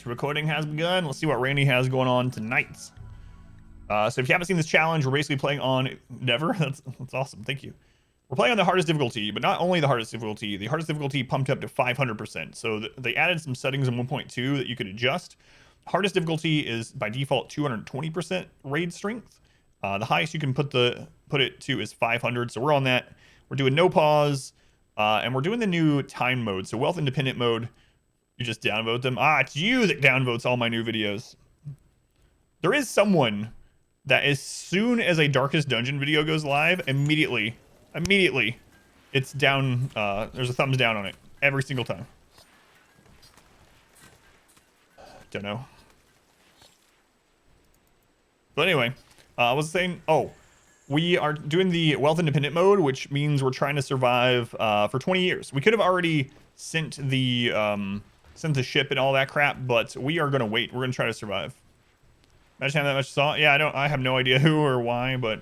Recording has begun. Let's see what Randy has going on tonight. So if you haven't seen this challenge, we're basically playing on Never. That's awesome. Thank you. We're playing on the hardest difficulty, but not only the hardest difficulty pumped up to 500%. So they added some settings in 1.2 that you could adjust. Hardest difficulty is by default 220% raid strength. The highest you can put it to is 500. So we're on that. We're doing no pause, and we're doing the new time mode. So wealth independent mode. You just downvote them. It's you that downvotes all my new videos. There is someone that as soon as a Darkest Dungeon video goes live, immediately, it's down. There's a thumbs down on it every single time. Don't know. But anyway, I was saying, we are doing the wealth independent mode, which means we're trying to survive for 20 years. We could have already sent the ship and all that crap, but we are gonna wait. We're gonna try to survive. Imagine having that much salt. Yeah, I have no idea who or why, but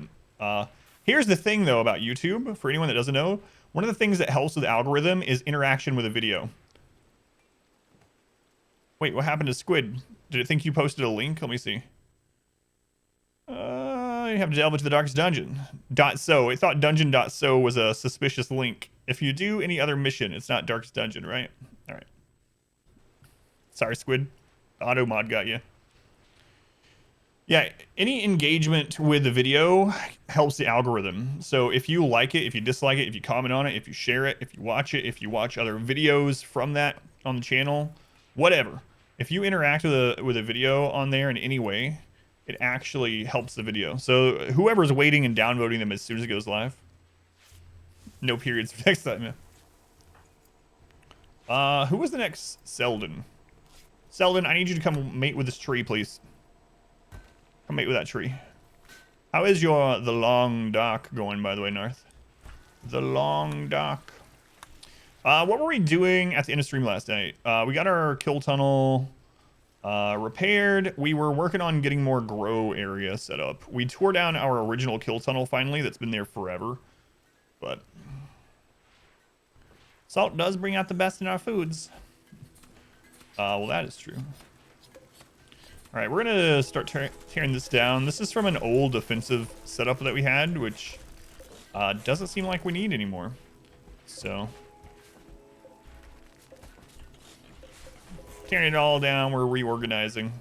here's the thing though about YouTube. For anyone that doesn't know, one of the things that helps with the algorithm is interaction with a video. Wait, what happened to Squid? Did it think you posted a link? Let me see. You have to delve into the Darkest Dungeon. .so. It thought dungeon.so was a suspicious link. If you do any other mission, it's not Darkest Dungeon, right? All right. Sorry, Squid. Auto mod got you. Yeah, any engagement with the video helps the algorithm. So if you like it, if you dislike it, if you comment on it, if you share it, if you watch other videos from that on the channel, whatever. If you interact with a video on there in any way, it actually helps the video. So whoever's waiting and downvoting them as soon as it goes live. No periods for next time, yeah. Who was the next? Selden. Selden, I need you to come mate with this tree, please. Come mate with that tree. How is the long dock going, by the way, Narth? The long dock. What were we doing at the end of stream last night? We got our kill tunnel repaired. We were working on getting more grow area set up. We tore down our original kill tunnel finally. That's been there forever. But salt does bring out the best in our foods. Well, that is true. All right, we're gonna start tearing this down. This is from an old defensive setup that we had, which doesn't seem like we need anymore. So tearing it all down, we're reorganizing.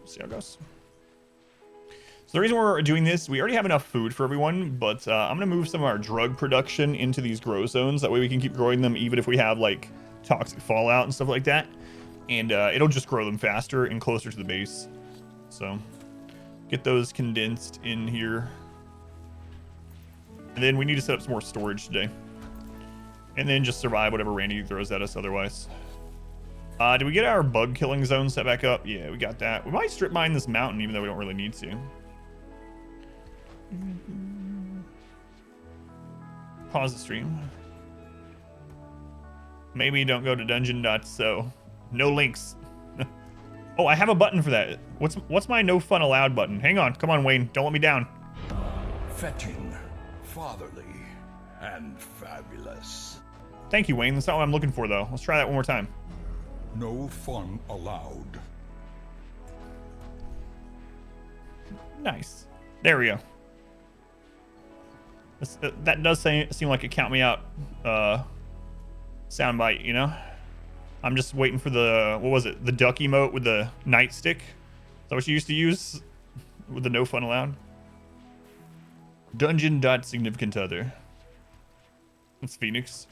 See how it goes. So the reason we're doing this, we already have enough food for everyone, but I'm gonna move some of our drug production into these grow zones. That way we can keep growing them even if we have like toxic fallout and stuff like that. And it'll just grow them faster and closer to the base. So get those condensed in here. And then we need to set up some more storage today. And then just survive whatever Randy throws at us otherwise. Did we get our bug killing zone set back up? Yeah, we got that. We might strip mine this mountain even though we don't really need to. Pause the stream. Maybe don't go to dungeon.so. No links. Oh, I have a button for that. What's my no fun allowed button? Hang on. Come on, Wayne. Don't let me down. Fetching, fatherly, and fabulous. Thank you, Wayne. That's not what I'm looking for, though. Let's try that one more time. No fun allowed. Nice. There we go. That does seem like a count me out soundbite, you know? I'm just waiting for the, what was it? The duck emote with the nightstick? Is that what you used to use with the no fun allowed? Dungeon.significant other. That's Phoenix.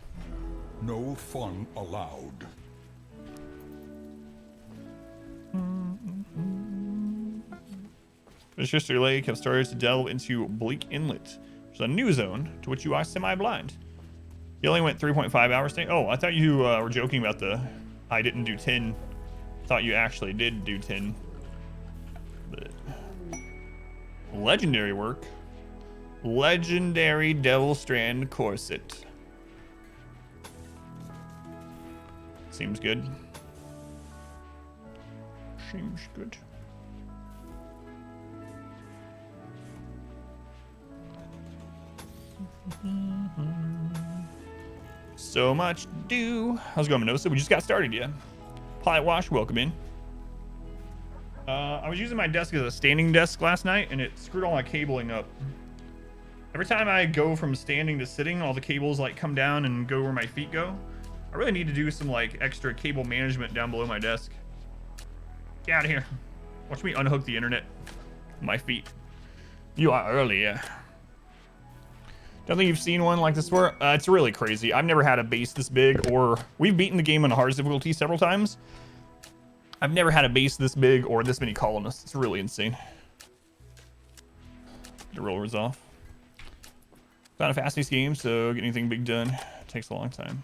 No fun allowed. Fish History Lake have started to delve into Bleak Inlet, which is a new zone to which you are semi-blind. You only went 3.5 hours today? Oh, I thought you were joking about the I didn't do 10. Thought you actually did do 10. But legendary work. Legendary Devil Strand Corset. Seems good. Seems good. So much to do. How's it going, Minosa? We just got started, yeah. Pilot Wash, welcome in. I was using my desk as a standing desk last night, and it screwed all my cabling up. Every time I go from standing to sitting, all the cables like come down and go where my feet go. I really need to do some like extra cable management down below my desk. Get out of here. Watch me unhook the internet. My feet. You are early, yeah. Don't think you've seen one like this before. It's really crazy. I've never had a base this big, or we've beaten the game on the hardest difficulty several times. I've never had a base this big or this many colonists. It's really insane. The rollers off. It's not a fast-paced game, so getting anything big done takes a long time.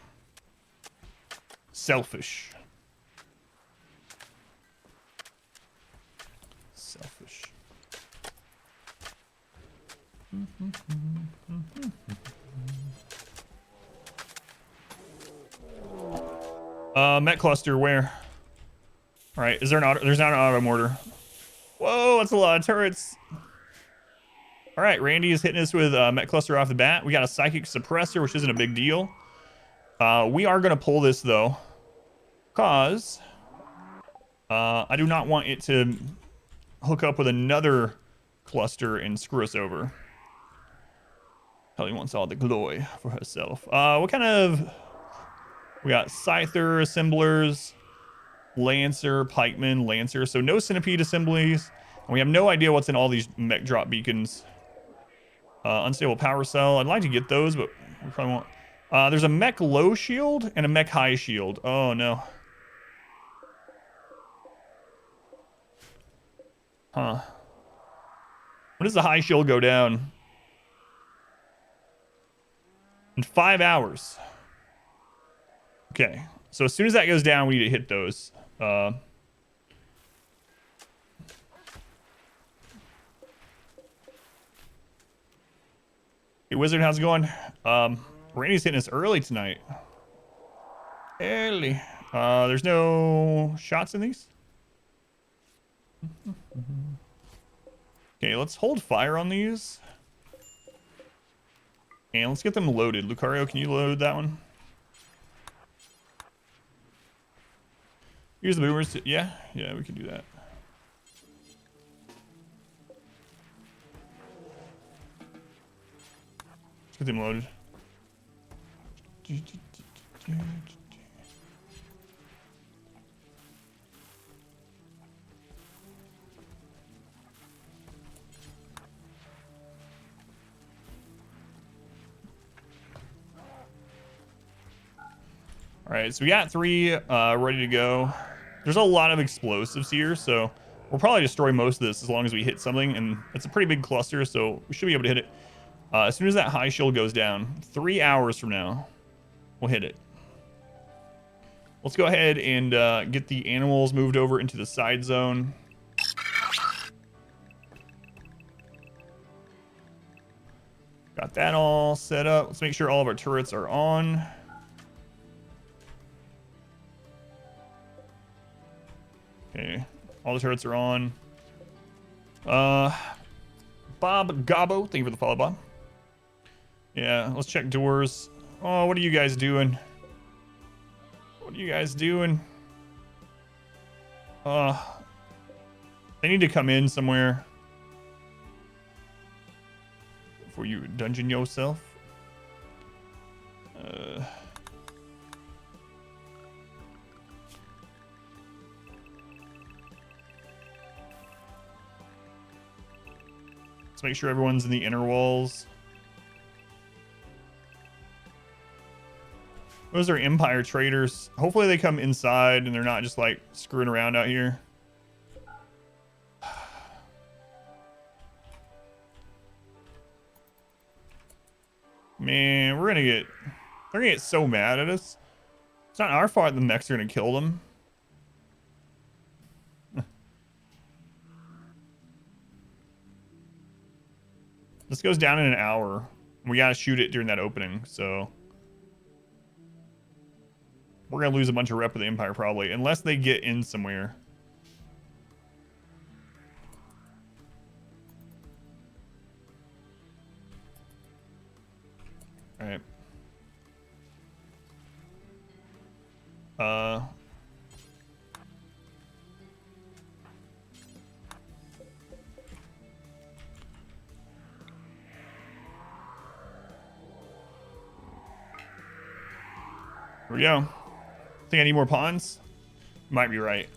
Selfish. Selfish. Mech cluster, where? All right, is there an auto? There's not an auto mortar. Whoa, that's a lot of turrets. All right, Randy is hitting us with Mech cluster off the bat. We got a psychic suppressor, which isn't a big deal. We are gonna pull this though, cause I do not want it to hook up with another cluster and screw us over. Kelly wants all the glory for herself. What kind of? We got Scyther, Assemblers, Lancer, Pikeman, Lancer. So no Centipede assemblies. And we have no idea what's in all these mech drop beacons. Unstable power cell. I'd like to get those, but we probably won't. There's a mech low shield and a mech high shield. Oh, no. Huh. When does the high shield go down? In 5 hours. Okay. So as soon as that goes down, we need to hit those. Hey, Wizard, how's it going? Randy's hitting us early tonight. Early. There's no shots in these? Okay, let's hold fire on these. And let's get them loaded. Lucario, can you load that one? Use the boomers. Yeah, we can do that. Let's get them loaded. All right, so we got 3 ready to go. There's a lot of explosives here, so we'll probably destroy most of this as long as we hit something, and it's a pretty big cluster, so we should be able to hit it. As soon as that high shield goes down, 3 hours from now, we'll hit it. Let's go ahead and get the animals moved over into the side zone. Got that all set up. Let's make sure all of our turrets are on. Okay, all the turrets are on. Bob Gobbo, thank you for the follow, Bob. Yeah, let's check doors. Oh, what are you guys doing? What are you guys doing? They need to come in somewhere before you dungeon yourself. Let's make sure everyone's in the inner walls. Those are Empire traders. Hopefully they come inside and they're not just like screwing around out here. Man, they're gonna get so mad at us. It's not our fault the mechs are gonna kill them. This goes down in an hour. We gotta shoot it during that opening, so we're gonna lose a bunch of rep with the Empire probably, unless they get in somewhere. All right. Here we go. Think I need more pawns? Might be right.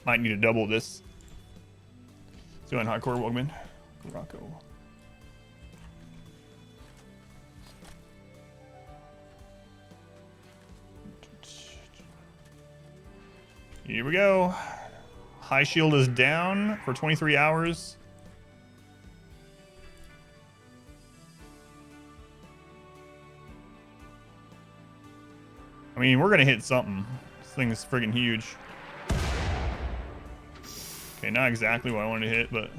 Might need to double this. Let's go on hardcore Wogman. Rocco. Here we go. High shield is down for 23 hours. I mean, we're gonna hit something. This thing is friggin' huge. Okay, not exactly what I wanted to hit, but...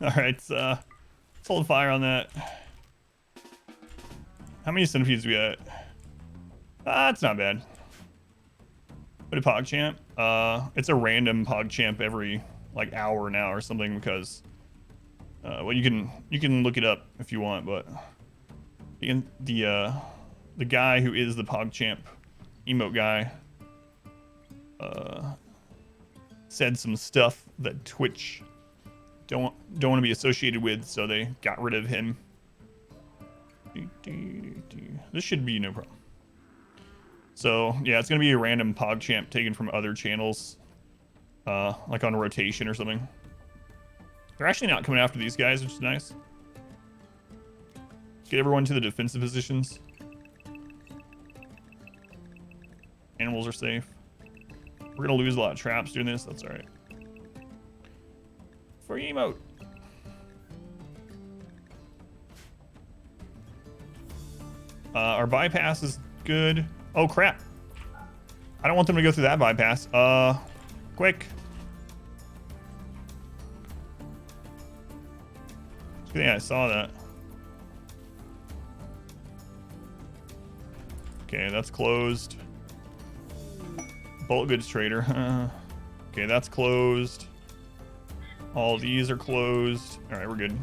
Alright, let's hold fire on that. How many centipedes do we got? It's not bad. What a PogChamp? It's a random PogChamp every like hour now or something because well you can look it up if you want, but the guy who is the PogChamp emote guy said some stuff that Twitch don't want to be associated with, so they got rid of him. This should be no problem. So yeah, it's gonna be a random PogChamp taken from other channels, like on rotation or something. They're actually not coming after these guys, which is nice. Get everyone to the defensive positions. Animals are safe. We're gonna lose a lot of traps doing this. That's all right. For emote. Our bypass is good. Oh crap! I don't want them to go through that bypass. Quick. Yeah, I saw that. Okay, that's closed. Bulk goods trader. Okay, that's closed. All these are closed. All right, we're good.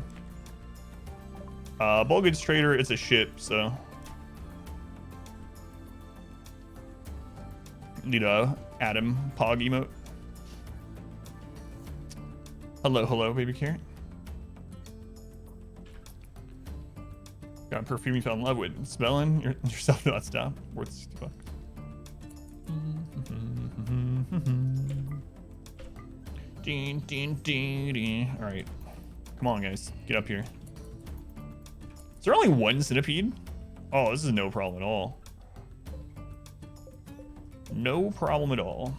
Bulk goods trader, it's a ship, so need a Adam Pog emote. Hello, baby carrot. Got a perfume you fell in love with. Smelling yourself not stop. Worth 60 bucks. All right, come on, guys, get up here. Is there only one centipede? Oh, this is no problem at all. No problem at all.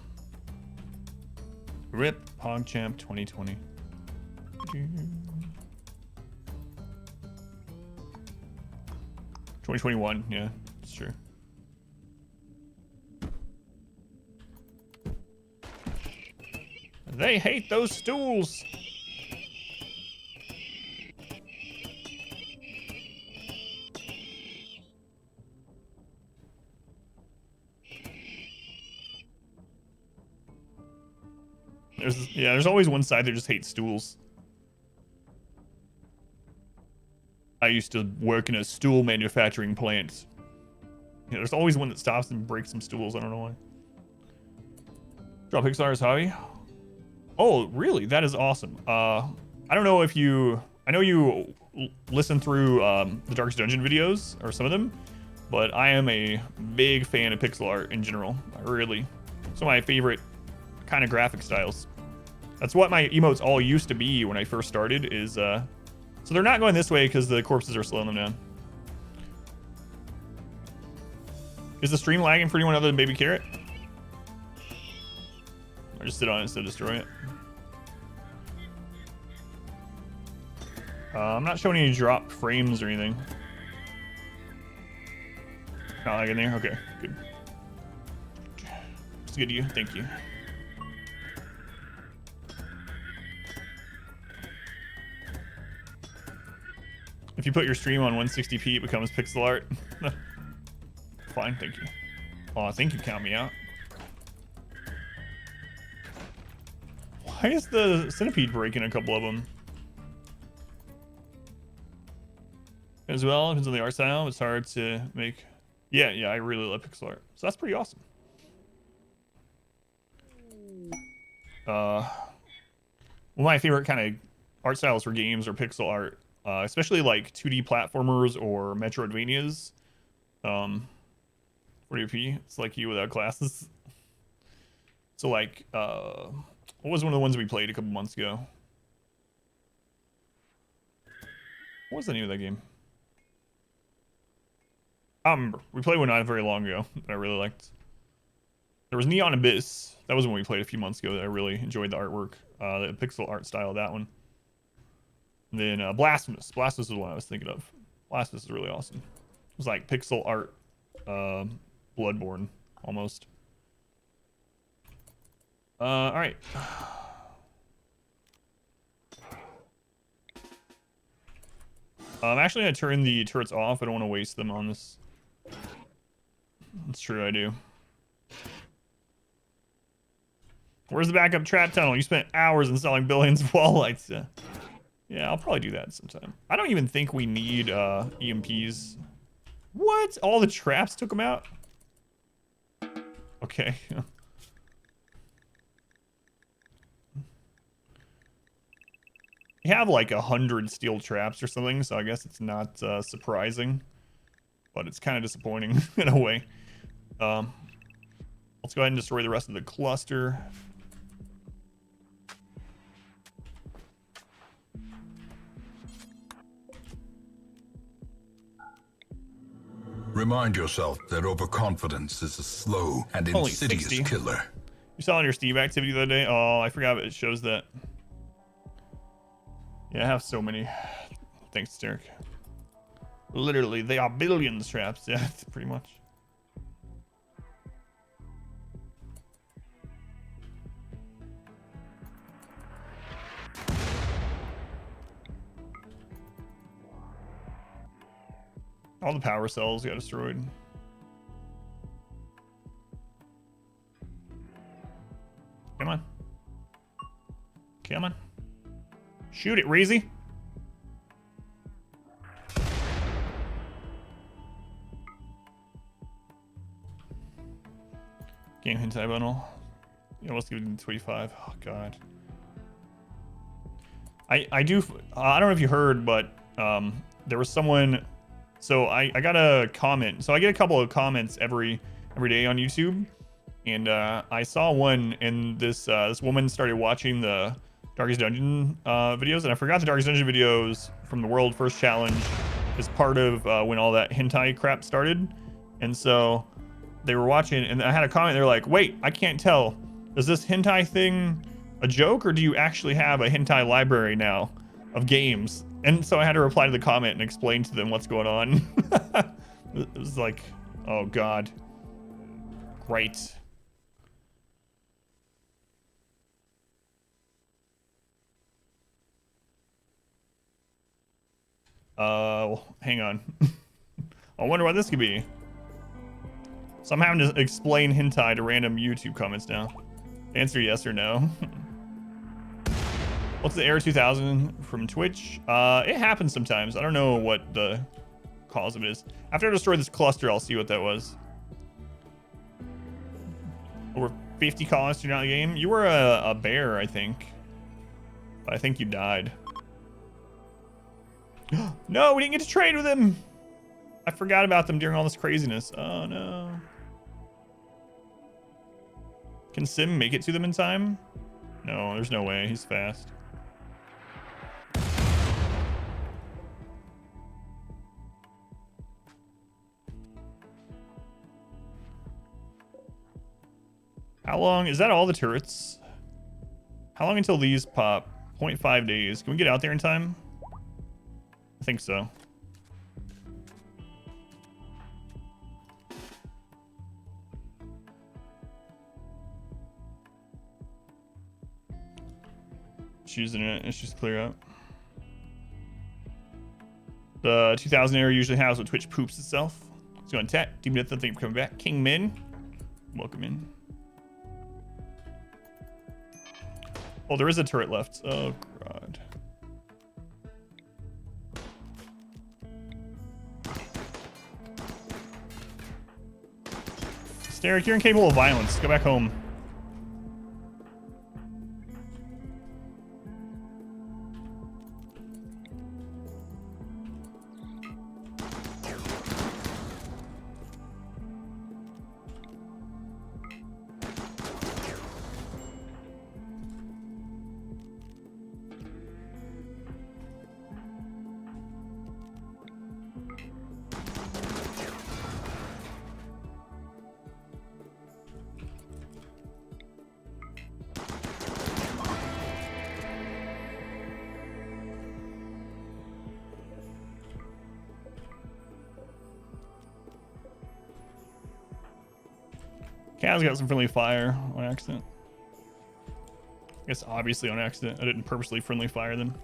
RIP PogChamp 2020. 2021, yeah, it's true. They hate those stools. There's always one side that just hates stools. I used to work in a stool manufacturing plant. Yeah, there's always one that stops and breaks some stools. I don't know why. Drop Pixar's hobby. Oh, really? That is awesome. I don't know if you... I know you listen through the Darkest Dungeon videos, or some of them, but I am a big fan of pixel art in general. Really. It's one of my favorite kind of graphic styles. That's what my emotes all used to be when I first started, is... so they're not going this way because the corpses are slowing them down. Is the stream lagging for anyone other than Baby Carrot? Or just sit on it instead of destroy it? I'm not showing any drop frames or anything. Not lagging there? Okay, good. It's good to you. Thank you. If you put your stream on 160p, it becomes pixel art. Fine, thank you. Oh, I think you count me out. What? Why is the centipede breaking a couple of them? As well, depends on the art style. It's hard to make. Yeah, I really love pixel art. So that's pretty awesome. One of my favorite kind of art styles for games are pixel art, especially like 2D platformers or Metroidvanias. 40p, it's like you without glasses. So like, what was one of the ones we played a couple months ago? What was the name of that game? I don't remember. We played one not very long ago that I really liked. There was Neon Abyss. That was one we played a few months ago that I really enjoyed the artwork, the pixel art style of that one. And then Blasphemous. Blasphemous is the one I was thinking of. Blasphemous is really awesome. It was like pixel art, Bloodborne almost. All right. I'm actually gonna turn the turrets off. I don't want to waste them on this. That's true, I do. Where's the backup trap tunnel? You spent hours installing billions of wall lights. Yeah, I'll probably do that sometime. I don't even think we need EMPs. What? All the traps took them out? Okay. We have like 100 steel traps or something, so I guess it's not surprising. But it's kind of disappointing in a way. Let's go ahead and destroy the rest of the cluster. Remind yourself that overconfidence is a slow and Only insidious 60. killer. You saw on your Steam activity the other day? Oh, I forgot it shows that. Yeah, I have so many. Thanks, Derek. Literally, they are billions traps. Yeah, pretty much. All the power cells got destroyed. Come on. Come on. Shoot it, Reezy. Game hentai bundle. Yeah, let's give it 25. Oh, God. I do. I don't know if you heard, but there was someone. So I got a comment. So I get a couple of comments every day on YouTube, and I saw one, and this woman started watching the Darkest Dungeon videos, and I forgot the Darkest Dungeon videos from the World First Challenge is part of when all that hentai crap started, and so they were watching, and I had a comment. They're like, "Wait, I can't tell. Is this hentai thing a joke, or do you actually have a hentai library now of games?" And so I had to reply to the comment and explain to them what's going on. It was like, oh God. Great. Well, hang on. I wonder what this could be. So I'm having to explain hentai to random YouTube comments now. Answer yes or no. What's the Air 2000 from Twitch? It happens sometimes. I don't know what the cause of it is. After I destroy this cluster, I'll see what that was. Over 50 colonists are not in the game. You were a bear, I think. But I think you died. No, we didn't get to trade with him. I forgot about them during all this craziness. Oh, no. Can Sim make it to them in time? No, there's no way. He's fast. How long? Is that all the turrets? How long until these pop? 0.5 days. Can we get out there in time? I think so. Just using it. It's just clear out. The 2000 era usually has what Twitch poops itself. Let's go on Tet. Demon Death, thank you for coming back. King Min, welcome in. Oh, there is a turret left. Oh, God. Derek, you're incapable of violence. Go back home. Kaz got some friendly fire on accident. I guess obviously on accident. I didn't purposely friendly fire them.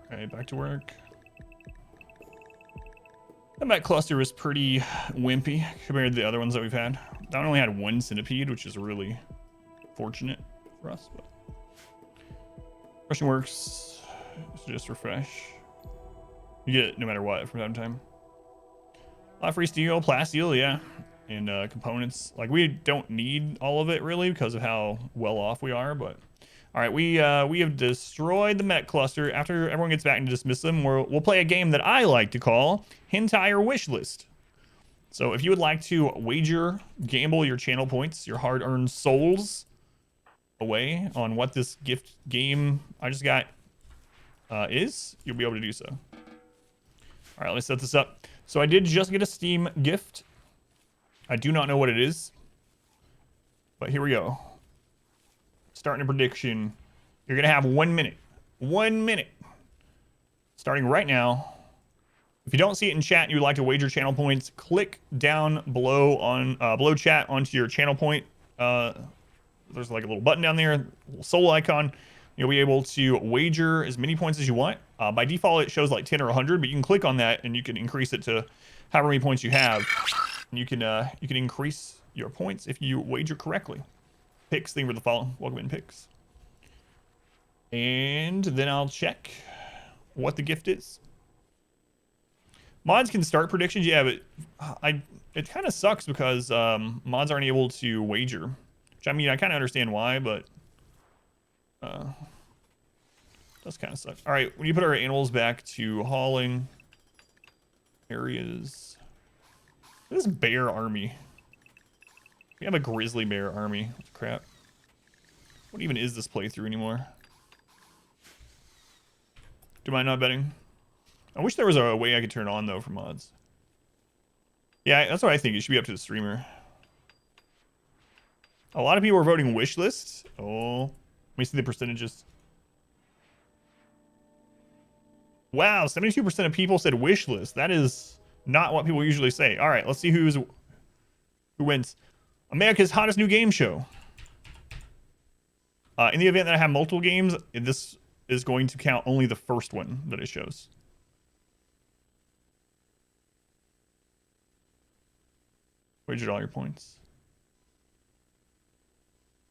Okay, back to work. The Mech cluster was pretty wimpy compared to the other ones that we've had. That one only had one centipede, which is really fortunate for us. But refreshing works. So just refresh. You get it no matter what from time to time. A lot of free steel, plasteel, yeah. And components. Like, we don't need all of it really because of how well off we are, but all right, we have destroyed the Mech cluster. After everyone gets back and dismiss them, we'll play a game that I like to call Hentai or Wish List. So if you would like to wager, gamble your channel points, your hard-earned souls away on what this gift game I just got is, you'll be able to do so. All right, let's set this up. So I did just get a Steam gift. I do not know what it is, but here we go. Starting a prediction. You're going to have 1 minute. 1 minute. Starting right now. If you don't see it in chat and you would like to wager channel points, click down below on below chat onto your channel point. There's like a little button down there, a little soul icon. You'll be able to wager as many points as you want. By default, it shows like 10 or 100, but you can click on that and you can increase it to however many points you have. And you can increase your points if you wager correctly. Picks, thank you for the follow. Welcome in, Picks. And then I'll check what the gift is. Mods can start predictions, yeah, but it kind of sucks because mods aren't able to wager. Which, I mean, I kind of understand why, but does kind of suck. All right, when you put our animals back to hauling areas, this bear army. We have a grizzly bear army. Crap. What even is this playthrough anymore? Do I not betting? I wish there was a way I could turn on though for mods. Yeah, that's what I think. It should be up to the streamer. A lot of people are voting wish lists. Oh, let me see the percentages. Wow, 72% of people said wish list. That is not what people usually say. All right, let's see who wins. America's hottest new game show. In the event that I have multiple games, this is going to count only the first one that it shows. Wagered all your points.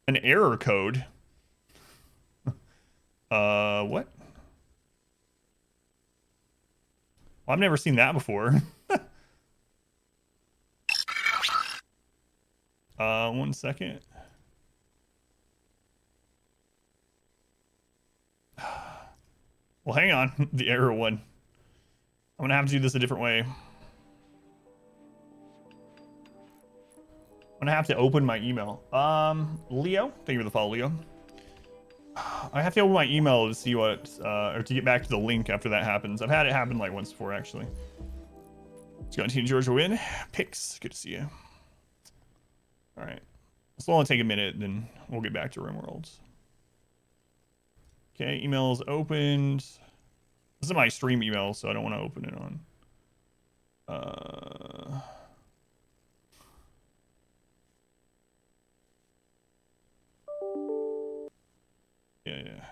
An error code. What? Well, I've never seen that before. 1 second. Well, hang on. The error one. I'm gonna have to do this a different way. I'm gonna have to open my email. Leo, thank you for the follow, Leo. I have to open my email to see what, or to get back to the link after that happens. I've had it happen like once before, actually. Let's go on Team Georgia win. Picks, good to see you. All right, this will only take a minute, then we'll get back to RimWorld. Okay, email is opened. This is my stream email, so I don't want to open it on. Yeah.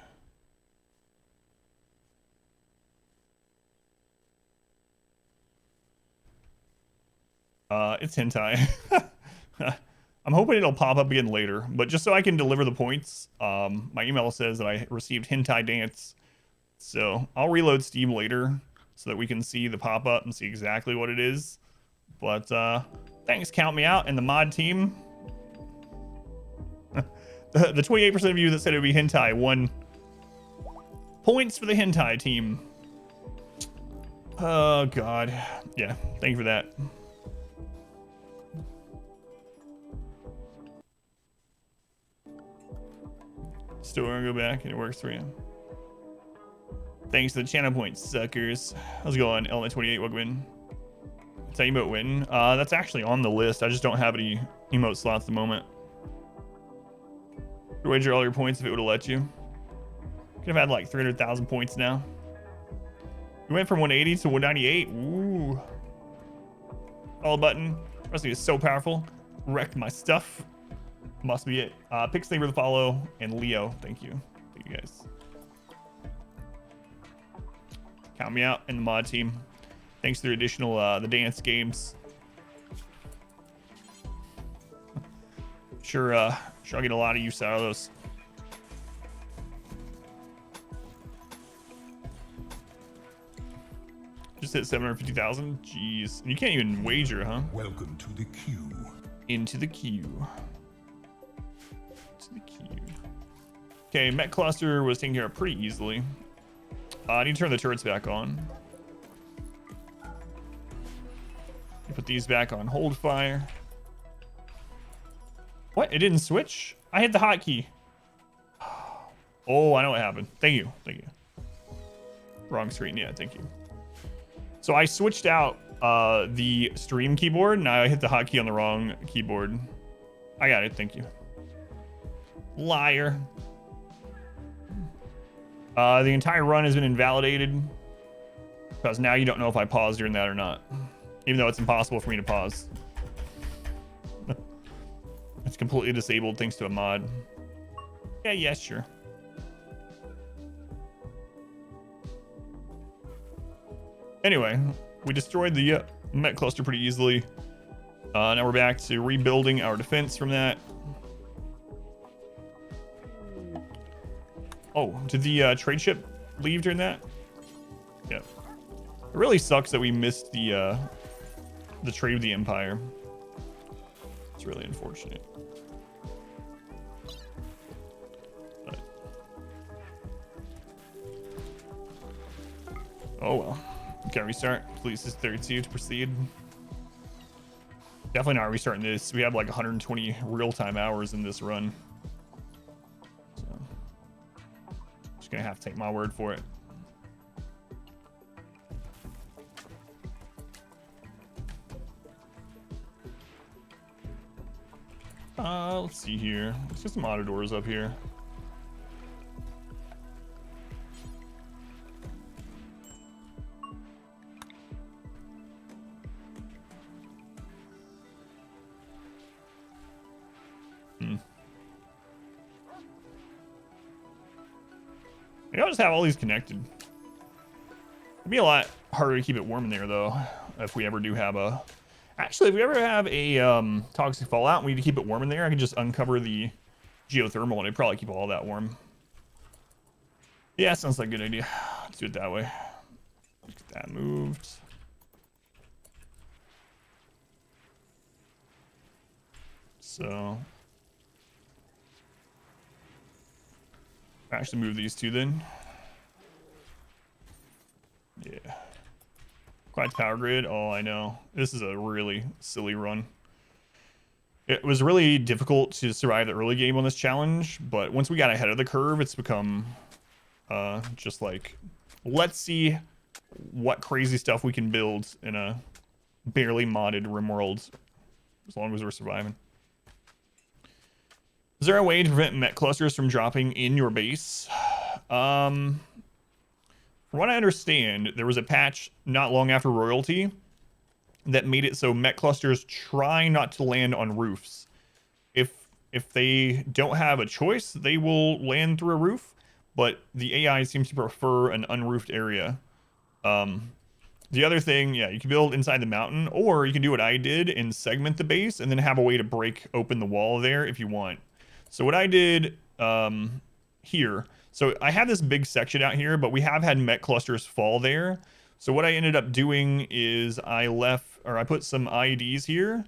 It's hentai. I'm hoping it'll pop up again later, but just so I can deliver the points, my email says that I received hentai dance. So I'll reload Steam later so that we can see the pop-up and see exactly what it is. But thanks, count me out, and the mod team. The 28% of you that said it would be hentai won points for the hentai team. Oh, God. Yeah, thank you for that. Still gonna go back and it works for you. Thanks to the channel points, suckers. How's it going, Element28? Welcome in. It's that emote win. That's actually on the list. I just don't have any emote slots at the moment. Could wager all your points if it would have let you. Could have had like 300,000 points now. We went from 180 to 198. Ooh. Follow button. Rusty is so powerful. Wrecked my stuff. Must be it. Pix, thank you for the follow. And Leo, thank you. Thank you guys. Count me out and the mod team. Thanks to the additional the dance games. Sure I'll get a lot of use out of those. Just hit 750,000. Jeez. And you can't even wager, huh? Welcome to the queue. Into the queue. To the queue. Okay, Mech cluster was taken care of pretty easily. I need to turn the turrets back on. Put these back on hold fire. What? It didn't switch? I hit the hotkey. Oh, I know what happened. Thank you. Thank you. Wrong screen. Yeah, thank you. So I switched out the stream keyboard. Now I hit the hotkey on the wrong keyboard. I got it. Thank you. Liar. The entire run has been invalidated because now you don't know if I paused during that or not, even though it's impossible for me to pause. It's completely disabled thanks to a mod. Yeah, sure. Anyway, we destroyed the Mech cluster pretty easily. Now we're back to rebuilding our defense from that. Oh, did the trade ship leave during that? Yeah. It really sucks that we missed the trade with the Empire. It's really unfortunate. But... oh well. Okay, restart. Please, this 32 to proceed. Definitely not restarting this. We have like 120 real-time hours in this run. So, just gonna have to take my word for it. Let's see here. Let's get some auto doors up here. Maybe I'll just have all these connected. It'd be a lot harder to keep it warm in there, though, if we ever do have a... Actually, if we ever have a toxic fallout and we need to keep it warm in there, I can just uncover the geothermal and it'd probably keep all that warm. Yeah, sounds like a good idea. Let's do it that way. Get that moved. So... actually move these two then. Yeah. Quiet power grid. Oh, I know. This is a really silly run. It was really difficult to survive the early game on this challenge, but once we got ahead of the curve, it's become just like, let's see what crazy stuff we can build in a barely modded RimWorld, as long as we're surviving. Is there a way to prevent Mech clusters from dropping in your base? From what I understand, there was a patch not long after Royalty that made it so Mech clusters try not to land on roofs. If they don't have a choice, they will land through a roof, but the AI seems to prefer an unroofed area. The other thing, yeah, you can build inside the mountain, or you can do what I did and segment the base and then have a way to break open the wall there if you want. So what I did here, so I have this big section out here, but we have had Mech clusters fall there. So what I ended up doing is I put some IEDs here,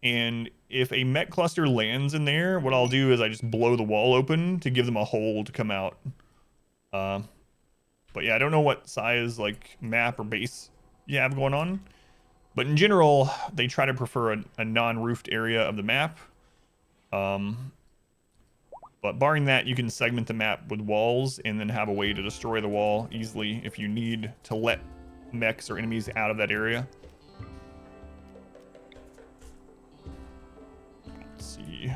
and if a Mech cluster lands in there, what I'll do is I just blow the wall open to give them a hole to come out. But yeah, I don't know what size like map or base you have going on, but in general they try to prefer a non-roofed area of the map. But barring that, you can segment the map with walls and then have a way to destroy the wall easily if you need to let mechs or enemies out of that area. Let's see.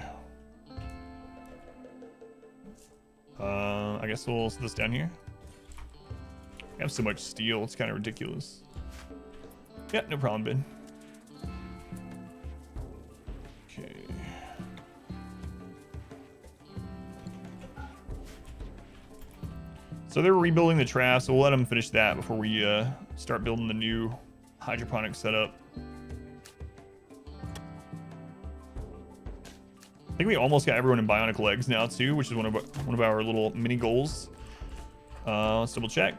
I guess we'll set this down here. I have so much steel, it's kind of ridiculous. Yeah, no problem, Ben. Okay. So they're rebuilding the trash, so we'll let them finish that before we start building the new hydroponic setup. I think we almost got everyone in bionic legs now too, which is one of our little mini goals. Let's double check.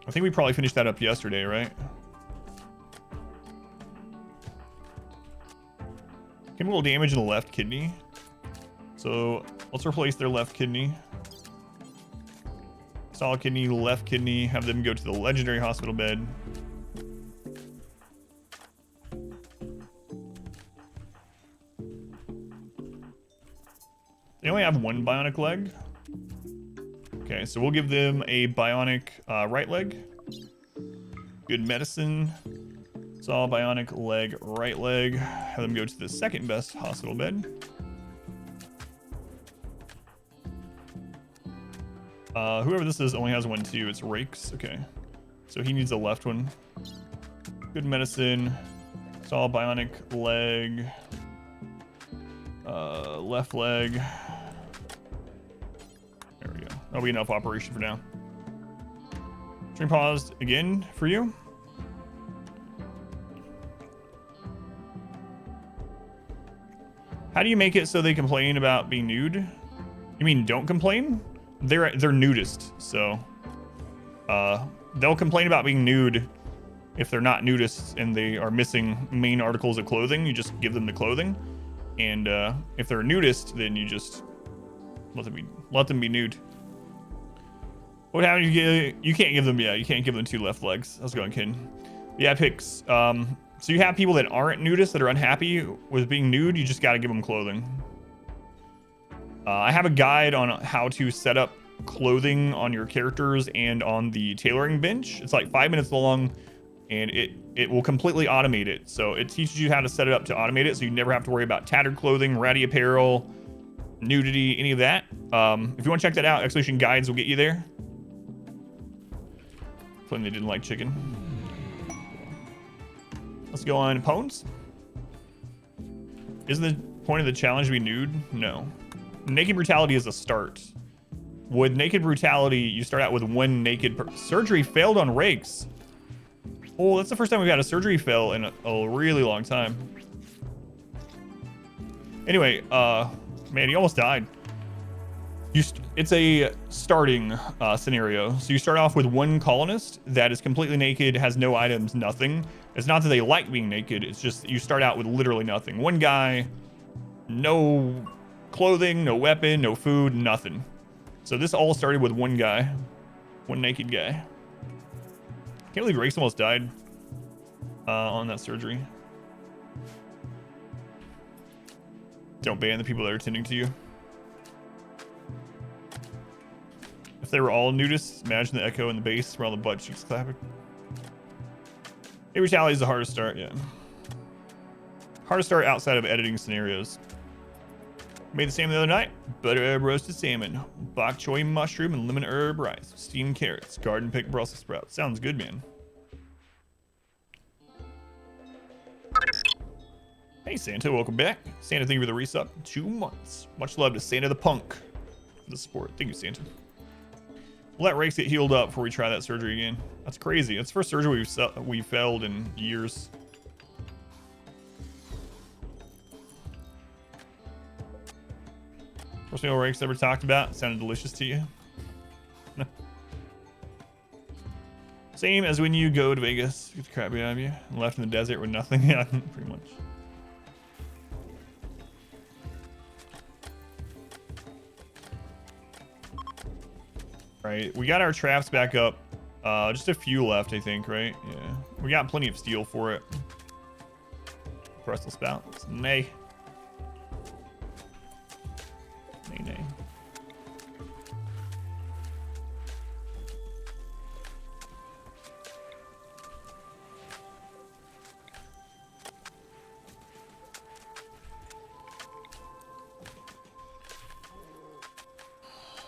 I think we probably finished that up yesterday, right? Chemical damage in the left kidney. So let's replace their left kidney. Solid kidney, left kidney, have them go to the legendary hospital bed. They only have one bionic leg. Okay, so we'll give them a bionic right leg. Good medicine. Solid bionic leg, right leg. Have them go to the second best hospital bed. Whoever this is only has one too. It's Rakes. Okay. So he needs a left one. Good medicine. Solid bionic leg. Left leg. There we go. That'll be enough operation for now. Stream paused again for you. How do you make it so they complain about being nude? You mean don't complain? They're nudist, so they'll complain about being nude if they're not nudists and they are missing main articles of clothing. You just give them the clothing, and if they're a nudist, then you just let them be nude. What happens? You can't give them you can't give them two left legs. I was going kidding. Yeah, picks. So you have people that aren't nudists that are unhappy with being nude. You just got to give them clothing. I have a guide on how to set up clothing on your characters and on the tailoring bench. It's like 5 minutes long, and it will completely automate it. So it teaches you how to set it up to automate it, so you never have to worry about tattered clothing, ratty apparel, nudity, any of that. If you want to check that out, Execution Guides will get you there. Claim they didn't like chicken. Let's go on opponents. Isn't the point of the challenge to be nude? No. Naked Brutality is a start. With Naked Brutality, you start out with one naked surgery failed on Rakes. Oh, that's the first time we've had a surgery fail in a really long time. Anyway, man, he almost died. It's a starting scenario. So you start off with one colonist that is completely naked, has no items, nothing. It's not that they like being naked. It's just you start out with literally nothing. One guy, no clothing, no weapon, no food, nothing. So this all started with one guy, one naked guy. Can't believe Rakes almost died on that surgery. Don't ban the people that are tending to you. If they were all nudists, imagine the echo in the base where all the butt cheeks clapping. Naked Brutality is the hardest start, yeah. Hardest start outside of editing scenarios. Made the salmon the other night. Butter herb roasted salmon, bok choy mushroom, and lemon herb rice. Steamed carrots, garden picked Brussels sprouts. Sounds good, man. Hey, Santa, welcome back. Santa, thank you for the resub. 2 months. Much love to Santa the Punk for the support. Thank you, Santa. We'll let Rakes get healed up before we try that surgery again. That's crazy. That's the first surgery we've failed in years. First meal Rakes ever talked about. Sounded delicious to you. Same as when you go to Vegas. Get the crap out of you. Left in the desert with nothing. Yeah, pretty much. Right, we got our traps back up. Just a few left, I think, right? Yeah, we got plenty of steel for it. Brussels sprouts. Nay. Nay.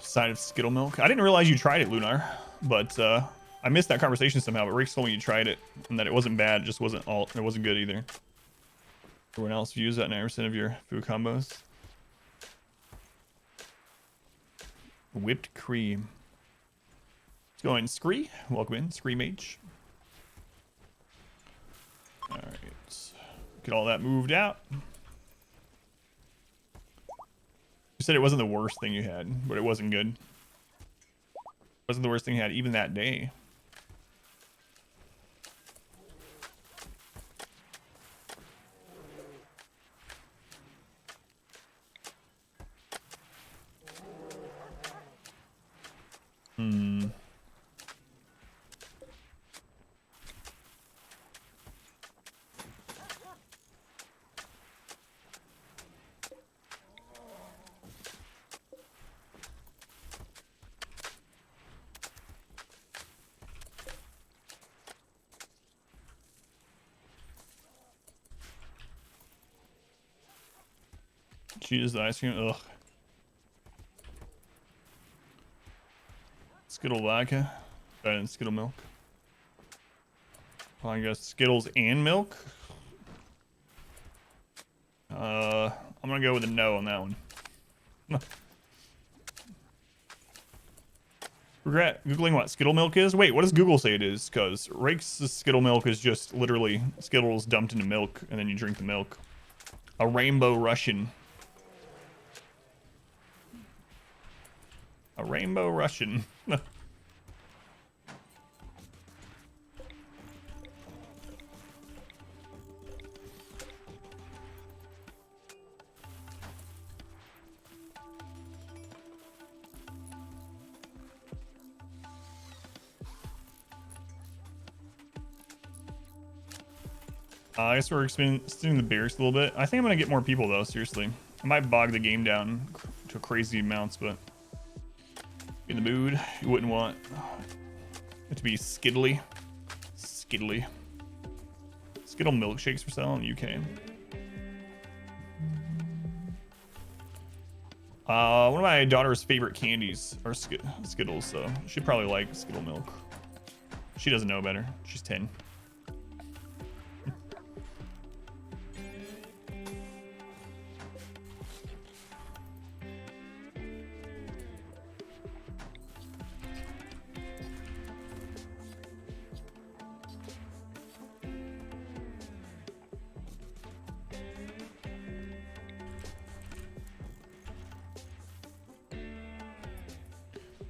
Side of Skittle milk. I didn't realize you tried it, Lunar, but I missed that conversation somehow. But Rick told me you tried it and that it wasn't bad. It just wasn't it wasn't good either. Everyone else views that 9% of your food combos. Whipped cream. Let's go in Scree. Welcome in, Scree Mage. All right, get all that moved out. You said it wasn't the worst thing you had, but it wasn't good. It wasn't the worst thing you had even that day. Cheese, the ice cream. Ugh. Skittle vodka. Better than Skittle milk. Well, I guess Skittles and milk. I'm gonna go with a no on that one. Regret Googling what Skittle milk is? Wait, what does Google say it is? Because Rake's Skittle milk is just literally Skittles dumped into milk and then you drink the milk. A rainbow Russian. A rainbow Russian. I guess we're extending the barracks a little bit. I think I'm gonna get more people though, seriously. I might bog the game down to crazy amounts, but in the mood, you wouldn't want it to be skiddly. Skittle milkshakes for sale in the UK. One of my daughter's favorite candies are Skittles, so she'd probably like Skittle milk. She doesn't know better. She's 10.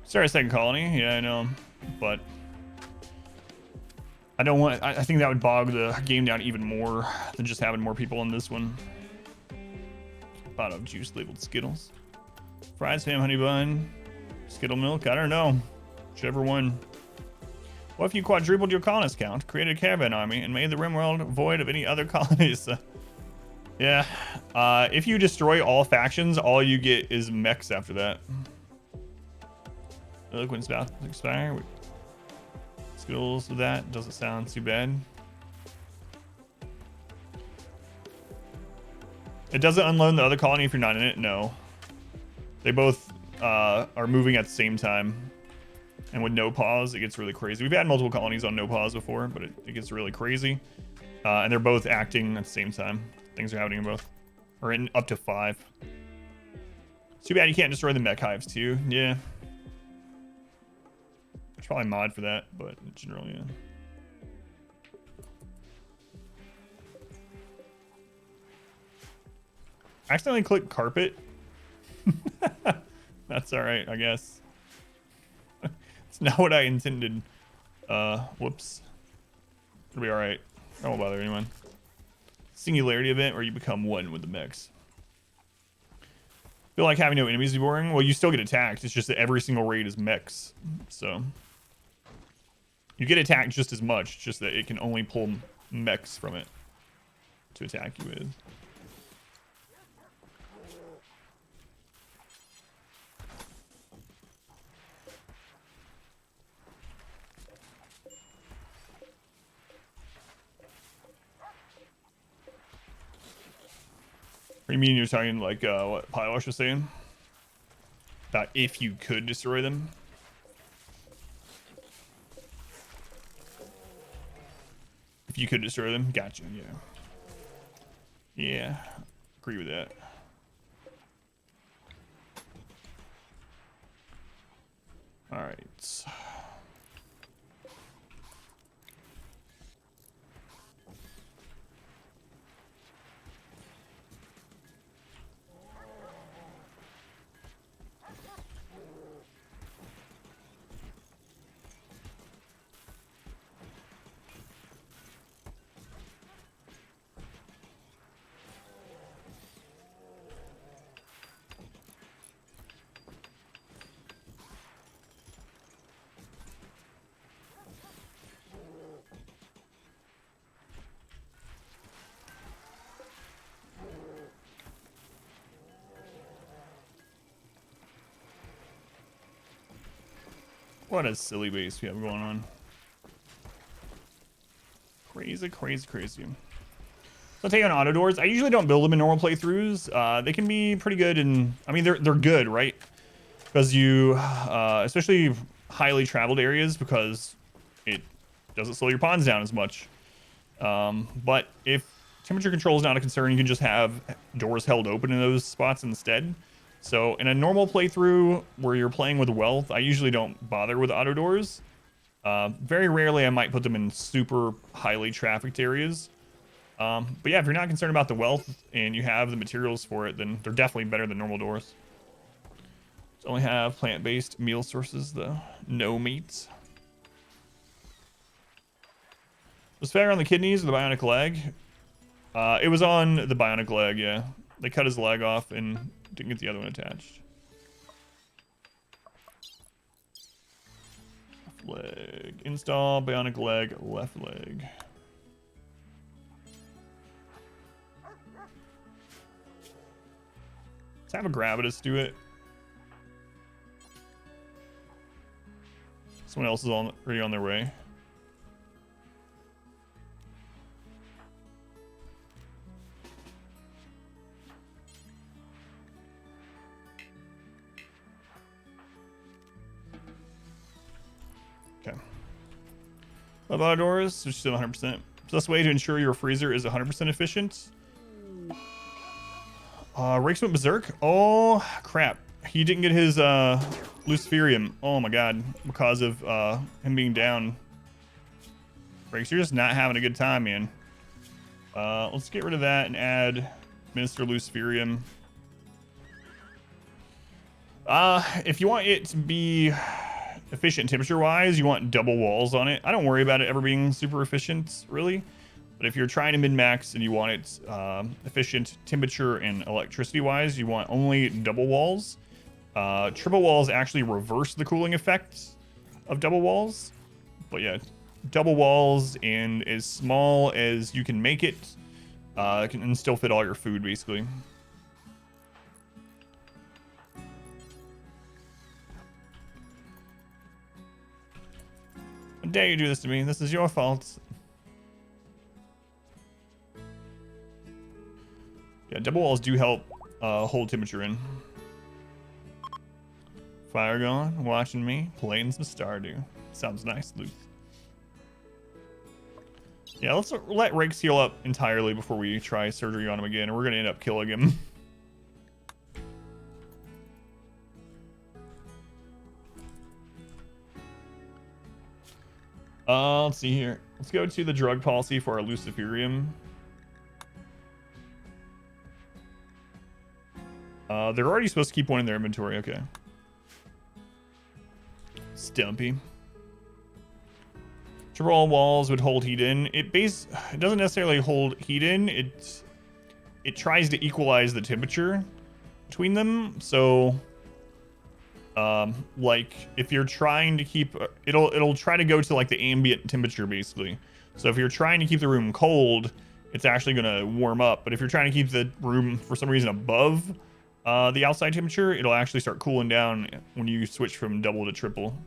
Start a second colony, yeah, I know, but I don't want. I think that would bog the game down even more than just having more people in this one. Pot of juice labeled Skittles, fried spam honey bun, Skittle milk. I don't know, whichever one. What if you quadrupled your colonist count, created a caravan army, and made the RimWorld void of any other colonies? Yeah, if you destroy all factions, all you get is mechs after that. Eloquence about to expire. Skittles with that doesn't sound too bad. It doesn't unload the other colony if you're not in it. No, they both are moving at the same time, and with no pause, it gets really crazy. We've had multiple colonies on no pause before, but it gets really crazy, and they're both acting at the same time. Things are happening in both, or in up to 5. It's too bad you can't destroy the mech hives too. Yeah. There's probably a mod for that, but generally, yeah. I accidentally clicked carpet. That's alright, I guess. It's not what I intended. Whoops. It'll be alright. I won't bother anyone. Singularity event where you become one with the mechs. Feel like having no enemies is boring? Well, you still get attacked. It's just that every single raid is mechs. So you get attacked just as much, just that it can only pull mechs from it to attack you with. What do you mean you're talking like what Pywash was saying? About if you could destroy them? If you could destroy them? Gotcha, yeah. Yeah, agree with that. Alright. What a silly base we have going on. Crazy, crazy, crazy. So take on auto doors. I usually don't build them in normal playthroughs. They can be pretty good, and I mean they're good, right? Because you, especially highly traveled areas, because it doesn't slow your pawns down as much. But if temperature control is not a concern, you can just have doors held open in those spots instead. So in a normal playthrough where you're playing with wealth, I usually don't bother with auto doors. Very rarely I might put them in super highly trafficked areas. But yeah, if you're not concerned about the wealth and you have the materials for it, then they're definitely better than normal doors. Let's only have plant-based meal sources though. No meats. Was fair on the kidneys or the bionic leg? It was on the bionic leg, yeah. They cut his leg off and didn't get the other one attached. Left leg. Install bionic leg, left leg. Let's have a Gravitas do it. Someone else is already on their way. Okay. Love outdoors, which is still 100%. Best way to ensure your freezer is 100% efficient. Rakes went berserk. Oh crap! He didn't get his Luciferium. Oh my god, because of him being down. Rakes, you're just not having a good time, man. Let's get rid of that and add Minister Luciferium. If you want it to be efficient temperature-wise, you want double walls on it. I don't worry about it ever being super efficient, really. But if you're trying to min-max and you want it efficient temperature and electricity-wise, you want only double walls. Triple walls actually reverse the cooling effect of double walls. But yeah, double walls and as small as you can make it, can still fit all your food, basically. How dare you do this to me? This is your fault. Yeah, double walls do help hold temperature in. Fire going, watching me, playing some Stardew. Sounds nice, Luke. Yeah, let's let Rakes heal up entirely before we try surgery on him again, and we're gonna end up killing him. Let's see here. Let's go to the drug policy for our Luciferium. They're already supposed to keep one in their inventory. Okay. Stumpy. Triple walls would hold heat in. It doesn't necessarily hold heat in. It tries to equalize the temperature between them. So, like if you're trying to keep, it'll try to go to like the ambient temperature basically. So if you're trying to keep the room cold, it's actually gonna warm up. But if you're trying to keep the room for some reason above the outside temperature, it'll actually start cooling down when you switch from double to triple.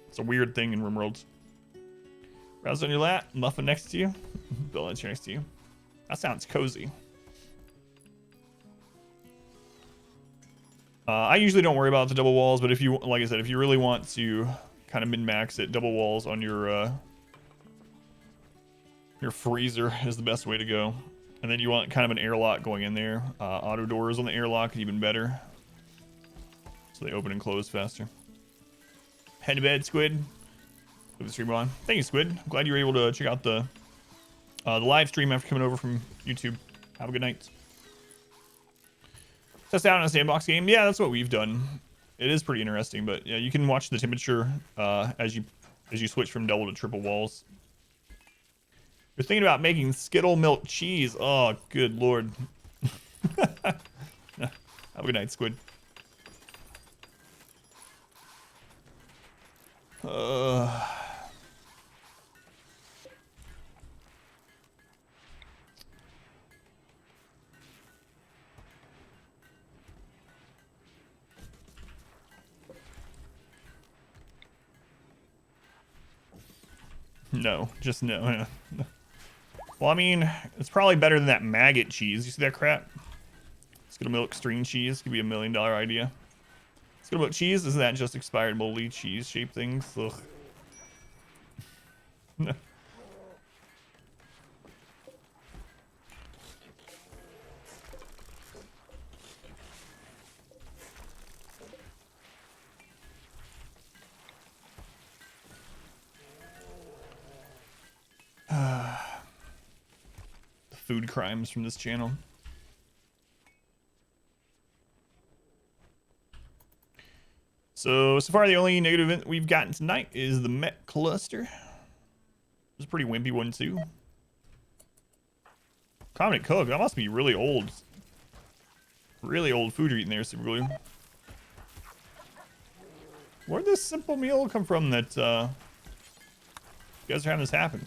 It's a weird thing in RimWorld. Browse on your lap, muffin next to you, Bill next to you. That sounds cozy. I usually don't worry about the double walls, but if you, like I said, if you really want to kind of min-max it, double walls on your freezer is the best way to go. And then you want kind of an airlock going in there. Auto doors on the airlock is even better, so they open and close faster. Head to bed, Squid. Leave the stream on. Thank you, Squid. I'm glad you were able to check out the live stream after coming over from YouTube. Have a good night. Test out on a sandbox game. Yeah, that's what we've done. It is pretty interesting, but yeah, you can watch the temperature as you switch from double to triple walls. You're thinking about making Skittle milk cheese. Oh, good lord. Have a good night, Squid. No, just no. Well, I mean, it's probably better than that maggot cheese. You see that crap? Skittle milk string cheese. Could be $1 million idea. Skittle milk cheese, isn't that just expired moldy cheese shaped things? Ugh. The food crimes from this channel. So far the only negative event we've gotten tonight is the Mech cluster. It's a pretty wimpy one too. Common cook, that must be really old. Really old food you're eating there, Super Glue. Where'd this simple meal come from that you guys are having this happen?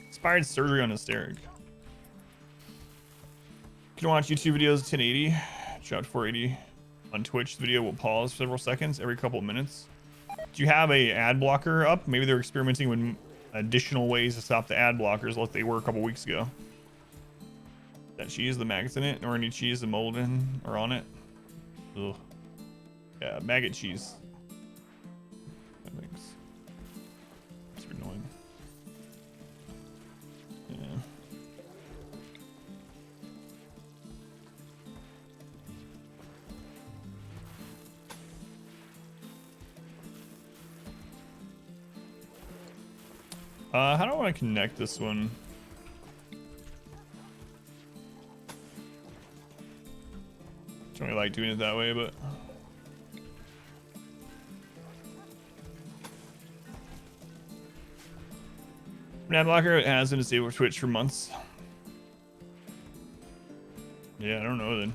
Inspired surgery on hysteric. You can watch YouTube videos 1080, shout 480 on Twitch. The video will pause for several seconds every couple of minutes. Do you have a ad blocker up? Maybe they're experimenting with additional ways to stop the ad blockers like they were a couple weeks ago. That cheese, the maggots in it, or any cheese and mold in or on it. Ugh. Yeah, maggot cheese. That makes it's annoying. Yeah. How do I want to connect this one? Don't really like doing it that way, but ad blocker has been disabled for Twitch for months. Yeah, I don't know then.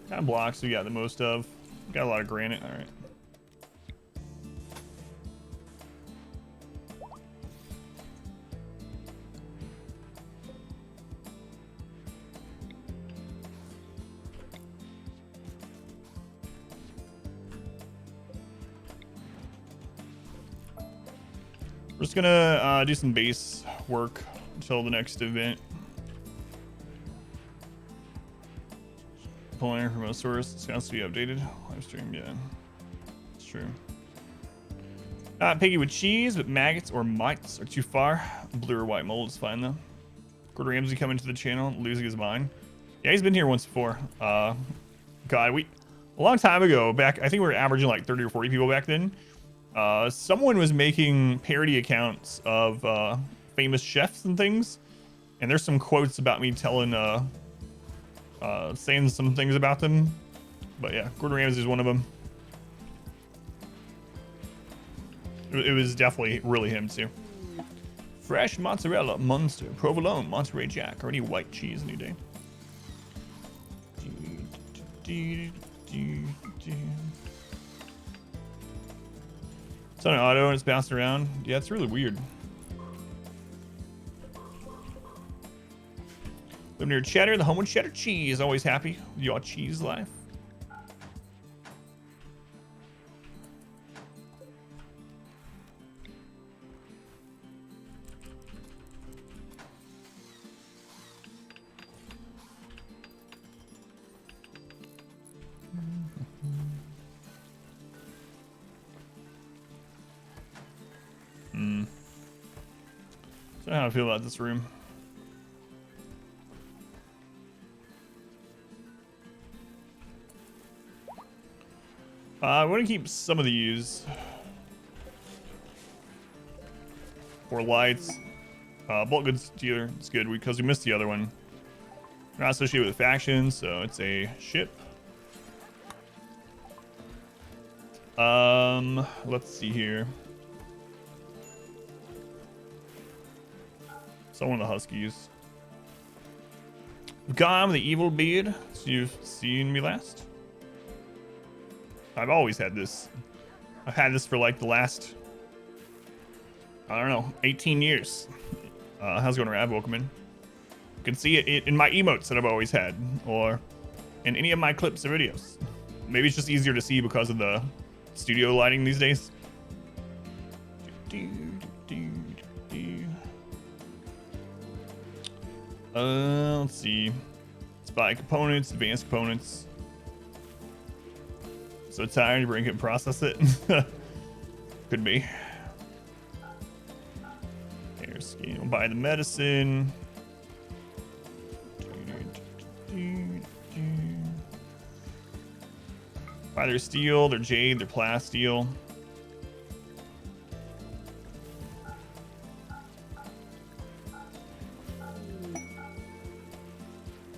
What kind of blocks we got the most of? Got a lot of granite. All right. We're just gonna do some base work until the next event. Pulling from a source, it's got to be updated. Live stream, yeah, it's true. Not picky with cheese, but maggots or mites are too far. Blue or white mold is fine though. Gordon Ramsay coming to the channel, losing his mind. Yeah, he's been here once before. God, a long time ago, back, I think we were averaging like 30 or 40 people back then. Someone was making parody accounts of famous chefs and things. And there's some quotes about me telling, saying some things about them. But yeah, Gordon Ramsay is one of them. It was definitely really him too. Fresh mozzarella, Munster, provolone, Monterey Jack, or any white cheese any day. It's on an auto and it's bouncing around. Yeah, it's really weird. Live near Cheddar, the home with cheddar cheese. Always happy with your cheese life. So how do I feel about this room? I want to keep some of these for lights. Bulk goods dealer, it's good because we missed the other one. We're not associated with factions, so it's a ship. Let's see here. One of the Huskies. Gone with the evil beard. So you've seen me last. I've always had this. I've had this for like the last, I don't know, 18 years. How's it going, Rab? Welcome in. You can see it in my emotes that I've always had, or in any of my clips or videos. Maybe it's just easier to see because of the studio lighting these days. Let's see. Spy components, advanced components. So tired to bring it and process it. Could be. Hair skin. We'll buy the medicine. Buy their steel, their jade, their plasteel.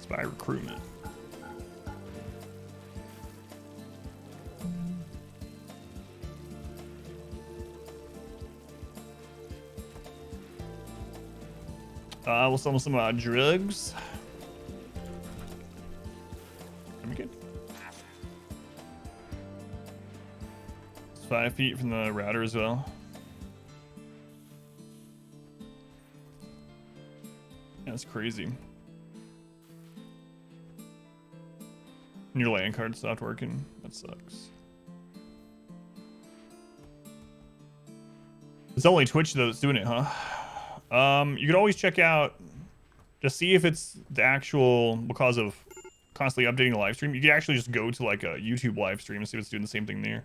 Spy recruitment. We'll sell some drugs. That'd be good. It's 5 feet from the router as well. That's crazy. Your land card stopped working. That sucks. It's only Twitch though that's doing it, huh? You could always check out, just see if it's the actual, because of constantly updating the live stream. You can actually just go to like a YouTube live stream and see if it's doing the same thing there.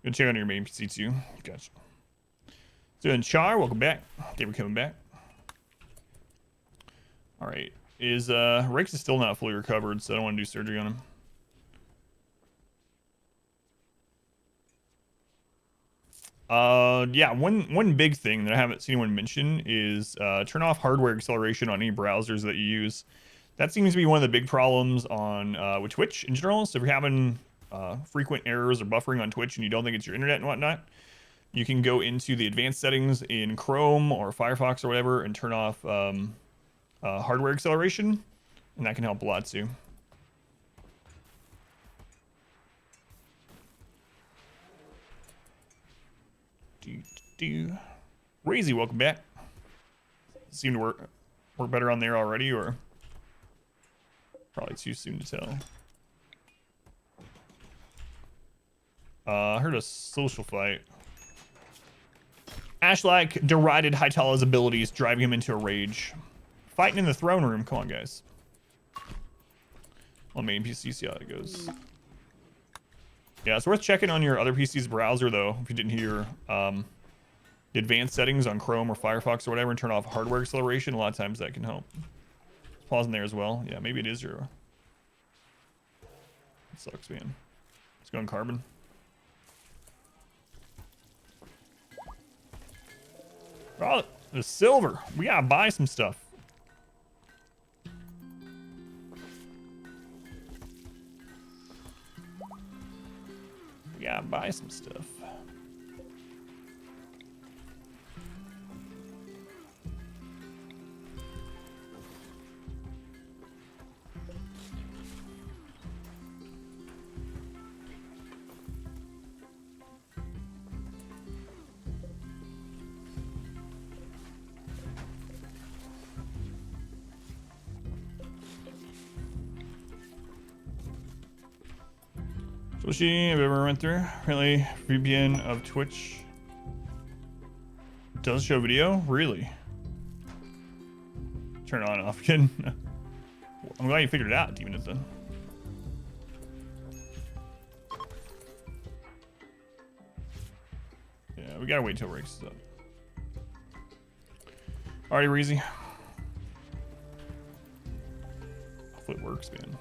You can check on your main PC too. Gotcha. So in Char, welcome back. Okay, we're coming back. All right. Rex is still not fully recovered, so I don't want to do surgery on him. Yeah, one big thing that I haven't seen anyone mention is turn off hardware acceleration on any browsers that you use. That seems to be one of the big problems on with Twitch in general. So if you're having frequent errors or buffering on Twitch and you don't think it's your internet and whatnot, you can go into the advanced settings in Chrome or Firefox or whatever and turn off hardware acceleration, and that can help a lot too. Razy, welcome back. Seem to work better on there already, or probably too soon to tell. I heard a social fight. Ashlike derided Hytala's abilities, driving him into a rage. Fighting in the throne room. Come on, guys. On main PC, see how it goes. Yeah, it's worth checking on your other PC's browser though, if you didn't hear the advanced settings on Chrome or Firefox or whatever, and turn off hardware acceleration. A lot of times that can help. Pause in there as well. Yeah, maybe it is your. It sucks, man. Let's go on carbon. Oh, the silver. We gotta buy some stuff. We gotta buy some stuff. Sushi, I've ever went through. Apparently, VPN of Twitch does show video. Really? Turn it on and off again. I'm glad you figured it out, Demon. Then. Yeah, we gotta wait till Riggs is up. Alrighty, Reezy. Hopefully it works, man.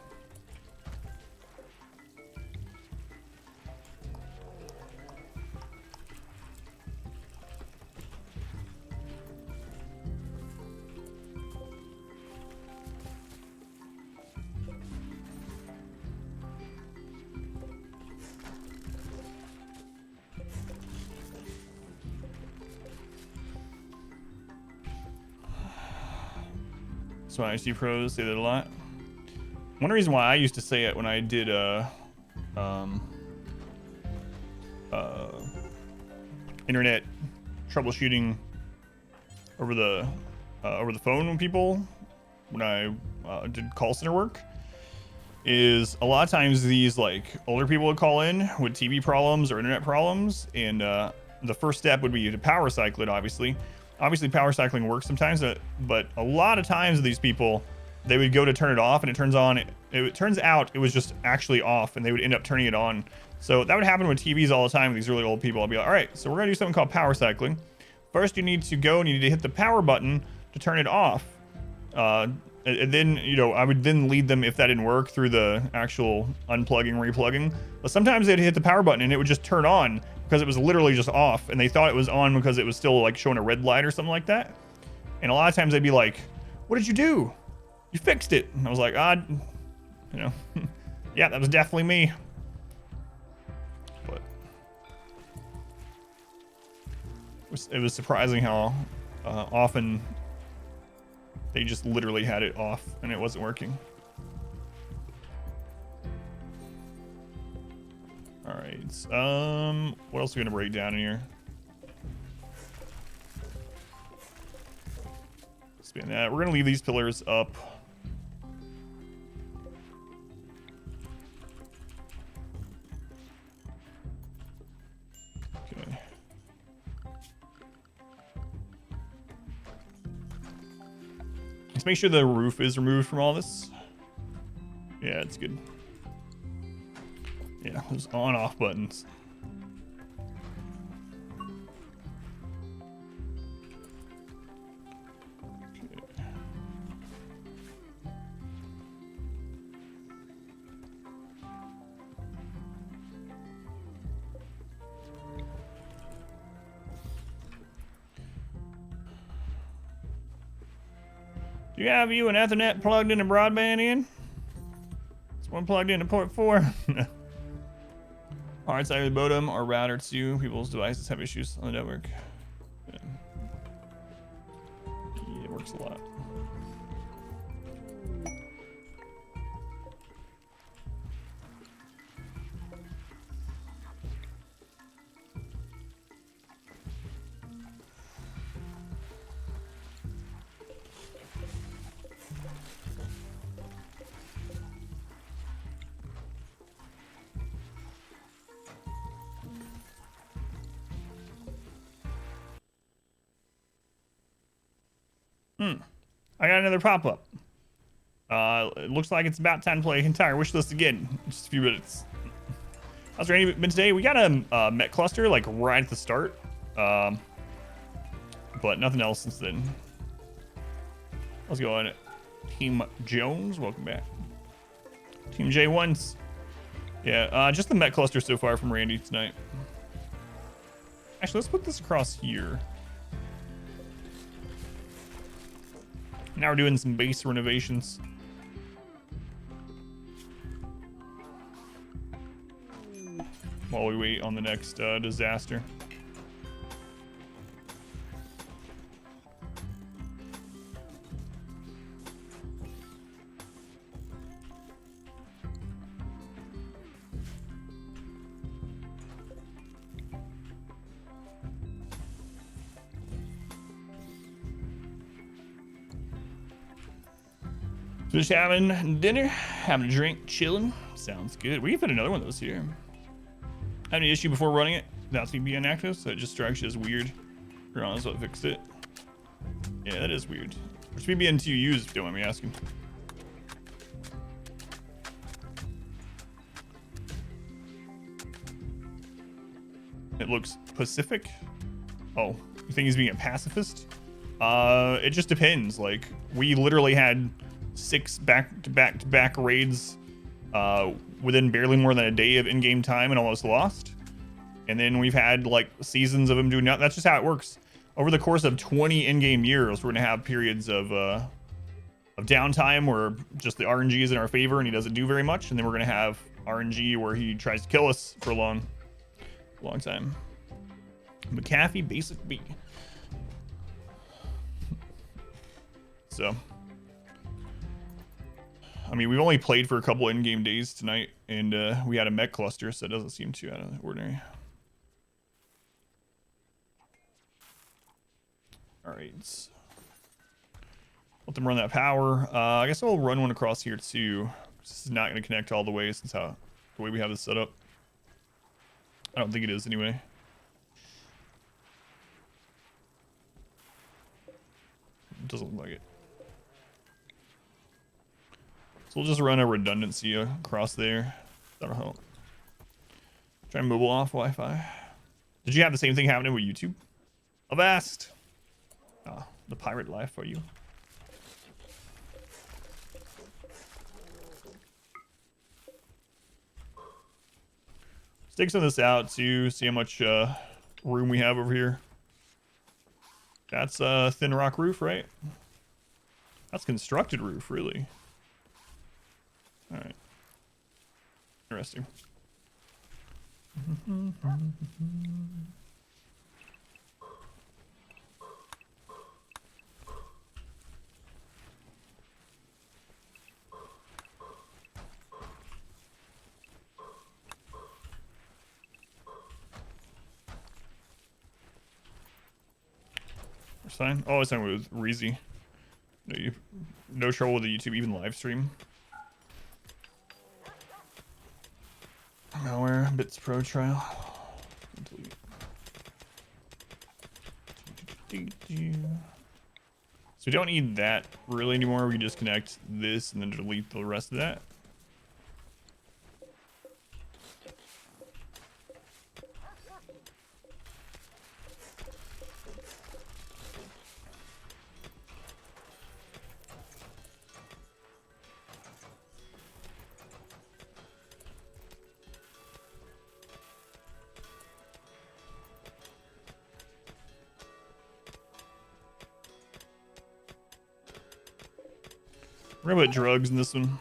So I see pros say that a lot. One reason why I used to say it when I did internet troubleshooting over the phone with people when I did call center work is a lot of times these like older people would call in with TV problems or internet problems, and the first step would be to power cycle it. Obviously power cycling works sometimes, but a lot of times these people, they would go to turn it off and it turns on. It turns out it was just actually off, and they would end up turning it on. So that would happen with TVs all the time with these really old people. I'll be like, all right, so we're gonna do something called power cycling. First, you need to go and you need to hit the power button to turn it off. And then, you know, I would then lead them, if that didn't work, through the actual unplugging, replugging. But sometimes they'd hit the power button and it would just turn on because it was literally just off, and they thought it was on because it was still like showing a red light or something like that. And a lot of times they'd be like, what did you do? You fixed it. And I was like, you know, yeah, that was definitely me. But it was surprising how often they just literally had it off and it wasn't working. All right. What else are we gonna break down in here? Spin that. We're gonna leave these pillars up. Okay. Let's make sure the roof is removed from all this. Yeah, it's good. Yeah, those on-off buttons. Okay. Do you have you an Ethernet plugged in a broadband in? It's one plugged into port 4. Hard side of the modem or router too. People's devices have issues on the network. Yeah, it works a lot. I got another pop-up. It looks like it's about time to play entire wish list again. Just a few minutes. How's Randy been today? We got a Mech cluster like right at the start, but nothing else since then. How's it going? Team Jones, welcome back. Team J1s. Yeah, just the Mech cluster so far from Randy tonight. Actually, let's put this across here. Now we're doing some base renovations. While we wait on the next disaster. Just having dinner, having a drink, chilling. Sounds good. We can put another one of those here. Have any issue before running it? That's me being inactive, so it just strikes you as weird. You're honest, what fixed it? Yeah, that is weird. Which VPN do you use, if you don't mind me asking? It looks Pacific. Oh, you think he's being a pacifist? It just depends. Like, we literally had 6 back-to-back raids within barely more than a day of in-game time and almost lost. And then we've had like seasons of him doing that. That's just how it works. Over the course of 20 in-game years, we're gonna have periods of downtime where just the RNG is in our favor and he doesn't do very much, and then we're gonna have RNG where he tries to kill us for a long time. McAfee basic B. So, I mean, we've only played for a couple in-game days tonight, and we had a Mech cluster, so it doesn't seem too out of the ordinary. All right. Let them run that power. I guess I'll run one across here too. This is not going to connect all the way since the way we have this set up. I don't think it is anyway. It doesn't look like it. So we'll just run a redundancy across there. That'll help. Try and mobile off Wi-Fi. Did you have the same thing happening with YouTube? Avast! Ah, the pirate life for you. Let's take some of this out to see how much room we have over here. That's a thin rock roof, right? That's constructed roof, really. All right. Interesting. It's fine. Oh, it's fine with Reezy. No trouble with the YouTube, even live stream. Malware, Bits Pro trial. So we don't need that really anymore. We can just connect this and then delete the rest of that. We're gonna put drugs in this one.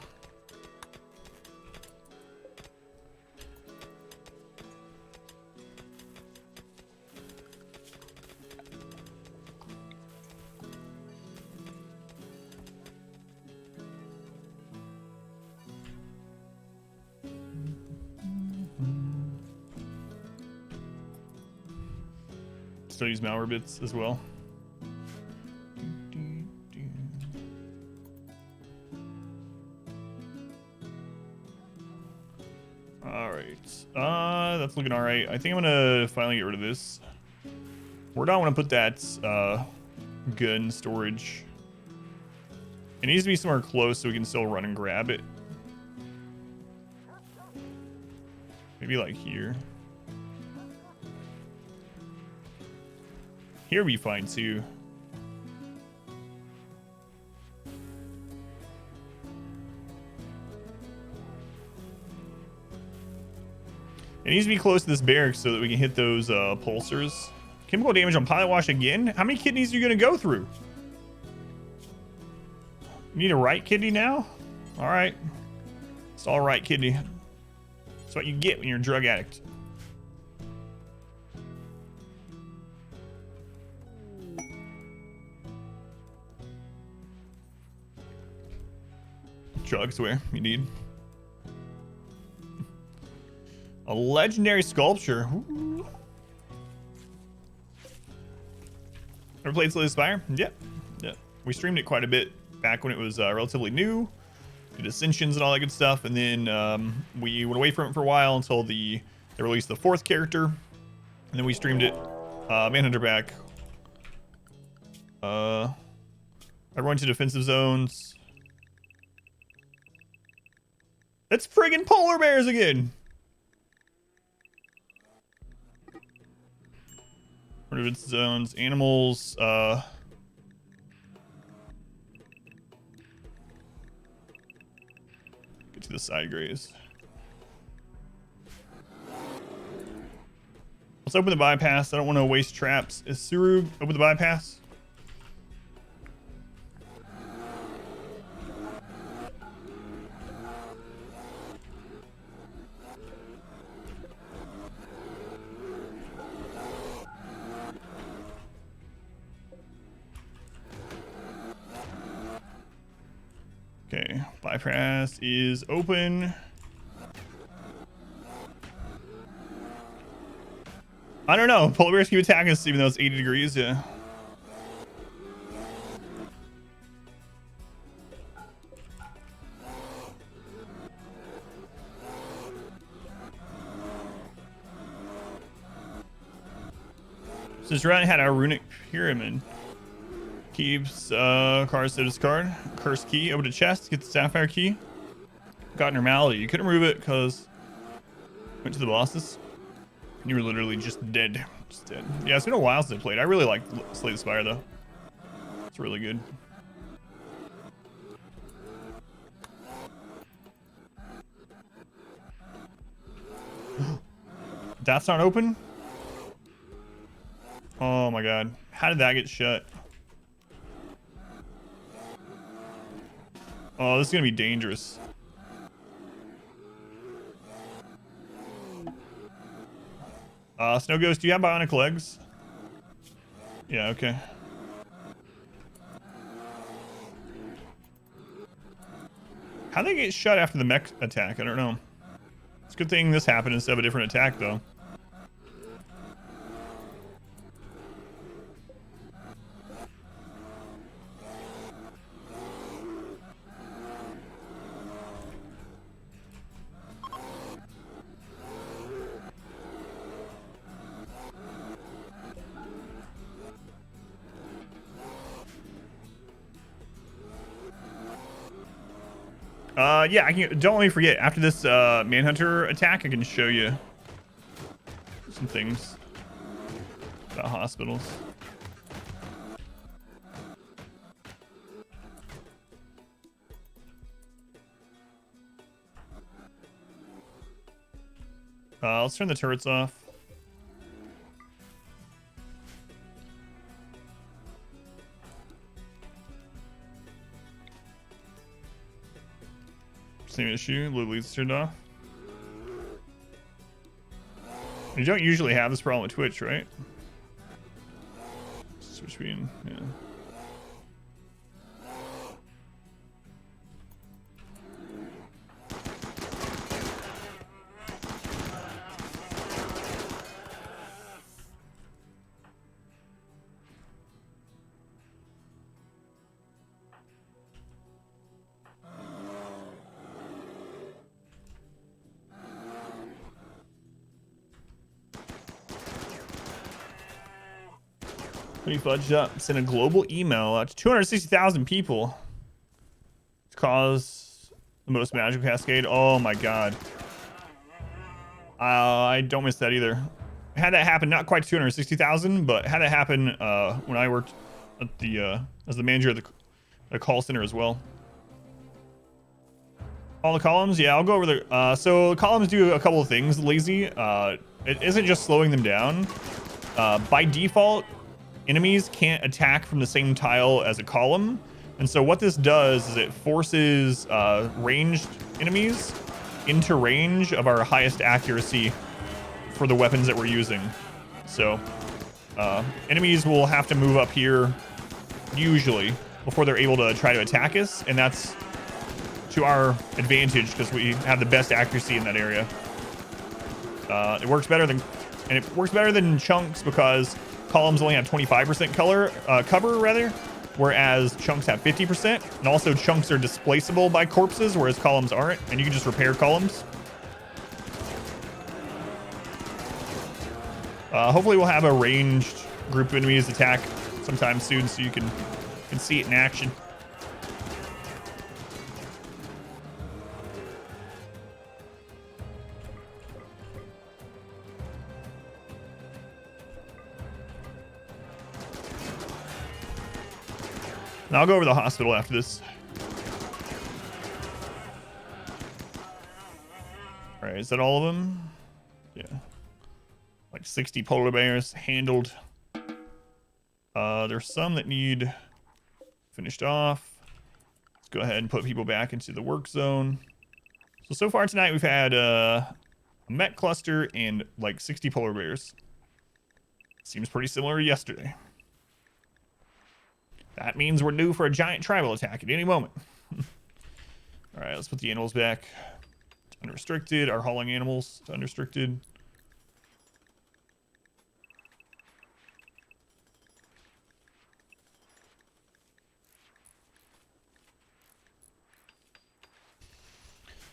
Still use malware bits as well. That's looking all right. I think I'm gonna finally get rid of this. Where do I want to put that gun storage? It needs to be somewhere close so we can still run and grab it. Maybe like here. Here we find too. It needs to be close to this barracks so that we can hit those pulsars. Chemical damage on pilot wash again? How many kidneys are you gonna go through? You need a right kidney now? All right. It's all right kidney. That's what you get when you're a drug addict. Drugs where you need. A legendary sculpture. Ooh. Ever played Slay the Spire? Yep. Yeah. We streamed it quite a bit back when it was relatively new. Did Ascensions and all that good stuff. And then we went away from it for a while until they released the 4th character. And then we streamed it. Manhunter back. Everyone to defensive zones. It's friggin' polar bears again. Defensive zones, animals, get to the side graze. Let's open the bypass. I don't want to waste traps. Is Suru open the bypass? Okay, bypass is open. I don't know. Polar bears keep attacking us even though it's 80 degrees. Yeah. Since Ryan had a runic pyramid. Keeps cards to discard. Cursed key. Open a chest. Get the sapphire key. Got normality. You couldn't remove it because went to the bosses. You were literally just dead. Just dead. Yeah, it's been a while since I played. I really like Slay the Spire though. It's really good. That's not open? Oh my god. How did that get shut? Oh, this is gonna be dangerous. Snow Ghost, do you have bionic legs? Yeah, okay. How'd they get shut after the mech attack? I don't know. It's a good thing this happened instead of a different attack, though. Yeah, I can. Don't let me forget. After this Manhunter attack, I can show you some things about hospitals. Let's turn the turrets off. Same issue. Lily's turned off. You don't usually have this problem with Twitch, right? Switch between, yeah. Pretty fudged up. Send a global email out to 260,000 people to cause the most magical cascade. Oh my god. I don't miss that either. Had that happen, not quite 260,000, but had that happen when I worked at the as the manager of the call center as well. All the columns, yeah, I'll go over the. So the columns do a couple of things. Lazy, it isn't just slowing them down. By default, enemies can't attack from the same tile as a column, and so what this does is it forces ranged enemies into range of our highest accuracy for the weapons that we're using. So enemies will have to move up here usually before they're able to try to attack us, and that's to our advantage because we have the best accuracy in that area. It works better than chunks because columns only have 25% cover rather, whereas chunks have 50%, and also chunks are displaceable by corpses, whereas columns aren't, and you can just repair columns. Hopefully we'll have a ranged group of enemies attack sometime soon so you can see it in action. And I'll go over the hospital after this. All right, is that all of them? Yeah. Like 60 polar bears handled. There's some that need finished off. Let's go ahead and put people back into the work zone. So far tonight we've had a Mech cluster and like 60 polar bears. Seems pretty similar to yesterday. That means we're due for a giant tribal attack at any moment. All right, let's put the animals back to unrestricted. Our hauling animals to unrestricted.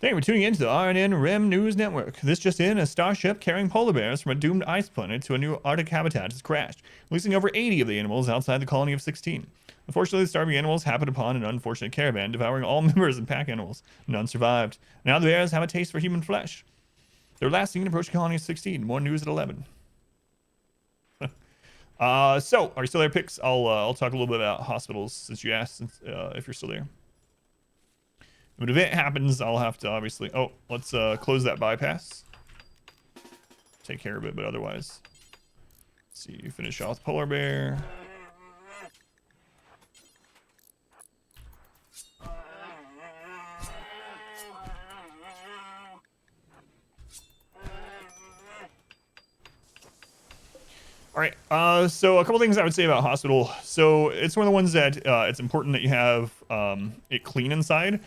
Thank you for tuning in to the RNN REM News Network. This just in, a starship carrying polar bears from a doomed ice planet to a new Arctic habitat has crashed, releasing over 80 of the animals outside the colony of 16. Unfortunately, the starving animals happened upon an unfortunate caravan, devouring all members and pack animals. None survived. Now the bears have a taste for human flesh. They're last seen approaching colony of 16. More news at 11. So, are you still there, Pix? I'll talk a little bit about hospitals since you asked if you're still there. If an event happens, I'll have to obviously... Oh, let's close that bypass. Take care of it, but otherwise... Let's see, you finish off the polar bear. All right, so a couple things I would say about hospital. So it's one of the ones that it's important that you have it clean inside.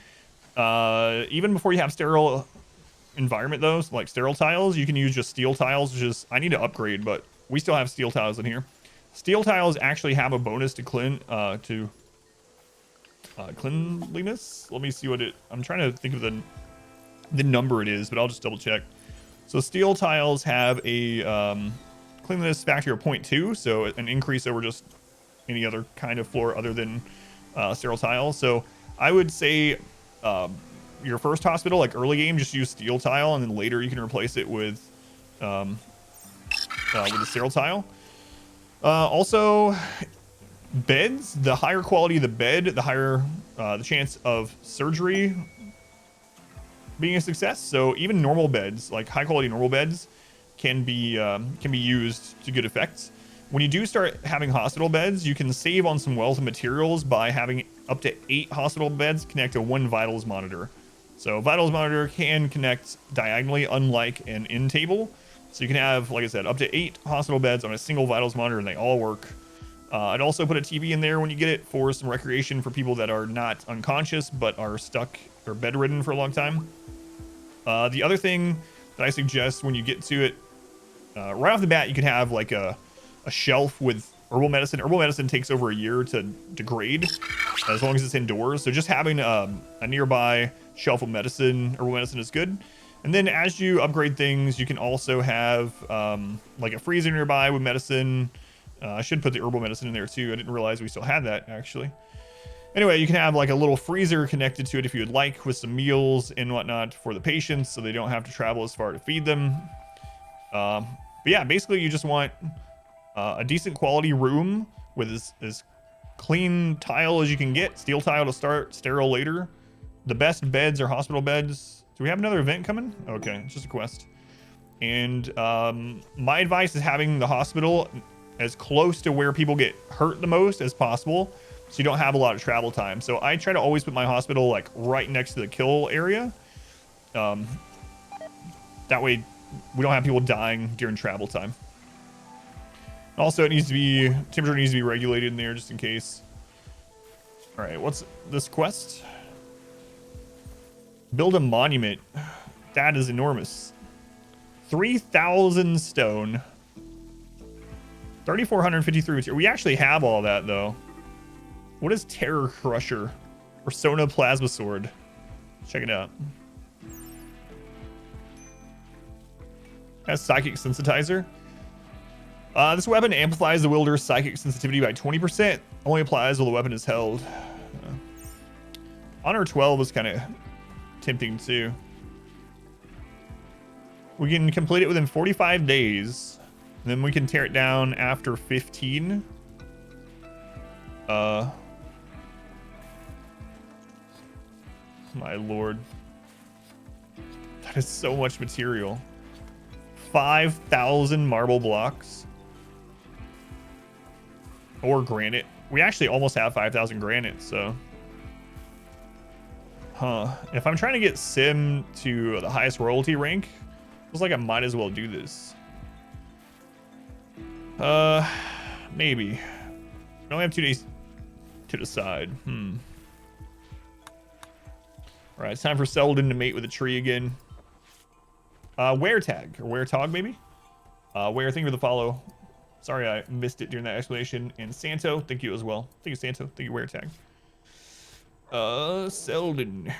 Even before you have sterile environment though, so like sterile tiles, you can use just steel tiles, which is, I need to upgrade, but we still have steel tiles in here. Steel tiles actually have a bonus to cleanliness. Let me see what I'm trying to think of the number it is, but I'll just double check. So steel tiles have a cleanliness factor of 0.2, so an increase over just any other kind of floor other than sterile tiles. So I would say your first hospital, like early game, just use steel tile, and then later you can replace it with a sterile tile. Also, beds, the higher quality of the bed, the higher the chance of surgery being a success. So even normal beds, like high quality normal beds, can be used to good effect. When you do start having hospital beds, you can save on some wealth of materials by having up to 8 hospital beds connect to 1 vitals monitor. So vitals monitor can connect diagonally, unlike an in table. So you can have, like I said, up to 8 hospital beds on a single vitals monitor, and they all work. I'd also put a TV in there when you get it for some recreation for people that are not unconscious but are stuck or bedridden for a long time. The other thing that I suggest when you get to it, right off the bat, you could have like a shelf with herbal medicine. Herbal medicine takes over a year to degrade as long as it's indoors. So just having a nearby shelf of medicine, herbal medicine is good. And then as you upgrade things, you can also have like a freezer nearby with medicine. I should put the herbal medicine in there too. I didn't realize we still had that actually. Anyway, you can have like a little freezer connected to it if you would like, with some meals and whatnot for the patients so they don't have to travel as far to feed them. But yeah, basically you just want a decent quality room with as clean tile as you can get. Steel tile to start, sterile later. The best beds are hospital beds. Do we have another event coming? Okay, it's just a quest. And my advice is having the hospital as close to where people get hurt the most as possible, so you don't have a lot of travel time. So I try to always put my hospital like right next to the kill area. That way we don't have people dying during travel time. Also, temperature needs to be regulated in there just in case. All right, what's this quest? Build a monument. That is enormous. 3,000 stone. 3,453 material. We actually have all that though. What is Terror Crusher? Persona Plasma Sword. Check it out. Has Psychic Sensitizer. This weapon amplifies the wielder's psychic sensitivity by 20%. Only applies while the weapon is held. Honor 12 is kind of tempting too. We can complete it within 45 days. And then we can tear it down after 15. My lord. That is so much material. 5,000 marble blocks. Or granite. We actually almost have 5,000 granite, so. If I'm trying to get Sim to the highest royalty rank, looks like I might as well do this. Maybe. I only have 2 days to decide. Alright, it's time for Selden to mate with a tree again. Wear tag, or wear tog maybe? Wear, thank you for the follow. Sorry I missed it during that explanation. And Santo, thank you as well. Thank you, Santo. Thank you, wear tag. Selden.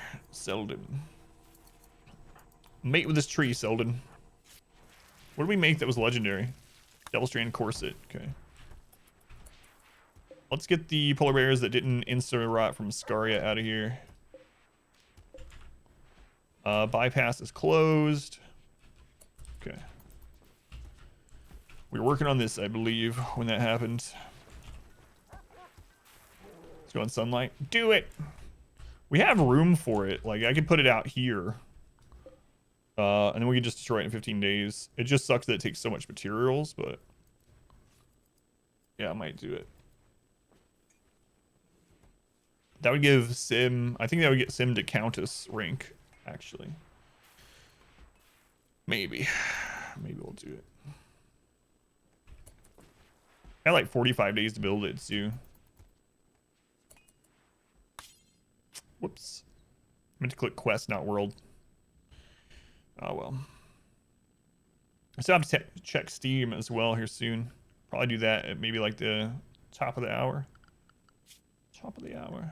Mate with this tree, Selden. What did we make that was legendary? Devil Strand Corset. Okay. Let's get the polar bears that didn't insta-rot from Scaria out of here. Bypass is closed. Okay. We were working on this, I believe, when that happened. Let's go on sunlight. Do it! We have room for it. Like, I could put it out here. And then we can just destroy it in 15 days. It just sucks that it takes so much materials, but... yeah, I might do it. That would give Sim... I think that would get Sim to Countess rank, actually. Maybe. Maybe we'll do it. I had like 45 days to build it, too. Whoops. I meant to click quest, not world. Oh, well. I still have to check Steam as well here soon. Probably do that at maybe like the top of the hour. Top of the hour.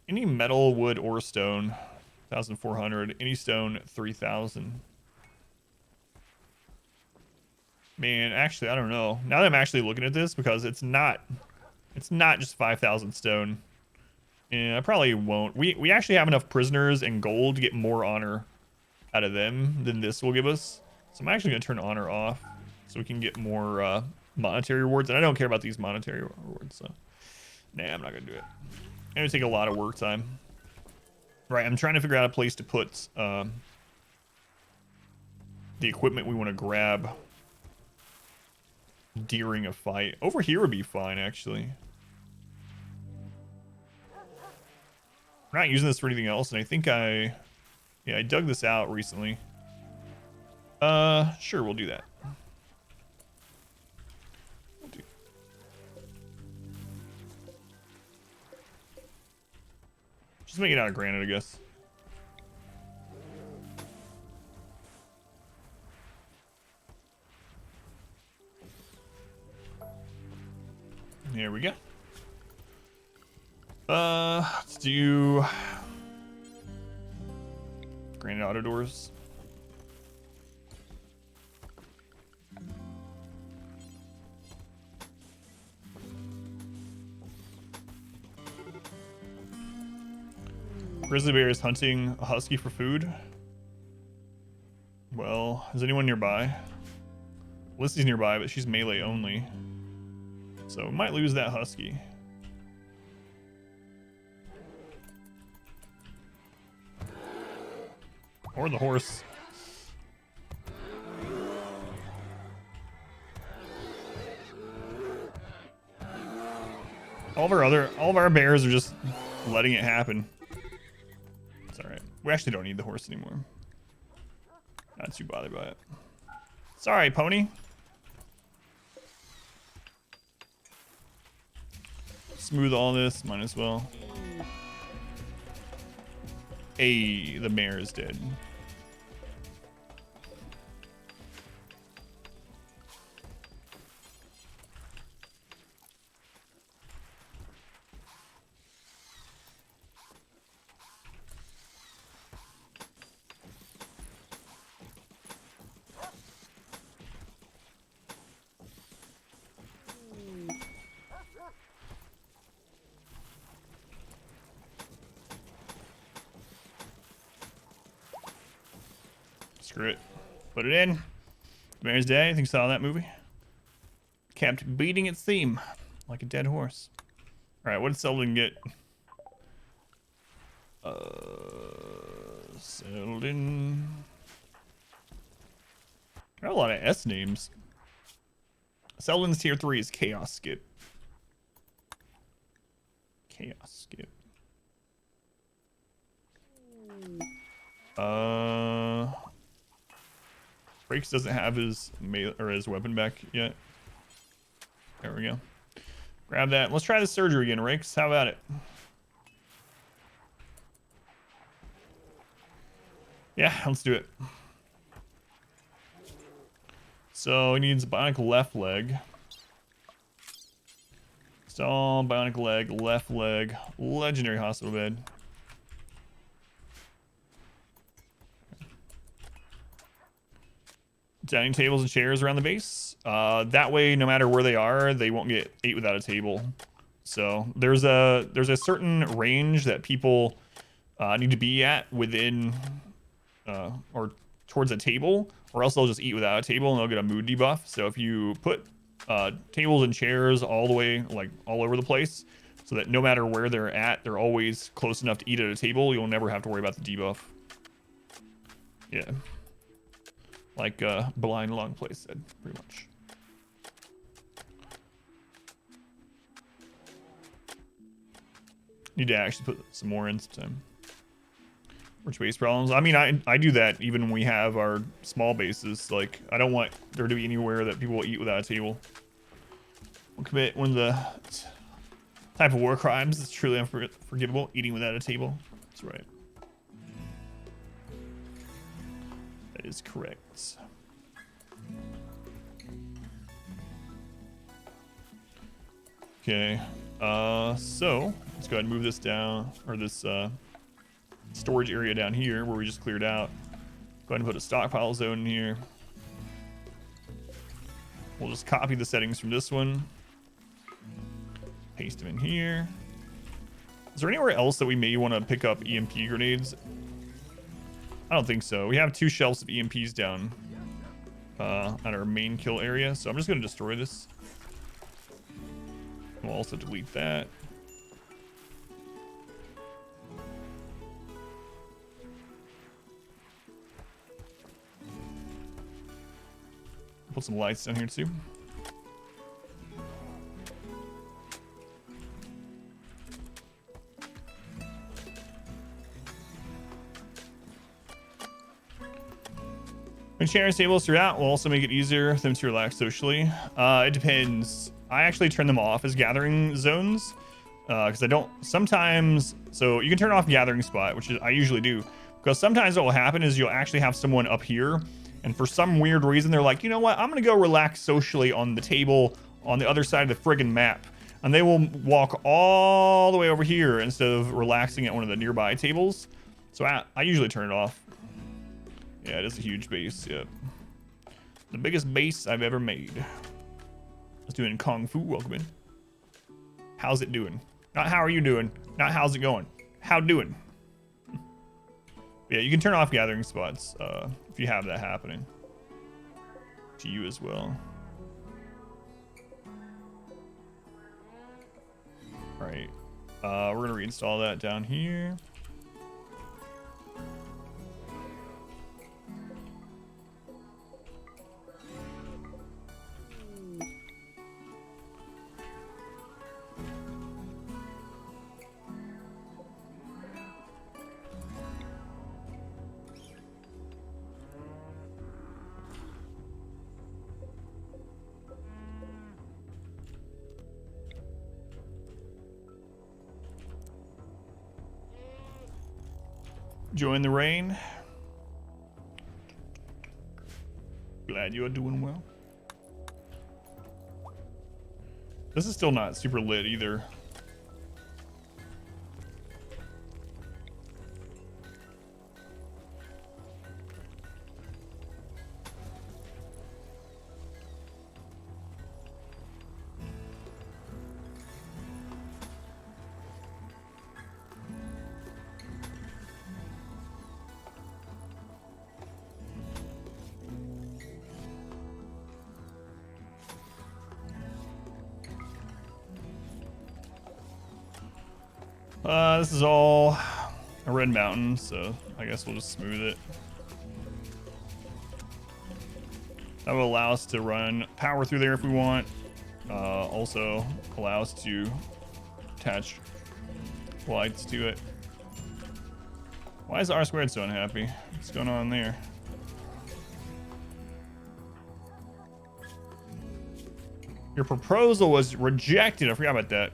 Any metal, wood, or stone, 1,400. Any stone, 3,000. Man, actually, I don't know. Now that I'm actually looking at this, because it's not just 5,000 stone. Yeah, I probably won't. We actually have enough prisoners and gold to get more honor out of them than this will give us. So I'm actually going to turn honor off so we can get more monetary rewards. And I don't care about these monetary rewards, so nah, I'm not going to do it. It's going to take a lot of work time. Right, I'm trying to figure out a place to put the equipment we want to grab during a fight. Over here would be fine, actually. We're not using this for anything else, and I think I dug this out recently. Sure, we'll do that. Just make it out of granite, I guess. Here we go. Let's do granite auto doors. Grizzly bear is hunting a husky for food. Well, is anyone nearby? Lissy's nearby, but she's melee only. So we might lose that husky. Or the horse. All of our bears are just letting it happen. It's all right. We actually don't need the horse anymore. Not too bothered by it. Sorry, pony. Smooth all this, might as well. Hey, the mare is dead. Screw it. Put it in. Mare's Day. I think you saw that movie. Kept beating its theme like a dead horse. All right, what did Selden get? Selden. There are a lot of S names. Selden's tier 3 is Chaos Skip. Chaos Skip. Rakes doesn't have his his weapon back yet. There we go. Grab that. Let's try the surgery again, Rakes. How about it? Yeah, let's do it. So he needs a bionic left leg. Install bionic leg, left leg, legendary hospital bed. Dining tables and chairs around the base. That way, no matter where they are, they won't get ate without a table. So there's a certain range that people need to be at within or towards a table, or else they'll just eat without a table and they'll get a mood debuff. So if you put tables and chairs all the way, like all over the place, so that no matter where they're at, they're always close enough to eat at a table, you'll never have to worry about the debuff. Yeah. Like Blind Long Place said, pretty much. Need to actually put some more in sometime. Which base problems? I mean, I do that even when we have our small bases. Like, I don't want there to be anywhere that people will eat without a table. We'll commit one of the type of war crimes that's truly unforgivable, eating without a table. That's right. That is correct. Okay, so let's go ahead and move this down, or this storage area down here where we just cleared out. Go ahead and put a stockpile zone in here. We'll just copy the settings from this one, paste them in here. Is there anywhere else that we may want to pick up EMP grenades? I don't think so. We have 2 shelves of EMPs down at our main kill area, so I'm just going to destroy this. We'll also delete that. Put some lights down here too. When sharing tables throughout will also make it easier for them to relax socially. It depends. I actually turn them off as gathering zones because I don't sometimes. So you can turn off gathering spot, which is, I usually do, because sometimes what will happen is you'll actually have someone up here, and for some weird reason they're like, you know what, I'm gonna go relax socially on the table on the other side of the friggin' map, and they will walk all the way over here instead of relaxing at one of the nearby tables. So I usually turn it off. Yeah, it is a huge base. Yeah, the biggest base I've ever made. Let's do it in Kung Fu. Welcome in. How's it doing? Not how are you doing? Not how's it going? How doing? Yeah, you can turn off gathering spots if you have that happening to you as well. All right, we're gonna reinstall that down here. Join the rain. Glad you are doing well. This is still not super lit either. This is all a red mountain, so I guess we'll just smooth it. That will allow us to run power through there if we want. Also allow us to attach lights to it. Why is R squared so unhappy? What's going on there? Your proposal was rejected. I forgot about that.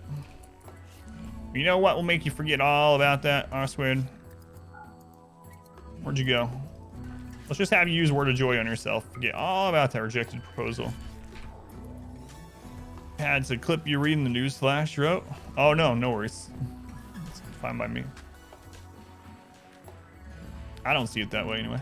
You know what will make you forget all about that, R squared? Where'd you go? Let's just have you use word of joy on yourself. Forget all about that rejected proposal. Had to clip you reading the news flash you wrote. Oh no, no worries. It's fine by me. I don't see it that way anyway.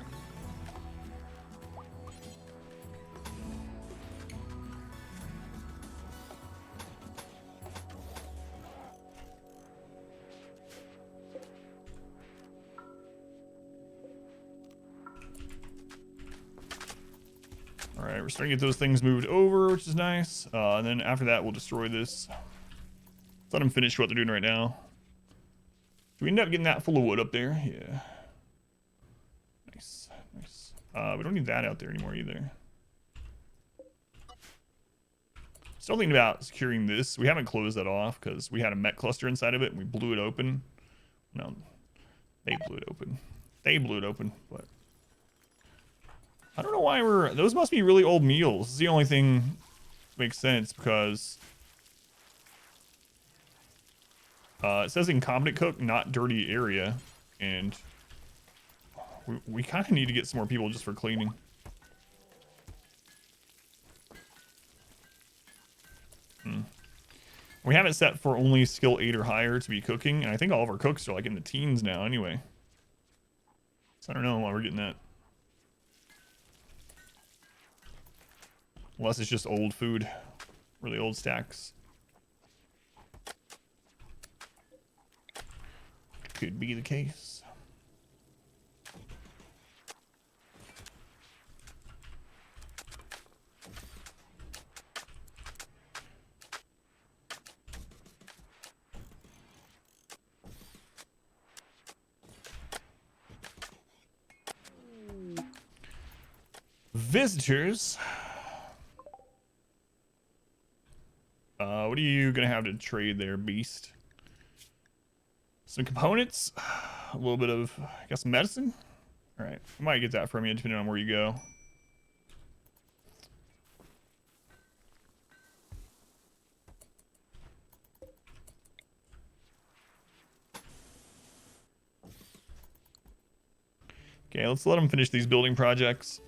All right, we're starting to get those things moved over, which is nice. And then after that, we'll destroy this. Let's let them finish what they're doing right now. Do we end up getting that full of wood up there? Yeah. Nice, nice. We don't need that out there anymore either. Still thinking about securing this. We haven't closed that off because we had a Mech cluster inside of it and we blew it open. No, they blew it open. They blew it open, but I don't know why those must be really old meals. This is the only thing that makes sense because it says incompetent cook, not dirty area. And we kind of need to get some more people just for cleaning. We have it set for only skill 8 or higher to be cooking. And I think all of our cooks are like in the teens now anyway. So I don't know why we're getting that. Unless it's just old food, really old stacks. Could be the case. Visitors. What are you gonna have to trade there, beast? Some components, a little bit of, I guess, medicine. All right, I might get that from you depending on where you go. Okay, let's let them finish these building projects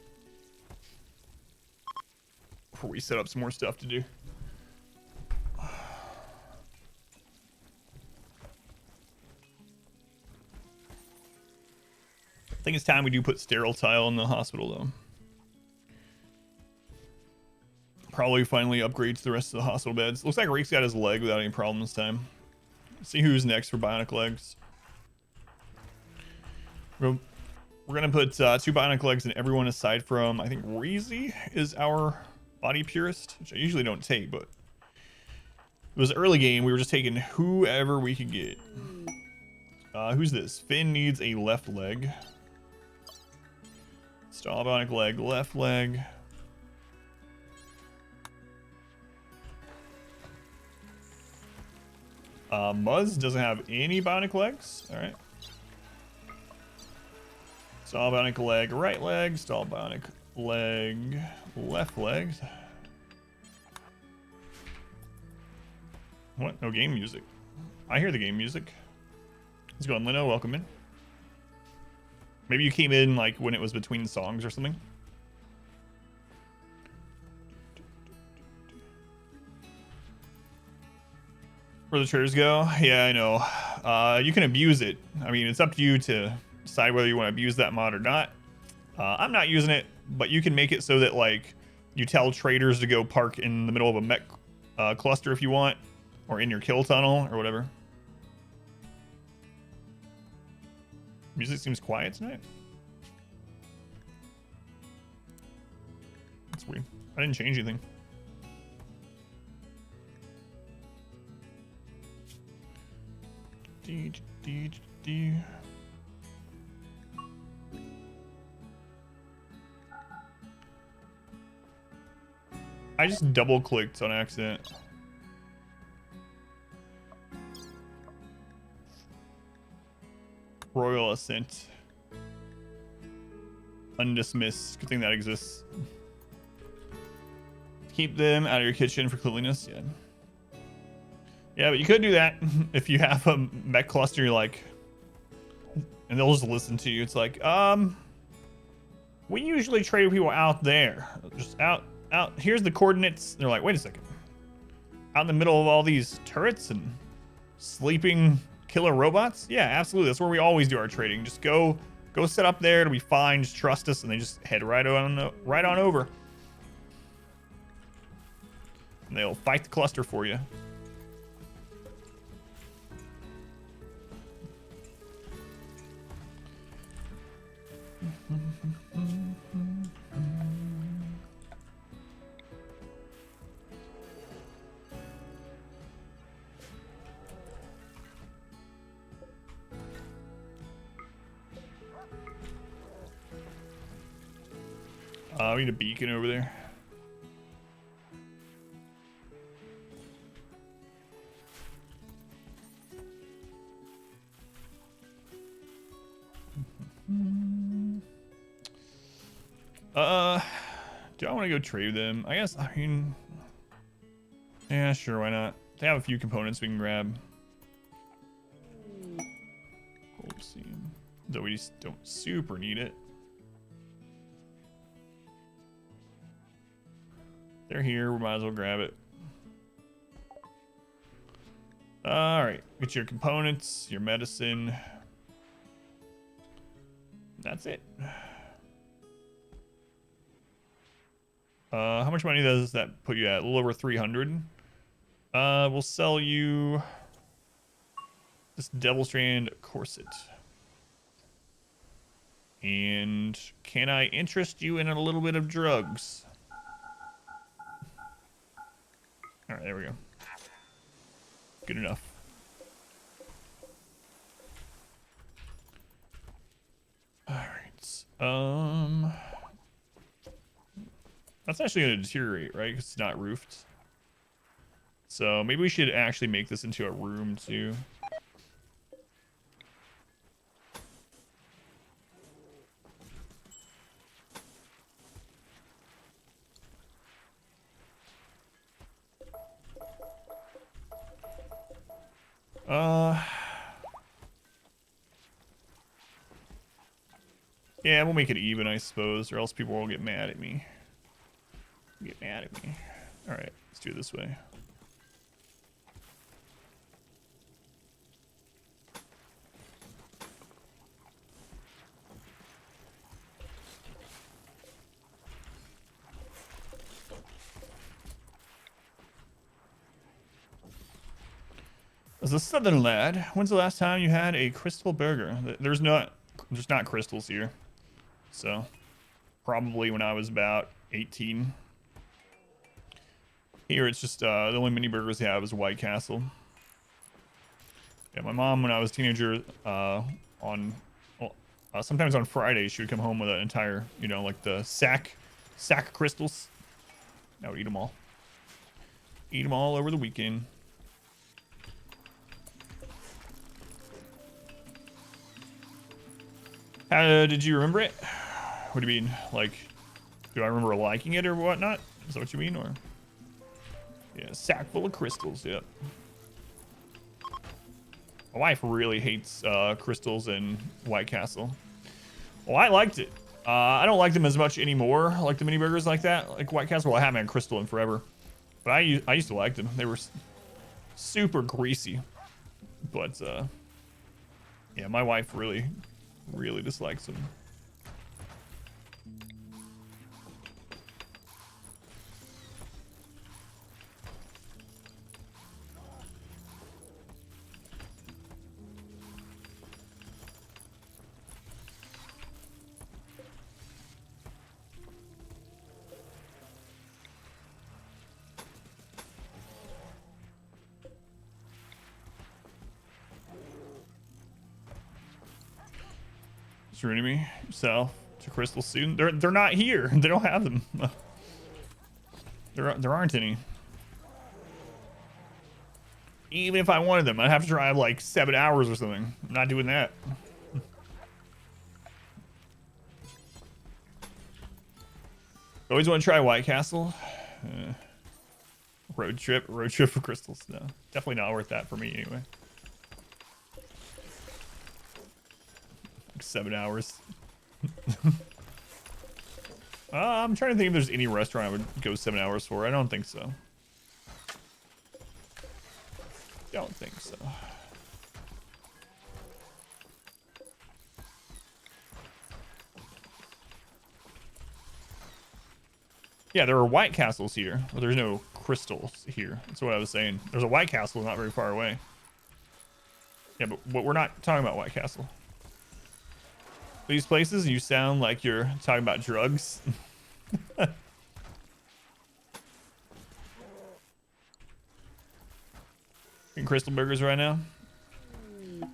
before we set up some more stuff to do. I think it's time we do put sterile tile in the hospital, though. Probably finally upgrades the rest of the hospital beds. Looks like Rake's got his leg without any problem this time. Let's see who's next for bionic legs. We'll We're gonna put 2 bionic legs in everyone aside from, I think Reezy is our body purist, which I usually don't take, but it was early game. We were just taking whoever we could get. Who's this? Finn needs a left leg. Stall bionic leg, left leg. Muzz doesn't have any bionic legs. All right. Stall bionic leg, right leg. Stall bionic leg, left leg. What? No game music. I hear the game music. Let's go on, Lino. Welcome in. Maybe you came in like when it was between songs or something. Where the chairs go? Yeah, I know. You can abuse it. I mean, it's up to you to decide whether you want to abuse that mod or not. I'm not using it, but you can make it so that like you tell traders to go park in the middle of a mech cluster if you want, or in your kill tunnel or whatever. Music seems quiet tonight. That's weird. I didn't change anything. I just double clicked on accident. Royal Ascent. Undismissed. Good thing that exists. Keep them out of your kitchen for cleanliness. Yeah. Yeah, but you could do that if you have a mech cluster, you're like, and they'll just listen to you. It's like, we usually trade people out there. Just out. Here's the coordinates. They're like, wait a second. Out in the middle of all these turrets and sleeping killer robots? Yeah, absolutely. That's where we always do our trading. Just go set up there. It'll be fine. Just trust us, and they just head right on over. And they'll fight the cluster for you. We need a beacon over there. Do I want to go trade them? I guess, I mean, yeah, sure, why not? They have a few components we can grab. Gold seam. Though we just don't super need it. They're here, we might as well grab it. Alright, get your components, your medicine. That's it. How much money does that put you at? A little over 300. We'll sell you this Devil Strand corset. And can I interest you in a little bit of drugs? All right, there we go. Good enough. All right. That's actually going to deteriorate, right? Because it's not roofed. So maybe we should actually make this into a room too. Yeah, we'll make it even, I suppose, or else people will get mad at me. Get mad at me. All right, let's do it this way. As a southern lad, when's the last time you had a crystal burger? There's not crystals here. So probably when I was about 18. Here it's just the only mini burgers they have is White Castle. Yeah, my mom when I was a teenager sometimes on Fridays she would come home with an entire, you know, like the sack of crystals. I would eat them all. Eat them all over the weekend. How did you remember it? What do you mean? Like, do I remember liking it or whatnot? Is that what you mean? Or yeah, sack full of crystals. Yep. My wife really hates crystals and White Castle. Well, I liked it. I don't like them as much anymore. Like the mini burgers like that, like White Castle. Well, I haven't had crystal in forever, but I used to like them. They were super greasy. But yeah, my wife really dislikes them. Surrender me yourself to crystal soon. They're not here. They don't have them. There aren't any. Even if I wanted them, I'd have to drive like 7 hours or something. I'm not doing that. Always want to try White Castle. Road trip for crystals. No, definitely not worth that for me anyway. Like 7 hours. I'm trying to think if there's any restaurant I would go 7 hours for. I don't think so. Don't think so. Yeah, there are White Castles here, but there's no crystals here. That's what I was saying. There's a White Castle not very far away. Yeah, but we're not talking about White Castle. These places, you sound like you're talking about drugs. In Crystal Burgers right now.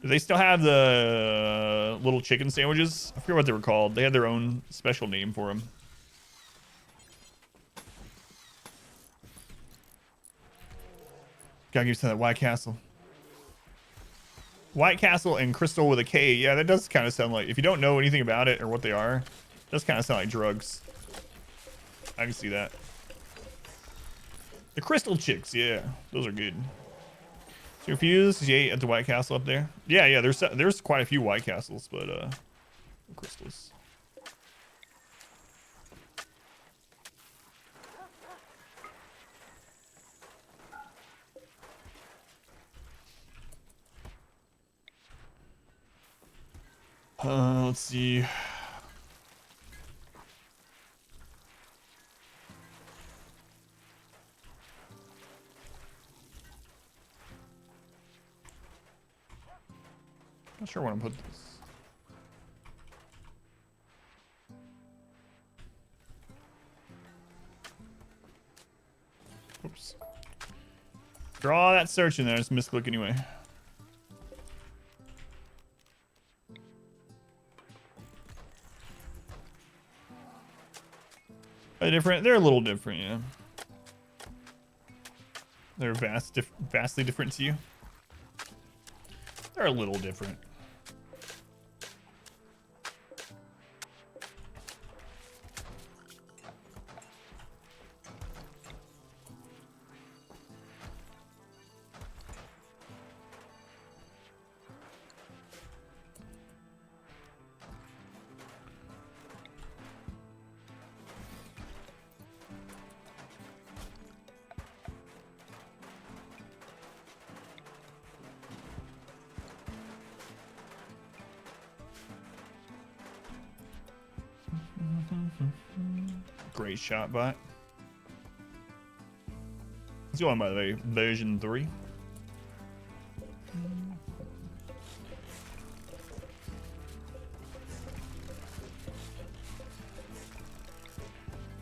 Do they still have the little chicken sandwiches? I forget what they were called. They had their own special name for them. Gotta give you that White Castle. White Castle and Crystal with a K. Yeah, that does kind of sound like, if you don't know anything about it or what they are, it does kind of sound like drugs. I can see that. The Crystal Chicks, yeah, those are good. So you're confused? You ate at the White Castle up there? Yeah, there's quite a few White Castles, but crystals. Let's see. Not sure where I'm putting this. Oops. Draw that search in there. Just misclick anyway. Are they different? They're a little different, yeah. They're vastly different to you. They're a little different. Great shot, bot. It's going by the way, version 3.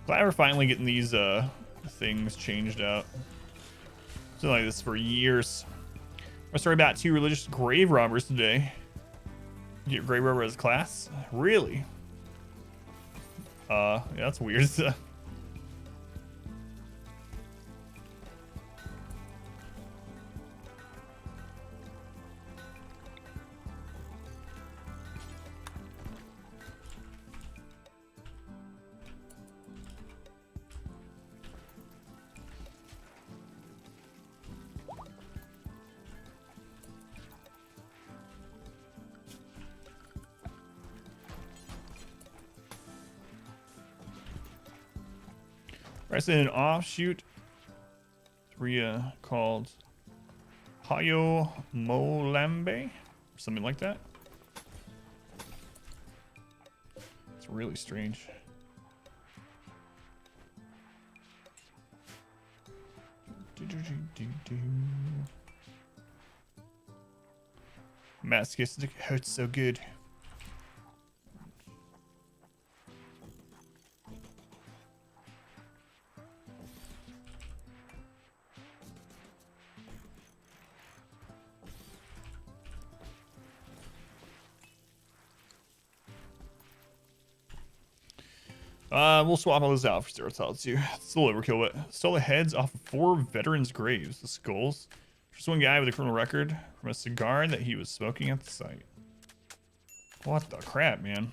Glad we're finally getting these things changed out. Something like this for years. We're sorry about 2 religious grave robbers today. You get grave robber as a class? Really? Yeah, that's weird. There's an offshoot called Hayo Molambe, or something like that. It's really strange. Masochistic hurts so good. We'll swap all this out for Stereotype too. Still overkill, but stole the heads off of 4 veterans' graves. The skulls. Just one guy with a criminal record from a cigar that he was smoking at the site. What the crap, man?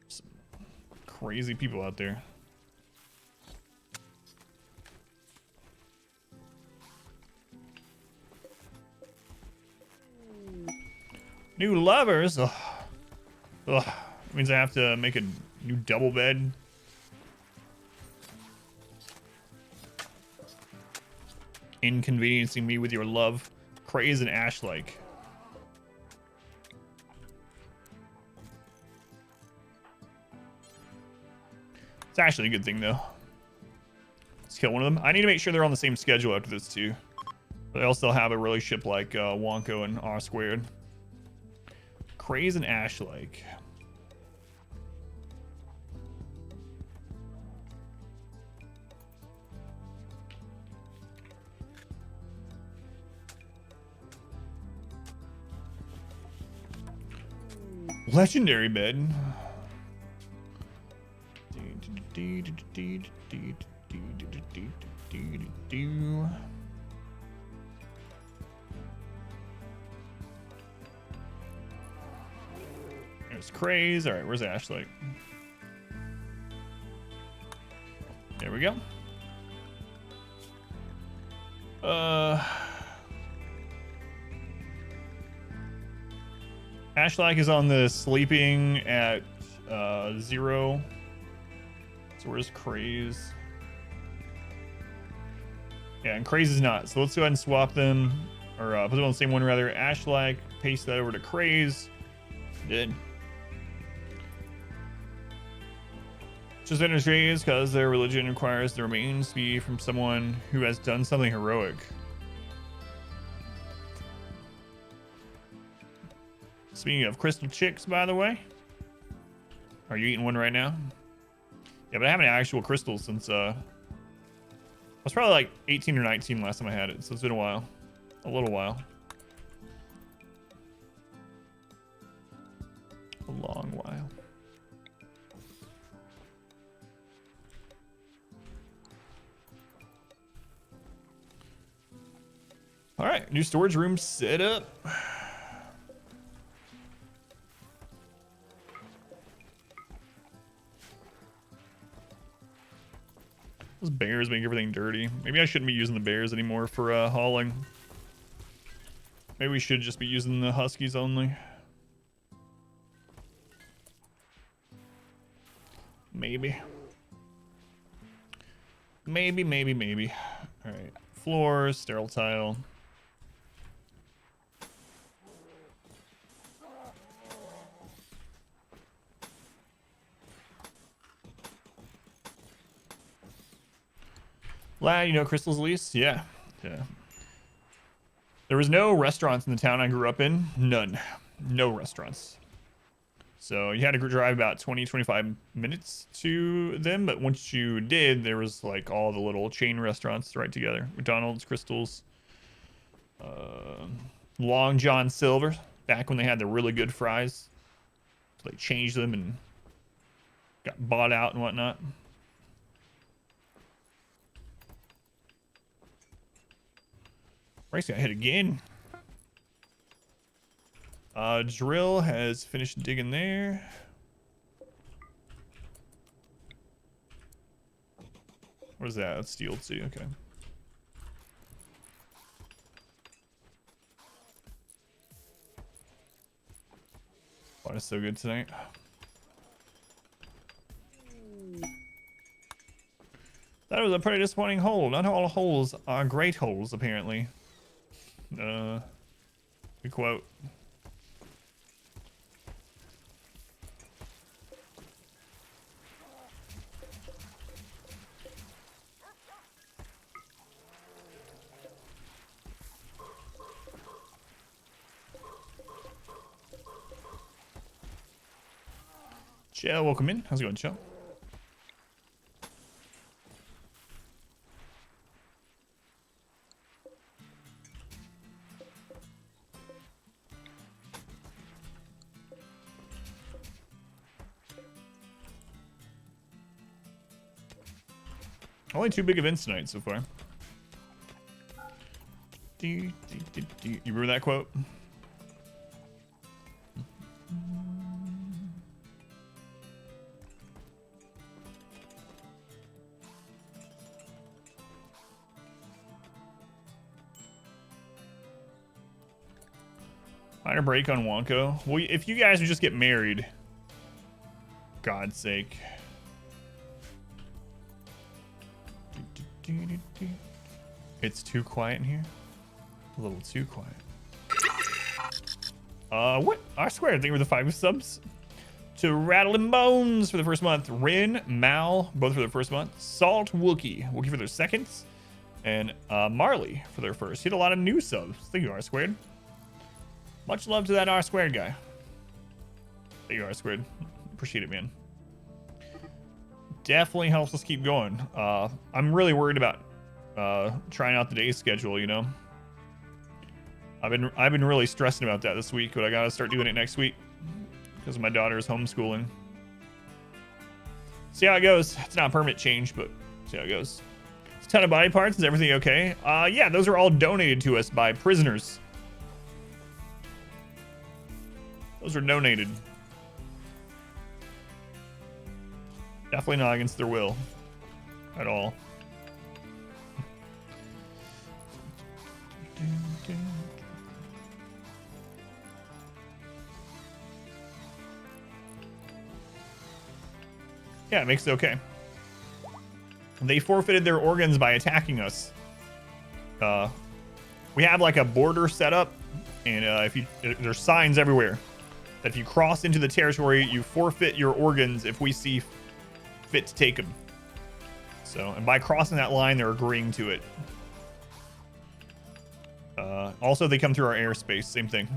Some crazy people out there. New lovers. Ugh. Ugh. Means I have to make a new double bed. Inconveniencing me with your love. Craze and ash-like. It's actually a good thing, though. Let's kill one of them. I need to make sure they're on the same schedule after this, too. But they also have a relationship like Wonko and R squared. Craze and ash-like. Legendary bed. There's Craze. All right, where's Ashley? There we go. Ashlike is on the sleeping at 0. So where's Craze? Yeah, and Craze is not. So let's go ahead and swap them, or put them on the same one rather. Ashlike, paste that over to Craze. Did. Just enters Craze because their religion requires the remains to be from someone who has done something heroic. Speaking of crystal chicks, by the way, are you eating one right now? Yeah, but I haven't had actual crystals since I was probably like 18 or 19 last time I had it, so it's been a while, a little while, a long while. All right, new storage room set up. Those bears make everything dirty. Maybe I shouldn't be using the bears anymore for hauling. Maybe we should just be using the huskies only. Maybe. Maybe. All right. Floors, sterile tile. Lad, you know Crystal's lease? Yeah. There was no restaurants in the town I grew up in. None. No restaurants. So you had to drive about 20-25 minutes to them, but once you did, there was like all the little chain restaurants right together. McDonald's, Crystal's, Long John Silver, back when they had the really good fries. So they changed them and got bought out and whatnot. Race got hit again. Drill has finished digging there. What is that? That's steel too. Okay. Water is so good tonight. That was a pretty disappointing hole. Not all holes are great holes, apparently. Good quote. Joe, welcome in. How's it going, Joe? Only 2 big events tonight so far. You remember that quote? Minor break on Wonko. Well, if you guys would just get married, God's sake. It's too quiet in here. A little too quiet. What? R squared. Thank you for the 5 subs. To Rattling Bones for the first month. Rin, Mal, both for their first month. Salt, Wookie for their seconds. And Marley for their first. Hit a lot of new subs. Thank you, R squared. Much love to that R squared guy. Thank you, R squared. Appreciate it, man. Definitely helps us keep going. I'm really worried about trying out the day schedule, you know. I've been really stressing about that this week, but I gotta start doing it next week because my daughter is homeschooling. See how it goes. It's not a permanent change, but see how it goes. It's a ton of body parts. Is everything okay? Yeah, those are all donated to us by prisoners. Those are donated. Definitely not against their will at all. Yeah, it makes it okay. They forfeited their organs by attacking us. We have like a border set up, and there's signs everywhere that if you cross into the territory, you forfeit your organs if we see fit to take them. So, and by crossing that line, they're agreeing to it. Also, they come through our airspace. Same thing.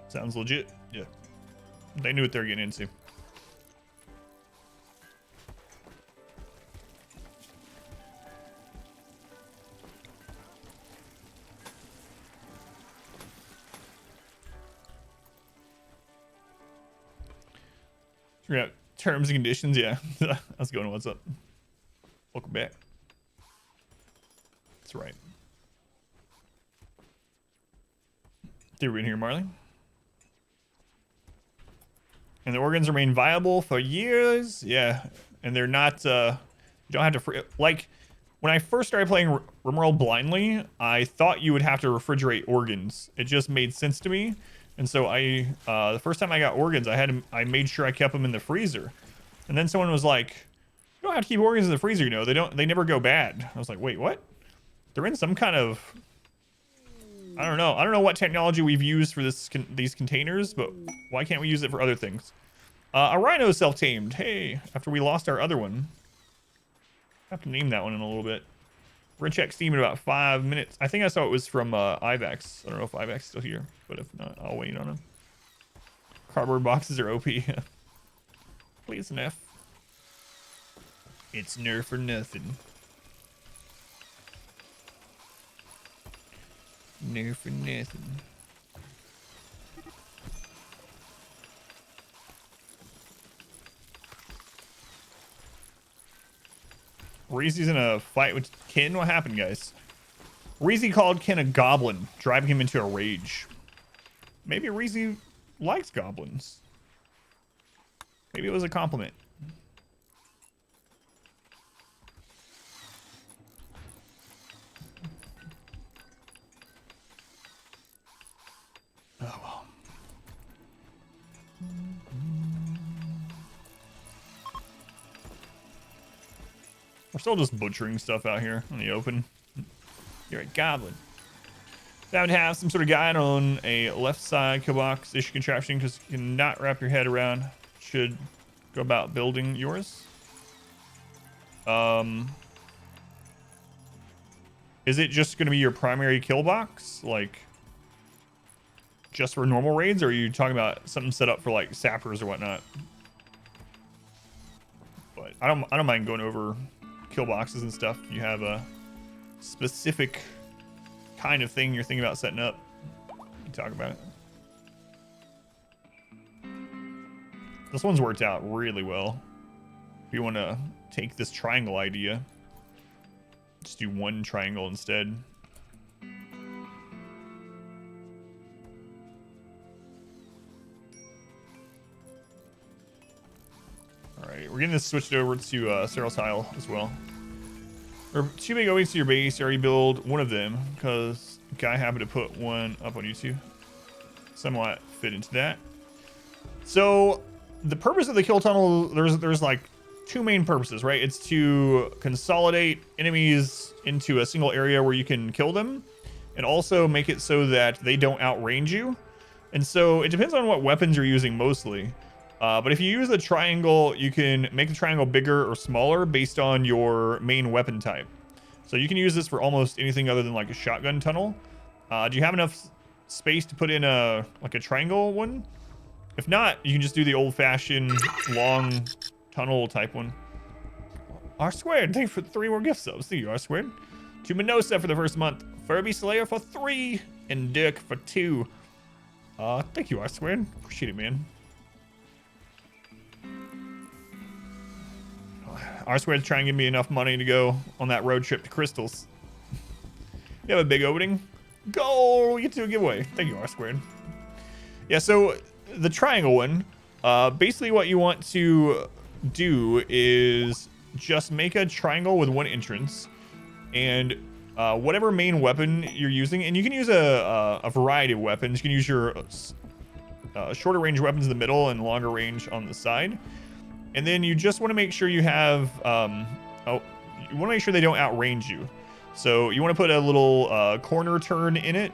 Sounds legit. Yeah. They knew what they're getting into. Figure out terms and conditions. Yeah. How's it going? What's up? Welcome back. That's right. They were in here, Marley. And the organs remain viable for years. Yeah. And they're not, you don't have to, like, when I first started playing RimWorld blindly, I thought you would have to refrigerate organs. It just made sense to me. And so the first time I got organs, I made sure I kept them in the freezer. And then someone was like, you don't have to keep organs in the freezer, you know, they never go bad. I was like, wait, what? They're in some kind of, I don't know what technology we've used for these containers, but why can't we use it for other things? A rhino self-tamed. Hey, after we lost our other one. Have to name that one in a little bit. We're gonna check Steam in about 5 minutes. I think I saw it was from Ivax. I don't know if Ivax is still here, but if not, I'll wait on him. Cardboard boxes are OP. Please nerf. It's nerf or nothing. Nerf or nothing. Reezy's in a fight with Ken. What happened, guys? Reezy called Ken a goblin, driving him into a rage. Maybe Reezy likes goblins. Maybe it was a compliment. Oh well. We're still just butchering stuff out here in the open. You're a goblin. That would have some sort of guide on a left side kill box issue contraption because you cannot wrap your head around. Should go about building yours. Is it just going to be your primary kill box, like just for normal raids, or are you talking about something set up for like sappers or whatnot? But I don't mind going over kill boxes and stuff. If you have a specific kind of thing you're thinking about setting up, you can talk about it. This one's worked out really well. If you want to take this triangle idea, just do one triangle instead. All right, we're getting this switched over to sterile tile as well. There are 2 big openings to your base. You already build one of them because guy happened to put one up on YouTube. Somewhat fit into that. So the purpose of the kill tunnel, there's like 2 main purposes, right? It's to consolidate enemies into a single area where you can kill them, and also make it so that they don't outrange you. And so it depends on what weapons you're using mostly. But if you use a triangle, you can make the triangle bigger or smaller based on your main weapon type. So you can use this for almost anything other than like a shotgun tunnel. Do you have enough space to put in a triangle one? If not, you can just do the old-fashioned long tunnel type one. R squared, thank you for 3 more gift subs. Thank you, R squared. To Minosa for the first month. Furby Slayer for 3. And Dirk for 2. Thank you, R squared. Appreciate it, man. R squared trying to give me enough money to go on that road trip to Crystals. You have a big opening. Go! We get to a giveaway. Thank you, R squared. Yeah, so the triangle one, basically what you want to do is just make a triangle with one entrance, and whatever main weapon you're using, and you can use a variety of weapons. You can use your shorter range weapons in the middle and longer range on the side. And then you just want to make sure you have, you want to make sure they don't outrange you. So you want to put a little corner turn in it,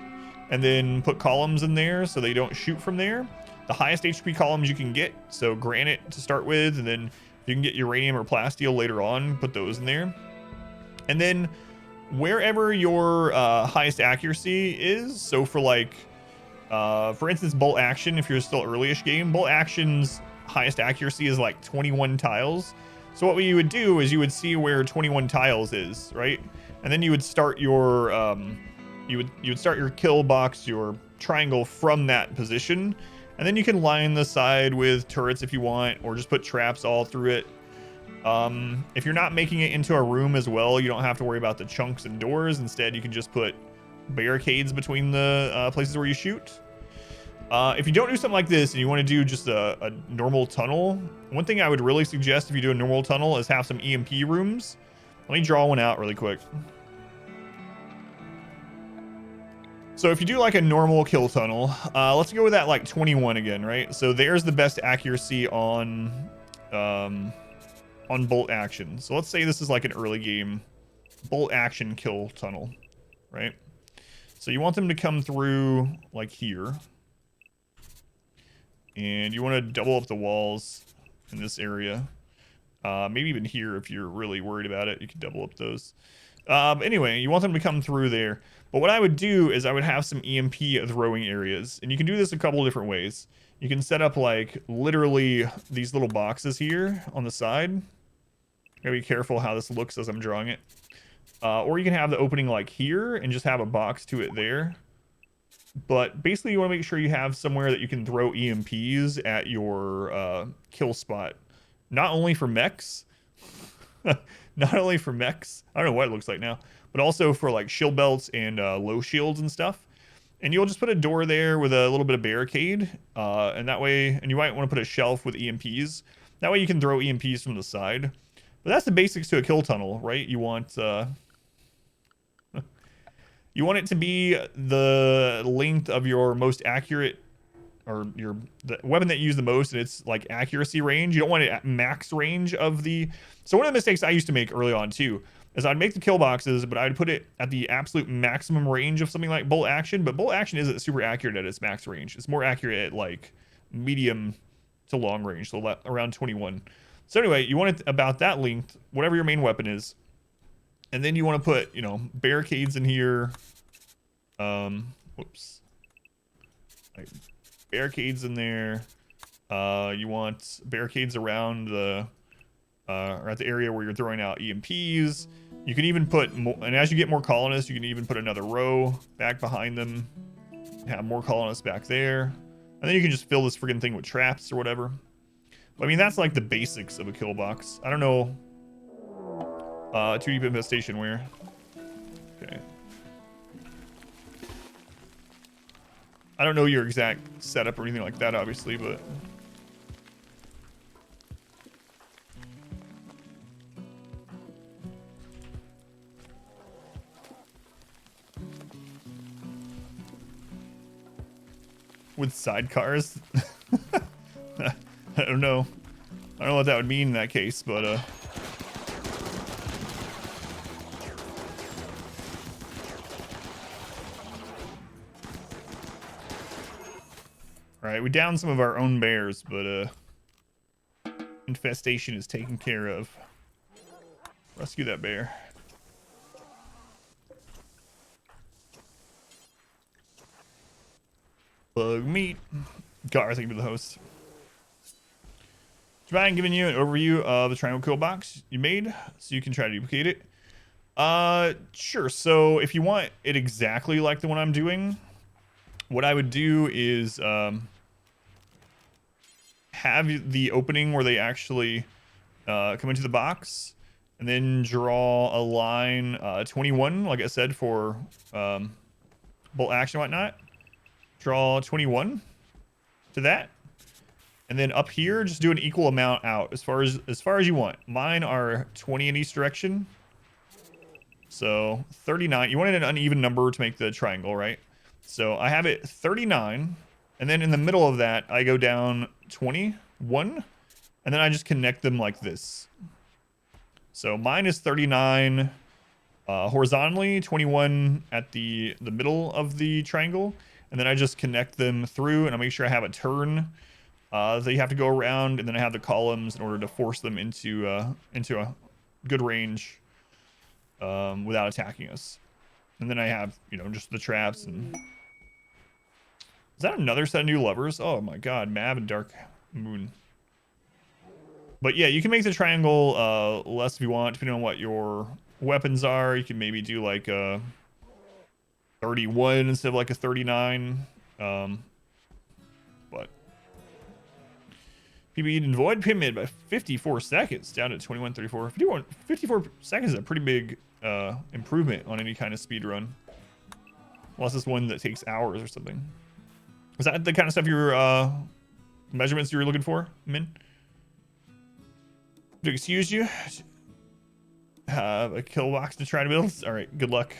and then put columns in there so they don't shoot from there. The highest HP columns you can get, so granite to start with, and then you can get uranium or plasteel later on, put those in there. And then wherever your highest accuracy is, so for like, for instance, bolt action, if you're still early-ish game, bolt action's highest accuracy is like 21 tiles. So what you would do is you would see where 21 tiles is, right? And then you would start your you would start your kill box, your triangle, from that position, and then you can line the side with turrets if you want, or just put traps all through it. If you're not making it into a room as well, you don't have to worry about the chunks and doors. Instead, you can just put barricades between the places where you shoot. If you don't do something like this and you want to do just a normal tunnel, one thing I would really suggest if you do a normal tunnel is have some EMP rooms. Let me draw one out really quick. So if you do like a normal kill tunnel, let's go with that like 21 again, right? So there's the best accuracy on bolt action. So let's say this is like an early game bolt action kill tunnel, right? So you want them to come through like here. And you want to double up the walls in this area. Maybe even here if you're really worried about it, you can double up those. Anyway, you want them to come through there. But what I would do is I would have some EMP throwing areas. And you can do this a couple of different ways. You can set up like literally these little boxes here on the side. Gotta be careful how this looks as I'm drawing it. Or you can have the opening like here and just have a box to it there. But basically you want to make sure you have somewhere that you can throw EMPs at your kill spot. Not only for mechs, not only for mechs, I don't know what it looks like now, but also for like shield belts and low shields and stuff. And you'll just put a door there with a little bit of barricade, and that way, and you might want to put a shelf with EMPs. That way you can throw EMPs from the side. But that's the basics to a kill tunnel, right? You want you want it to be the length of your most accurate, or the weapon that you use the most, and it's like accuracy range. You don't want it at max range of the. So one of the mistakes I used to make early on too is I'd make the kill boxes, but I'd put it at the absolute maximum range of something like bolt action. But bolt action isn't super accurate at its max range. It's more accurate at like medium to long range, so around 21. So anyway, you want it about that length, whatever your main weapon is. And then you want to put, you know, barricades in here. Whoops. Like barricades in there. You want barricades around the, or at the area where you're throwing out EMPs. You can even put more, and as you get more colonists, you can even put another row back behind them. Have more colonists back there. And then you can just fill this friggin' thing with traps or whatever. I mean, that's like the basics of a kill box. I don't know. 2 deep infestation where? Okay. I don't know your exact setup or anything like that, obviously, but. With sidecars? I don't know. I don't know what that would mean in that case, but all right, we downed some of our own bears, but infestation is taken care of. Rescue that bear. Bug meat. Gar, thank you for the host. Ryan giving you an overview of the triangle kill box you made so you can try to duplicate it. Sure. So if you want it exactly like the one I'm doing, what I would do is have the opening where they actually come into the box, and then draw a line 21, like I said, for bolt action and whatnot. Draw 21 to that. And then up here, just do an equal amount out as far as you want. Mine are 20 in each direction. So 39. You wanted an uneven number to make the triangle, right? So I have it 39. And then in the middle of that, I go down 21. And then I just connect them like this. So mine is 39 horizontally, 21 at the middle of the triangle. And then I just connect them through, and I make sure I have a turn. So you have to go around, and then I have the columns in order to force them into a good range without attacking us. And then I have, you know, just the traps. And is that another set of new lovers? Oh my god, Mav and Dark Moon. But yeah, you can make the triangle less if you want, depending on what your weapons are. You can maybe do like a 31 instead of like a 39. But PB Eden Void Pyramid by 54 seconds down to 21:34. 54 seconds is a pretty big improvement on any kind of speed run. Unless it's one that takes hours or something. Is that the kind of stuff your measurements you were looking for, Min? To excuse you, have a kill box to try to build. All right, good luck.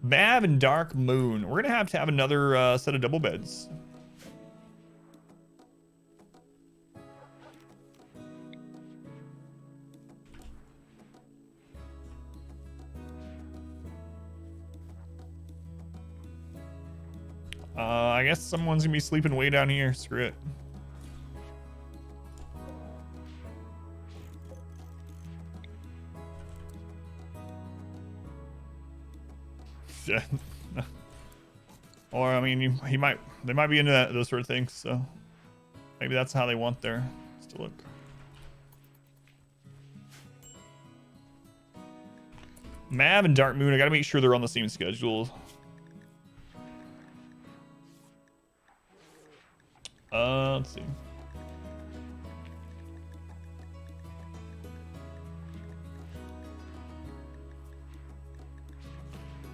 Mav and Dark Moon. We're gonna have to have another set of double beds. I guess someone's gonna be sleeping way down here. Screw it. Yeah. Or I mean, they might be into those sort of things. So maybe that's how they want their to look. Mav and Dark Moon, I gotta make sure they're on the same schedule. Let's see.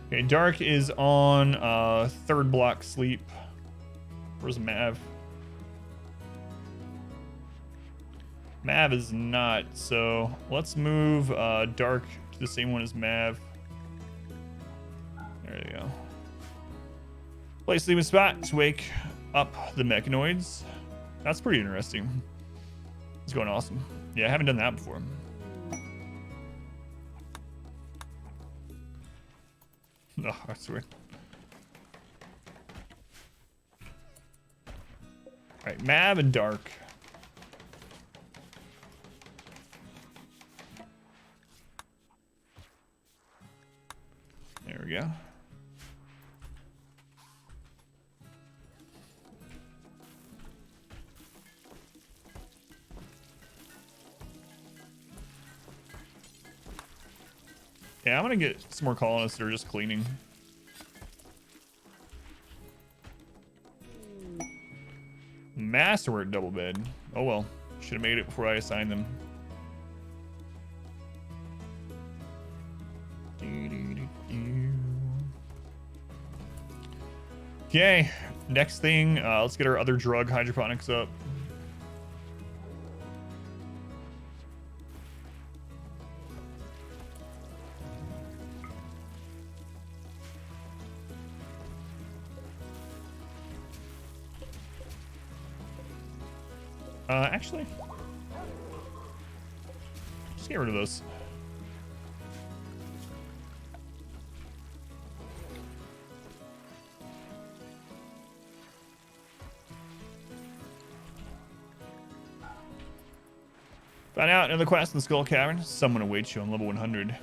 Okay, Dark is on third block sleep. Where's Mav? Mav is not, so let's move Dark to the same one as Mav. There you go. Play sleeping spot to wake up the mechanoids. That's pretty interesting. It's going awesome. Yeah, I haven't done that before. Oh, I swear. Alright, Mav and Dark. There we go. Yeah, I'm gonna get some more colonists that are just cleaning. Masterwork double bed. Oh well. Should have made it before I assigned them. Okay, next thing, let's get our other drug hydroponics up. Actually, just get rid of those. Found out another quest in the Skull Cavern. Someone awaits you on level 100.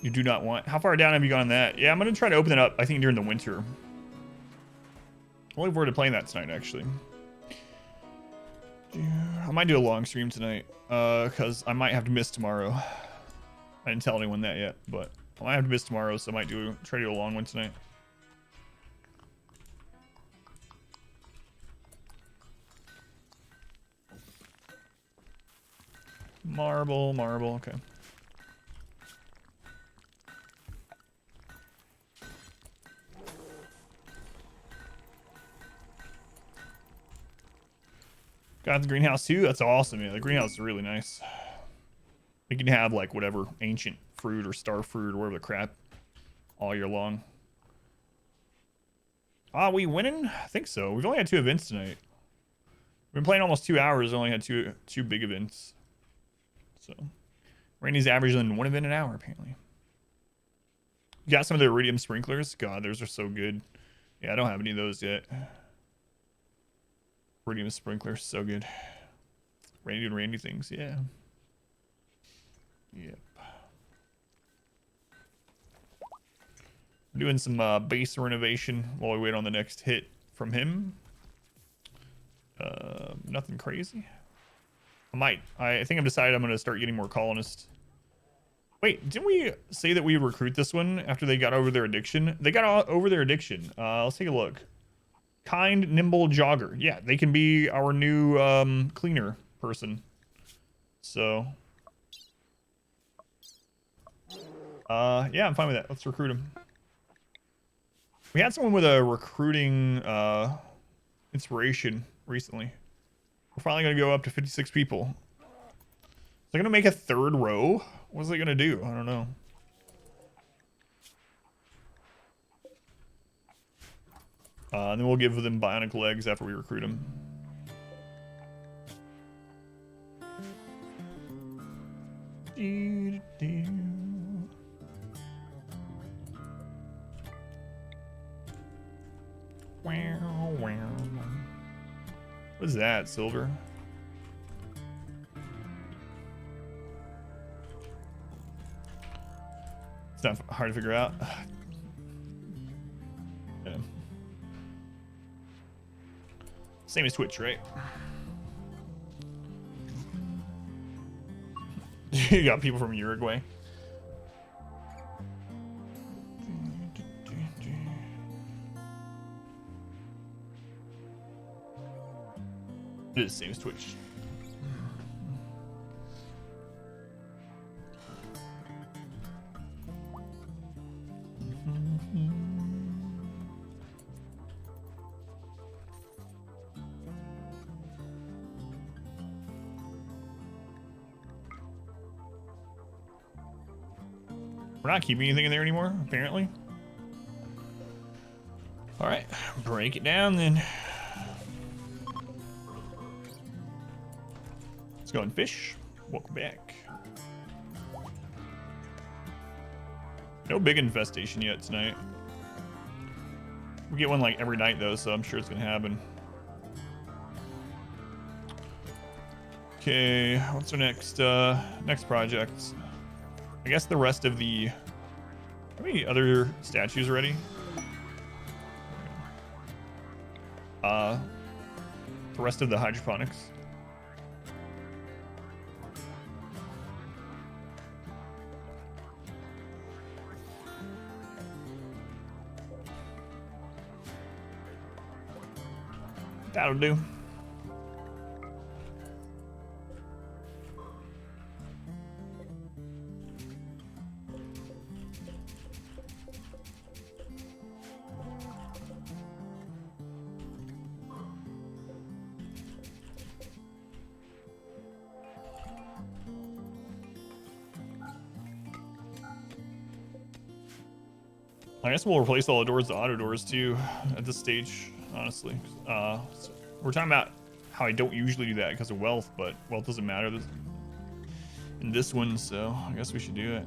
You do not want. How far down have you gone on that? Yeah, I'm gonna try to open it up. I think during the winter. I'm looking forward to playing that tonight, actually. I might do a long stream tonight, because I might have to miss tomorrow. I didn't tell anyone that yet, but I might have to miss tomorrow, so I might try to do a long one tonight. Marble, okay. Got the greenhouse too? That's awesome, yeah. The greenhouse is really nice. You can have like whatever ancient fruit or star fruit or whatever the crap all year long. We winning? I think so. We've only had 2 events tonight. We've been playing almost 2 hours, only had two big events. So Randy's averaging 1 event an hour apparently. You got some of the iridium sprinklers? God, those are so good. Yeah, I don't have any of those yet. Iridium sprinklers, so good. Randy doing Randy things, yeah. Yep. Doing some base renovation while we wait on the next hit from him. Nothing crazy. I think I've decided I'm gonna start getting more colonists. Wait, didn't we say that we would recruit this one after they got over their addiction? They got over their addiction. Let's take a look. Kind, nimble jogger. Yeah, they can be our new cleaner person. So, yeah, I'm fine with that. Let's recruit him. We had someone with a recruiting inspiration recently. We're finally gonna go up to 56 people. Is it gonna make a 3rd row? What's it gonna do? I don't know. And then we'll give them bionic legs after we recruit them. What is that, silver? It's not hard to figure out. Same as Twitch, right? You got people from Uruguay. It is the same as Twitch. We're not keeping anything in there anymore, apparently. All right, break it down then. Let's go and fish. Welcome back. No big infestation yet tonight. We get one like every night though, so I'm sure it's gonna happen. Okay, what's our next project? I guess the rest of the... How many other statues already? The rest of the hydroponics. That'll do. I guess we'll replace all the doors to auto doors too at this stage, honestly. So we're talking about how I don't usually do that because of wealth, but wealth doesn't matter in this one, so I guess we should do it.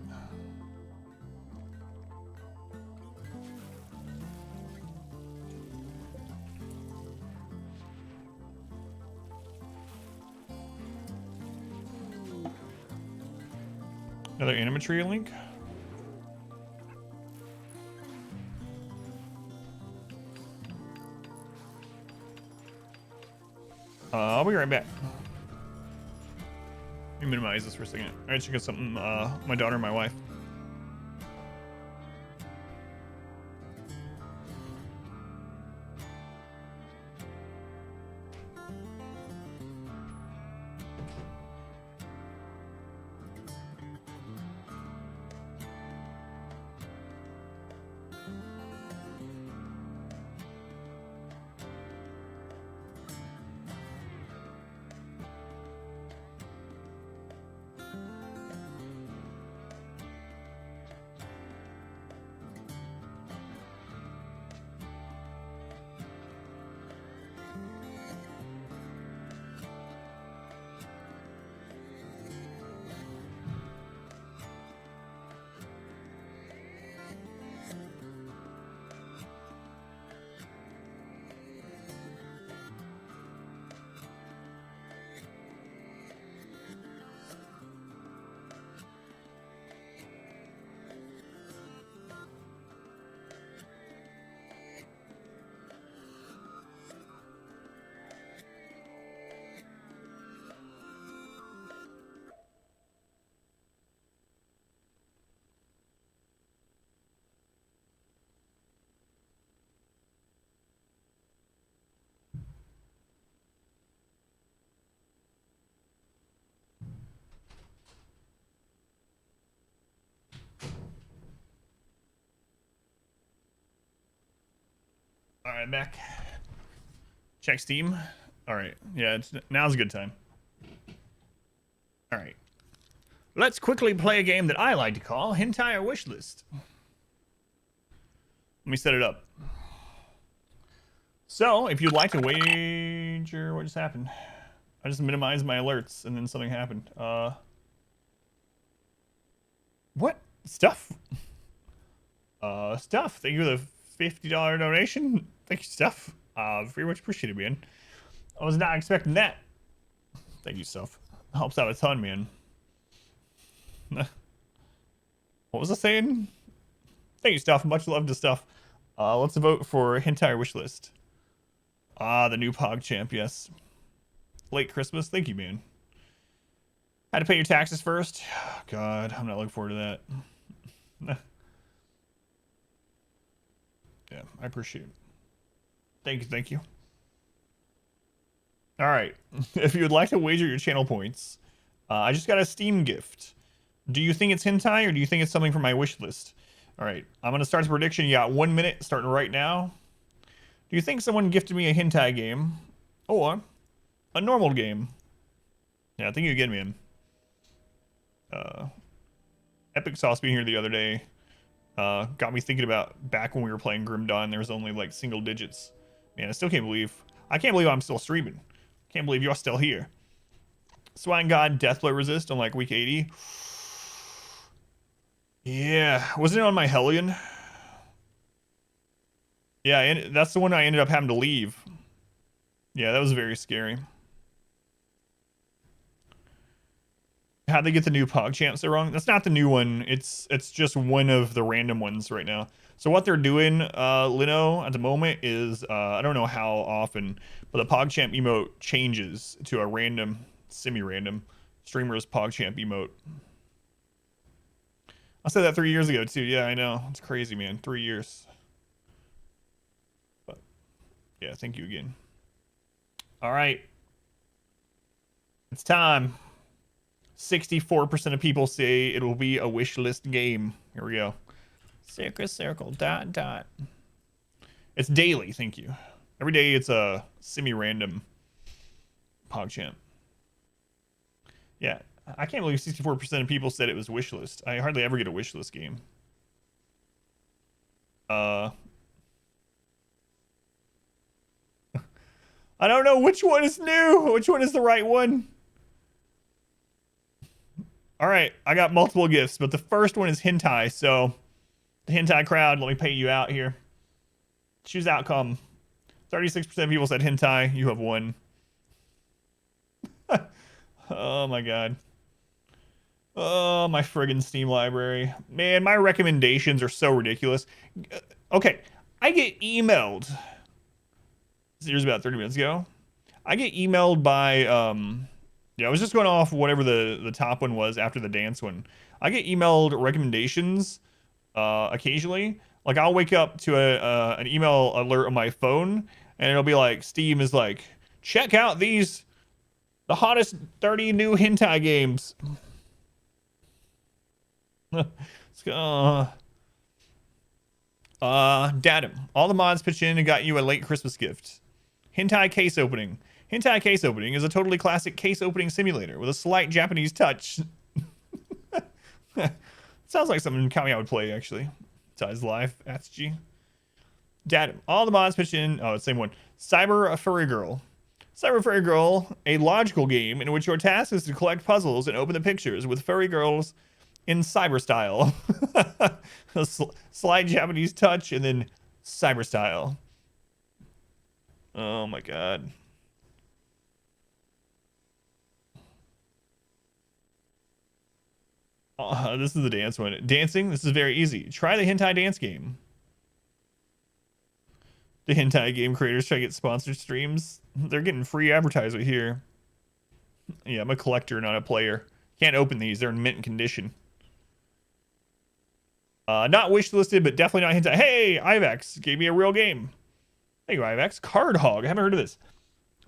Another animatry link. I'll be right back. Let me minimize this for a second. I gotta check out something, my daughter and my wife. All right, back. Check Steam. All right, yeah, now's a good time. All right, let's quickly play a game that I like to call Hentai Wishlist. Let me set it up. So, if you'd like to wager, what just happened? I just minimized my alerts and then something happened. What? Stuff? Stuff. Thank you for the $50 donation. Thank you, Stuff. Very much appreciated, man. I was not expecting that. Thank you, Stuff. Helps out a ton, man. What was I saying? Thank you, Stuff. Much love to Stuff. Let's vote for Hentai Wishlist. Ah, the new PogChamp, yes. Late Christmas, thank you, man. Had to pay your taxes first. God, I'm not looking forward to that. Yeah, I appreciate it. Thank you, thank you. All right, if you would like to wager your channel points, I just got a Steam gift. Do you think it's hentai or do you think it's something from my wish list? All right, I'm gonna start the prediction. You got 1 minute starting right now. Do you think someone gifted me a hentai game or a normal game? Yeah, I think you get me in. Epic Sauce being here the other day got me thinking about back when we were playing Grim Dawn. There was only like single digits. Man, I still can't believe. I can't believe I'm still streaming. Can't believe you're still here. Swine God Deathblade Resist on like week 80. Yeah, wasn't it on my Hellion? Yeah, and that's the one I ended up having to leave. Yeah, that was very scary. How'd they get the new PogChamp so wrong? That's not the new one. It's just one of the random ones right now. So what they're doing, Lino, at the moment is, I don't know how often, but the PogChamp emote changes to a random, semi-random streamer's PogChamp emote. I said that 3 years ago too. Yeah, I know. It's crazy, man. 3 years. But yeah, thank you again. All right. It's time. 64% of people say it will be a wish list game. Here we go. Circle, circle, dot, dot. It's daily, thank you. Every day it's a semi-random PogChamp. Yeah, I can't believe 64% of people said it was wish list. I hardly ever get a wish list game. I don't know which one is new. Which one is the right one? All right, I got multiple gifts, but the first one is hentai. So the hentai crowd, let me pay you out here. Choose outcome. 36% of people said hentai. You have won. Oh my god. Oh, my friggin' Steam library. Man, my recommendations are so ridiculous. Okay, I get emailed. This was about 30 minutes ago. I get emailed by yeah, I was just going off whatever the top one was after the dance one. I get emailed recommendations occasionally. Like I'll wake up to an email alert on my phone, and it'll be like Steam is like, check out the hottest 30 new hentai games. Datum. All the mods pitched in and got you a late Christmas gift. Hentai case opening. Hentai case opening is a totally classic case opening simulator with a slight Japanese touch. Sounds like something Kamiya would play, actually. Ties live, that's G. Datum. All the mods pitched in. Oh, it's the same one. Cyber Furry Girl. Cyber Furry Girl, a logical game in which your task is to collect puzzles and open the pictures with furry girls in cyber style. A slight Japanese touch and then cyber style. Oh my god. This is the dance one. Dancing, this is very easy. Try the hentai dance game. The hentai game creators try to get sponsored streams. They're getting free advertisement here. Yeah, I'm a collector, not a player. Can't open these. They're in mint condition. Not wish listed, but definitely not hentai. Hey, Ivex gave me a real game. Thank you, Ivex. Card Hog. I haven't heard of this.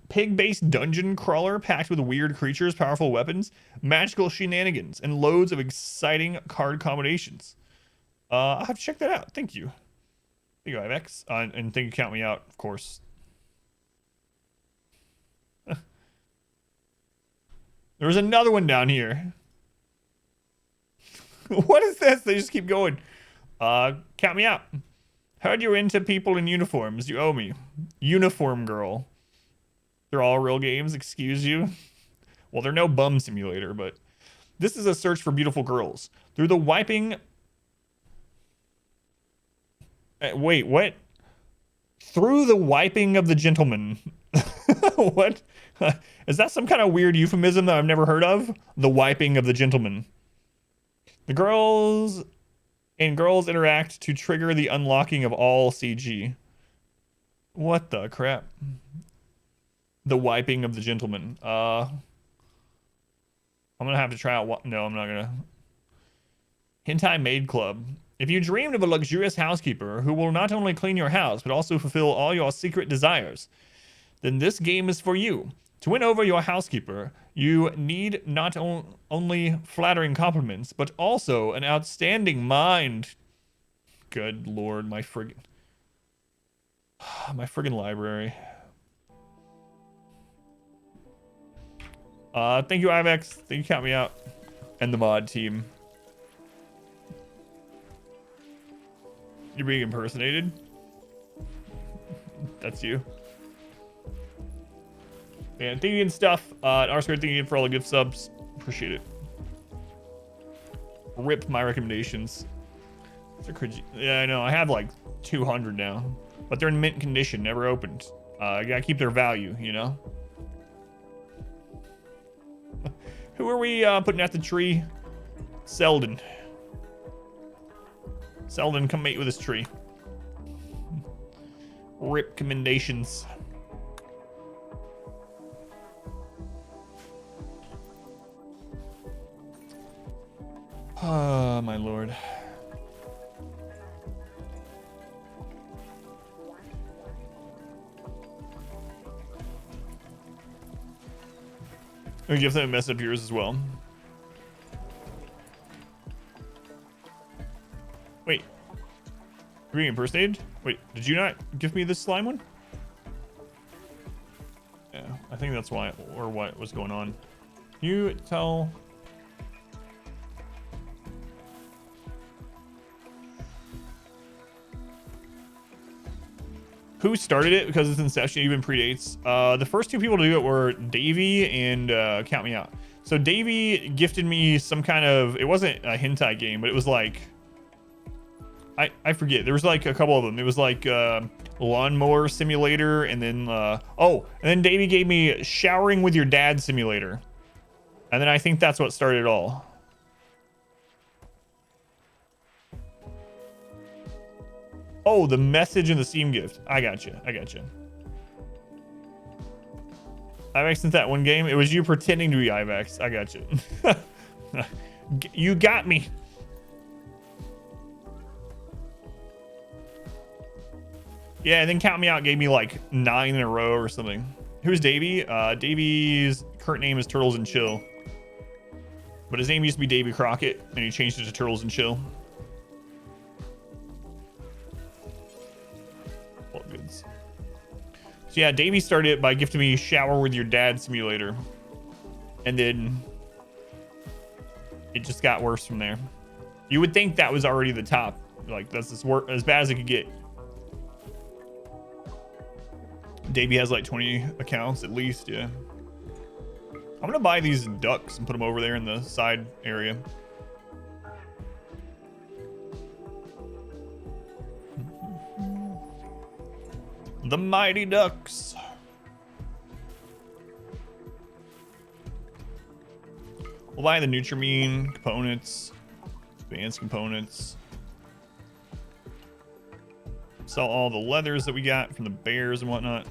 Pig-based dungeon crawler packed with weird creatures, powerful weapons, magical shenanigans, and loads of exciting card combinations. I'll have to check that out. Thank you. Thank you, Ivex. And thank you, count me out, of course. There's another one down here. What is this? They just keep going. Count me out. Heard you're into people in uniforms. You owe me. Uniform girl. They're all real games, excuse you. Well, they're no bum simulator, but this is a search for beautiful girls. Through the wiping... wait, what? Through the wiping of the gentleman. What? Is that some kind of weird euphemism that I've never heard of? The wiping of the gentleman. The girls and girls interact to trigger the unlocking of all CG. What the crap? The wiping of the gentleman. I'm gonna have to try out what? No, I'm not gonna. Hentai Maid Club. If you dreamed of a luxurious housekeeper who will not only clean your house but also fulfill all your secret desires, then this game is for you. To win over your housekeeper, you need not only flattering compliments, but also an outstanding mind. Good lord, my friggin' library. Thank you, Ivex. Thank you, count me out. And the mod team. You're being impersonated? That's you. And thank you and stuff. R squared, thank you for all the gift subs. Appreciate it. Rip my recommendations. Yeah, I know. I have like 200 now, but they're in mint condition, never opened. You gotta keep their value, you know? Who are we putting at the tree? Selden. Selden, come mate with this tree. Rip commendations. Oh, my lord. We give them a mess up yours as well. Wait. You're being impersonated? Wait, did you not give me this slime one? Yeah, I think that's why, or what was going on. You tell... Who started it? Because it's Inception, even predates. The first two people to do it were Davey and Count Me Out. So Davey gifted me some kind of, it wasn't a hentai game, but it was like, I forget. There was like a couple of them. It was like lawnmower simulator, and then and then Davey gave me showering with your dad simulator, and then I think that's what started it all. Oh, the message in the Steam gift. I got you. I got you. IVAX since that one game. It was you pretending to be IVAX. I got you. You got me. Yeah, and then Count Me Out gave me like 9 in a row or something. Who's Davey? Davey's current name is Turtles and Chill. But his name used to be Davey Crockett, and he changed it to Turtles and Chill. All goods. So yeah, Davey started it by gifting me Shower with Your Dad simulator. And then it just got worse from there. You would think that was already the top. Like, that's as bad as it could get. Davey has like 20 accounts at least, yeah. I'm gonna buy these ducks and put them over there in the side area. The mighty ducks. We'll buy the Nutrimine components, advanced components. Sell all the leathers that we got from the bears and whatnot.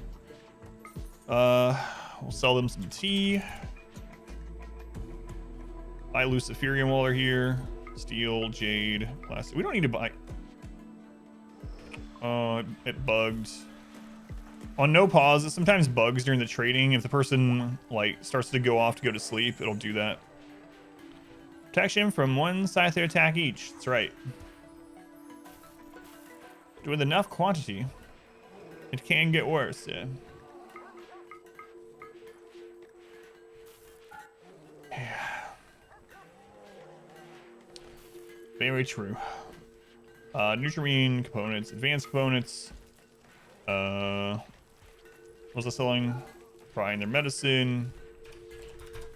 We'll sell them some tea. Buy Luciferium while they're here. Steel, jade, plastic. We don't need to buy. It bugged. On no pause, it sometimes bugs during the trading. If the person like starts to go off to go to sleep, it'll do that. Protection from 1 scyther attack each. That's right. With enough quantity, it can get worse, yeah. Very true. Nutrimine components, advanced components. What's it selling? Buying their medicine.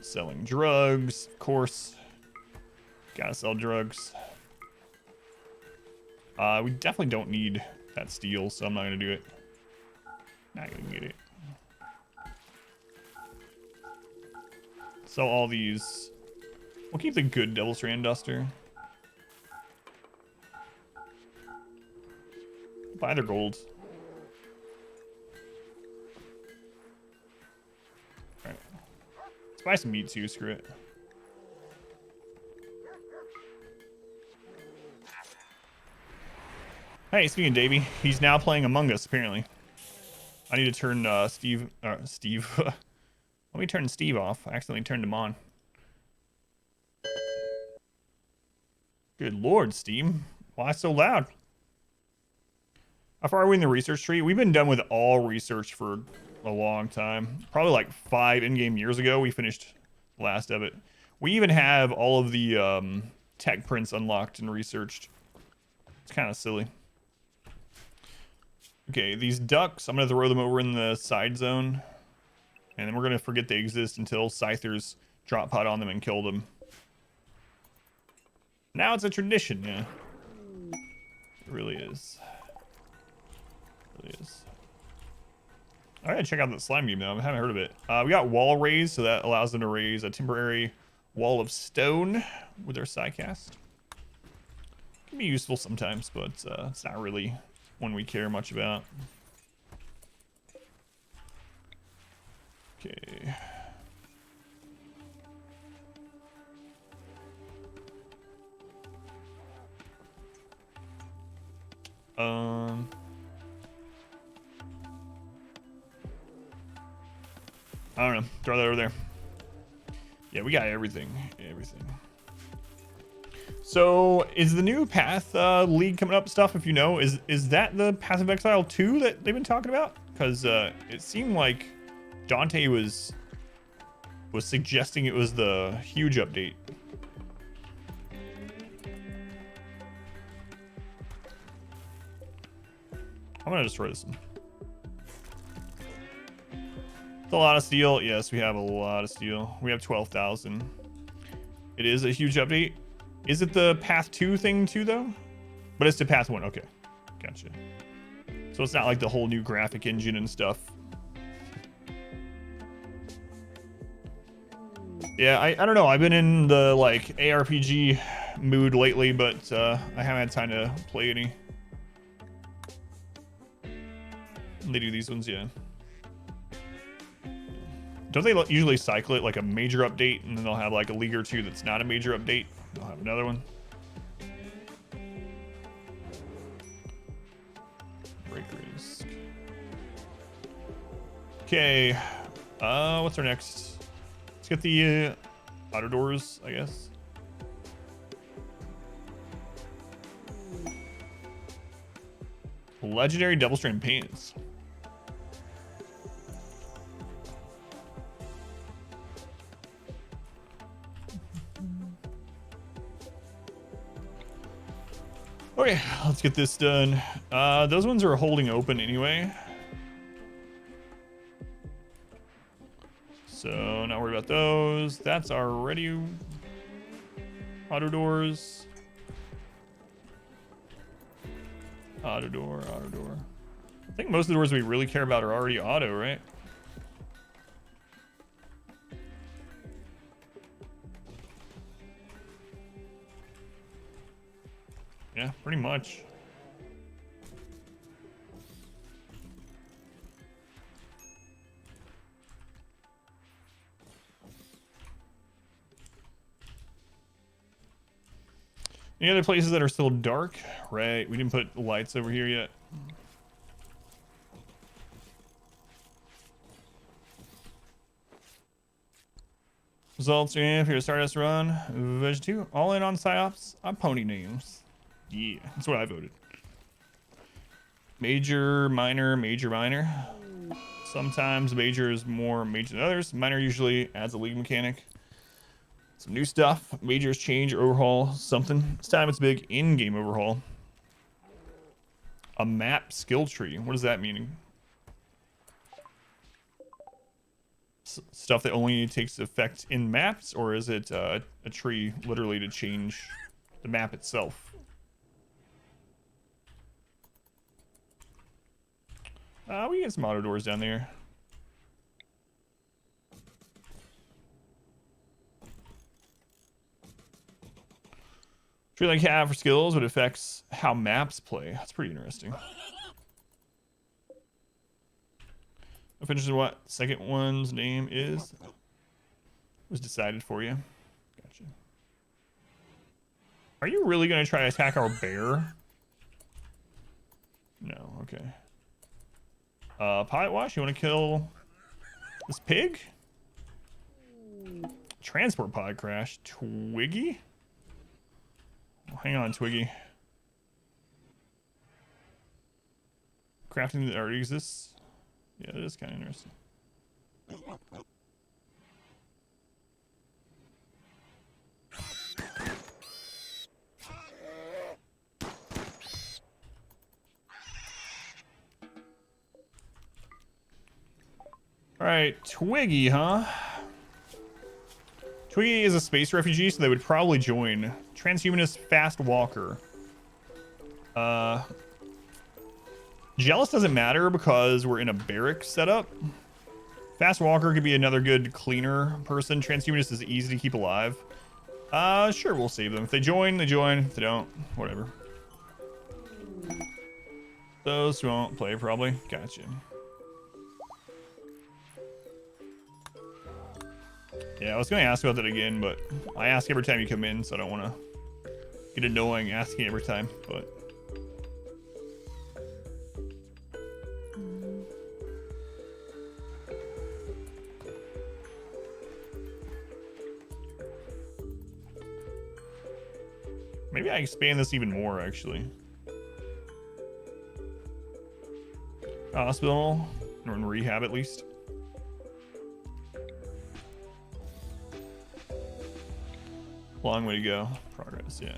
Selling drugs, of course. Gotta sell drugs. We definitely don't need that steel, so I'm not gonna do it. Not gonna get it. Sell all these. We'll keep the good Devil Strand Duster. Buy their gold. buy some meat too, screw it. Hey, speaking of Davey, he's now playing Among Us, apparently. I need to turn Steve. Let me turn Steve off. I accidentally turned him on. Good lord, Steam. Why so loud? How far are we in the research tree? We've been done with all research for a long time. Probably like 5 in-game years ago, we finished the last of it. We even have all of the tech prints unlocked and researched. It's kind of silly. Okay, these ducks, I'm going to throw them over in the side zone. And then we're going to forget they exist until Scythers drop pod on them and kill them. Now it's a tradition, yeah. It really is. It really is. I gotta check out that slime game though. I haven't heard of it. We got wall raise, so that allows them to raise a temporary wall of stone with their psycast. Can be useful sometimes, but it's not really one we care much about. Okay. I don't know. Throw that over there. Yeah, we got everything. Everything. So, is the new Path League coming up stuff, if you know? Is that the Path of Exile 2 that they've been talking about? Because it seemed like Dante was suggesting it was the huge update. I'm gonna destroy this one. It's a lot of steel. Yes, we have a lot of steel. We have 12,000. It is a huge update. Is it the Path 2 thing too, though? But it's the Path 1. Okay. Gotcha. So it's not like the whole new graphic engine and stuff. Yeah, I don't know. I've been in the, like, ARPG mood lately, but I haven't had time to play any. They do these ones, yeah. Don't they usually cycle it like a major update, and then they'll have like a league or two that's not a major update? They'll have another one. Break risk. Okay. What's our next? Let's get the auto doors, I guess. Legendary double strand pants. Okay, let's get this done. Those ones are holding open anyway. So not worried about those. That's already auto doors. Auto door, auto door. I think most of the doors we really care about are already auto, right? Yeah, pretty much. Any other places that are still dark? Right, we didn't put lights over here yet. Results, yeah, if you're a Stardust run, Veg 2, all in on PsyOps, on pony names. Yeah, that's what I voted. Major, minor, major, minor. Sometimes major is more major than others. Minor usually adds a league mechanic. Some new stuff. Majors change, overhaul something. This time it's big in-game overhaul. A map skill tree. What does that mean? Stuff that only takes effect in maps, or is it a tree literally to change the map itself? We get some auto doors down there. Tree like have for skills, but affects how maps play. That's pretty interesting. I finished what second one's name is. was decided for you. Gotcha. Are you really going to try to attack our bear? No, okay. Pilot Wash, you want to kill this pig? Transport pod crash. Twiggy? Oh, hang on, Twiggy. Crafting that already exists? Yeah, that is kind of interesting. Alright, Twiggy, huh? Twiggy is a space refugee, so they would probably join. Transhumanist Fast Walker. Jealous doesn't matter because we're in a barrack setup. Fast Walker could be another good cleaner person. Transhumanist is easy to keep alive. Sure, we'll save them. If they join, they join. If they don't, whatever. Those who won't play, probably. Gotcha. Yeah, I was going to ask about that again, but I ask every time you come in, so I don't want to get annoying asking every time, but... Maybe I expand this even more, actually. Hospital, or in rehab at least. Long way to go. Progress, yeah.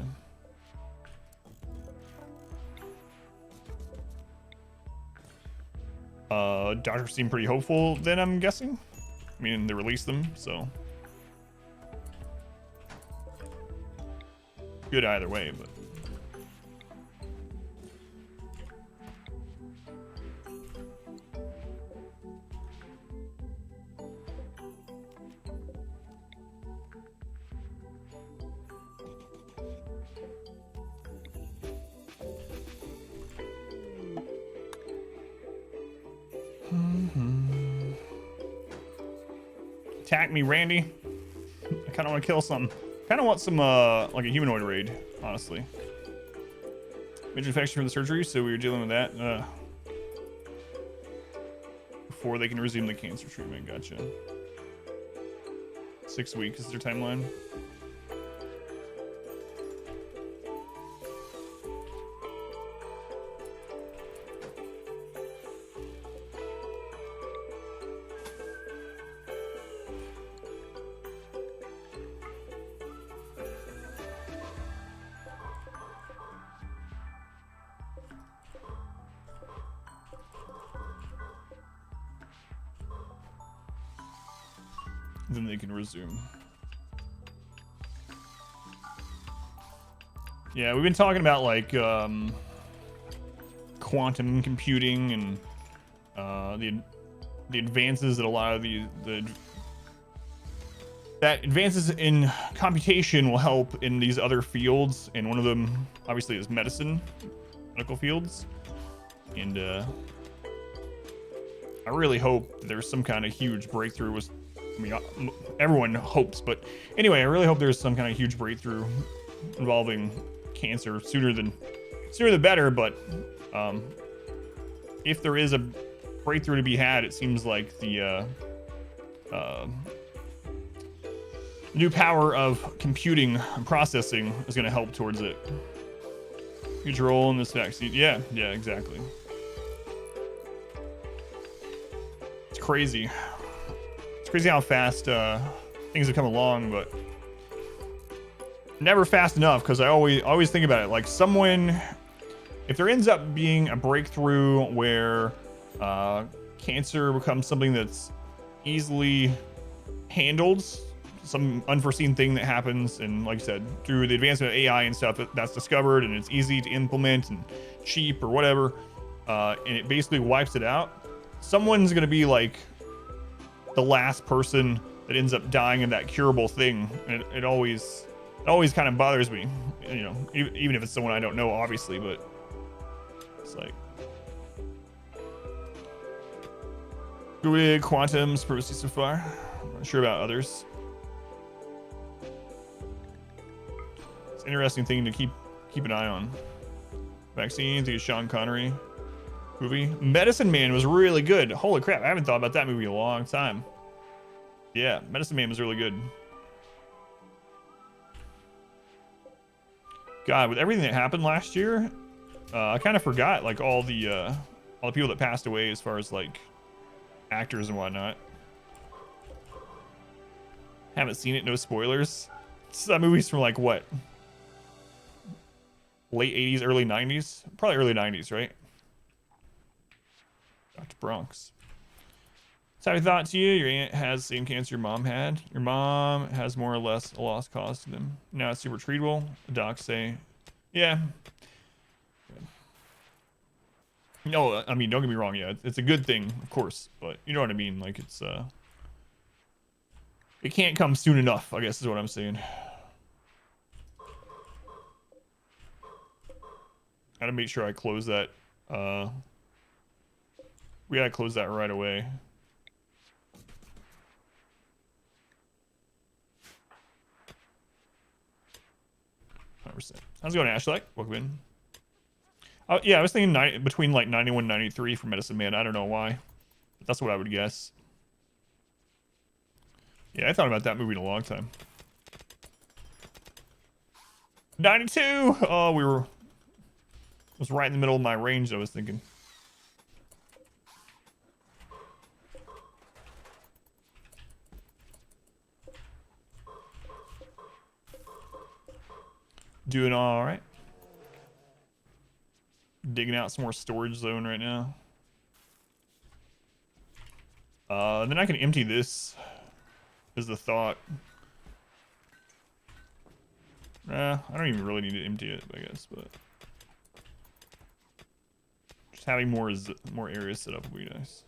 Doctors seem pretty hopeful then, I'm guessing. I mean, they released them, so. Good either way, but. Attack me, Randy. I kind of want to kill some. Kind of want some, like a humanoid raid, honestly. Major infection from the surgery, so we were dealing with that. Before they can resume the cancer treatment, gotcha. 6 weeks is their timeline. Then they can resume. Yeah, we've been talking about like quantum computing and the advances that a lot of that advances in computation will help in these other fields, and one of them obviously is medical fields, and I really hope there's some kind of huge breakthrough with. I mean, everyone hopes, but anyway, I really hope there's some kind of huge breakthrough involving cancer sooner the better. But if there is a breakthrough to be had, it seems like the new power of computing and processing is going to help towards it. Huge role in this vaccine. Yeah, exactly. It's crazy. It's crazy how fast things have come along, but never fast enough, because I always think about it like if there ends up being a breakthrough where cancer becomes something that's easily handled, some unforeseen thing that happens, and like I said, through the advancement of AI and stuff that's discovered, and it's easy to implement and cheap or whatever, and it basically wipes it out, someone's going to be like the last person that ends up dying of that curable thing. And it always kind of bothers me, you know, even if it's someone I don't know, obviously, but it's like Druid, Quantum's privacy so far. I'm not sure about others. interesting thing to keep an eye on. Vaccines, a Sean Connery movie. Medicine Man was really good. Holy crap, I haven't thought about that movie in a long time. Yeah, Medicine Man was really good. God, with everything that happened last year, I kind of forgot like all the people that passed away as far as like actors and whatnot. Haven't seen it, no spoilers. That movie's from like what? Late 80s, early 90s? Probably early 90s, right? Dr. Bronx. So I thought to you, your aunt has the same cancer your mom had. Your mom has more or less a lost cause to them. Now it's super treatable. The docs say, yeah. No, I mean, don't get me wrong. Yeah, it's a good thing, of course. But you know what I mean? Like it's, it can't come soon enough, I guess is what I'm saying. Gotta make sure I close that. We gotta close that right away. 100%. How's it going, Ashley? Welcome in. Yeah, I was thinking between like 91 and 93 for Medicine Man. I don't know why. But that's what I would guess. Yeah, I thought about that movie in a long time. 92! Oh, was right in the middle of my range, I was thinking. Doing all right. Digging out some more storage zone right now. Then I can empty this, is the thought. I don't even really need to empty it, I guess, but just having more areas set up would be nice.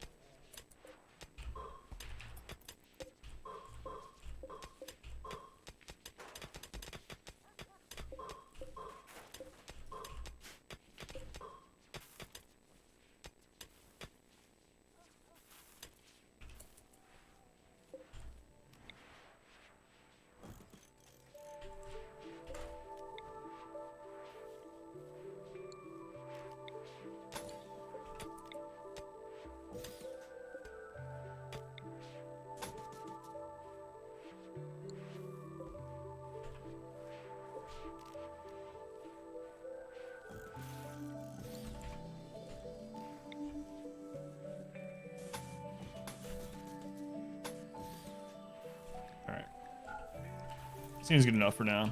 Seems good enough for now.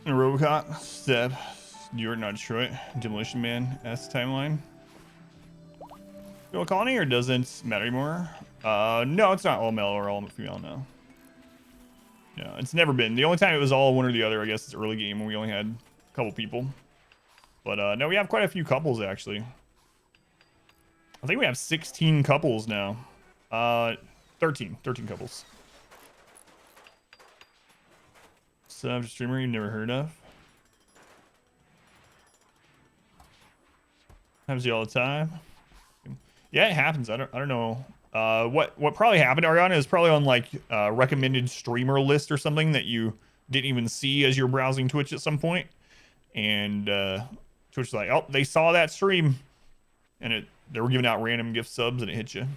And Robocop, Step, New York, not Detroit, Demolition Man, S timeline. Female colony or doesn't matter anymore? No, it's not all male or all female, no. No, it's never been. The only time it was all one or the other, I guess, is early game when we only had a couple people. But no, we have quite a few couples, actually. I think we have 16 couples now. 13 couples. Sub streamer you've never heard of. Happens to you all the time. Yeah, it happens. I don't know. What probably happened, Ariana, is probably on like recommended streamer list or something that you didn't even see as you're browsing Twitch at some point. And Twitch's like, oh, they saw that stream, and they were giving out random gift subs, and it hit you.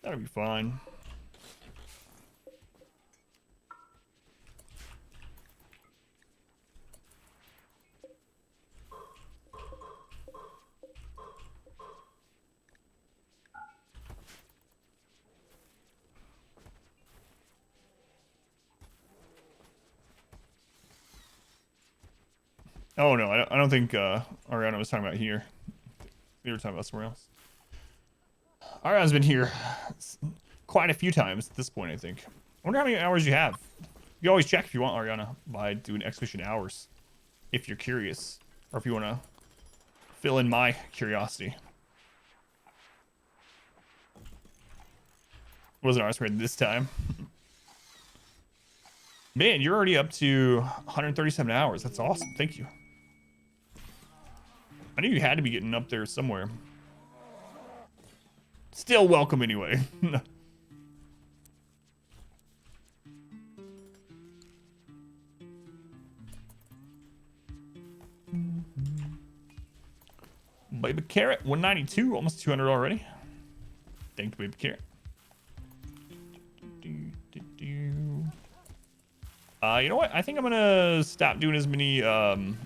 That'll be fine. Oh no, I don't think Ariana was talking about here. They were talking about somewhere else. Ariana's been here quite a few times at this point, I think. I wonder how many hours you have. You always check if you want, Ariana, by doing exhibition hours, if you're curious, or if you want to fill in my curiosity. Wasn't R squared this time. Man, you're already up to 137 hours. That's awesome. Thank you. I knew you had to be getting up there somewhere. Still welcome anyway. Baby Carrot, 192, almost 200 already. Thank you, Baby Carrot. You know what? I think I'm gonna stop doing as many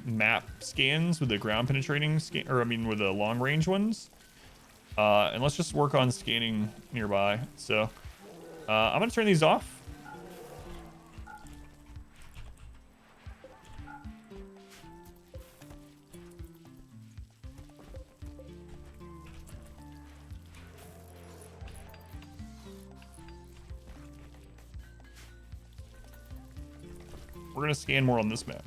map scans with the ground penetrating scan, or I mean with the long range ones. And let's just work on scanning nearby. So I'm gonna turn these off. We're gonna scan more on this map.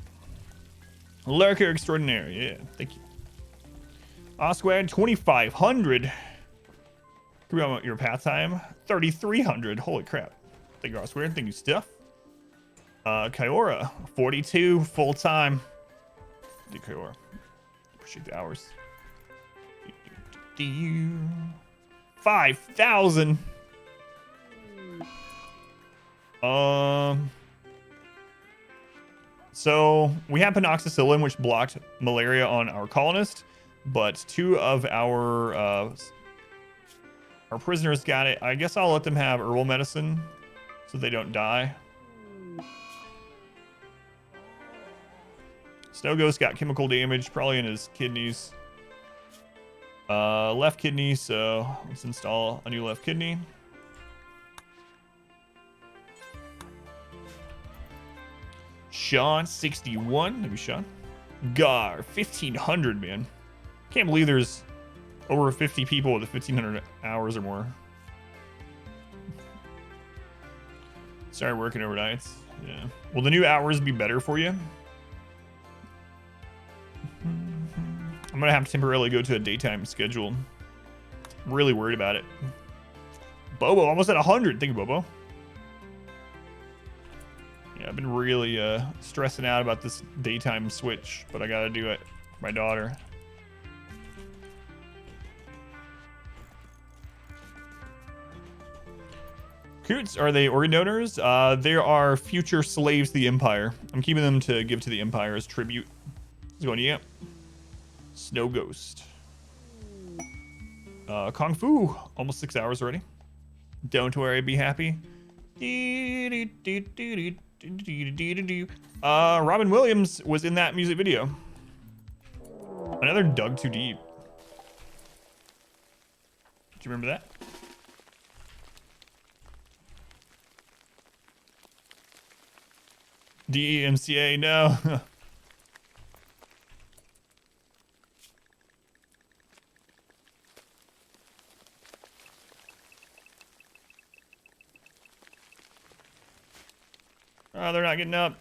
Lurker extraordinaire, yeah, thank you. Osquad 2,500. Can we want your path time? 3,300. Holy crap! Thank you, Osquad. Thank you, Steph. Kyora 42 full time. Thank you, Kyora. Appreciate the hours. 5,000. So we have penoxicillin, which blocked malaria on our colonist, but 2 of our prisoners got it. I guess I'll let them have herbal medicine so they don't die. Snow Ghost got chemical damage, probably in his kidneys. Left kidney, so let's install a new left kidney. Sean 61, maybe Sean. Gar 1,500, man. Can't believe there's over 50 people with 1,500 hours or more. Started working overnights. Yeah. Will the new hours be better for you? I'm gonna have to temporarily go to a daytime schedule. I'm really worried about it. Bobo almost at 100. Thank you, Bobo. Yeah, I've been really stressing out about this daytime switch, but I gotta do it for my daughter. Coots, are they organ donors? They are future slaves to the Empire. I'm keeping them to give to the Empire as tribute. What's going on? Yeah. Snow Ghost. Kung Fu, almost 6 hours already. Don't worry, be happy. Robin Williams was in that music video. Another Dug Too Deep. Do you remember that? DMCA, no. Oh, they're not getting up.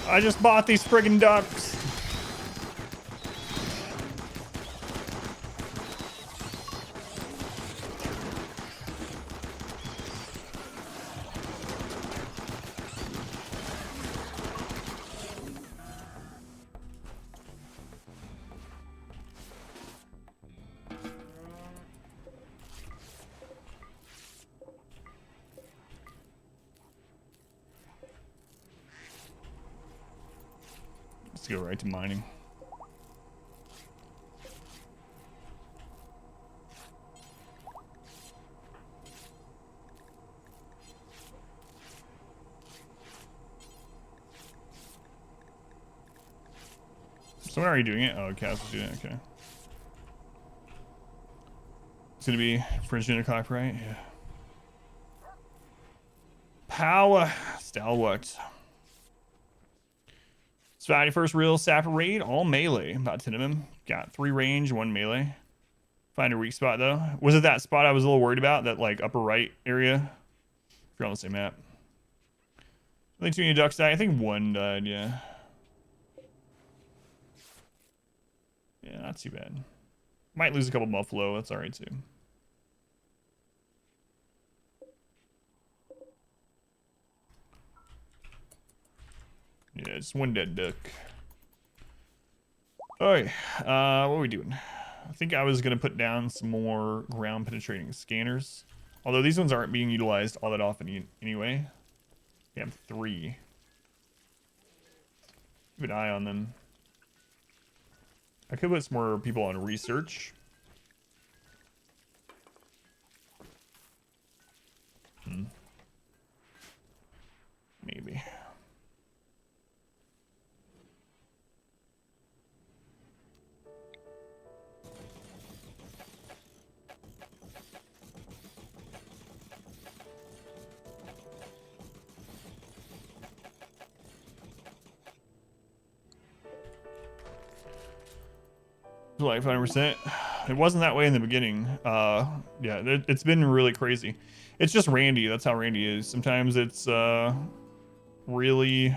I just bought these friggin' ducks. Let's go right to mining. Someone already doing it? Oh, Cass is doing it. Okay. It's gonna be Fringe Unicock, right? Yeah. Power Stalwart. It's Friday first real sapper raid, all melee. About 10 of them. Got 3 range, 1 melee. Find a weak spot though. Was it that spot I was a little worried about? That like upper right area? If you're on the same map. I think 2 new ducks died. I think 1 died, yeah. Yeah, not too bad. Might lose a couple buffalo. That's alright too. Yeah, just 1 dead duck. Alright, what are we doing? I think I was going to put down some more ground penetrating scanners. Although these ones aren't being utilized all that often anyway. We have 3. Keep an eye on them. I could put some more people on research. Maybe. Like 5%. It wasn't that way in the beginning. Yeah, it's been really crazy. It's just Randy. That's how Randy is. Sometimes it's really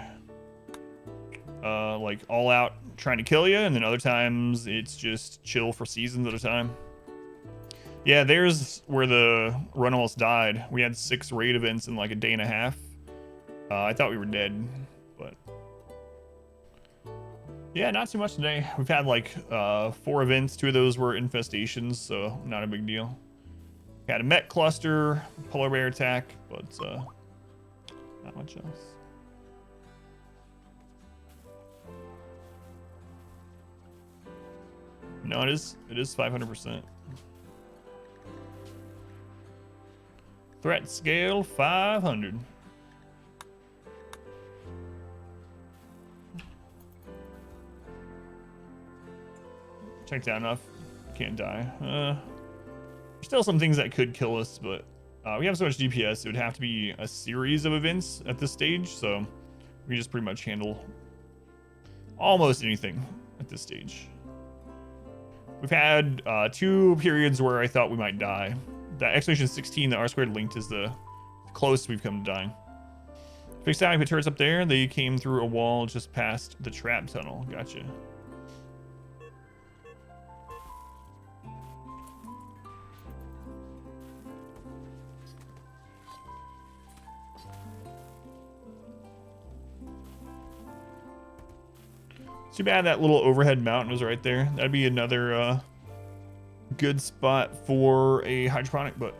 like all out trying to kill you, and then other times it's just chill for seasons at a time. Yeah, there's where the run almost died. We had 6 raid events in like a day and a half. I thought we were dead, but yeah, not too much today. We've had like 4 events. 2 of those were infestations, so not a big deal. Had a Mech cluster, polar bear attack, but not much else. No, it is 500%. Threat scale 500. Checked out enough. Can't die. Still some things that could kill us, but we have so much DPS, it would have to be a series of events at this stage, so we just pretty much handle almost anything at this stage. We've had 2 periods where I thought we might die. The Expedition 16, the R² linked, is the closest we've come to dying. Fixed out, put turrets up there. They came through a wall just past the trap tunnel. Gotcha. Too bad that little overhead mountain was right there. That'd be another good spot for a hydroponic, but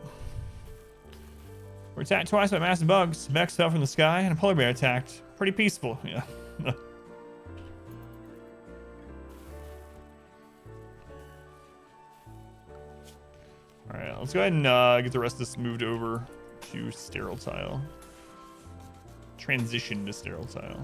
we're attacked twice by massive bugs. Mech fell from the sky, and a polar bear attacked. Pretty peaceful, yeah. Alright, let's go ahead and get the rest of this moved over to sterile tile. Transition to sterile tile.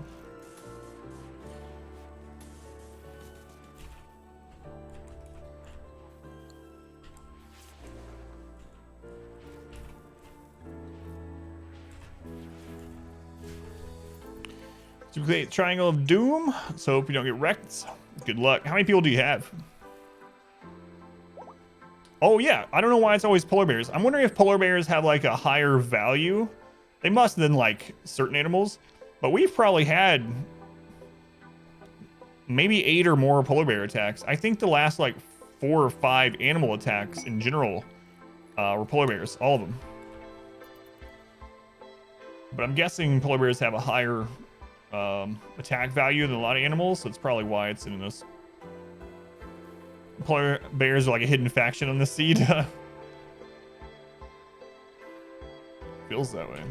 Duplicate Triangle of Doom. So hope you don't get wrecked. Good luck. How many people do you have? Oh yeah, I don't know why it's always polar bears. I'm wondering if polar bears have like a higher value. They must than like certain animals. But we've probably had maybe 8 or more polar bear attacks. I think the last like 4 or 5 animal attacks in general were polar bears, all of them. But I'm guessing polar bears have a higher attack value than a lot of animals, so it's probably why it's in this. Polar bears are like a hidden faction on the seed. Feels that way.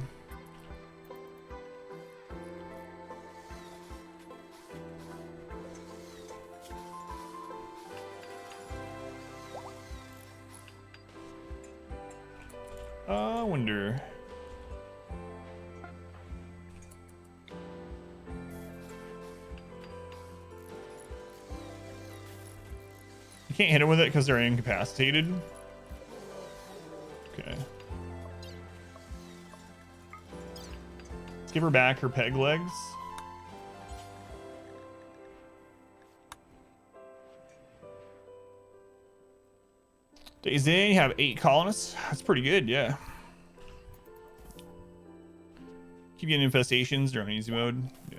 I wonder. can't hit them with it because they're incapacitated. Okay. Let's give her back her peg legs. Days in, you have 8 colonists. That's pretty good, yeah. Keep getting infestations during easy mode. Yeah.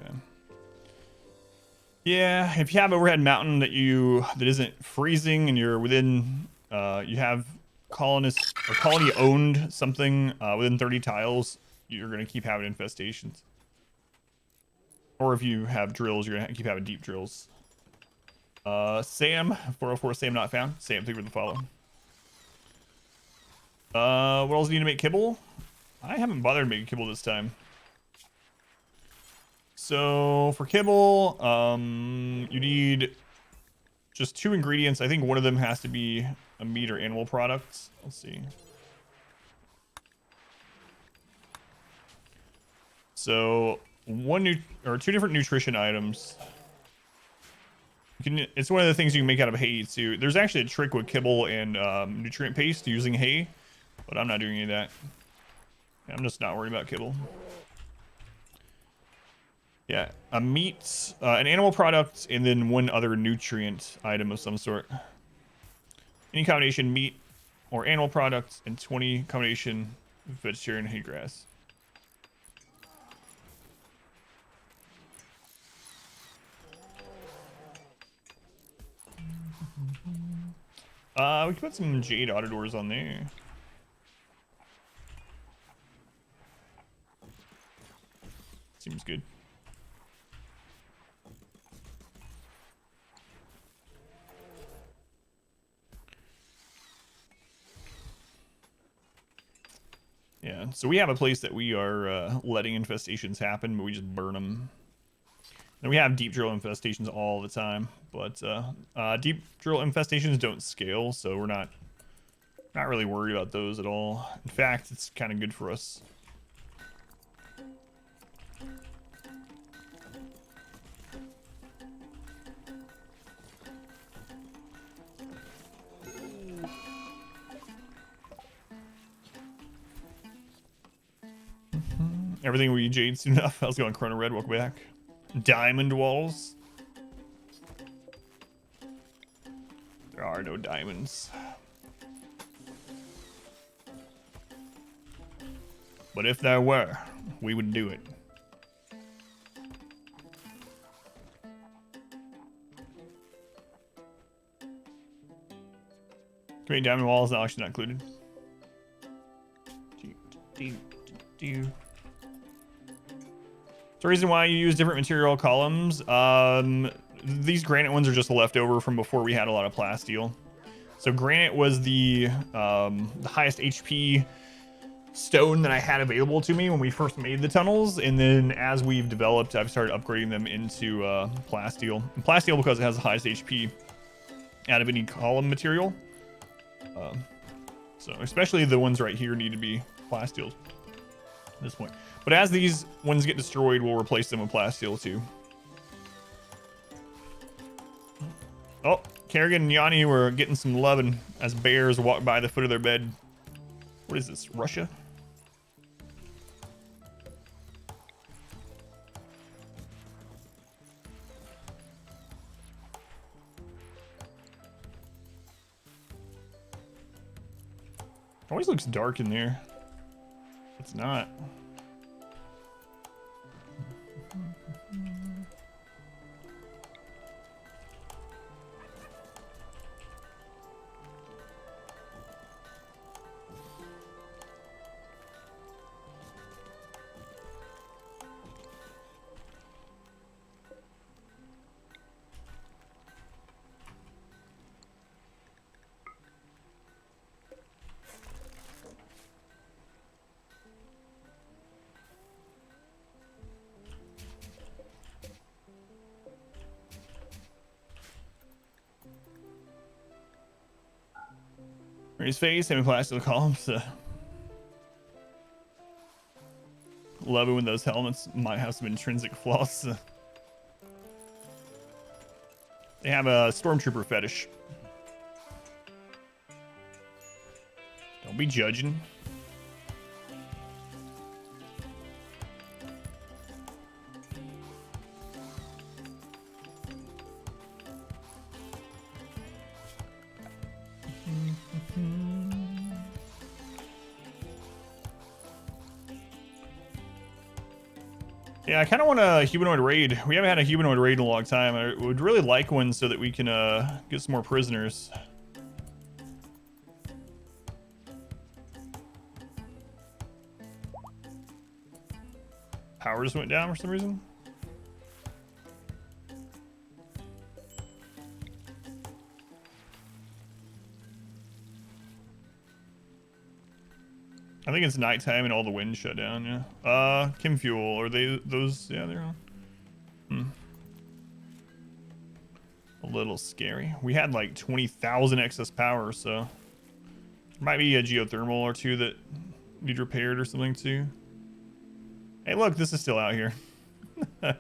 Yeah, if you have overhead mountain that isn't freezing and you're within you have colonist or colony owned something within 30 tiles, you're gonna keep having infestations. Or if you have drills, you're gonna keep having deep drills. Sam 404 Sam not found. Sam, thank you for the follow. What else do you need to make kibble? I haven't bothered making kibble this time. So for kibble, you need just 2 ingredients. I think one of them has to be a meat or animal product. Let's see. So 2 different nutrition items. It's one of the things you can make out of hay too. There's actually a trick with kibble and nutrient paste using hay, but I'm not doing any of that. I'm just not worried about kibble. Yeah, a meat, an animal product, and then 1 other nutrient item of some sort. Any combination meat or animal product, and 20 combination vegetarian hay grass. We can put some jade autodoors on there. Seems good. Yeah, so we have a place that we are letting infestations happen, but we just burn them. And we have deep drill infestations all the time, but deep drill infestations don't scale, so we're not really worried about those at all. In fact, it's kind of good for us. Everything will be jade soon enough. How's it going, Chrono Red? Welcome back. Diamond walls. There are no diamonds. But if there were, we would do it. Too many diamond walls, no, actually not included. The reason why you use different material columns, these granite ones are just left over from before we had a lot of plasteel. So granite was the highest HP stone that I had available to me when we first made the tunnels, and then as we've developed, I've started upgrading them into plasteel. And plasteel, because it has the highest HP out of any column material. So especially the ones right here need to be plasteel at this point. But as these ones get destroyed, we'll replace them with plasteel too. Oh, Kerrigan and Yanni were getting some loving as bears walk by the foot of their bed. What is this, Russia? Always looks dark in there. It's not. His face, semi-plastic columns. Love it when those helmets might have some intrinsic flaws. They have a stormtrooper fetish. Don't be judging. Yeah, I kind of want a humanoid raid. We haven't had a humanoid raid in a long time. I would really like one so that we can get some more prisoners. Power just went down for some reason. I think it's nighttime and all the wind shut down, yeah. Kim Fuel, are they those? Yeah, they're on. A little scary. We had like 20,000 excess power, so there might be a geothermal or two that need repaired or something too. Hey, look, this is still out here. Let's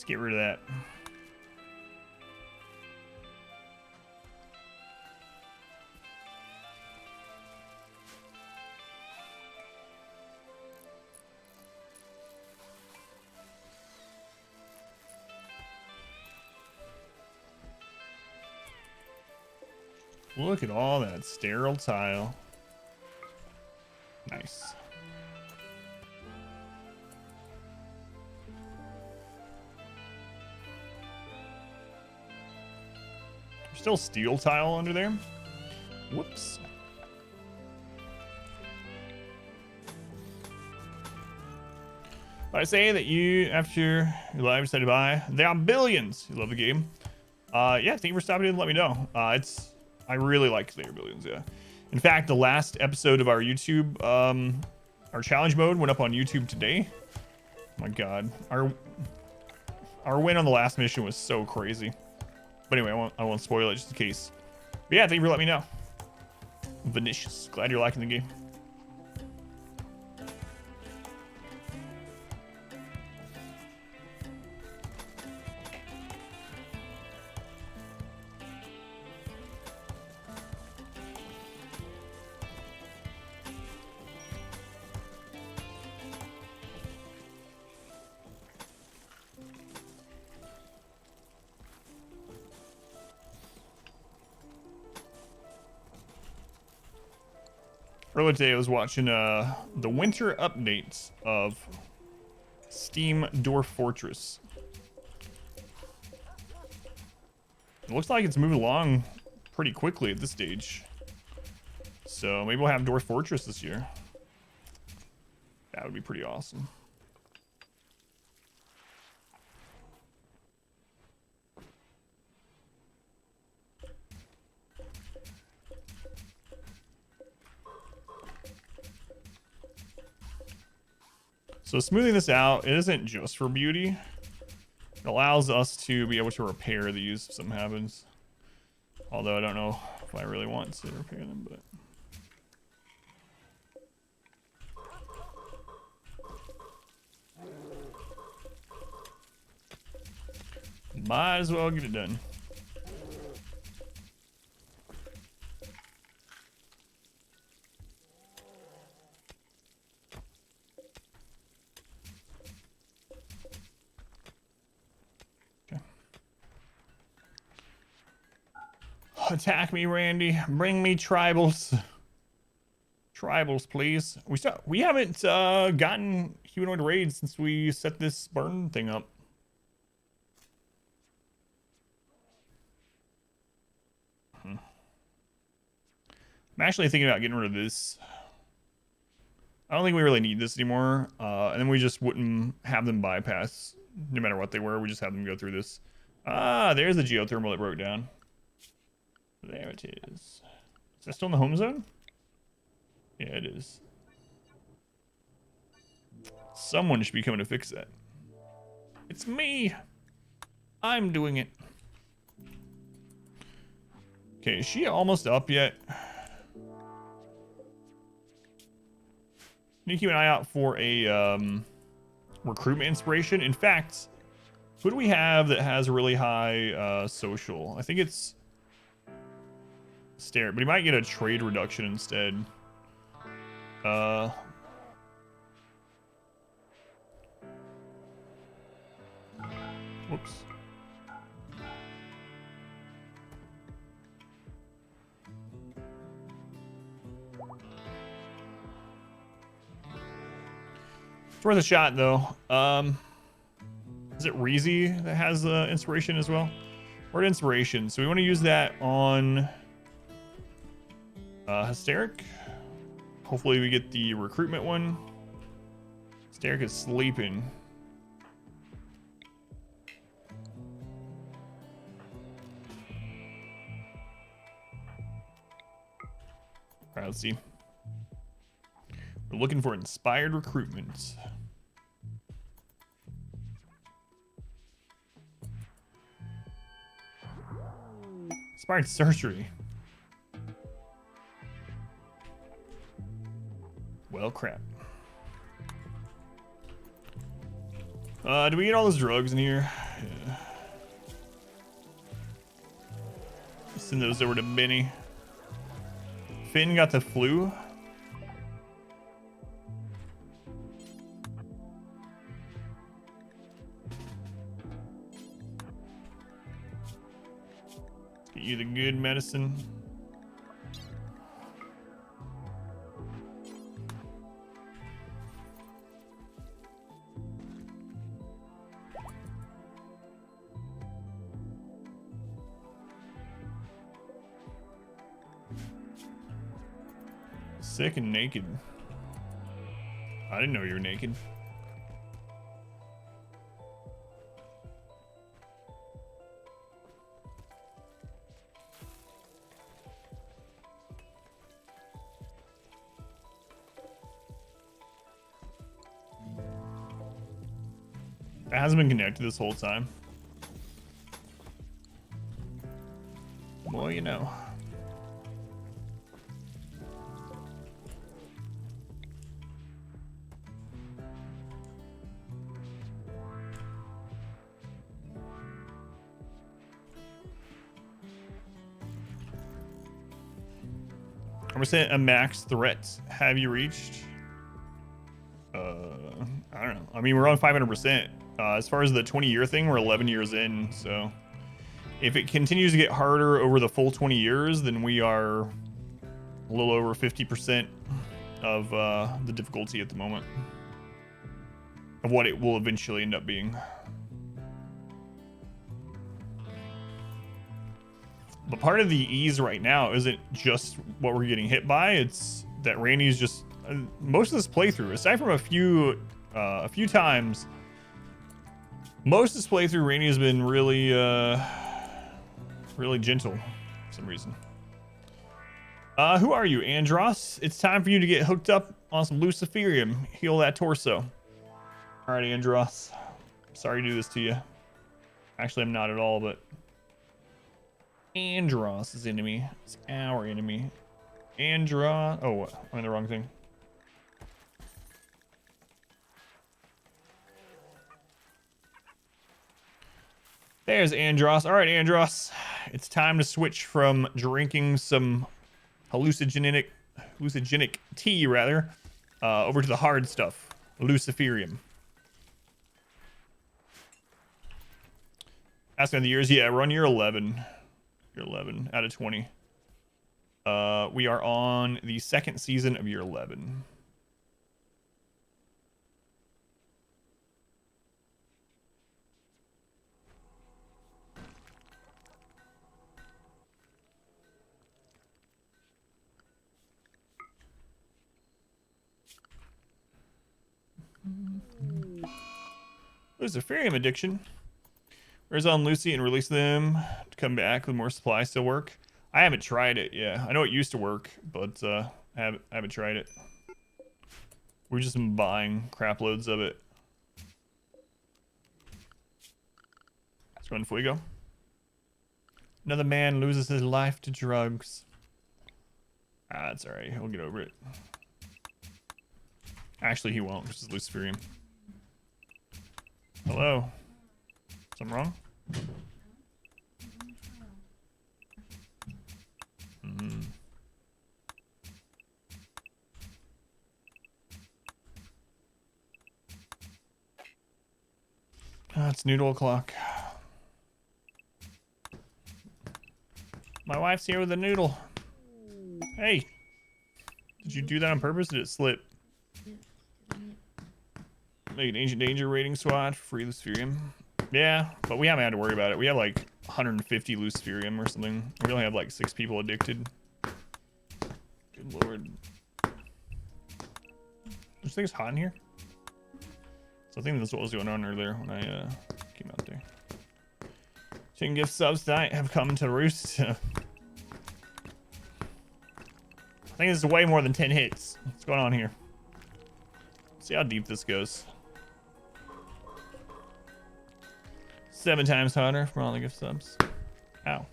get rid of that. Look at all that sterile tile. Nice. There's still steel tile under there. Whoops. I say that you, after your live, said goodbye. There are billions. You love the game. Yeah, thank you for stopping in and let me know. I really like There Are Billions, yeah. In fact, the last episode of our YouTube, our challenge mode went up on YouTube today. Oh my God, our win on the last mission was so crazy. But anyway, I won't spoil it just in case. But yeah, thank you for letting me know. Vinicius, glad you're liking the game. Earlier today, I was watching the winter updates of Steam Dwarf Fortress. It looks like it's moving along pretty quickly at this stage. So maybe we'll have Dwarf Fortress this year. That would be pretty awesome. So smoothing this out, it isn't just for beauty. It allows us to be able to repair these if something happens. Although I don't know if I really want to repair them, but... might as well get it done. Attack me, Randy. Bring me tribals. Tribals, please. We haven't gotten humanoid raids since we set this burn thing up. I'm actually thinking about getting rid of this. I don't think we really need this anymore. And then we just wouldn't have them bypass no matter what they were. We just have them go through this. Ah, there's the geothermal that broke down. There it is. Is that still in the home zone? Yeah, it is. Someone should be coming to fix that. It's me. I'm doing it. Okay, is she almost up yet? Need to keep an eye out for a recruitment inspiration. In fact, Who do we have that has a really high social? I think it's Stare, but he might get a trade reduction instead. Whoops. It's worth a shot, though. Is it Reezy that has inspiration as well? Word inspiration. So we want to use that on Hysteric. Hopefully we get the recruitment one. Hysteric is sleeping. All right, let's see. We're looking for inspired recruitment. Inspired surgery. Well, crap. Do we get all those drugs in here? Yeah. Send those over to Benny. Finn got the flu. Let's get you the good medicine. Sick and naked. I didn't know you were naked. That hasn't been connected this whole time. Well, you know. A max threat have you reached? I don't know. I mean, we're on 500%. As far as the 20-year thing, we're 11 years in. So if it continues to get harder over the full 20 years, then we are a little over 50% of the difficulty at the moment of what it will eventually end up being. But part of the ease right now isn't just what we're getting hit by. It's that Randy's just most of this playthrough, aside from a few times, most of this playthrough, Randy has been really, really gentle for some reason. Who are you, Andros? It's time for you to get hooked up on some Luciferium. Heal that torso. All right, Andros. Sorry to do this to you. Actually, I'm not at all, but Andros is enemy. It's our enemy. Andros. Oh, I'm in the wrong thing. There's Andros. All right, Andros. It's time to switch from drinking some hallucinogenic tea, rather, over to the hard stuff. Luciferium. Asking of the years. Yeah, we're on year 11. Year 11 out of 20. We are on the second season of year 11. Luciferium addiction. Where's on Lucy and release them to come back with more supply still work? I haven't tried it. Yeah, I know it used to work, but I haven't tried it. We're just buying crap loads of it. Let's run Fuego. Another man loses his life to drugs. Ah, that's all right. He'll get over it. Actually, he won't. This is Luciferium. Hello. Something wrong? Mm. Oh, it's noodle o'clock. My wife's here with a noodle. Hey, did you do that on purpose? Or did it slip? Make an ancient danger rating SWAT for free Luciferium. Yeah, but we haven't had to worry about it. We have like 150 Luciferium or something. We only have like 6 people addicted. Good lord. This thing's hot in here. So I think that's what was going on earlier when I came out there. Chicken gift subs tonight have come to roost. I think this is way more than 10 hits. What's going on here? Let's see how deep this goes. 7 times hotter from all the gift subs. Ow.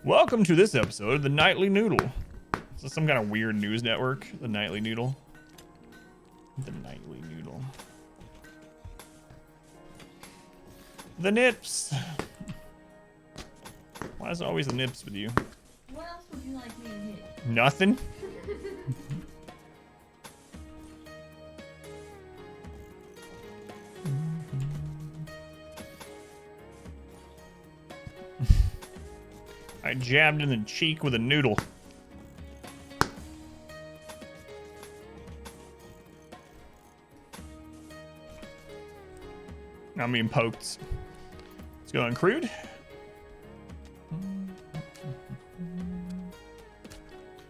Welcome to this episode of the Nightly Noodle. Is this some kind of weird news network? The Nightly Noodle. The Nightly Noodle. The nips. Why is it always the nips with you? What else would you like me to hit? Nothing. I jabbed in the cheek with a noodle. Now I'm being poked. Let's go on crude.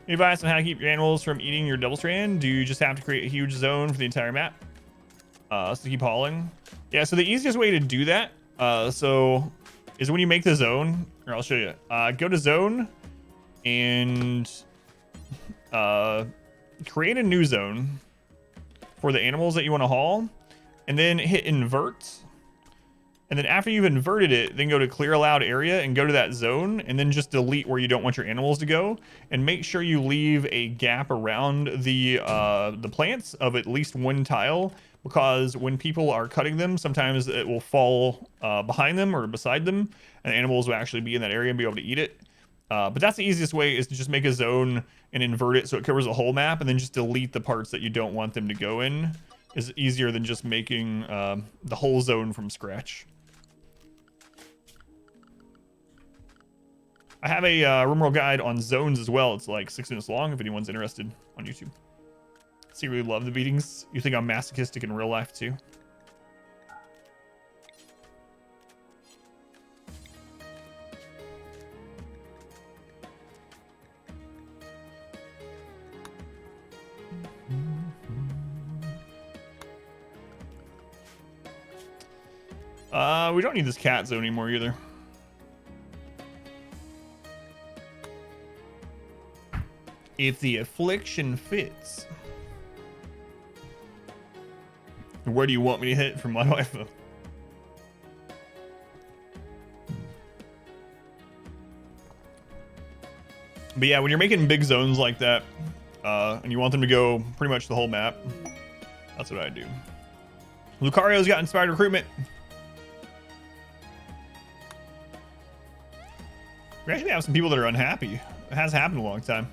Any advice on how to keep your animals from eating your double strand? Do you just have to create a huge zone for the entire map? So keep hauling. Yeah, so the easiest way to do that, is when you make the zone, or I'll show you. Go to zone and create a new zone for the animals that you want to haul, and then hit invert. And then after you've inverted it, then go to clear allowed area and go to that zone, and then just delete where you don't want your animals to go, and make sure you leave a gap around the plants of at least 1 tile, because when people are cutting them, sometimes it will fall behind them or beside them, and animals will actually be in that area and be able to eat it. But that's the easiest way, is to just make a zone and invert it so it covers the whole map, and then just delete the parts that you don't want them to go in. Is easier than just making the whole zone from scratch. I have a RimWorld guide on zones as well. It's like 6 minutes long if anyone's interested, on YouTube. Secretly love the beatings. You think I'm masochistic in real life too? We don't need this cat zone anymore either. If the affliction fits. Where do you want me to hit from my wife? But yeah, when you're making big zones like that, and you want them to go pretty much the whole map, that's what I do. Lucario's got inspired recruitment. We actually have some people that are unhappy. It has happened a long time.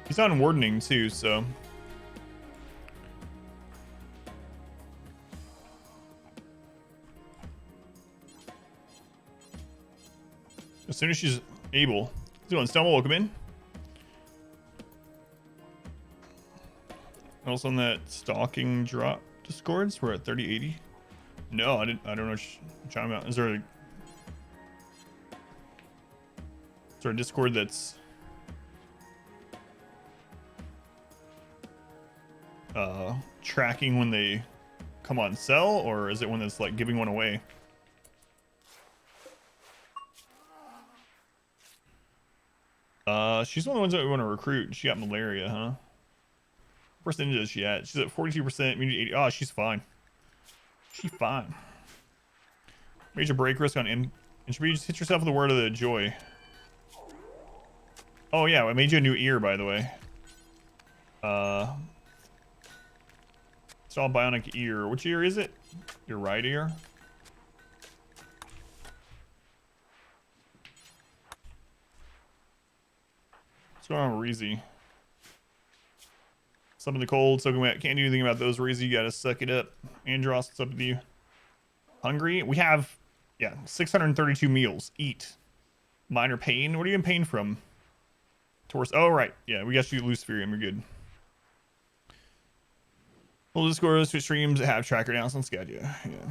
He's on wardening too, so. As soon as she's able. Doing Stumble, welcome in. Also on that stalking drop discords, we're at 3080. No, I don't know what you're talking about. Is there a Discord that's tracking when they come on sell, or is it one that's like giving one away? She's one of the ones that we want to recruit. She got malaria, huh? What percentage is she at? She's at 42%, immunity 80. Oh, she's fine. She's fine. Major break risk on And should we just hit yourself with a word of the joy? Oh yeah, I made you a new ear, by the way. It's all bionic ear. Which ear is it? Your right ear? What's going on with Reezy? Some of the cold, soaking wet. Can't do anything about those, Reezy. You gotta suck it up. Andros, what's up with you? Hungry? We have, yeah, 632 meals. Eat. Minor pain? What are you in pain from? Torso. Oh, right. Yeah, we got you Luciferium. You're good. We'll just go to streams that have tracker now, so let's get you. Yeah.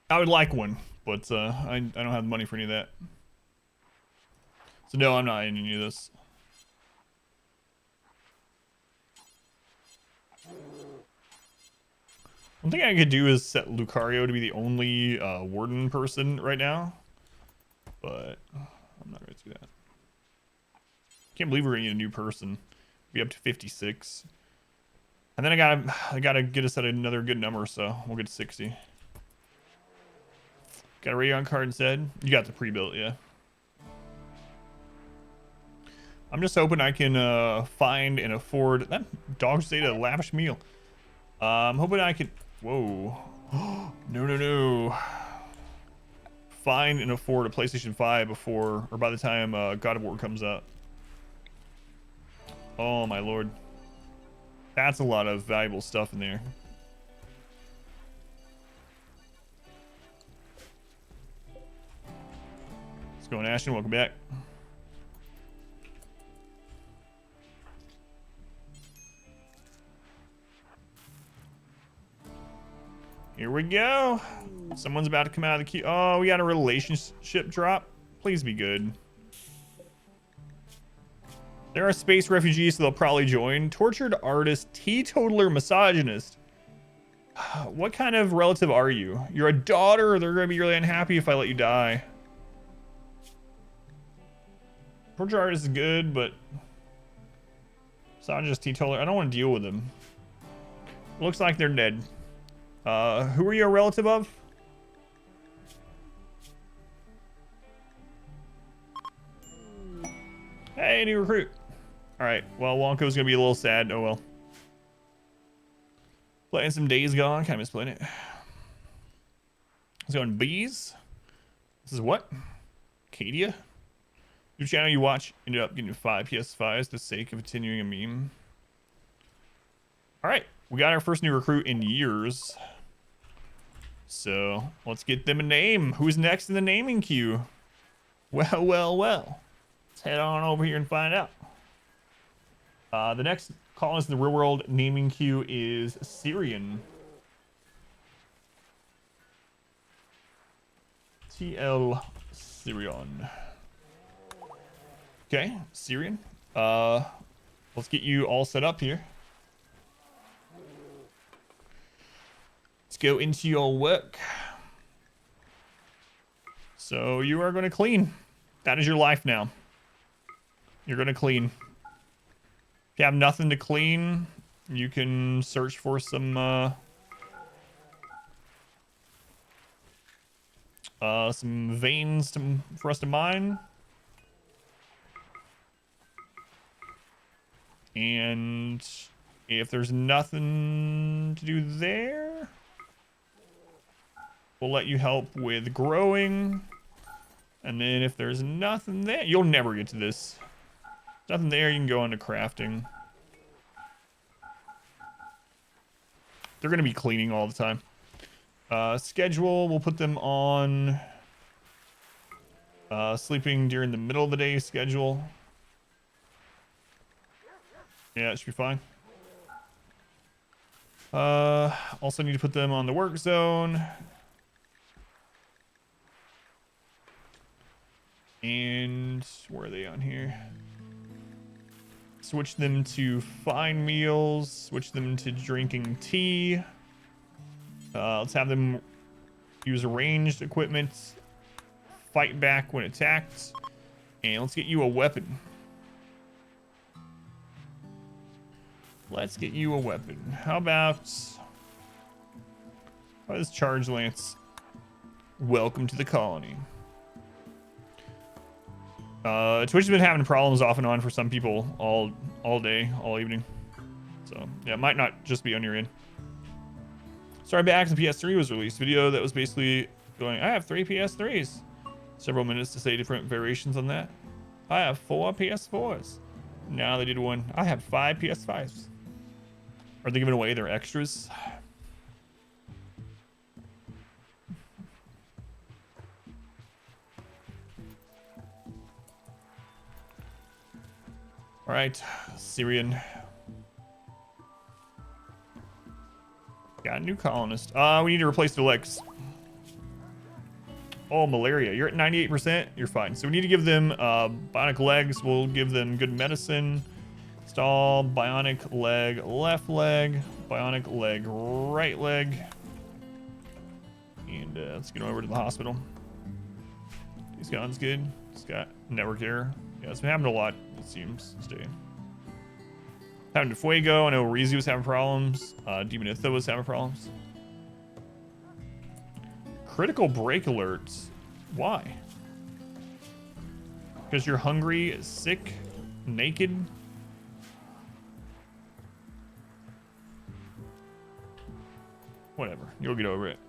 I would like one, but I don't have the money for any of that. So no, I'm not in any of this. One thing I could do is set Lucario to be the only warden person right now, but I'm not going to do that. Can't believe we're gonna need a new person. Be up to 56, and then I gotta get us at another good number, so we'll get to 60. Got a Rayon card instead. You got the pre-built, yeah. I'm just hoping I can find and afford that dog just ate a lavish meal. I'm hoping I can. Whoa. No. Find and afford a PlayStation 5 before or by the time God of War comes out. Oh my lord. That's a lot of valuable stuff in there. Let's go, Ashton. Welcome back. Here we go. Someone's about to come out of the queue. Oh, we got a relationship drop. Please be good. There are space refugees, so they'll probably join. Tortured artist, teetotaler, misogynist. What kind of relative are you? You're a daughter. They're going to be really unhappy if I let you die. Tortured artist is good, but misogynist, teetotaler. I don't want to deal with them. Looks like they're dead. Who are you a relative of? Hey, new recruit. All right. Well, Wonko's gonna be a little sad. Oh well. Playing some Days Gone. Kind of misplaying it. Let's go on bees. This is what? Cadia? Your channel you watch ended up getting 5 PS5s for the sake of continuing a meme. All right. We got our first new recruit in years. So let's get them a name. Who's next in the naming queue? Well. Let's head on over here and find out. The next colonist in the real world naming queue is Syrian. TL Syrian. Okay, Syrian. Let's get you all set up here. Let's go into your work. So you are going to clean. That is your life now. You're going to clean. If you have nothing to clean, you can search for some veins for us to mine. And if there's nothing to do there, we'll let you help with growing. And then if there's nothing there, you'll never get to this. Nothing there, you can go into crafting. They're going to be cleaning all the time. Schedule, we'll put them on sleeping during the middle of the day schedule. Yeah, it should be fine. Also need to put them on the work zone. And where are they on here? Switch them to fine meals. Switch them to drinking tea. Let's have them use ranged equipment. Fight back when attacked. And let's get you a weapon. Let's get you a weapon. How about this charge lance? Welcome to the colony. Twitch has been having problems off and on for some people all day, all evening. So yeah, it might not just be on your end. Sorry, back the PS3 was released. Video that was basically going, I have 3 PS3s. Several minutes to say different variations on that. I have 4 PS4s. Now they did one. I have 5 PS5s. Are they giving away their extras? All right, Syrian. Got a new colonist. We need to replace the legs. Oh, malaria. You're at 98%. You're fine. So we need to give them bionic legs. We'll give them good medicine. Install bionic leg, left leg, bionic leg, right leg. And let's get over to the hospital. He's gotten good. He's got network error. Yeah, it's been happening a lot, it seems, today. Having to Fuego. I know Rizu was having problems. Demonitha was having problems. Critical break alerts. Why? Because you're hungry, sick, naked. Whatever. You'll get over it.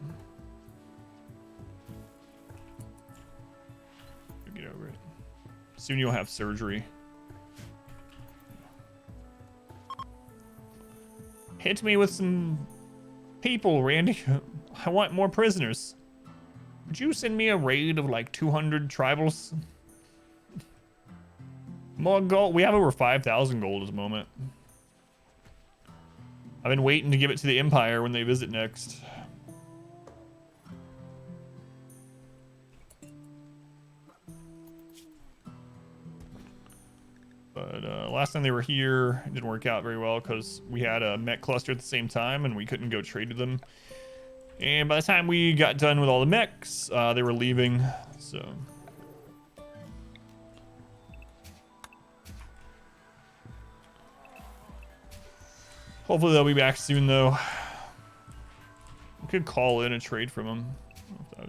You'll get over it. Soon you'll have surgery. Hit me with some people, Randy. I want more prisoners. Would you send me a raid of like 200 tribals? More gold. We have over 5,000 gold at the moment. I've been waiting to give it to the Empire when they visit next. But last time they were here, it didn't work out very well because we had a Mech cluster at the same time and we couldn't go trade with them. And by the time we got done with all the mechs, they were leaving, so. Hopefully they'll be back soon, though. We could call in a trade from them. I don't know if that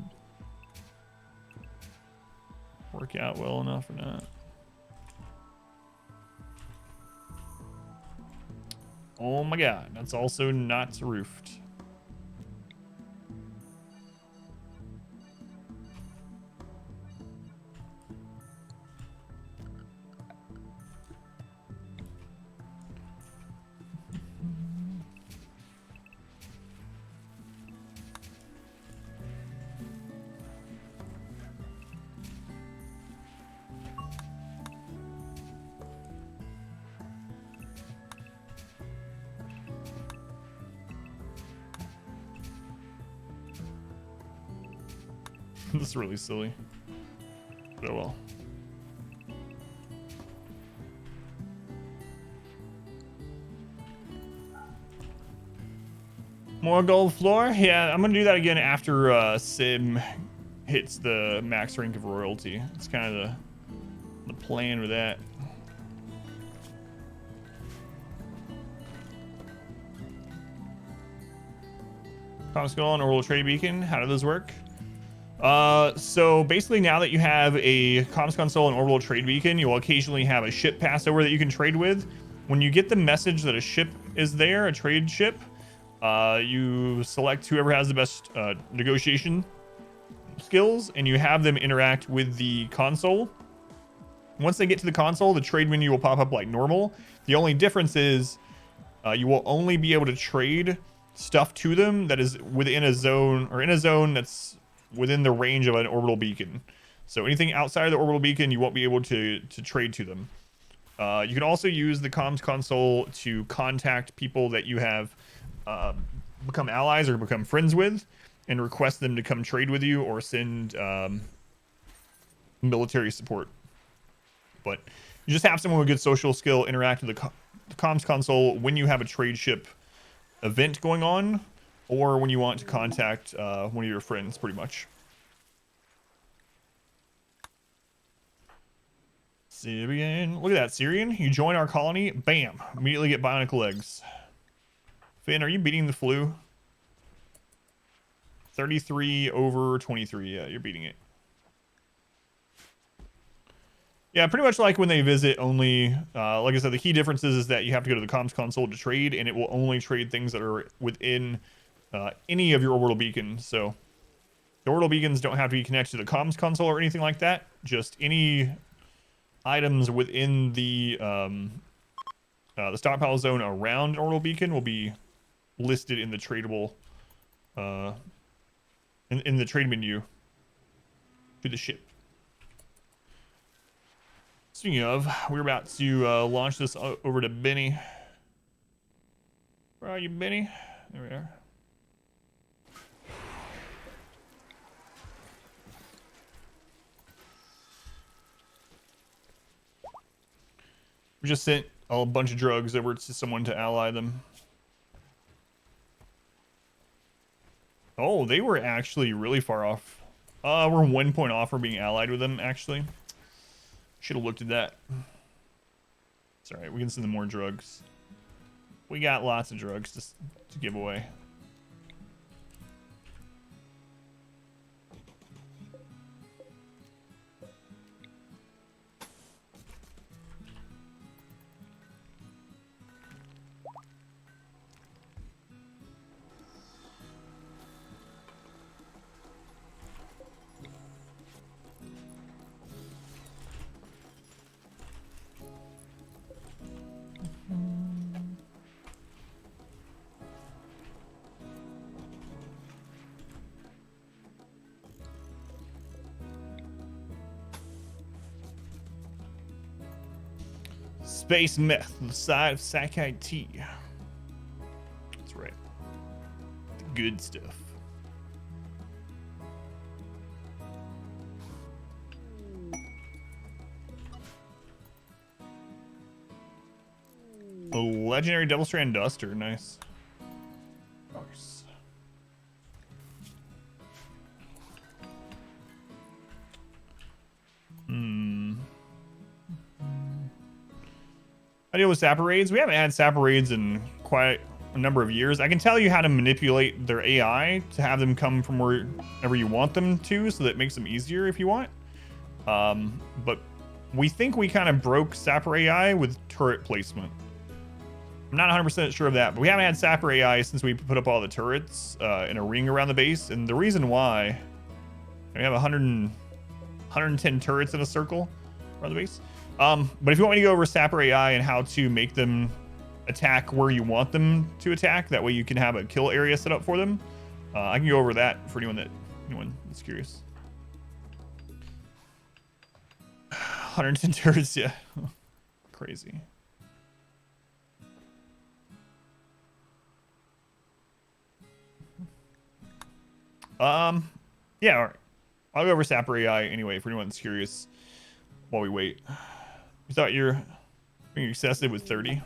would work out well enough or not. Oh my god, that's also not roofed. This is really silly. But oh well. More gold floor? Yeah, I'm gonna do that again after Sim hits the max rank of royalty. It's kind of the plan with that. Comskull and Orbital Trade Beacon, how do those work? So basically now that you have a comms console and orbital trade beacon, you'll occasionally have a ship pass over that you can trade with. When you get the message that a ship is there, a trade ship, you select whoever has the best negotiation skills and you have them interact with the console. Once they get to the console, the trade menu will pop up like normal. The only difference is you will only be able to trade stuff to them that is within a zone or in a zone that's within the range of an orbital beacon. So anything outside of the orbital beacon, you won't be able to trade to them. You can also use the comms console to contact people that you have become allies or become friends with and request them to come trade with you or send military support. But you just have someone with good social skill interact with the comms console when you have a trade ship event going on, or when you want to contact one of your friends, pretty much. Syrian. Look at that, Syrian. You join our colony, bam. Immediately get bionic legs. Finn, are you beating the flu? 33 over 23. Yeah, you're beating it. Yeah, pretty much like when they visit only, like I said, the key difference is that you have to go to the comms console to trade, and it will only trade things that are within any of your orbital beacons. So the orbital beacons don't have to be connected to the comms console or anything like that. Just any items within the stockpile zone around an orbital beacon will be listed in the tradable, in the trade menu to the ship. Speaking of, we're about to launch this over to Benny. Where are you, Benny? There we are. We just sent a bunch of drugs over to someone to ally them. Oh, they were actually really far off. We're 1 point off for being allied with them, actually. Should have looked at that. It's alright, we can send them more drugs. We got lots of drugs to give away. Space meth on the side of Sakai tea. That's right. The good stuff. A legendary double strand duster, nice. Nice. I deal with sapper raids. We haven't had sapper raids in quite a number of years. I can tell you how to manipulate their AI to have them come from wherever you want them to, so that it makes them easier if you want. But we think we kind of broke sapper AI with turret placement. I'm not 100% sure of that, but we haven't had sapper AI since we put up all the turrets in a ring around the base. And the reason why, we have 110 turrets in a circle around the base. But if you want me to go over sapper AI and how to make them attack where you want them to attack, that way you can have a kill area set up for them. I can go over that for anyone that's curious. 110 turrets, yeah. Crazy. Yeah, all right. I'll go over sapper AI anyway for anyone that's curious while we wait. You thought you're being excessive with 30?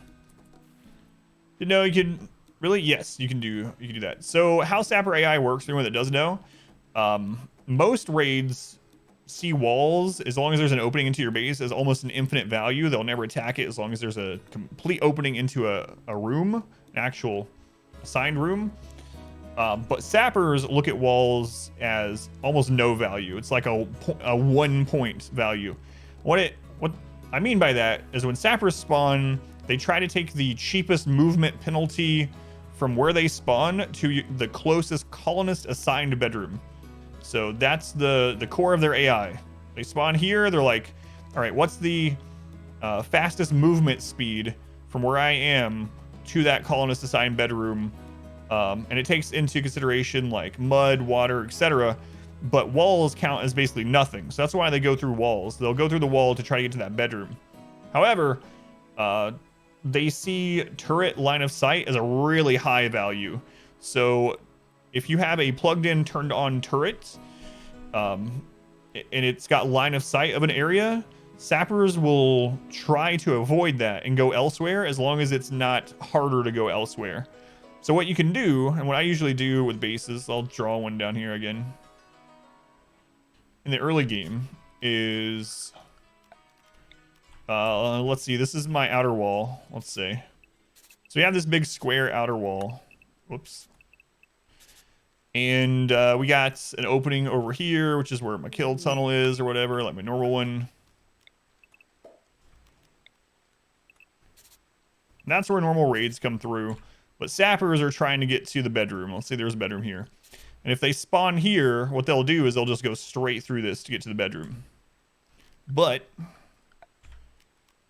No, you can really, yes, you can do that. So how sapper AI works, for anyone that doesn't know, most raids see walls as long as there's an opening into your base as almost an infinite value. They'll never attack it as long as there's a complete opening into a room, an actual assigned room. But sappers look at walls as almost no value. It's like a 1 point value. What I mean by that is when sappers spawn, they try to take the cheapest movement penalty from where they spawn to the closest colonist assigned bedroom. So that's the core of their AI. They spawn here, they're like, all right, what's the fastest movement speed from where I am to that colonist assigned bedroom? And it takes into consideration like mud, water, etc. But walls count as basically nothing. So that's why they go through walls. They'll go through the wall to try to get to that bedroom. However, they see turret line of sight as a really high value. So if you have a plugged in, turned on turret, and it's got line of sight of an area, sappers will try to avoid that and go elsewhere as long as it's not harder to go elsewhere. So what you can do, and what I usually do with bases, I'll draw one down here again. In the early game is, let's see, this is my outer wall, let's say. So we have this big square outer wall. Whoops. And we got an opening over here, which is where my kill tunnel is or whatever, like my normal one. And that's where normal raids come through. But sappers are trying to get to the bedroom. Let's say there's a bedroom here. And if they spawn here, what they'll do is they'll just go straight through this to get to the bedroom. But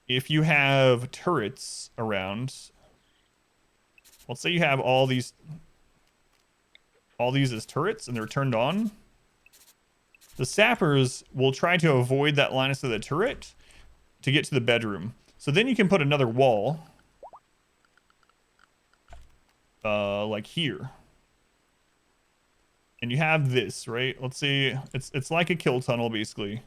if you have turrets around, let's say you have all these as turrets and they're turned on, the sappers will try to avoid that line of sight of the turret to get to the bedroom. So then you can put another wall like here. And you have this, right? Let's see, it's like a kill tunnel basically.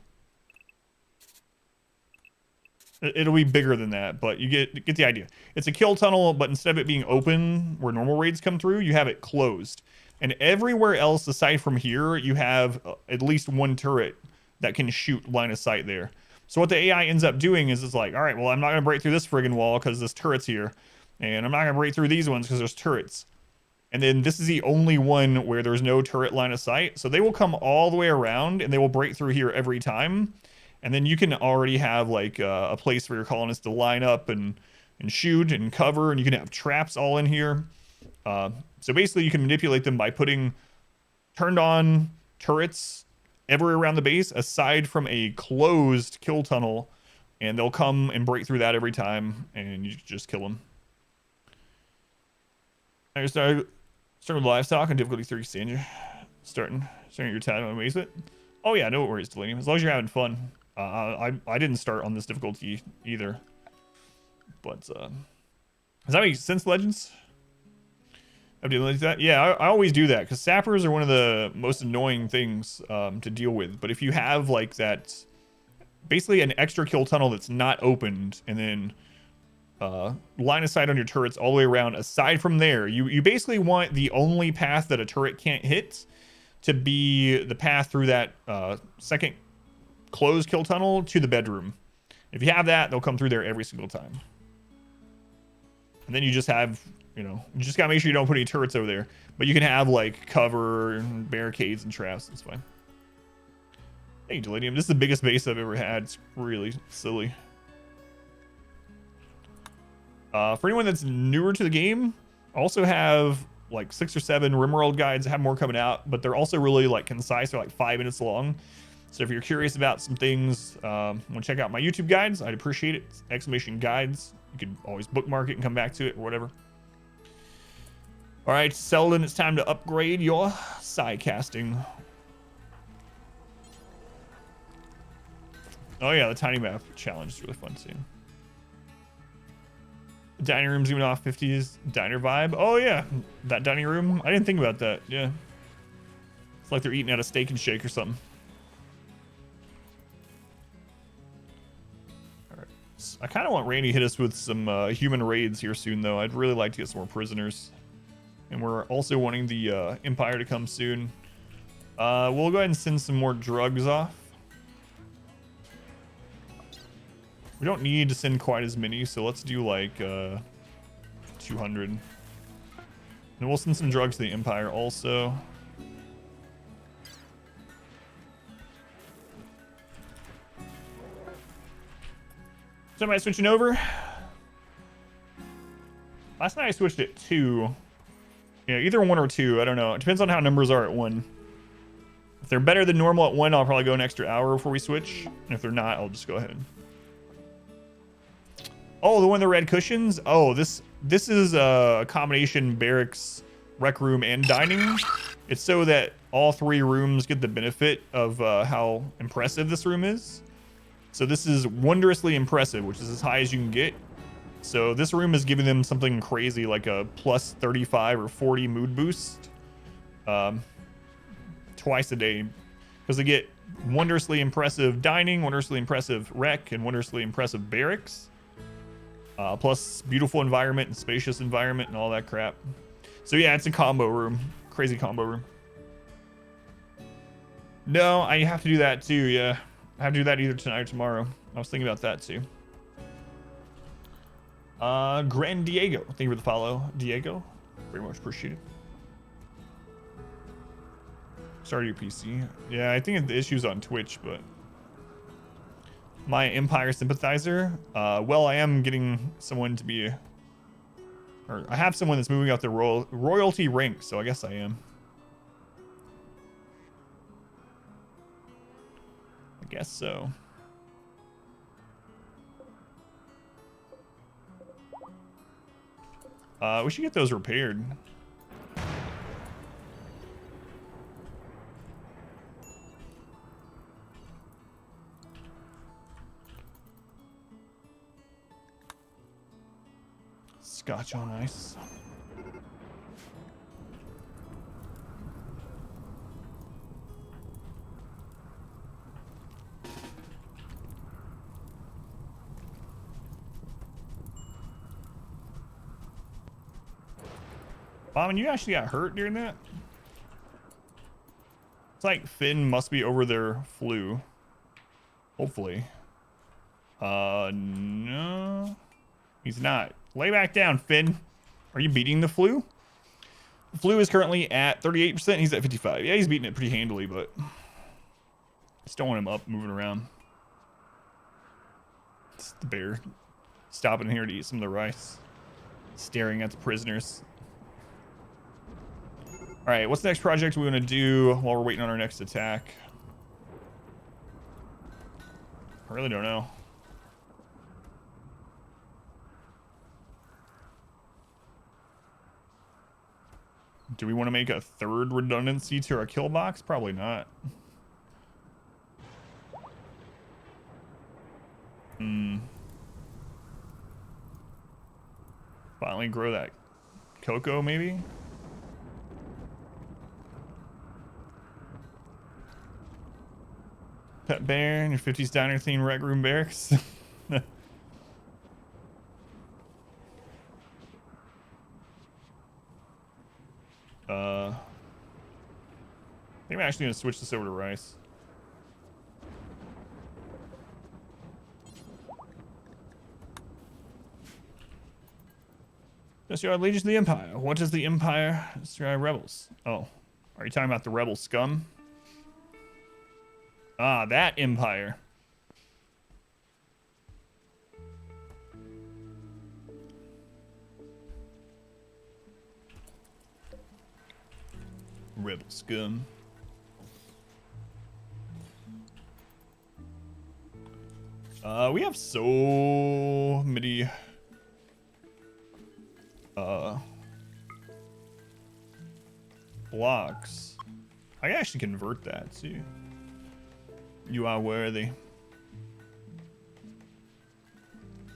It'll be bigger than that, but you get the idea. It's a kill tunnel, but instead of it being open where normal raids come through, you have it closed. And everywhere else aside from here, you have at least one turret that can shoot line of sight there. So what the AI ends up doing is it's like, all right, well, I'm not going to break through this friggin' wall because this turret's here. And I'm not going to break through these ones because there's turrets. And then this is the only one where there's no turret line of sight. So they will come all the way around and they will break through here every time. And then you can already have like a place for your colonists to line up and shoot and cover. And you can have traps all in here. So basically you can manipulate them by putting turned on turrets everywhere around the base aside from a closed kill tunnel. And they'll come and break through that every time. And you just kill them. I started with livestock on difficulty 3, Sandra. Starting your time on Amazement. Oh yeah, no worries, Delanium. As long as you're having fun. I didn't start on this difficulty either. But does that make sense, Legends? I've dealing with that. Yeah, I always do that because sappers are one of the most annoying things to deal with. But if you have like that, basically an extra kill tunnel that's not opened, and then line of sight on your turrets all the way around. Aside from there, you basically want the only path that a turret can't hit to be the path through that second closed kill tunnel to the bedroom. If you have that, they'll come through there every single time. And then you just have, you just gotta make sure you don't put any turrets over there. But you can have like cover and barricades and traps. It's fine. Hey, Deladium, this is the biggest base I've ever had. It's really silly. For anyone that's newer to the game, I also have like 6 or 7 RimWorld guides. I have more coming out, but they're also really like concise. They're like 5 minutes long. So if you're curious about some things, want to check out my YouTube guides, I'd appreciate it. Exclamation guides. You can always bookmark it and come back to it or whatever. All right, Selden, it's time to upgrade your psi casting. Oh yeah, the tiny map challenge is really fun too. Dining room's giving off 50s diner vibe. Oh yeah, that dining room. I didn't think about that. Yeah, it's like they're eating at a Steak and Shake or something. All right, so I kind of want Randy to hit us with some human raids here soon, though. I'd really like to get some more prisoners, and we're also wanting the Empire to come soon. We'll go ahead and send some more drugs off. We don't need to send quite as many, so let's do like 200. And we'll send some drugs to the Empire also. Somebody switching over? Last night I switched at 2. Yeah, either 1 or 2, I don't know. It depends on how numbers are at 1. If they're better than normal at 1, I'll probably go an extra hour before we switch. And if they're not, I'll just go ahead. Oh, the one with the red cushions? Oh, this is a combination barracks, rec room, and dining. It's so that all 3 rooms get the benefit of how impressive this room is. So this is wondrously impressive, which is as high as you can get. So this room is giving them something crazy like a plus 35 or 40 mood boost twice a day. Because they get wondrously impressive dining, wondrously impressive rec, and wondrously impressive barracks. Plus beautiful environment and spacious environment and all that crap. So yeah, it's a combo room. Crazy combo room. No, I have to do that too, yeah. I have to do that either tonight or tomorrow. I was thinking about that too. Grand Diego. Thank you for the follow, Diego. Very much appreciate it. Start your PC. Yeah, I think the issue's on Twitch, but my Empire sympathizer. Well, I am getting someone to be, or I have someone that's moving up the royalty rank, so I guess I am. I guess so. We should get those repaired. Scotch on ice. Bombin, you actually got hurt during that? It's like Finn must be over their flu. Hopefully. No. He's not. Lay back down, Finn. Are you beating the flu? The flu is currently at 38%. He's at 55. Yeah, he's beating it pretty handily, but just don't want him up, moving around. It's the bear stopping here to eat some of the rice. Staring at the prisoners. All right, what's the next project we want to do while we're waiting on our next attack? I really don't know. Do we want to make a third redundancy to our kill box? Probably not. Finally grow that cocoa, maybe? Pet bear and your 50s diner theme rec room barracks. I think I'm actually gonna switch this over to rice. Destroy Legions of the Empire. What is the Empire? Destroy rebels. Oh, are you talking about the rebel scum? Ah, that Empire. Rebel scum. We have so many blocks. I can actually convert that too. You are worthy.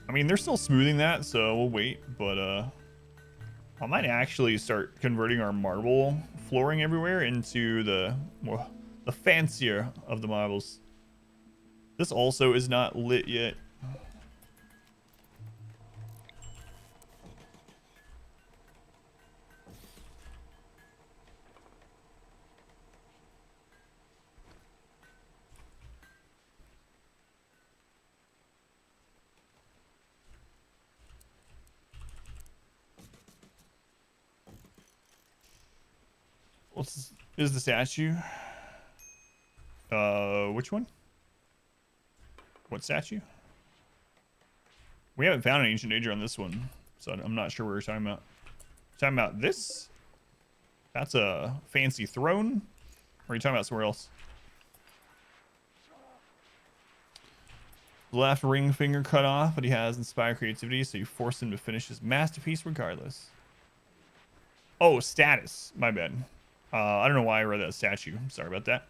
I mean, they're still smoothing that, so we'll wait, but I might actually start converting our marble flooring everywhere into the fancier of the marbles. This also is not lit yet. Is the statue? Which one? What statue? We haven't found an ancient danger on this one, so I'm not sure what we're talking about. Talking about this? That's a fancy throne? Or are you talking about somewhere else? Left ring finger cut off, but he has inspired creativity, so you force him to finish his masterpiece regardless. Oh, status. My bad. I don't know why I read that statue. Sorry about that.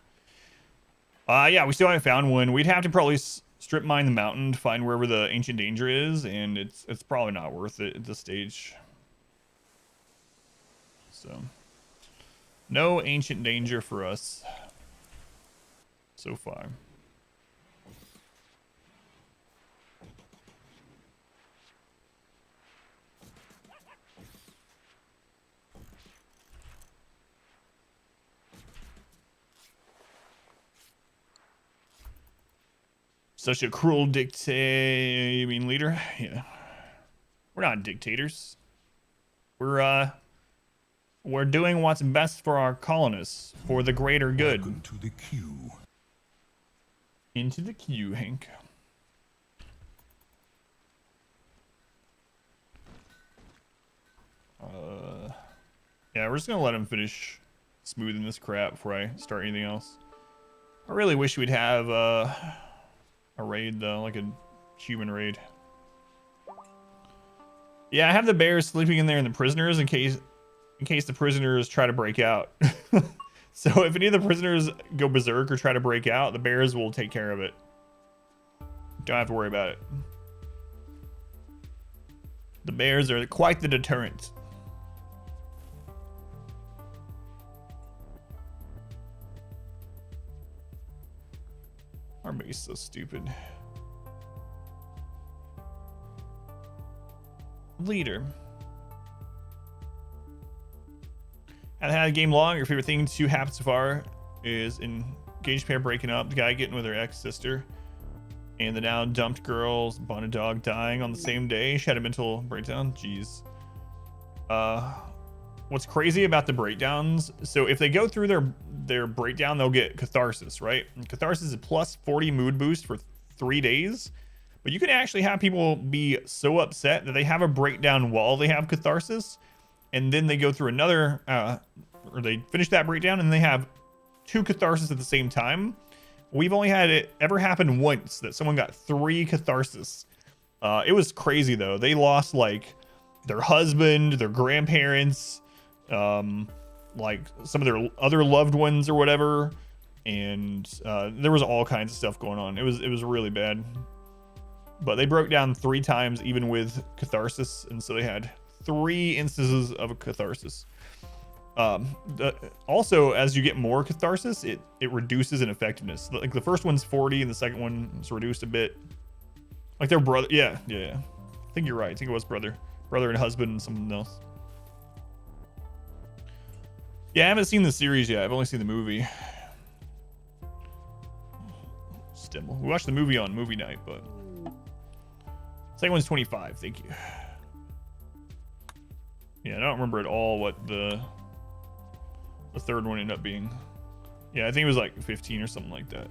Yeah, we still haven't found one. We'd have to probably strip mine the mountain to find wherever the ancient danger is, and it's probably not worth it at this stage. So, no ancient danger for us so far. Such a cruel dictator, you mean leader? Yeah. We're not dictators. We're We're doing what's best for our colonists, for the greater good. Welcome to the queue. Into the queue, Hank. Yeah, we're just gonna let him finish smoothing this crap before I start anything else. I really wish we'd have a raid though, like a human raid. Yeah, I have the bears sleeping in there and the prisoners in case the prisoners try to break out. So if any of the prisoners go berserk or try to break out, the bears will take care of it. Don't have to worry about it. The bears are quite the deterrent. Our base is so stupid. Leader. Haven't had a game long. Your favorite thing to happen so far is engaged pair breaking up, the guy getting with her ex-sister, and the now dumped girl's bonded dog dying on the same day. She had a mental breakdown. Jeez. What's crazy about the breakdowns, so if they go through their breakdown, they'll get catharsis, right? And catharsis is plus 40 mood boost for 3 days. But you can actually have people be so upset that they have a breakdown while they have catharsis, and then they go through another, or they finish that breakdown and they have 2 catharsis at the same time. We've only had it ever happen once that someone got 3 catharsis. It was crazy though. They lost like their husband, their grandparents, like some of their other loved ones or whatever, and there was all kinds of stuff going on. It was really bad. But they broke down 3 times even with catharsis, and so they had 3 instances of a catharsis. Also, as you get more catharsis, it reduces in effectiveness. Like the first one's 40 and the second one's reduced a bit. Like their brother, yeah. I think you're right. I think it was brother and husband and something else. Yeah, I haven't seen the series yet. I've only seen the movie. Still, we watched the movie on movie night, but second one's 25. Thank you. Yeah, I don't remember at all what the third one ended up being. Yeah, I think it was like 15 or something like that.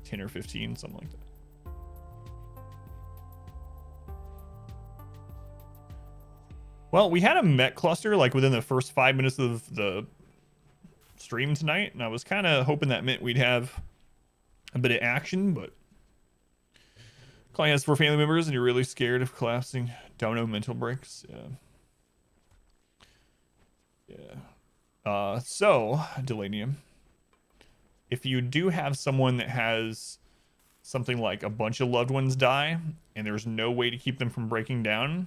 10 or 15, something like that. Well, we had a Mech cluster like within the first 5 minutes of the stream tonight, and I was kind of hoping that meant we'd have a bit of action, but client has 4 family members and you're really scared of collapsing. Dono mental breaks. Yeah. So, Delanium, if you do have someone that has something like a bunch of loved ones die and there's no way to keep them from breaking down,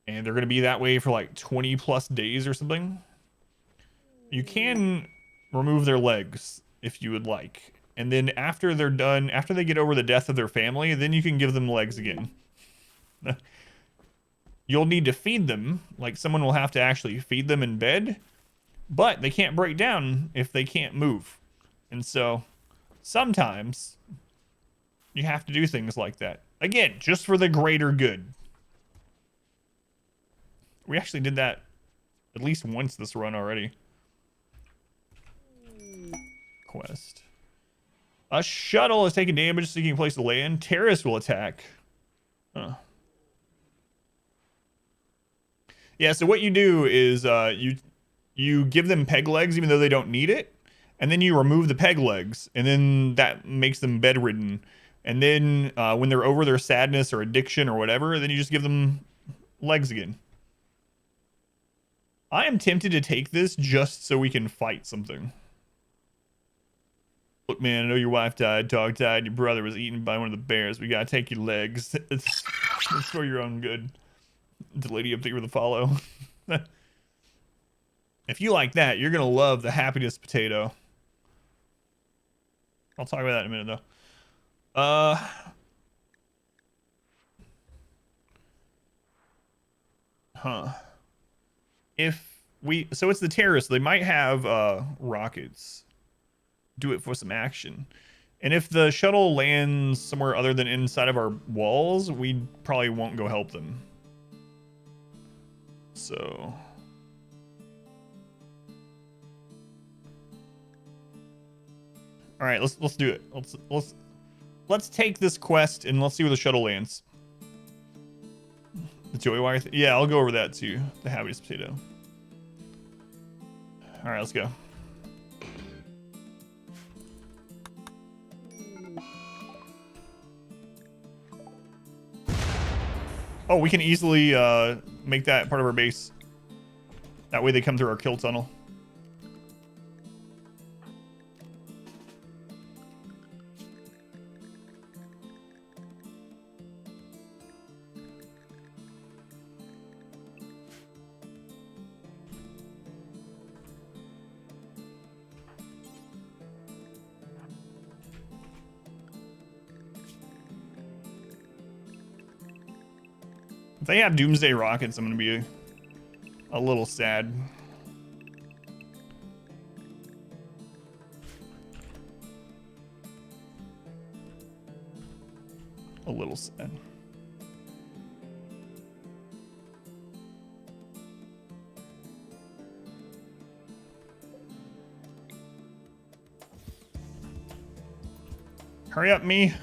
and they're going to be that way for like 20 plus days or something, you can remove their legs if you would like. And then after they're done, after they get over the death of their family, then you can give them legs again. You'll need to feed them. Like someone will have to actually feed them in bed, but they can't break down if they can't move. And so sometimes you have to do things like that. Again, just for the greater good. We actually did that at least once this run already. Quest. A shuttle is taking damage, seeking a place to land. Terrorists will attack. Huh. Yeah, so what you do is you give them peg legs even though they don't need it, and then you remove the peg legs, and then that makes them bedridden. And then when they're over their sadness or addiction or whatever, then you just give them legs again. I am tempted to take this just so we can fight something. Look, man, I know your wife died, dog died, your brother was eaten by one of the bears. We gotta take your legs. It's for your own good. The lady up there with the follow. If you like that, you're gonna love the happiness potato. I'll talk about that in a minute, though. So it's the terrorists. They might have rockets. Do it for some action. And if the shuttle lands somewhere other than inside of our walls, we probably won't go help them. So all right, let's do it. Let's take this quest and let's see where the shuttle lands. The joy wire. Yeah, I'll go over that too. The happiest potato. All right, let's go. Oh, we can easily make that part of our base. That way they come through our kill tunnel. If they have doomsday rockets, I'm gonna be a little sad. A little sad. Hurry up, me.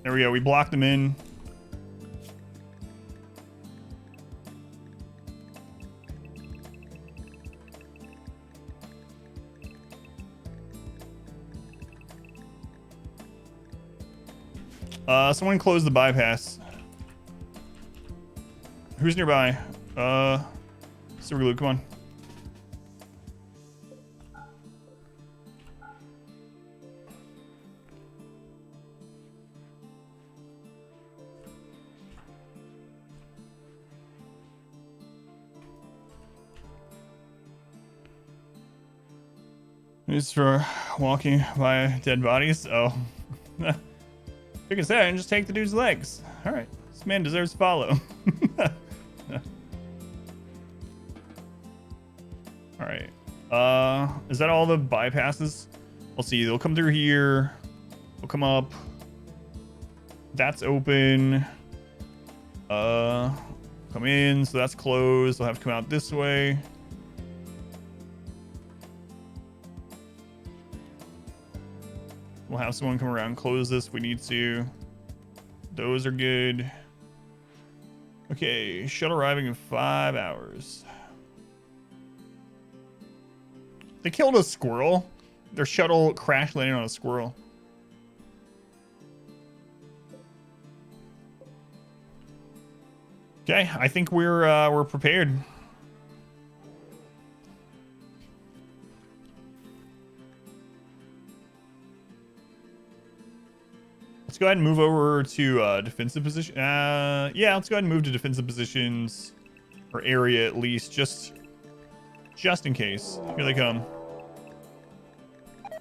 There we go. We blocked them in. Someone close the bypass. Who's nearby? Silver glue, come on. It's for walking by dead bodies. Oh. You can say and just take the dude's legs. All right. This man deserves to follow. All right. Is that all the bypasses? Let's see. They'll come through here. They'll come up. That's open. Come in. So that's closed. They'll have to come out this way. We'll have someone come around and close this if we need to. Those are good. Okay, shuttle arriving in 5 hours. They killed a squirrel. Their shuttle crash landing on a squirrel. Okay, I think we're prepared. Let's go ahead and move over to defensive position. Yeah, let's go ahead and move to defensive positions or area at least, just in case. Here they come. All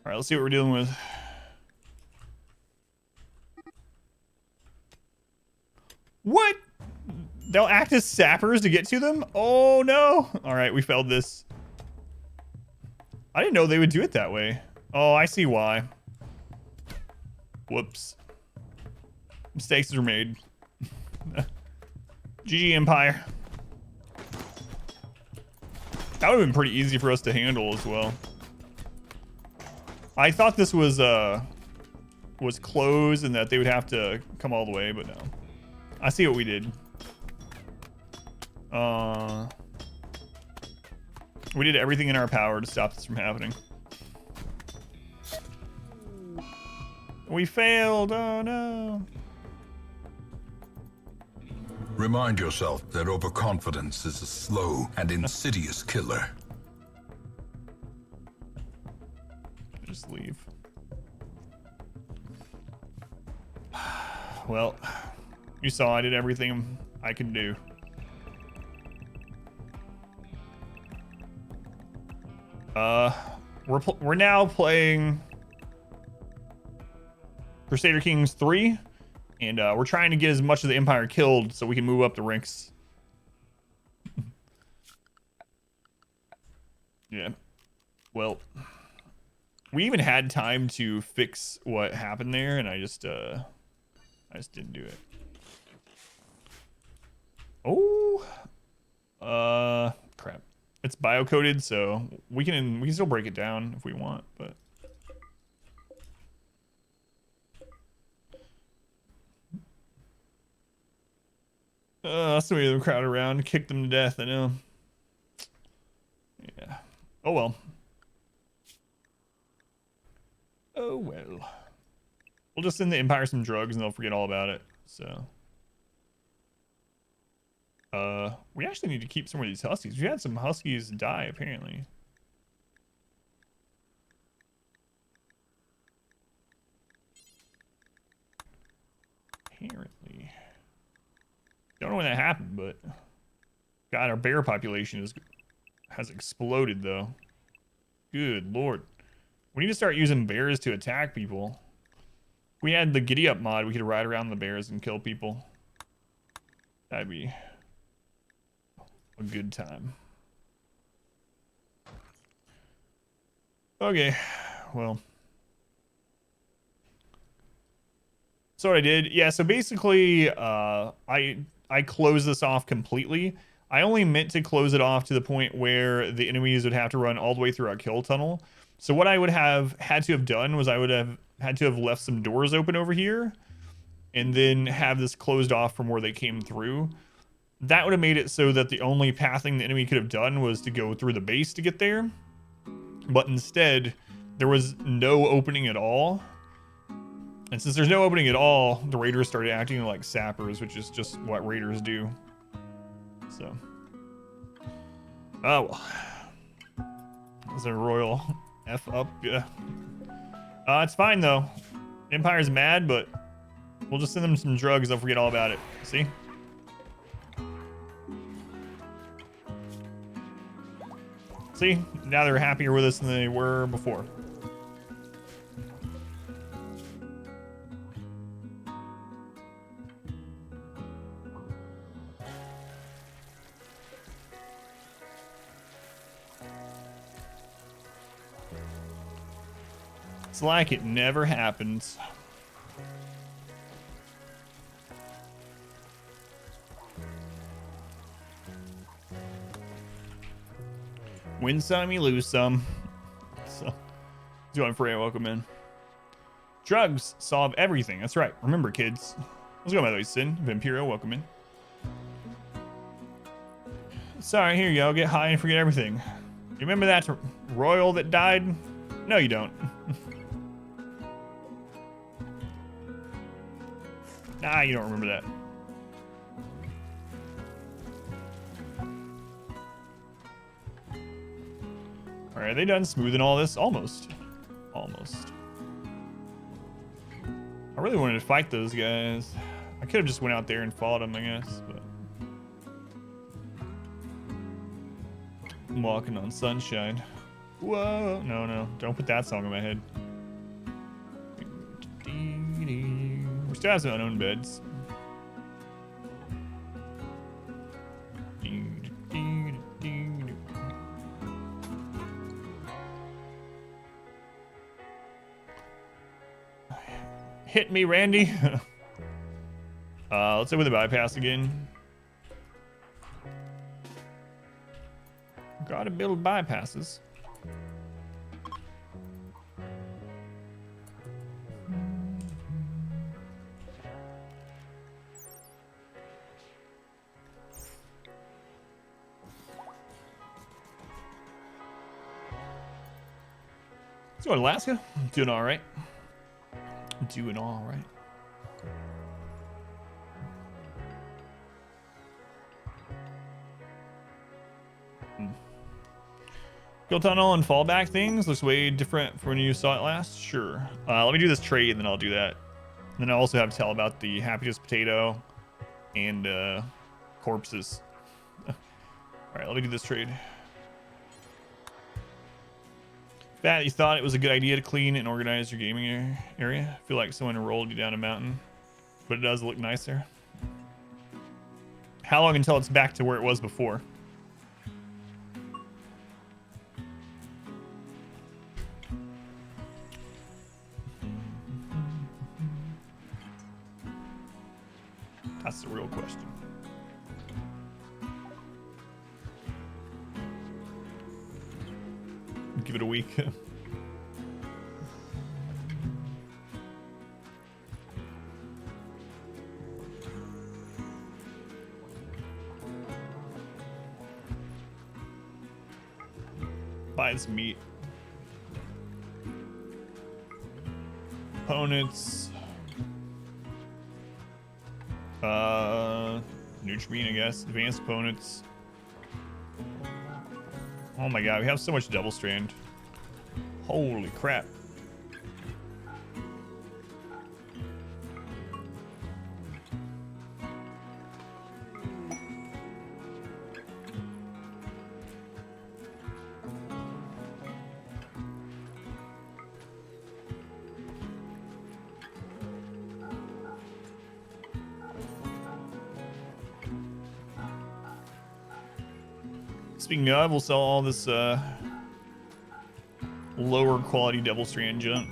right, let's see what we're dealing with. What? They'll act as sappers to get to them? Oh no! All right, we failed this. I didn't know they would do it that way. Oh, I see why. Whoops. Mistakes are made. GG Empire. That would have been pretty easy for us to handle as well. I thought this was closed and that they would have to come all the way, but no. I see what we did. We did everything in our power to stop this from happening. We failed. Oh no. Remind yourself that overconfidence is a slow and insidious killer. Just leave. Well, you saw I did everything I could do. We're now playing Crusader Kings 3, and we're trying to get as much of the Empire killed so we can move up the ranks. Yeah. Well, we even had time to fix what happened there, and I just didn't do it. Oh, crap. It's biocoded, so we can still break it down if we want, but that's the way them crowd around, kick them to death. I know. Yeah. Oh well. Oh well. We'll just send the Empire some drugs and they'll forget all about it. So. We actually need to keep some of these huskies. We had some huskies die apparently. Apparently. Don't know when that happened, but God, our bear population has exploded though. Good Lord. We need to start using bears to attack people. If we had the giddy up mod, we could ride around the bears and kill people. That'd be a good time. Okay, well. So what I did, yeah, so basically I closed this off completely. I only meant to close it off to the point where the enemies would have to run all the way through our kill tunnel. So what I would have had to have done was I would have had to have left some doors open over here and then have this closed off from where they came through. That would have made it so that the only pathing the enemy could have done was to go through the base to get there. But instead, there was no opening at all. And since there's no opening at all, the raiders started acting like sappers, which is just what raiders do. So. Oh, well. That's a royal F up. Yeah. It's fine, though. Empire's mad, but we'll just send them some drugs. They'll forget all about it. See? See? Now they're happier with us than they were before. It's like it never happens. Win some, you lose some. So, doing free, welcome in. Drugs solve everything. That's right. Remember, kids. Let's go, by the way, Sin. Vampiro, welcome in. Sorry, here you go. Get high and forget everything. You remember that royal that died? No, you don't. Nah, you don't remember that. All right, are they done smoothing all this? Almost. Almost. I really wanted to fight those guys. I could have just went out there and fought them, I guess, but I'm walking on sunshine. Whoa, no, don't put that song in my head. We still have some unowned beds. Hit me, Randy. Let's open the bypass again. Gotta build bypasses. Let's go to Alaska. Doing all right. Doing all right. Kill tunnel and fallback things looks way different from when you saw it last. Sure. Let me do this trade and then I'll do that. And then I also have to tell about the happiness potato and corpses. All right, let me do this trade. Fat, you thought it was a good idea to clean and organize your gaming area? I feel like someone rolled you down a mountain, but it does look nicer. How long until it's back to where it was before? That's the real question. Give it a week. Buy some meat. Opponents. Nutrient, I guess. Advanced opponents. Oh my god, we have so much double strand. Holy crap. Speaking of, we'll sell all this lower quality double strand junk.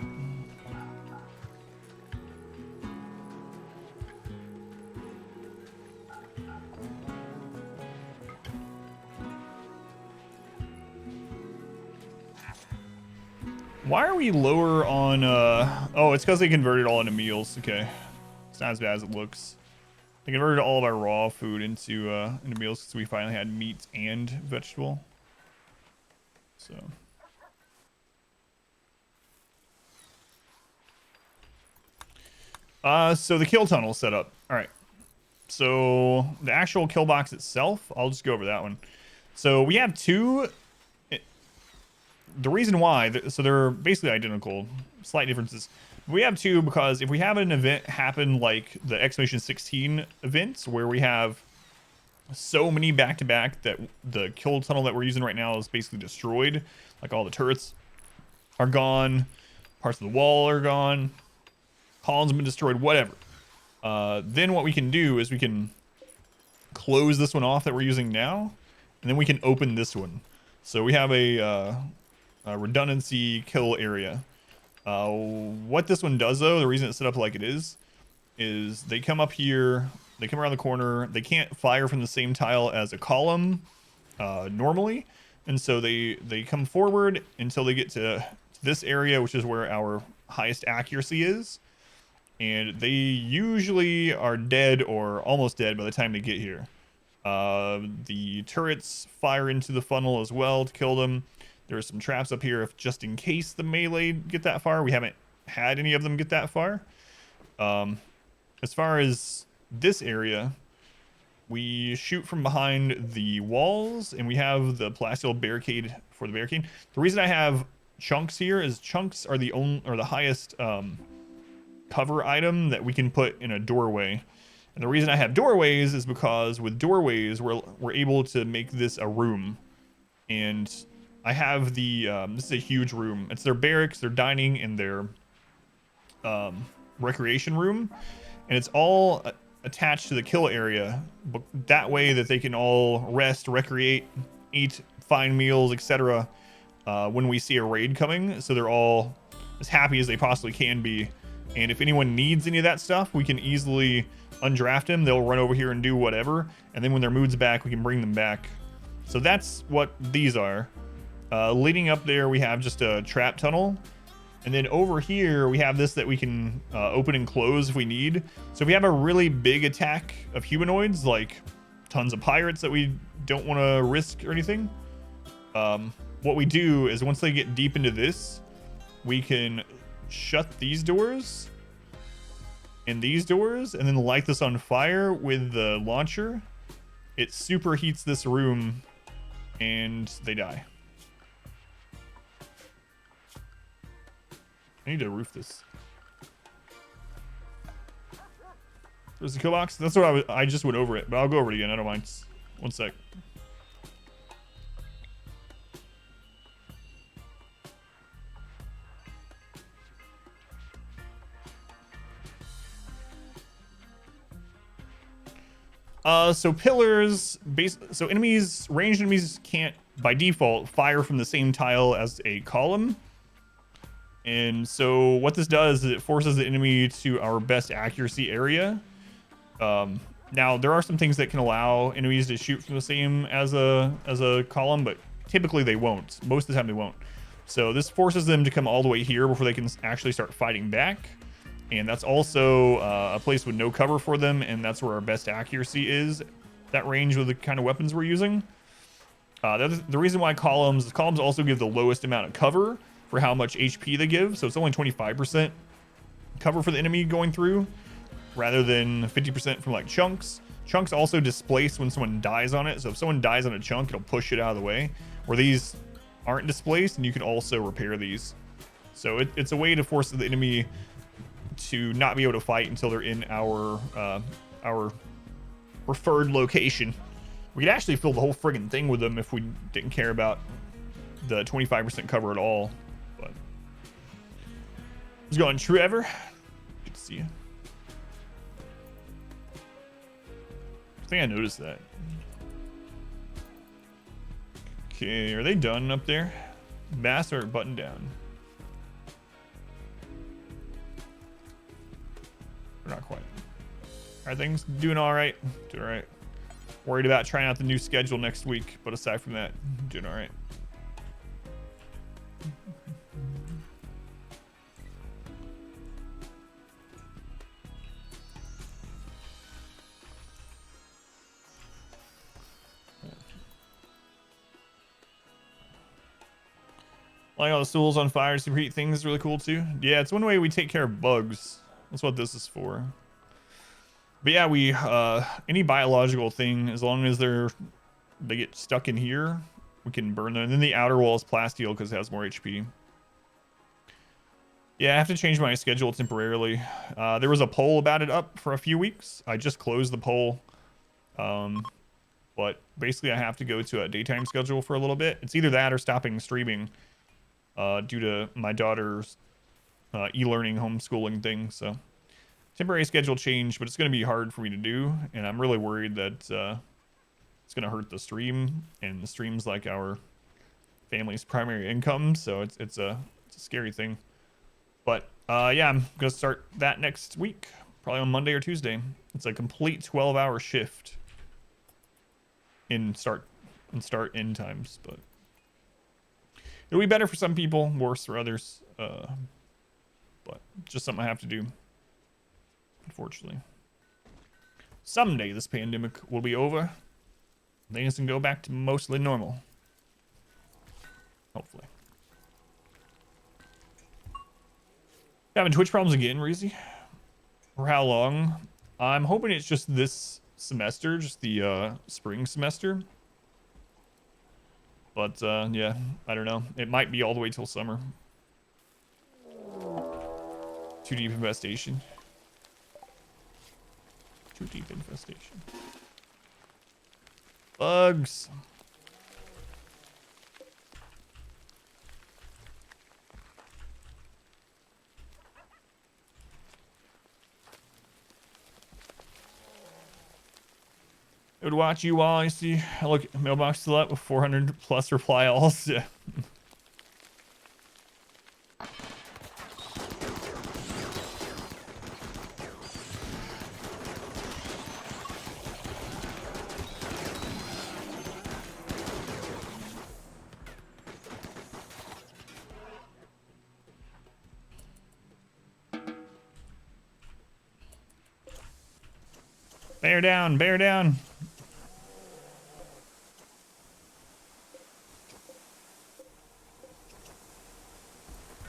Why are we lower on oh, it's because they converted all into meals. Okay, it's not as bad as it looks. They converted all of our raw food into meals because we finally had meat and vegetable. So so the kill tunnel set up. All right. So the actual kill box itself, I'll just go over that one. So we have two. The reason why, so they're basically identical, slight differences. We have two because if we have an event happen like the Exclamation 16 events where we have so many back-to-back that the kill tunnel that we're using right now is basically destroyed, like all the turrets are gone, parts of the wall are gone, columns have been destroyed, whatever. Then what we can do is we can close this one off that we're using now, and then we can open this one. So we have a redundancy kill area. What this one does though, the reason it's set up like it is they come up here, they come around the corner, they can't fire from the same tile as a column normally, and so they come forward until they get to this area, which is where our highest accuracy is, and they usually are dead or almost dead by the time they get here. The turrets fire into the funnel as well to kill them. There's some traps up here if just in case the melee get that far. We haven't had any of them get that far. As far as this area, we shoot from behind the walls and we have the plasteel barricade for the barricade. The reason I have chunks here is chunks are the highest cover item that we can put in a doorway. And the reason I have doorways is because with doorways we're able to make this a room. And I have the this is a huge room. It's their barracks, their dining, and their recreation room, and it's all attached to the kill area. But that way that they can all rest, recreate, eat, find meals, etc. When we see a raid coming, so they're all as happy as they possibly can be. And if anyone needs any of that stuff, we can easily undraft them. They'll run over here and do whatever, and then when their mood's back, we can bring them back. So that's what these are. Leading up there, we have just a trap tunnel. And then over here, we have this that we can open and close if we need. So if we have a really big attack of humanoids, like tons of pirates that we don't want to risk or anything, what we do is once they get deep into this, we can shut these doors and these doors and then light this on fire with the launcher. It superheats this room and they die. I need to roof this. There's the kill box. That's what I just went over it, but I'll go over it again. I don't mind. One sec. So pillars, so enemies, ranged enemies can't by default fire from the same tile as a column. And so what this does is it forces the enemy to our best accuracy area. Now there are some things that can allow enemies to shoot from the same as a column, but typically they won't. Most of the time they won't. So this forces them to come all the way here before they can actually start fighting back. And that's also a place with no cover for them, and that's where our best accuracy is. That range with the kind of weapons we're using. The reason why columns also give the lowest amount of cover for how much HP they give. So it's only 25% cover for the enemy going through, rather than 50% from like chunks. Chunks also displace when someone dies on it. So if someone dies on a chunk, it'll push it out of the way. Where these aren't displaced, and you can also repair these. So it's a way to force the enemy to not be able to fight until they're in our preferred location. We could actually fill the whole friggin' thing with them if we didn't care about the 25% cover at all. But what's going, Trevor? Good to see you. I think I noticed that. Okay, are they done up there? Mass or button down? We're not quite. Are things doing all right? Doing all right. Worried about trying out the new schedule next week, but aside from that, doing all right. Lighting all the stools on fire to superheat things is really cool too. Yeah, it's one way we take care of bugs. That's what this is for. But yeah, we any biological thing, as long as they get stuck in here, we can burn them. And then the outer wall is plasteel because it has more HP. Yeah, I have to change my schedule temporarily. There was a poll about it up for a few weeks. I just closed the poll. But basically I have to go to a daytime schedule for a little bit. It's either that or stopping streaming due to my daughter's e-learning homeschooling thing. So temporary schedule change, but it's going to be hard for me to do. And I'm really worried that it's going to hurt the stream. And the stream's like our family's primary income. So it's a scary thing. But yeah, I'm going to start that next week, probably on Monday or Tuesday. It's a complete 12-hour shift in start end times, but it'll be better for some people, worse for others. But just something I have to do, unfortunately. Someday this pandemic will be over. Things can go back to mostly normal. Hopefully. Having Twitch problems again, Reezy? For how long? I'm hoping it's just this semester, just the spring semester. But yeah, I don't know. It might be all the way till summer. Too deep infestation. Too deep infestation. Bugs. I would watch you while I see. I look at mailbox still up with 400 plus reply alls. Yeah. Bear down, bear down.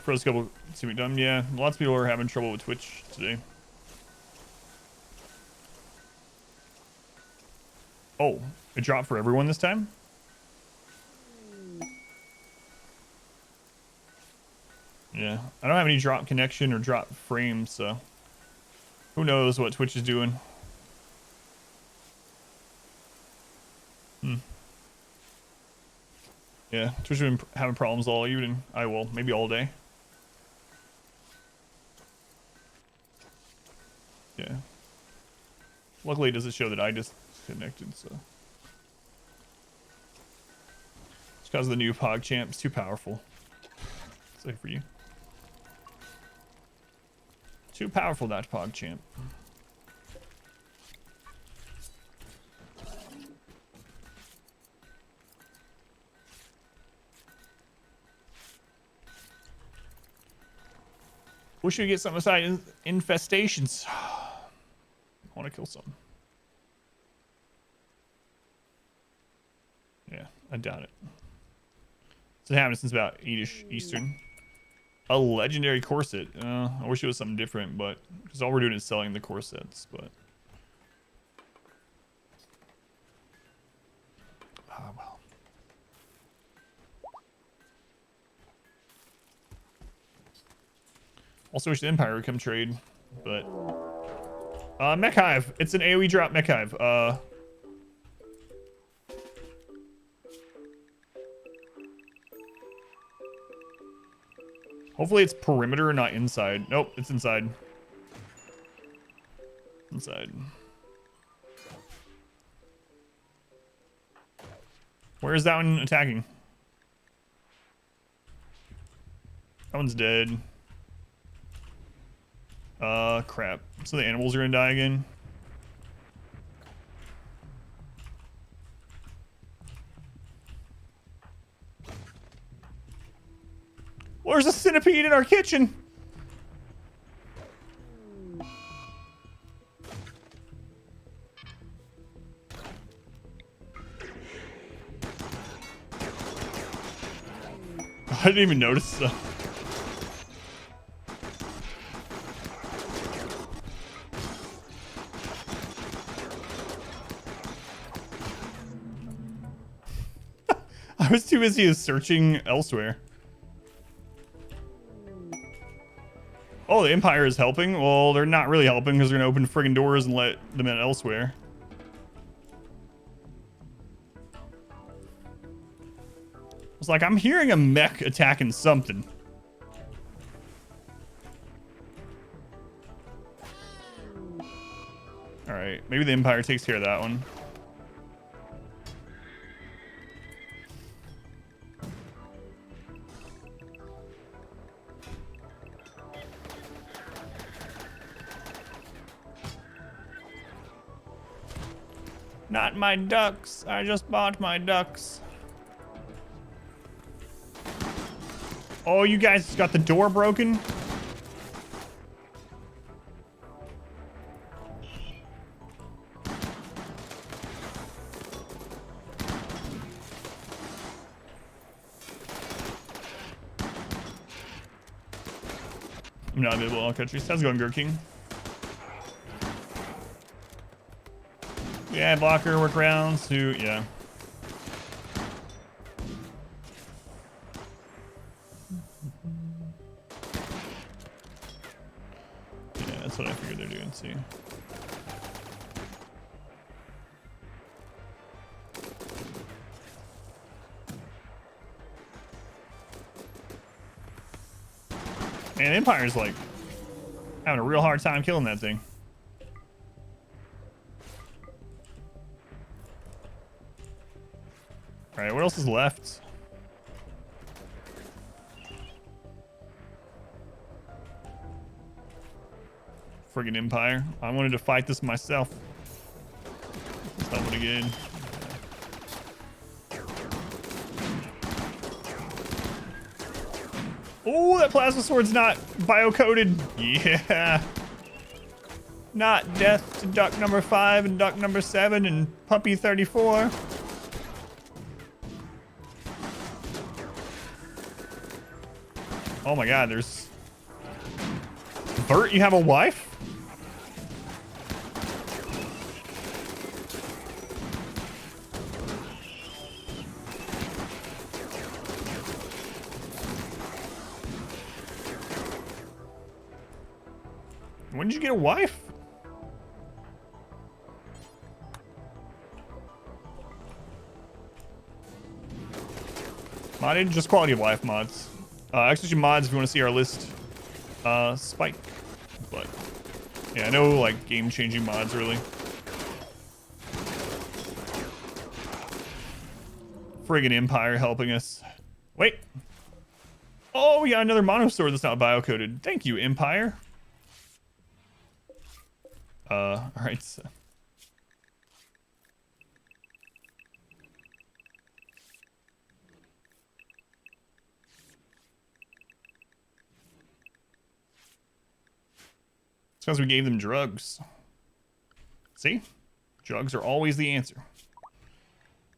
First couple to be done. Yeah, lots of people are having trouble with Twitch today. Oh, it dropped for everyone this time? Yeah, I don't have any drop connection or drop frames, so who knows what Twitch is doing. Yeah, Twitch has been having problems all evening. I will, maybe all day. Yeah. Luckily, it doesn't show that I disconnected, so. It's because the new PogChamp is too powerful. Say for you. Too powerful, that PogChamp. Wish we could get something aside infestations. I want to kill some. Yeah, I doubt it. It's been happening since about 8-ish Eastern. A legendary corset. I wish it was something different, but because all we're doing is selling the corsets. But well. Also wish the Empire would come trade, but Mech Hive. It's an AoE drop Mech Hive. Hopefully it's perimeter, not inside. Nope, it's inside. Inside. Where is that one attacking? That one's dead. Crap. So the animals are gonna die again. Well, there's a centipede in our kitchen. I didn't even notice that. I was too busy searching elsewhere. Oh, the Empire is helping? Well, they're not really helping because they're going to open friggin' doors and let them in elsewhere. It's like, I'm hearing a mech attacking something. Alright, maybe the Empire takes care of that one. Not my ducks. I just bought my ducks. Oh, you guys got the door broken? I'm not available in all countries. How's it going, Gur King? Yeah, blocker, workarounds, who, yeah. Yeah, that's what I figured they're doing, see. Man, Empire's like having a real hard time killing that thing. Alright, what else is left? Friggin' Empire. I wanted to fight this myself. That's not what again. Oh, that plasma sword's not bio-coded. Yeah. Not death to duck number 5 and duck number 7 and puppy 34. Oh my god, there's... Bert, you have a wife? When did you get a wife? Modded, just quality of life mods. Actually, mods if you want to see our list. Spike. But yeah, no like game-changing mods really. Friggin' Empire helping us. Wait. Oh, we got another mono sword that's not bio-coded. Thank you, Empire. Alright. So. It's because we gave them drugs. See? Drugs are always the answer.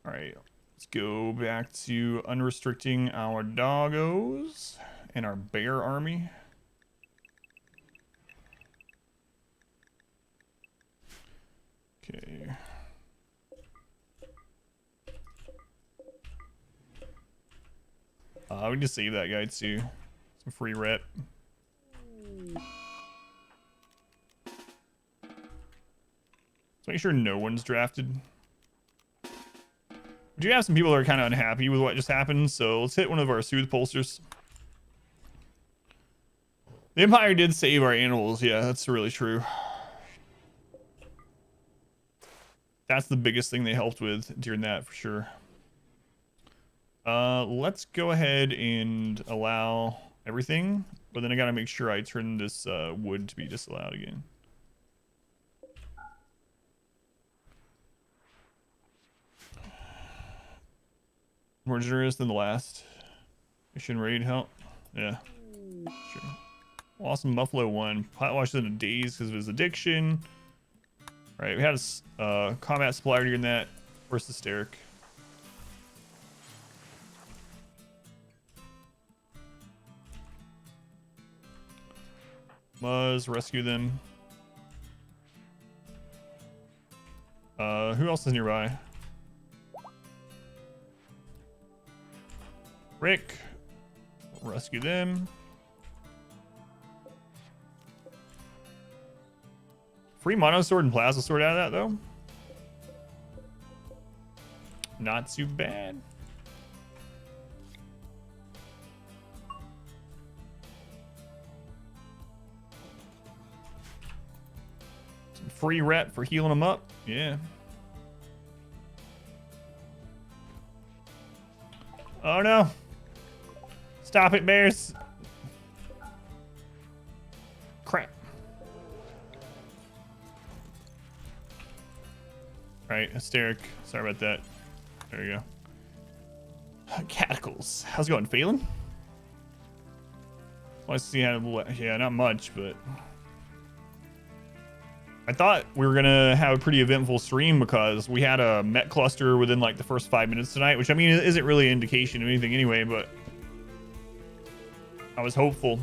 All right. Let's go back to unrestricting our doggos and our bear army. Okay. We can just save that guy too. Some free rep. Let's make sure no one's drafted. We do have some people that are kind of unhappy with what just happened, so let's hit one of our soothe pulsers. The Empire did save our animals. Yeah, that's really true. That's the biggest thing they helped with during that for sure. Let's go ahead and allow everything, but then I gotta make sure I turn this wood to be disallowed again. More generous than the last mission raid help. Yeah, sure. Awesome Buffalo won. Potwash in a daze because of his addiction. All right, we had a combat supplier during that. Where's the Steric? Muzz, rescue them. Who else is nearby? Rick, rescue them. Free mono sword and plasma sword out of that though. Not too bad. Some free rep for healing them up. Yeah. Oh no. Stop it, bears. Crap. All right, hysteric. Sorry about that. There you go. Catacles. How's it going, Phelan? Let's see how. Yeah, not much, but I thought we were gonna have a pretty eventful stream because we had a Mech cluster within like the first 5 minutes tonight, which I mean isn't really an indication of anything anyway, but I was hopeful.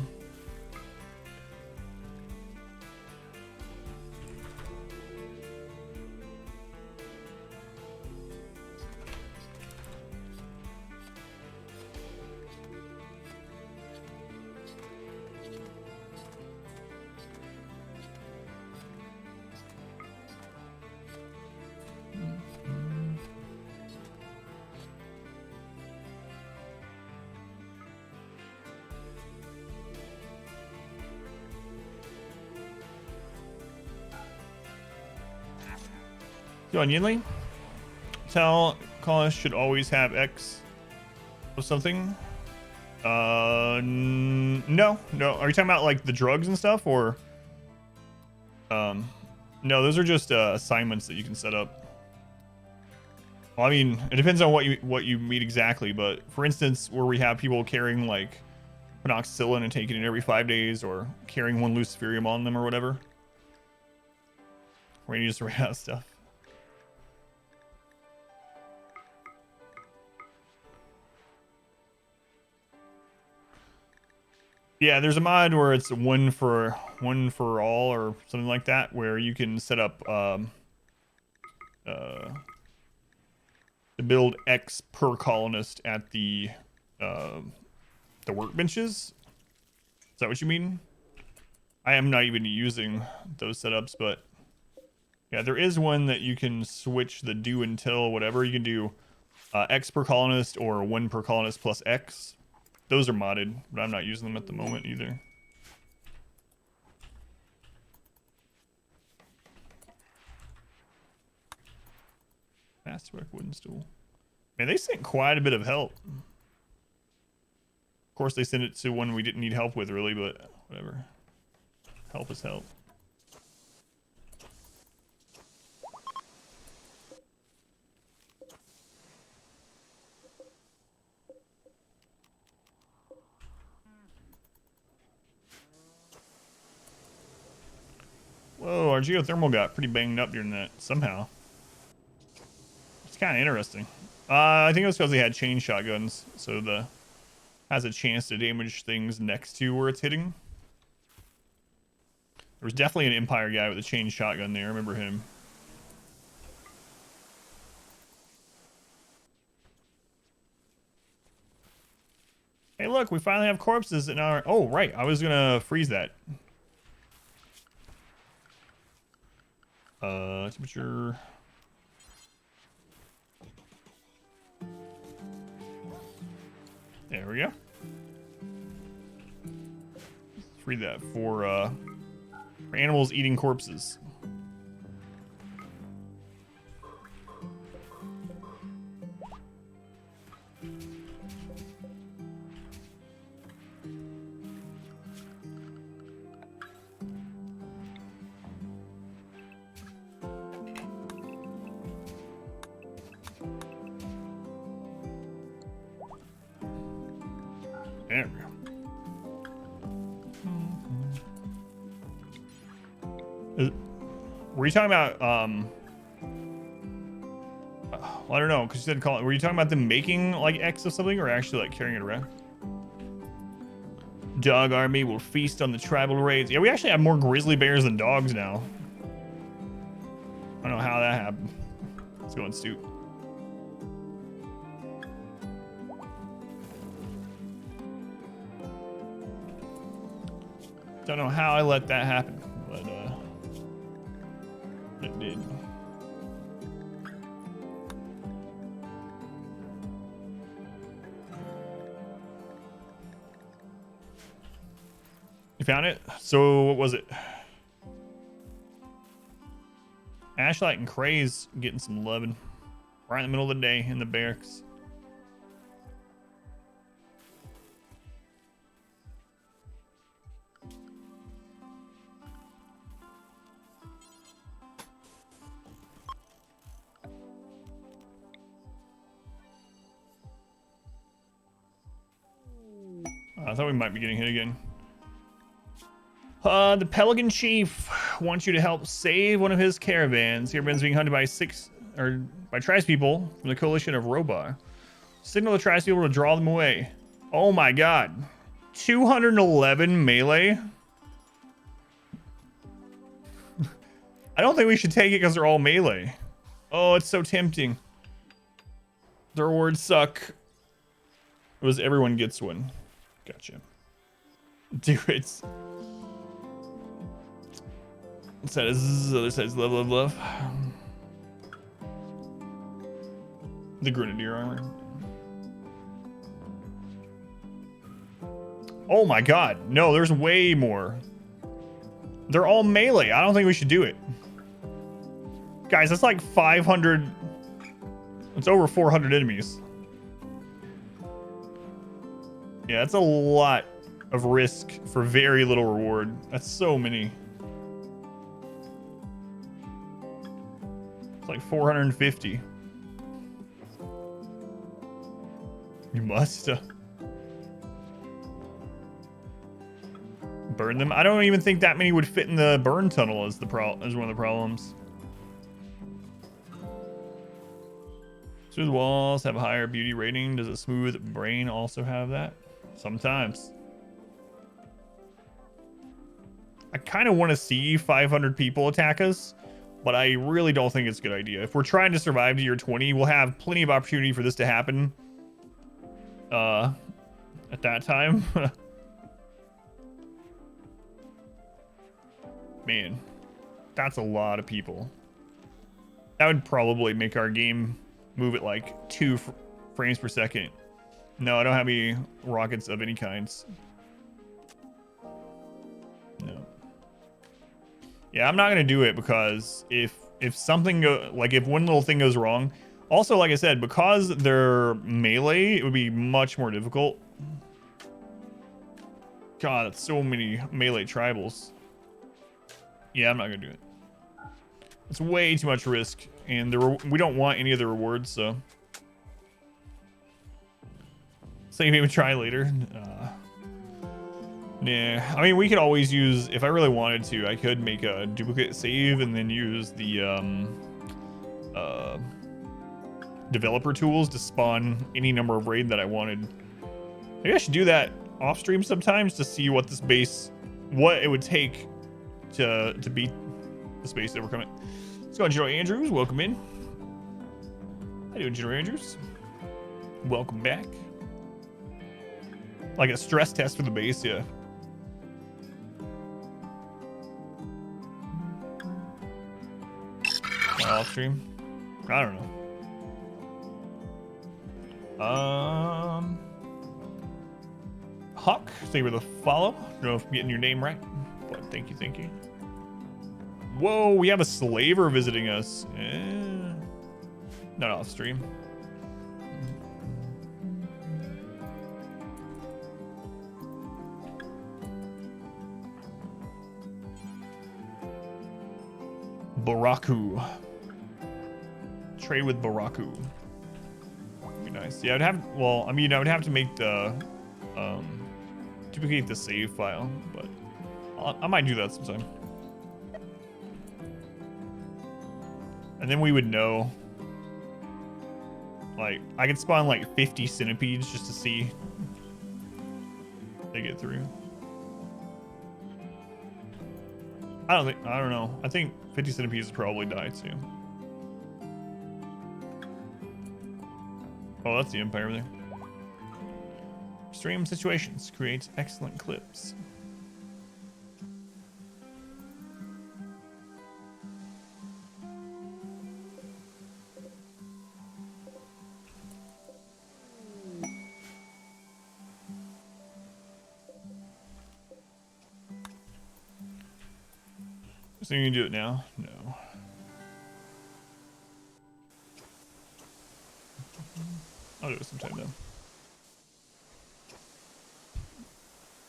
Go on, Yinli. Tell Colonist should always have X or something. No. Are you talking about like the drugs and stuff, or? No, those are just assignments that you can set up. Well, I mean, it depends on what you mean exactly, but for instance, where we have people carrying like penoxicillin and taking it every 5 days, or carrying one luciferium on them or whatever, where you just ran out of stuff. Yeah, there's a mod where it's one for all or something like that, where you can set up to build X per colonist at the workbenches. Is that what you mean? I am not even using those setups, but yeah, there is one that you can switch the do until whatever. You can do X per colonist or 1 per colonist plus X. Those are modded, but I'm not using them at the moment either. Fastback wooden stool. Man, they sent quite a bit of help. Of course, they sent it to one we didn't need help with, really, but whatever. Help is help. Oh, our geothermal got pretty banged up during that somehow. It's kind of interesting. I think it was because they had chain shotguns, so the has a chance to damage things next to where it's hitting. There was definitely an Empire guy with a chain shotgun there. I remember him. Hey, look, we finally have corpses in our... Oh, right. I was gonna freeze that. Temperature... There we go. Free that for animals eating corpses. There we go. Were you talking about, well, I don't know, because you said call it. Were you talking about them making, like, X of something, or actually, like, carrying it around? Dog army will feast on the tribal raids. Yeah, we actually have more grizzly bears than dogs now. I don't know how that happened. Let's go and stoop. Don't know how I let that happen, but it did. You found it? So what was it? Ashlight and Craze getting some loving right in the middle of the day in the barracks. I thought we might be getting hit again. The Pelican Chief wants you to help save one of his caravans. Caravan's being hunted by tribespeople from the coalition of Robar. Signal the tribespeople to draw them away. Oh my god. 211 melee? I don't think we should take it because they're all melee. Oh, it's so tempting. The rewards suck. It was everyone gets one. Gotcha. Do it. That is the other side's love. The grenadier armor. Oh my god. No, there's way more. They're all melee. I don't think we should do it. Guys, that's like 500. It's over 400 enemies. Yeah, that's a lot of risk for very little reward. That's so many. It's like 450. You must burn them. I don't even think that many would fit in the burn tunnel as one of the problems. Smooth walls have a higher beauty rating. Does a smooth brain also have that? Sometimes. I kind of want to see 500 people attack us, but I really don't think it's a good idea. If we're trying to survive to year 20, we'll have plenty of opportunity for this to happen at that time. Man, that's a lot of people. That would probably make our game move at like 2 frames per second. No, I don't have any rockets of any kinds. No. Yeah, I'm not gonna do it because if something if one little thing goes wrong. Also, like I said, because they're melee, it would be much more difficult. God, that's so many melee tribals. Yeah, I'm not gonna do it. It's way too much risk, and we don't want any of the rewards, so. So you maybe try later. Yeah, I mean, we could always use, if I really wanted to, I could make a duplicate save and then use the developer tools to spawn any number of raid that I wanted. Maybe I should do that off stream sometimes to see what this base, what it would take to beat the space that we're coming. Let's go on, General Andrews. Welcome in. How you doing, General Andrews? Welcome back. Like a stress test for the base, yeah. Off stream. I don't know. Hawk, thank you for the follow. I don't know if I'm getting your name right, but thank you, thank you. Whoa, we have a slaver visiting us. Not off stream. Baraku. Trade with Baraku. Would be nice. Yeah, I'd have. Well, I mean, I would have to make the duplicate the save file, but I might do that sometime. And then we would know. Like, I could spawn like 50 centipedes just to see if they get through. I don't know. I think 50 centipedes would probably die too. Oh, that's the Empire there. Extreme situations creates excellent clips. So you can do it now? No. I'll do it sometime though.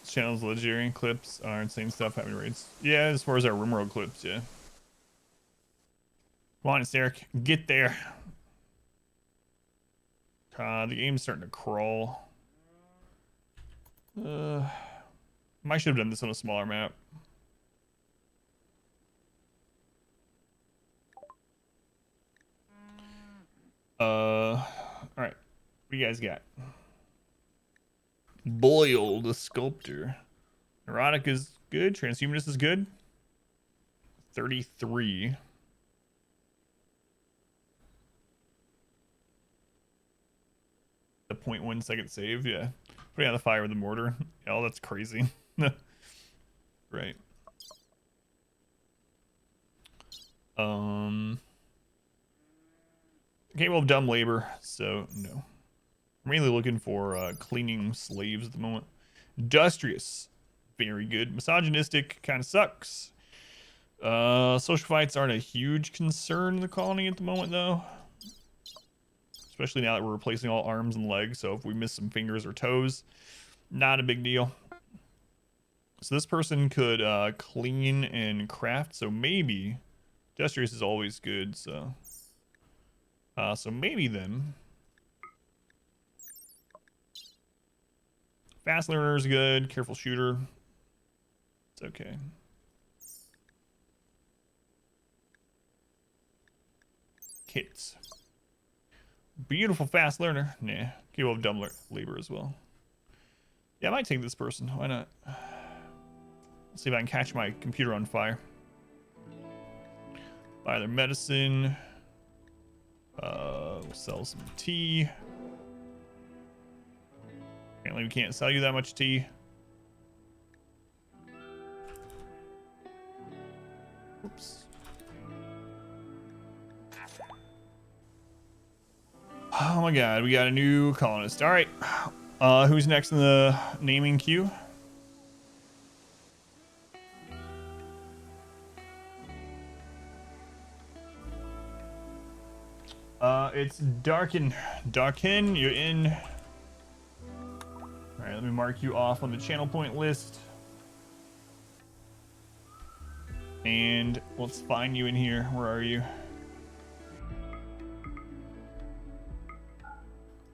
This channel's legendary clips are insane stuff happening raids. Yeah, as far as our RimWorld clips, yeah. Come on, it's Eric. Get there. The game's starting to crawl. Might should have done this on a smaller map. Alright. What do you guys got? Boyle the Sculptor. Neurotic is good. Transhumanist is good. 33. The 0.1 second save, yeah. Putting out the fire with the mortar. Oh, that's crazy. Right. Capable of dumb labor, so no. I'm really looking for cleaning slaves at the moment. Industrious, very good. Misogynistic kind of sucks. Social fights aren't a huge concern in the colony at the moment, though. Especially now that we're replacing all arms and legs, so if we miss some fingers or toes, not a big deal. So this person could clean and craft, so maybe Industrious is always good, so so maybe them. Fast learner is good. Careful shooter. It's okay. Kits. Beautiful fast learner. Nah. Capable of dumb labor as well. Yeah, I might take this person. Why not? Let's see if I can catch my computer on fire. Buy their medicine. We'll sell some tea. Apparently we can't sell you that much tea. Oops. Oh my god, we got a new colonist. Alright. Who's next in the naming queue? It's Darkin. Darkin, you're in. Alright, let me mark you off on the channel point list. And let's find you in here. Where are you?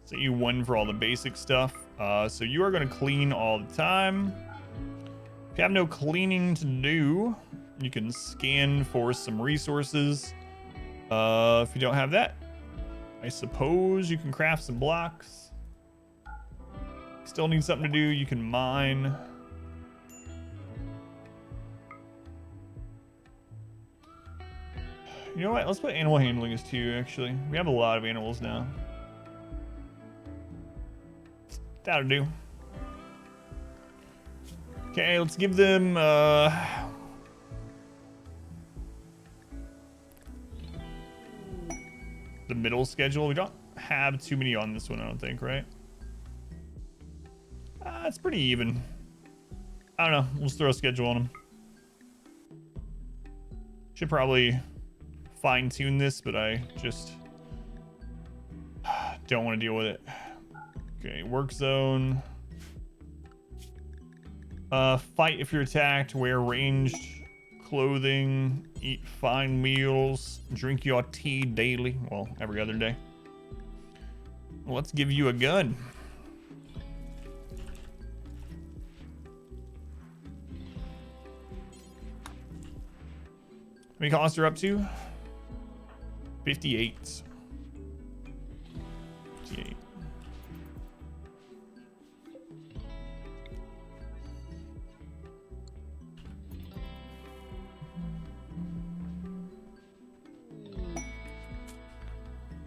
So you won for all the basic stuff. So you are going to clean all the time. If you have no cleaning to do, you can scan for some resources. If you don't have that, I suppose you can craft some blocks. Still need something to do, you can mine. You know what? Let's put animal handling as 2, actually. We have a lot of animals now. That'll do. Okay, let's give them the middle schedule. We don't have too many on this one, I don't think, right? It's pretty even. I don't know. We'll just throw a schedule on them. Should probably fine-tune this, but I just don't want to deal with it. Okay, work zone. Fight if you're attacked. Wear ranged clothing. Eat fine meals. Drink your tea daily. Well, every other day. Let's give you a gun. How many costs are up to? 58. 58.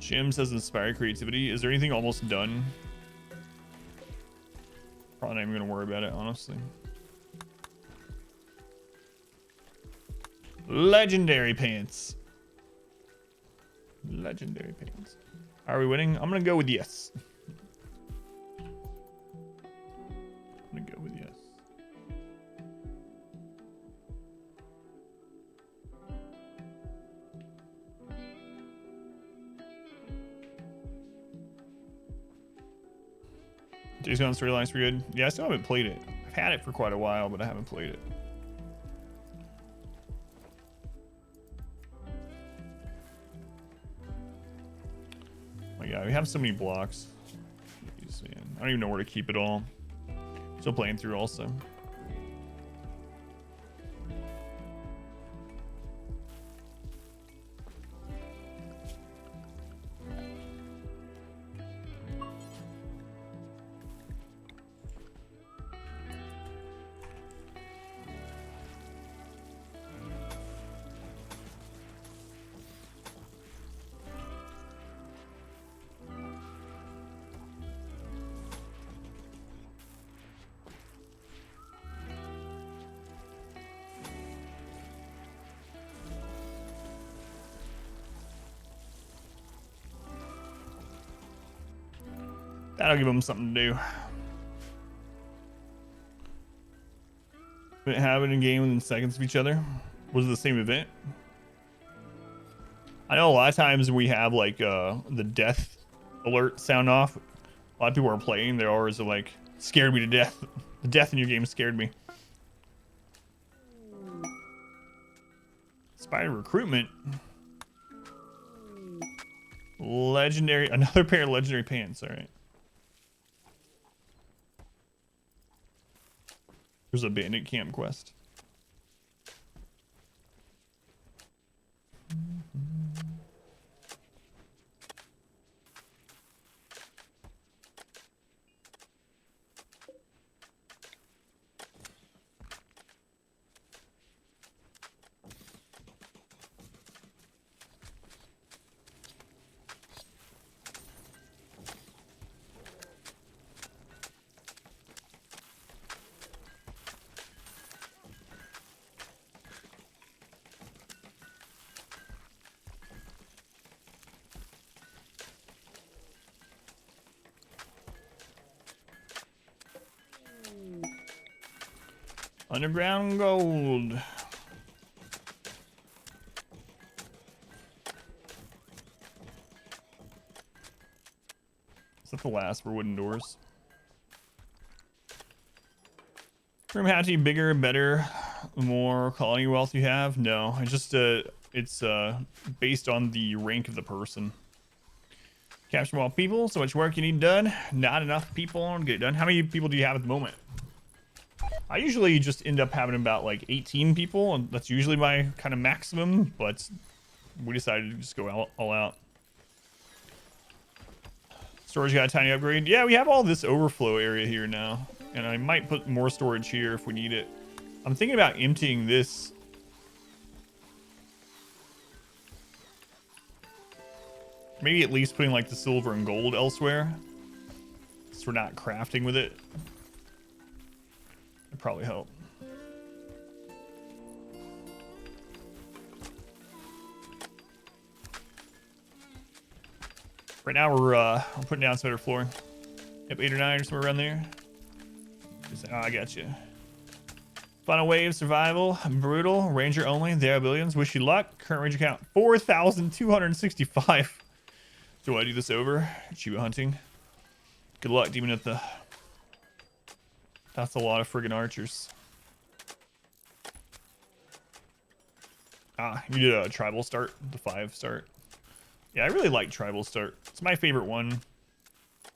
Jim says inspire creativity. Is there anything almost done? Probably not even gonna worry about it, honestly. Legendary pants. Legendary pants. Are we winning? I'm gonna go with yes. I'm gonna go with yes. Days Gone storyline's pretty good. Yeah, I still haven't played it. I've had it for quite a while, but I haven't played it. Oh my god, we have so many blocks. Jeez, man. I don't even know where to keep it all. Still playing through also. That'll give them something to do. Didn't have it in game within seconds of each other. Was it the same event? I know a lot of times we have like the death alert sound off. A lot of people are playing. They're always like, scared me to death. The death in your game scared me. Spider recruitment. Legendary. Another pair of legendary pants. All right. There's a bandit camp quest. Underground gold. Is that the last for wooden doors? Room had to be bigger, better, the more colony wealth you have. No, it's just it's based on the rank of the person. Capture more people. So much work you need done. Not enough people to get it done. How many people do you have at the moment? I usually just end up having about like 18 people, and that's usually my kind of maximum, but we decided to just go all out. Storage got a tiny upgrade. Yeah, we have all this overflow area here now, and I might put more storage here if we need it. I'm thinking about emptying this. Maybe at least putting like the silver and gold elsewhere, so we're not crafting with it. It'd probably help. Right now we're putting down some better flooring. Yep, 8 or 9 or somewhere around there. I got you. Final wave, survival, brutal, ranger only. There are billions. Wish you luck. Current ranger count 4,265. Do I do this over? Chiba hunting. Good luck, demon at the. That's a lot of friggin' archers. Ah, you did a tribal start, the 5 start. Yeah, I really like tribal start. It's my favorite one.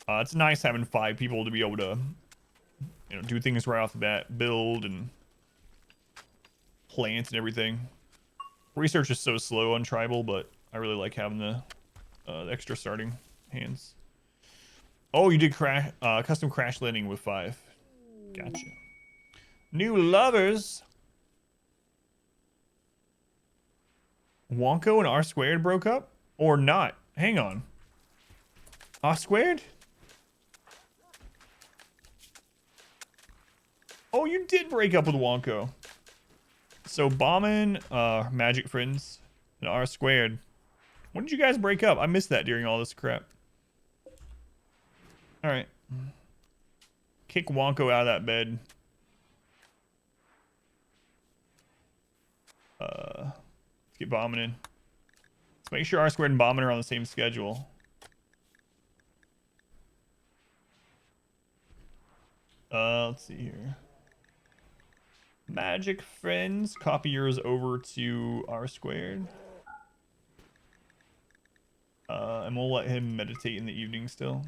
It's nice having 5 people to be able to, you know, do things right off the bat, build and plant and everything. Research is so slow on tribal, but I really like having the extra starting hands. Oh, you did crash custom crash landing with 5. Gotcha. New lovers. Wonko and R squared broke up or not? Hang on. R squared? Oh, you did break up with Wonko. So Bombin, Magic Friends, and R squared. When did you guys break up? I missed that during all this crap. All right. Kick Wonko out of that bed. Let's get Bombin in. Let's make sure R squared and Bombin are on the same schedule. Let's see here. Magic Friends, copy yours over to R squared. And we'll let him meditate in the evening still.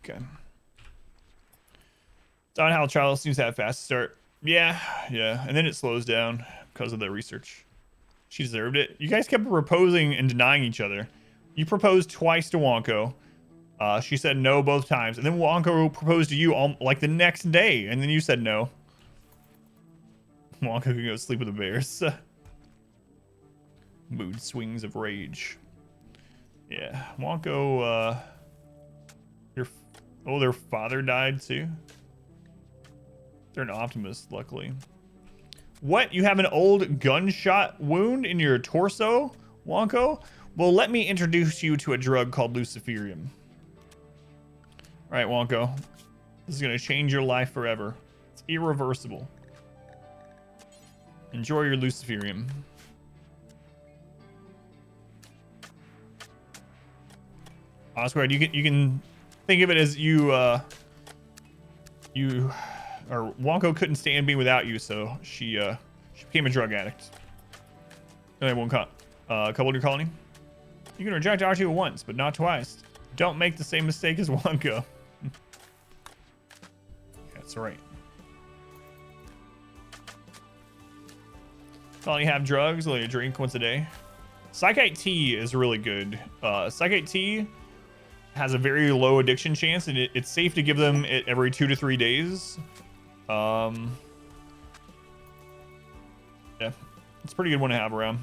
Okay. Don Hal Charles seems to have fast start. Yeah. And then it slows down because of the research. She deserved it. You guys kept proposing and denying each other. You proposed twice to Wonko. She said no both times. And then Wonko proposed to you like the next day. And then you said no. Wonko can go sleep with the bears. Mood swings of rage. Yeah. Wonko, their father died too? They're an optimist, luckily. What? You have an old gunshot wound in your torso, Wonko? Well, let me introduce you to a drug called Luciferium. All right, Wonko. This is going to change your life forever. It's irreversible. Enjoy your Luciferium. I swear, you can think of it as Wonko couldn't stand being without you, so she became a drug addict. Only one couple in your colony. You can reject R2 once, but not twice. Don't make the same mistake as Wonko. That's right. Only have drugs, only drink once a day. Psychite tea is really good. Psychite tea has a very low addiction chance, and it's safe to give them it every 2 to 3 days. Yeah, it's a pretty good one to have around.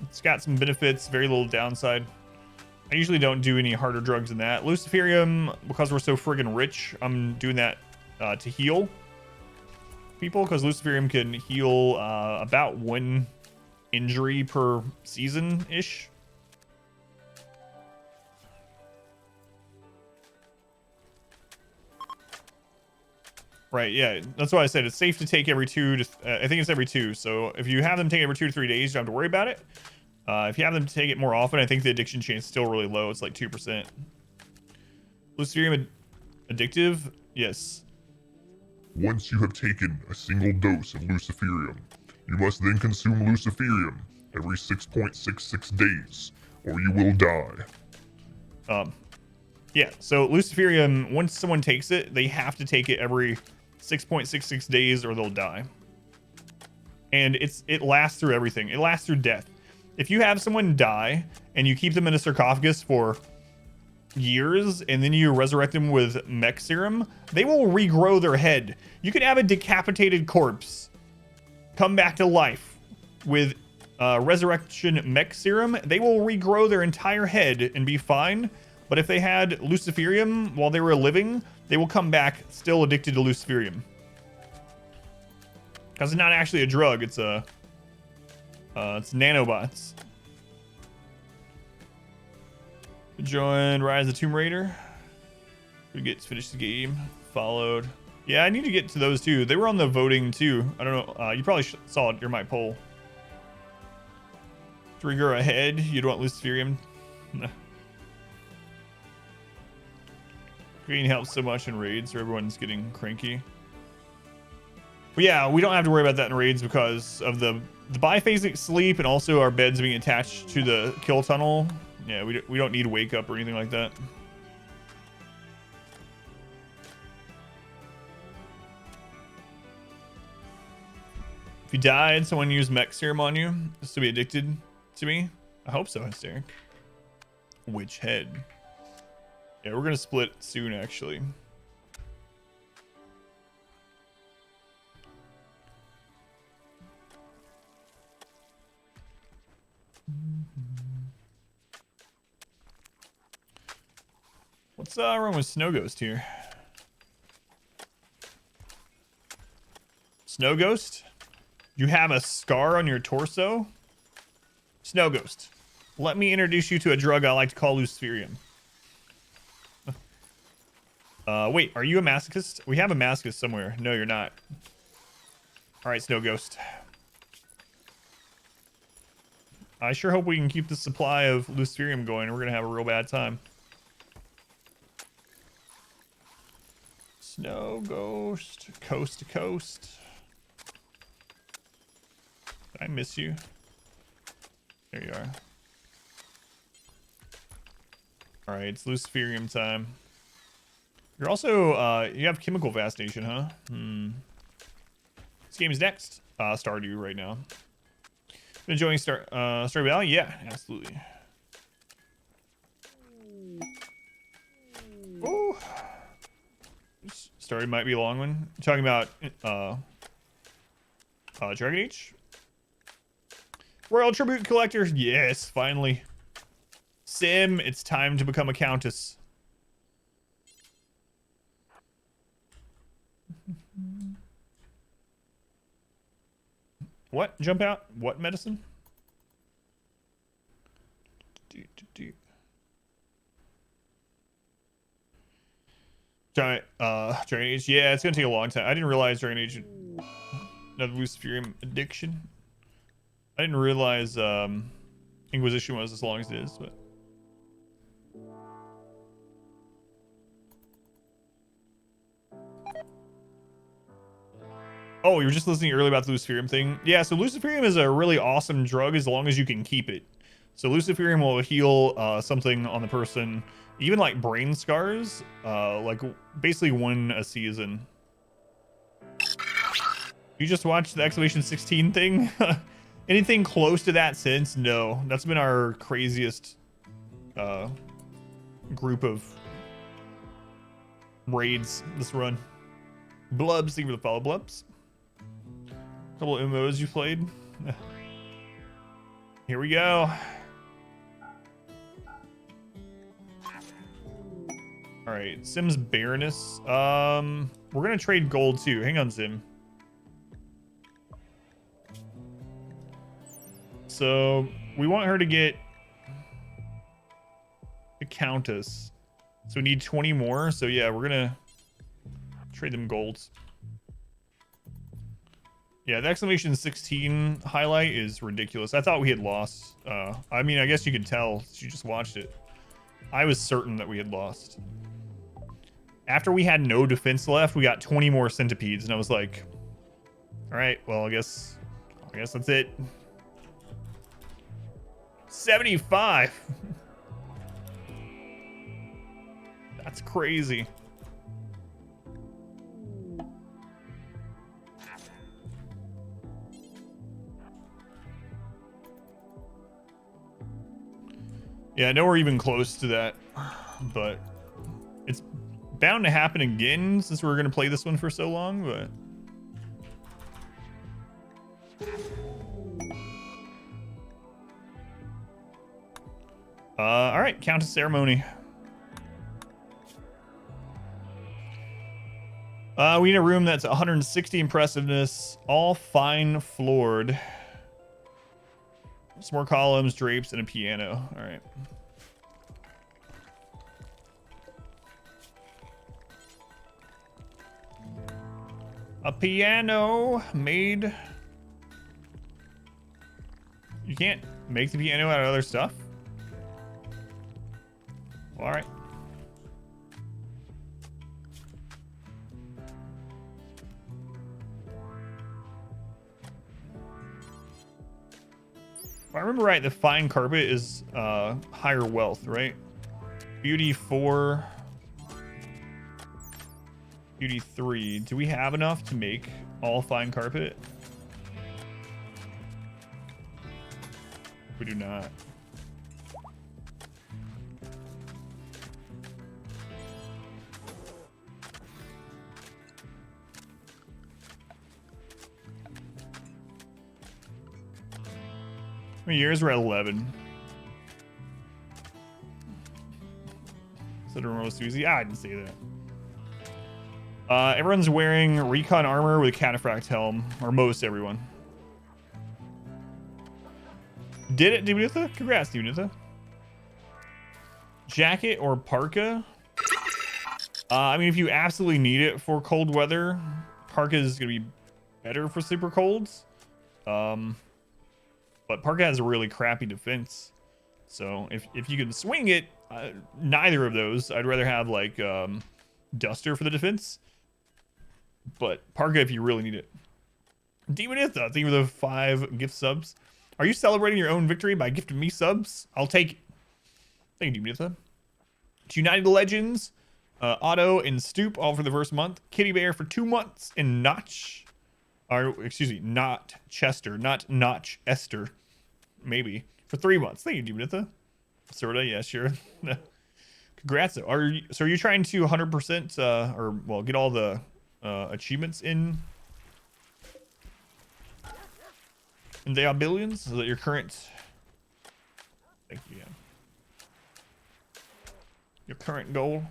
It's got some benefits, very little downside. I usually don't do any harder drugs than that. Luciferium, because we're so friggin' rich, I'm doing that to heal people, because Luciferium can heal about 1 injury per season-ish. Right, yeah, that's why I said it's safe to take every 2 to I think it's every 2. So if you have them take every 2 to 3 days, you don't have to worry about it. If you have them take it more often, I think the addiction chance is still really low. It's like 2%. Luciferium addictive? Yes. Once you have taken a single dose of Luciferium, you must then consume Luciferium every 6.66 days, or you will die. Yeah, so Luciferium, once someone takes it, they have to take it every 6.66 days or they'll die. And it lasts through everything. It lasts through death. If you have someone die and you keep them in a sarcophagus for years and then you resurrect them with Mech serum, they will regrow their head. You could have a decapitated corpse come back to life with resurrection Mech serum. They will regrow their entire head and be fine. But if they had Luciferium while they were living, they will come back still addicted to Luciferium. Because it's not actually a drug, it's nanobots. Join Rise of the Tomb Raider. We get to finish the game. Followed. Yeah, I need to get to those too. They were on the voting too. I don't know. You probably saw it. You're my poll. Trigger ahead. You don't want Luciferium. Green helps so much in raids, so everyone's getting cranky. But yeah, we don't have to worry about that in raids because of the biphasic sleep and also our beds being attached to the kill tunnel. Yeah, we don't need wake up or anything like that. If you died, someone used Mech serum on you just to be addicted to me. I hope so, Hysteric. Which head? Yeah, we're gonna split soon, actually. What's wrong with Snow Ghost here? Snow Ghost? You have a scar on your torso? Snow Ghost, let me introduce you to a drug I like to call Luciferium. Wait, are you a masochist? We have a masochist somewhere. No, you're not. All right, Snow Ghost. I sure hope we can keep the supply of Luciferium going. We're gonna have a real bad time. Snow Ghost, coast to coast. Did I miss you? There you are. All right, it's Luciferium time. You're also, you have chemical fascination, huh? This game is next. Stardew right now. Enjoying Stardew Valley? Yeah, absolutely. Oh, Stardew might be a long one. You're talking about Dragon Age? Royal Tribute Collector? Yes, finally. Sim, it's time to become a countess. What? Jump out? What medicine? Dragon Age. Yeah, it's gonna take a long time. I didn't realize Dragon Age had another Luciferium addiction. I didn't realize Inquisition was as long as it is, but oh, you were just listening earlier about the Luciferium thing. Yeah, so Luciferium is a really awesome drug as long as you can keep it. So Luciferium will heal something on the person, even like brain scars, like basically one a season. You just watched the Exclamation 16 thing? Anything close to that since? No. That's been our craziest group of raids this run. Blubs, thank you for the follow, Blubs. Couple of MMOs you played. Here we go. All right, Sim's Baroness. We're gonna trade gold too. Hang on, Sim. So we want her to get the Countess. So we need 20 more. So yeah, we're gonna trade them golds. Yeah, the Exclamation 16 highlight is ridiculous. I thought we had lost. I mean, I guess you could tell. You just watched it. I was certain that we had lost. After we had no defense left, we got 20 more centipedes, and I was like, all right, well, I guess that's it. 75. That's crazy. Yeah, I know we're even close to that, but it's bound to happen again since we're going to play this one for so long, but... all right, Countess Ceremony. We need a room that's 160 impressiveness, all fine floored. Some more columns, drapes, and a piano. All right. A piano made. You can't make the piano out of other stuff? All right. If I remember right, the fine carpet is higher wealth, right? Beauty 4, beauty 3. Do we have enough to make all fine carpet? We do not. How many years? We're at 11. So the room was too easy. I didn't say that. Everyone's wearing recon armor with a cataphract helm, or most everyone. Did it, Dimitha? Congrats, Dimitha. Jacket or parka? I mean, if you absolutely need it for cold weather, parka is gonna be better for super colds. But parka has a really crappy defense. So if you can swing it, neither of those. I'd rather have like duster for the defense. But parka if you really need it. Demonitha, thank you for the 5 gift subs. Are you celebrating your own victory by gifting me subs? I'll take it. Thank you, Demonitha. United Legends, Otto and Stoop all for the first month. Kitty Bear for 2 months. And Notch, or excuse me, not Chester, not Notch Esther, maybe for 3 months. Thank you, Demonitha. Sorta, yeah, sure. Congrats. So are you trying to 100% or well get all the achievements in they are billions? Is that your current? Thank you. Yeah. Your current goal.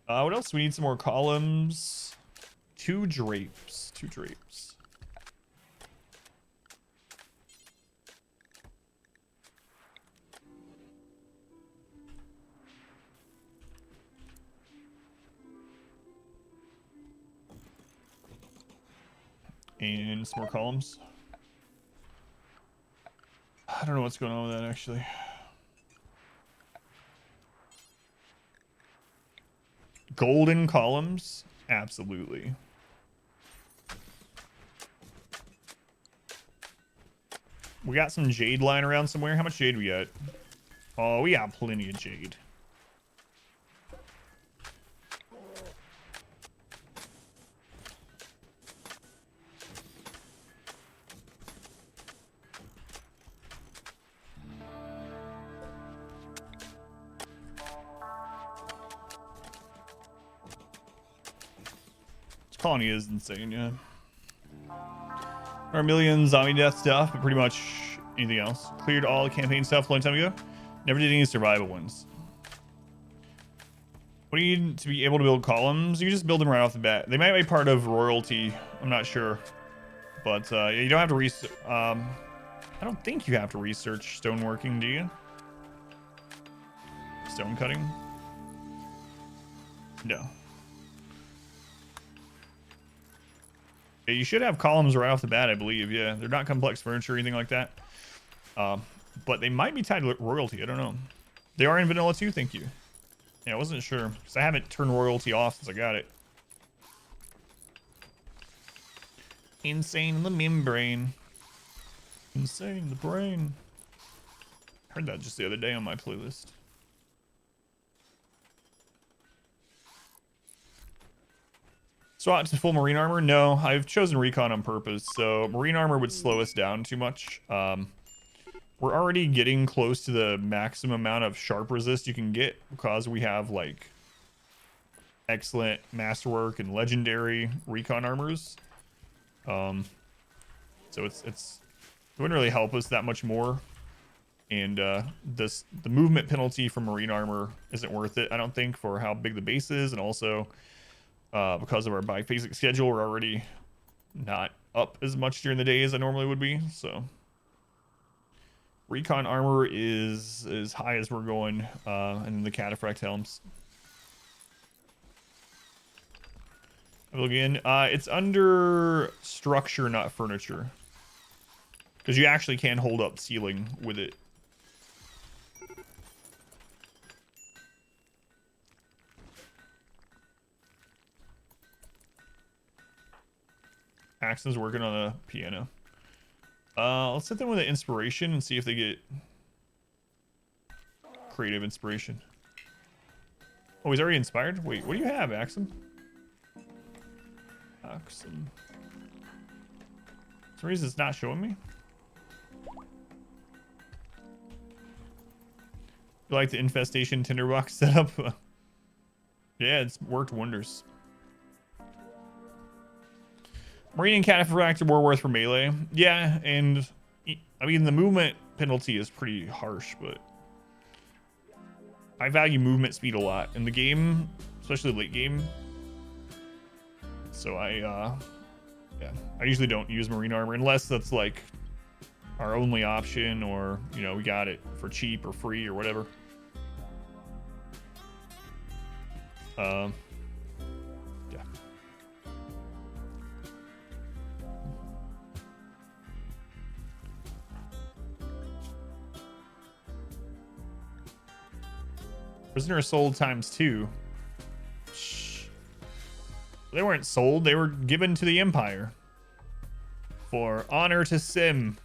What else? We need some more columns. 2 drapes. 2 drapes. And some more columns. I don't know what's going on with that actually. Golden columns? Absolutely. We got some jade lying around somewhere. How much jade we got? Oh, we got plenty of jade. Colony is insane, yeah. There are million zombie death stuff, but pretty much anything else. Cleared all the campaign stuff a long time ago. Never did any survival ones. What do you need to be able to build columns? You just build them right off the bat. They might be part of royalty. I'm not sure. But you don't have to research. I don't think you have to research stoneworking, do you? Stone cutting? No. Yeah, you should have columns right off the bat, I believe. Yeah, they're not complex furniture or anything like that. But they might be tied to royalty. I don't know. They are in vanilla too. Thank you. Yeah, I wasn't sure because I haven't turned royalty off since I got it. Insane in the membrane. Insane in the brain. Heard that just the other day on my playlist. Swap to full marine armor? No, I've chosen recon on purpose. So marine armor would slow us down too much. We're already getting close to the maximum amount of sharp resist you can get because we have like excellent masterwork and legendary recon armors. So it wouldn't really help us that much more. And the movement penalty for marine armor isn't worth it, I don't think, for how big the base is, and also because of our biphasic schedule, we're already not up as much during the day as I normally would be. So recon armor is as high as we're going, and then the cataphract helms. Again, it's under structure, not furniture, because you actually can hold up ceiling with it. Axon's working on a piano. Let's set them with an inspiration and see if they get creative inspiration. Oh, he's already inspired? Wait, what do you have, Axon? Axon. For some reason it's not showing me. You like the infestation tinderbox setup? Yeah, it's worked wonders. Marine and cataphract are more worth for melee. Yeah, and I mean the movement penalty is pretty harsh, but I value movement speed a lot in the game, especially late game. So I usually don't use marine armor unless that's like our only option, or you know, we got it for cheap or free or whatever. Yeah. Prisoner sold ×2. Shh. They weren't sold, they were given to the Empire. For honor to Sim.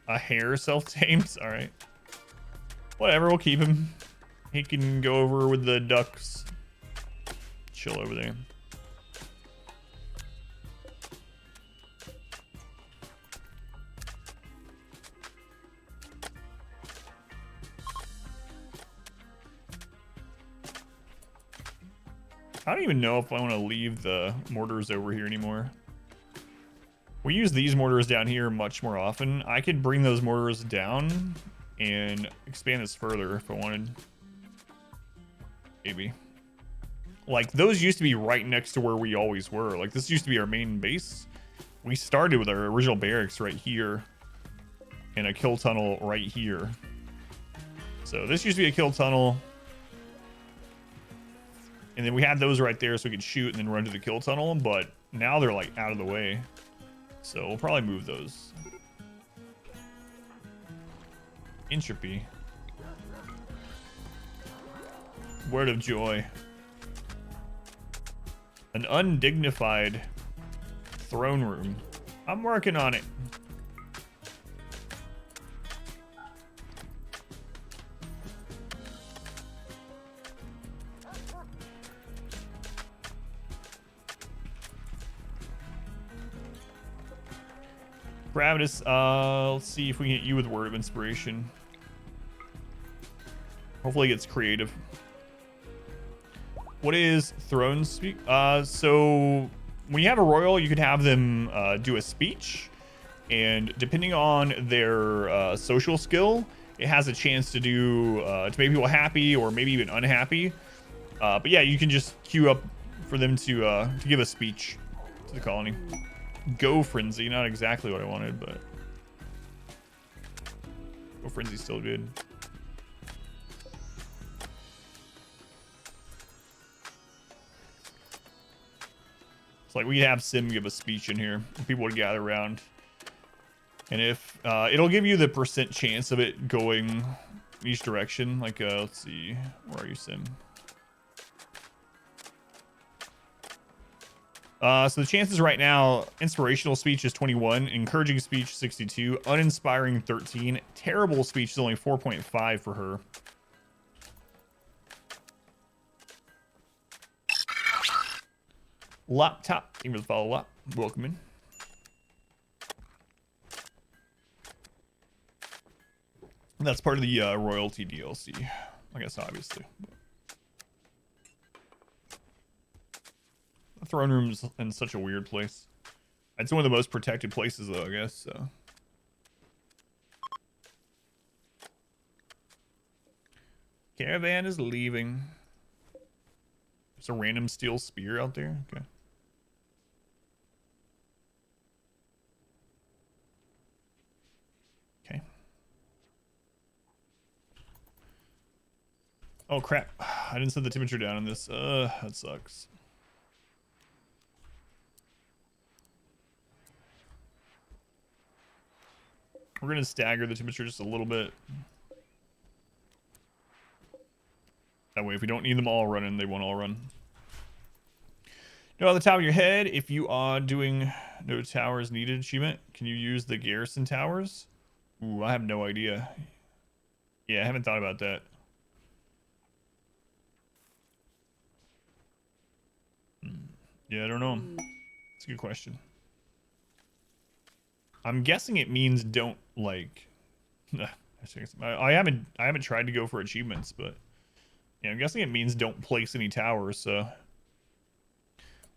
A hare self-tamed? Alright. Whatever, we'll keep him. He can go over with the ducks. Chill over there. I don't even know if I want to leave the mortars over here anymore. We use these mortars down here much more often. I could bring those mortars down and expand this further if I wanted. Maybe. Like, those used to be right next to where we always were. Like, this used to be our main base. We started with our original barracks right here and a kill tunnel right here. So this used to be a kill tunnel. And then we had those right there so we could shoot and then run to the kill tunnel, but now they're like out of the way. So we'll probably move those. Entropy. Word of joy. An undignified throne room. I'm working on it. Gravitas, let's see if we can get you with Word of Inspiration. Hopefully it gets creative. What is throne speak? So when you have a royal, you could have them do a speech, and depending on their social skill, it has a chance to do to make people happy or maybe even unhappy. But yeah, you can just queue up for them to give a speech to the colony. Go Frenzy, not exactly what I wanted, but Go Frenzy's still good. It's like we have Sim give a speech in here. People would gather around. And if it'll give you the % chance of it going each direction. Like, let's see, where are you, Sim? So the chances right now, inspirational speech is 21, encouraging speech 62, uninspiring 13, terrible speech is only 4.5 for her. Laptop. Thank you for the follow up. Welcome in. That's part of the royalty DLC, I guess, obviously. The throne room's in such a weird place. It's one of the most protected places, though, I guess, so. Caravan is leaving. There's a random steel spear out there. Okay. Okay. Oh, crap. I didn't set the temperature down on this. That sucks. We're going to stagger the temperature just a little bit. That way, if we don't need them all running, they won't all run. Know on the top of your head, if you are doing no towers needed achievement, can you use the garrison towers? Ooh, I have no idea. Yeah, I haven't thought about that. Yeah, I don't know. It's a good question. I'm guessing it means don't like. I haven't tried to go for achievements, but yeah, I'm guessing it means don't place any towers. So,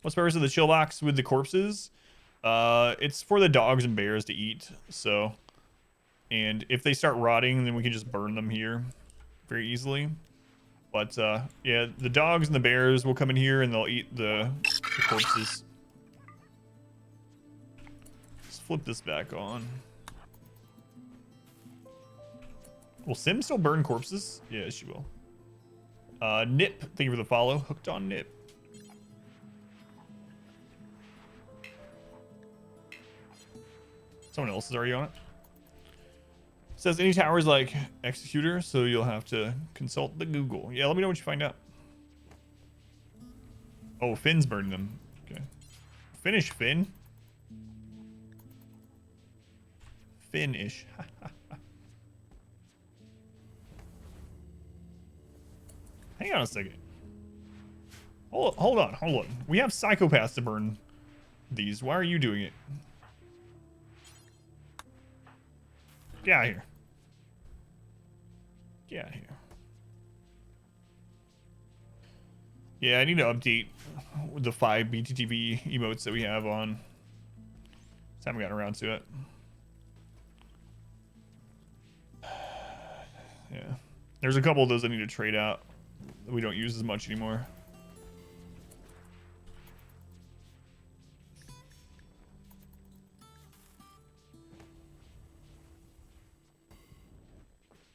what's the purpose of the chill box with the corpses? It's for the dogs and bears to eat. So, and if they start rotting, then we can just burn them here very easily. But yeah, the dogs and the bears will come in here and they'll eat the corpses. Let's flip this back on. Will Sim still burn corpses? Yeah, she will. Nip, thank you for the follow. Hooked on Nip. Someone else is already on it. Says any towers like Executor, so you'll have to consult the Google. Yeah, let me know what you find out. Oh, Finn's burning them. Okay. Finish Finn. Finish. Hang on a second. Hold on. We have psychopaths to burn these. Why are you doing it? Get out of here. Get out of here. Yeah, I need to update the 5 BTTV emotes that we have on. Just haven't gotten around to it. Yeah. There's a couple of those I need to trade out that we don't use as much anymore.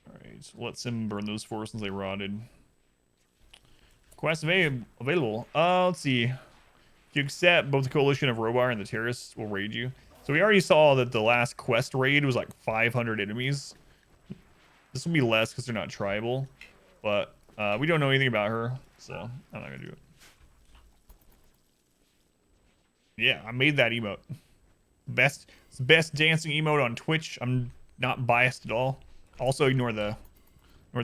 Alright, so let Sim burn those four since they rotted. Quest available. Let's see. If you accept, both the Coalition of Robar and the Terrorists will raid you. So we already saw that the last quest raid was like 500 enemies. This will be less because they're not tribal. But we don't know anything about her, so I'm not going to do it. Yeah, I made that emote. It's the best dancing emote on Twitch. I'm not biased at all. Also, ignore the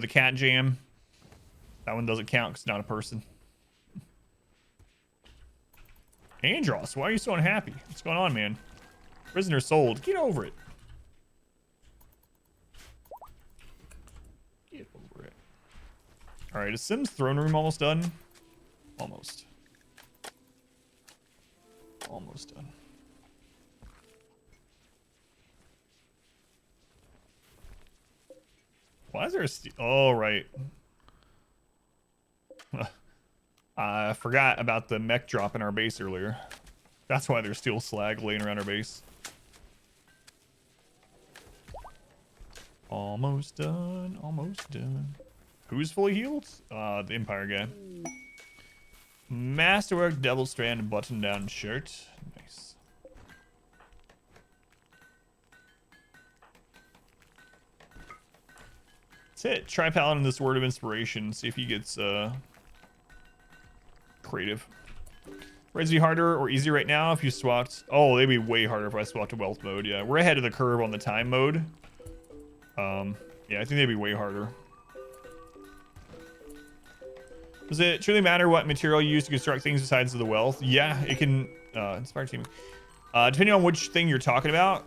cat jam. That one doesn't count because it's not a person. Andros, why are you so unhappy? What's going on, man? Prisoner sold. Get over it. Get over it. Alright, is Sim's throne room almost done? Almost. Almost done. Why is there a oh, right. I forgot about the mech drop in our base earlier. That's why there's steel slag laying around our base. Almost done. Almost done. Who's fully healed? The Empire guy. Masterwork double strand button down shirt. Nice. That's it. Try Paladin this word of inspiration. See if he gets creative. Raids be harder or easier right now if you swapped. Oh, they'd be way harder if I swapped to wealth mode. Yeah, we're ahead of the curve on the time mode. Yeah, I think they'd be way harder. Does it truly matter what material you use to construct things besides the wealth? Yeah, it can inspire teaming. Depending on which thing you're talking about.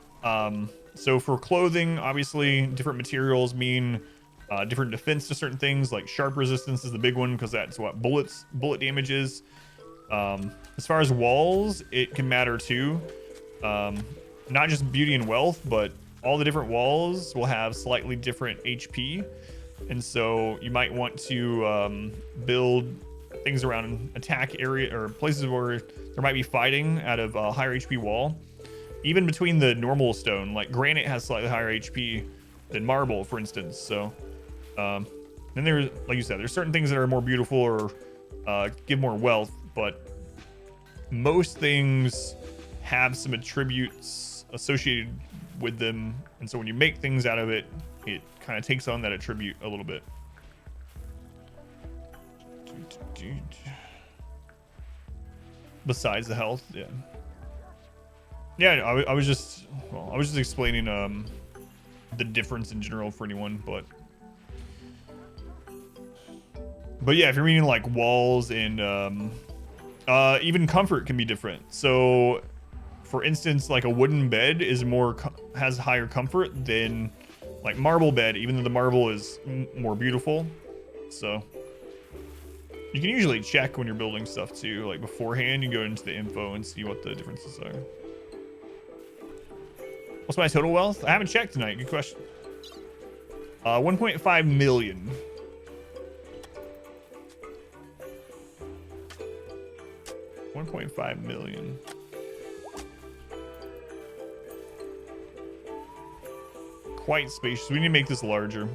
So for clothing, obviously different materials mean different defense to certain things, like sharp resistance is the big one because that's what bullet damage is. As far as walls, it can matter too. Not just beauty and wealth, but all the different walls will have slightly different HP. And so you might want to build things around an attack area or places where there might be fighting out of a higher HP wall. Even between the normal stone, like granite has slightly higher HP than marble, for instance. So then there's, like you said, there's certain things that are more beautiful or give more wealth, but most things have some attributes associated with them. And so when you make things out of it, it kind of takes on that attribute a little bit. Besides the health, yeah, I was just explaining the difference in general for anyone, but yeah, if you're meaning like walls and even comfort can be different. So for instance, like a wooden bed is has higher comfort than like marble bed, even though the marble is more beautiful. So you can usually check when you're building stuff too, like beforehand. You go into the info and see what the differences are. What's my total wealth? I haven't checked tonight. Good question. 1.5 million. $1.5 million. Quite spacious. We need to make this larger.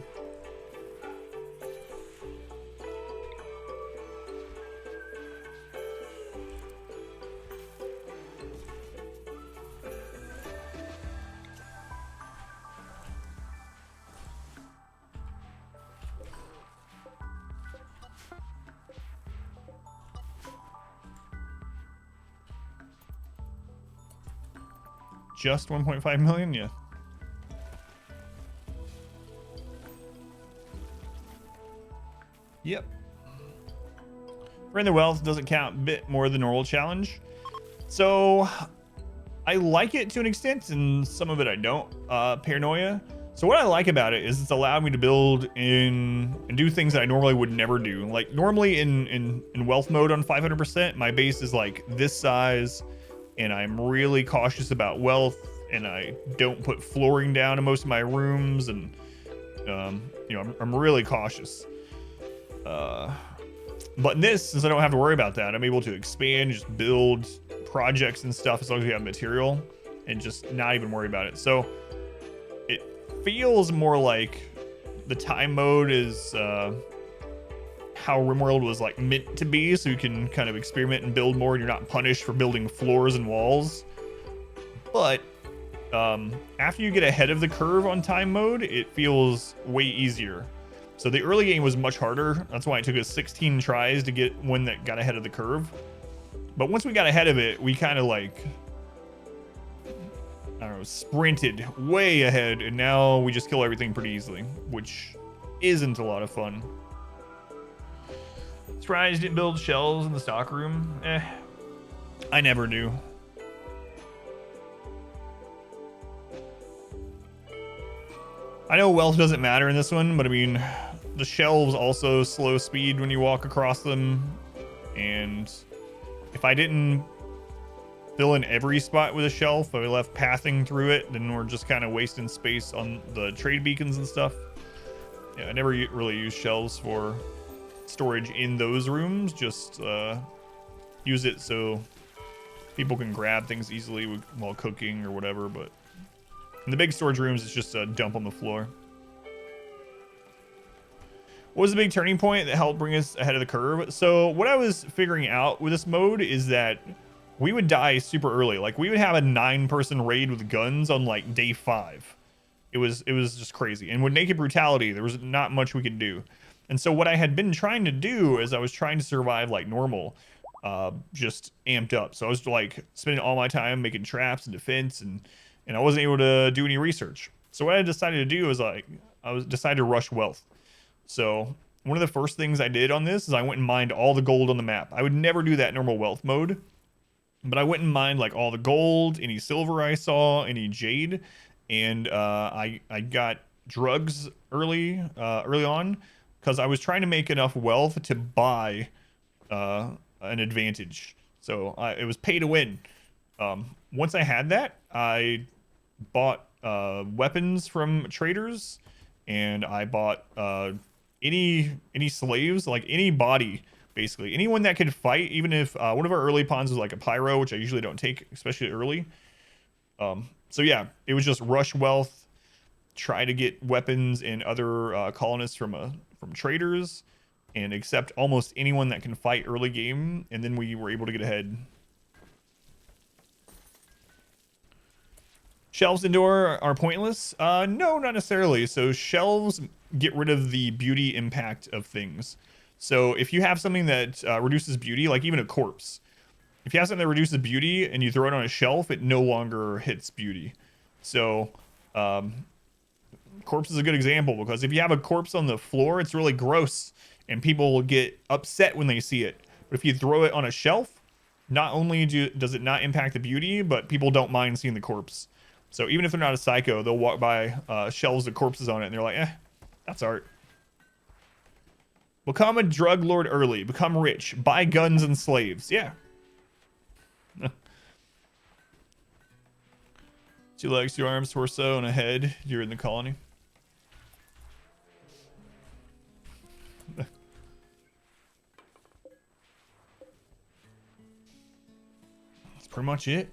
Just 1.5 million? Yeah. Yep. Bring the wealth doesn't count a bit more than normal challenge. So I like it to an extent, and some of it I don't. Paranoia. So what I like about it is it's allowed me to build in and do things that I normally would never do. Like normally in wealth mode on 500%, my base is like this size, and I'm really cautious about wealth, and I don't put flooring down in most of my rooms, and you know, I'm really cautious. But in this, since I don't have to worry about that, I'm able to expand, just build projects and stuff as long as we have material, and just not even worry about it. So it feels more like the time mode is how RimWorld was like meant to be, so you can kind of experiment and build more, and you're not punished for building floors and walls. But after you get ahead of the curve on time mode, it feels way easier. So the early game was much harder. That's why it took us 16 tries to get one that got ahead of the curve. But once we got ahead of it, we kind of like, I don't know, sprinted way ahead, and now we just kill everything pretty easily, which isn't a lot of fun. Surprised didn't build shells in the stock room. I never do. I know wealth doesn't matter in this one, but I mean, the shelves also slow speed when you walk across them. And if I didn't fill in every spot with a shelf, if I left pathing through it, then we're just kind of wasting space on the trade beacons and stuff. Yeah, I never really use shelves for storage in those rooms. Just use it so people can grab things easily while cooking or whatever. But in the big storage rooms, it's just a dump on the floor. What was the big turning point that helped bring us ahead of the curve? So what I was figuring out with this mode is that we would die super early. Like we would have a 9-person raid with guns on like day 5. It was just crazy. And with Naked Brutality, there was not much we could do. And so what I had been trying to do is I was trying to survive like normal, just amped up. So I was like spending all my time making traps and defense, and I wasn't able to do any research. So what I decided to do is decided to rush wealth. So one of the first things I did on this is I went and mined all the gold on the map. I would never do that in normal wealth mode, but I went and mined like all the gold, any silver I saw, any jade, and I got drugs early on because I was trying to make enough wealth to buy an advantage. So it was pay to win. Once I had that, I bought weapons from traders, and I bought any slaves, like any body, basically anyone that could fight. Even if one of our early pawns was like a pyro, which I usually don't take, especially early. So yeah, it was just rush wealth, try to get weapons and other colonists from traders, and accept almost anyone that can fight early game, and then we were able to get ahead. Shelves indoor are pointless? No, not necessarily. So shelves get rid of the beauty impact of things. So if you have something that reduces beauty, like even a corpse, if you have something that reduces beauty and you throw it on a shelf, it no longer hits beauty. So corpse is a good example, because if you have a corpse on the floor, it's really gross and people will get upset when they see it. But if you throw it on a shelf, not only does it not impact the beauty, but people don't mind seeing the corpse. So even if they're not a psycho, they'll walk by shelves with corpses on it and they're like, that's art. Become a drug lord early. Become rich. Buy guns and slaves. Yeah. 2 legs, 2 arms, torso, and a head. You're in the colony. That's pretty much it.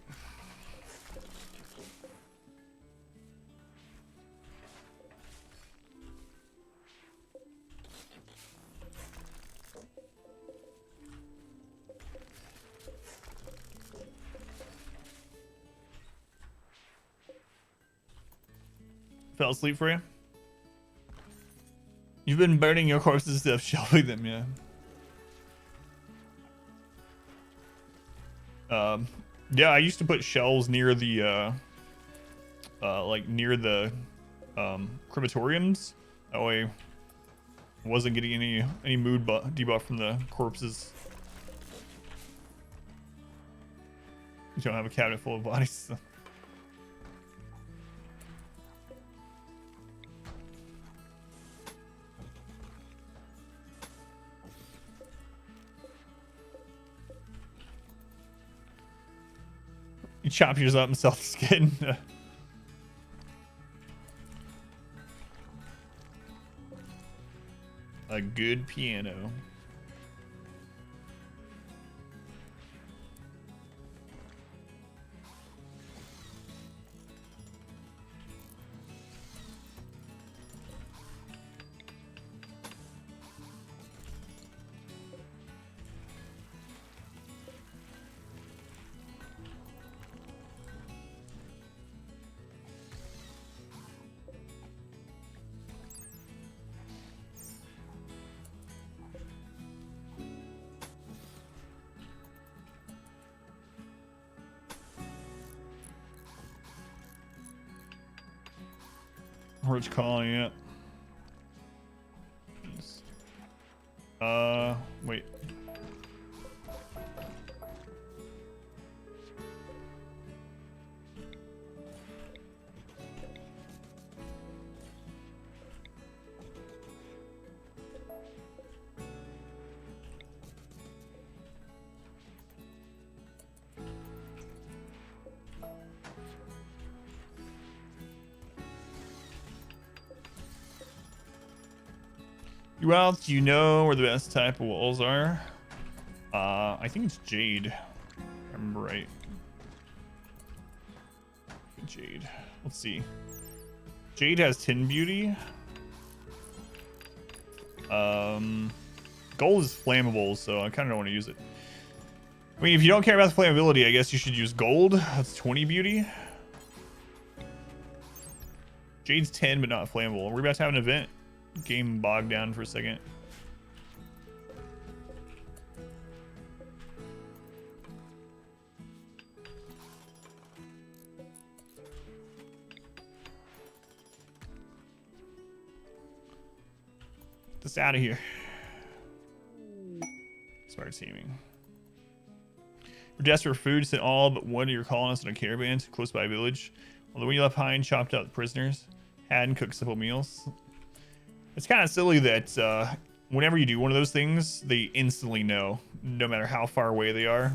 Fell asleep for you? You've been burning your corpses instead of shelving them, yeah. Yeah, I used to put shelves near the crematoriums. That way I wasn't getting any mood debuff from the corpses. You don't have a cabinet full of bodies. You chop yours up and sell the skin. A good piano. Rich calling it. Wait. Well, do you know where the best type of walls are? I think it's jade. If I remember right. Jade. Let's see. Jade has 10 beauty. Gold is flammable, so I kind of don't want to use it. I mean, if you don't care about the flammability, I guess you should use gold. That's 20 beauty. Jade's 10, but not flammable. We're about to have an event. Game bogged down for a second. Get this out of here. start teaming. We're desperate for food. Sent all but one of your colonists on a caravan to close by a village. Although when you left behind, chopped out the prisoners. Had and cooked simple meals. It's kind of silly that whenever you do one of those things, they instantly know, no matter how far away they are.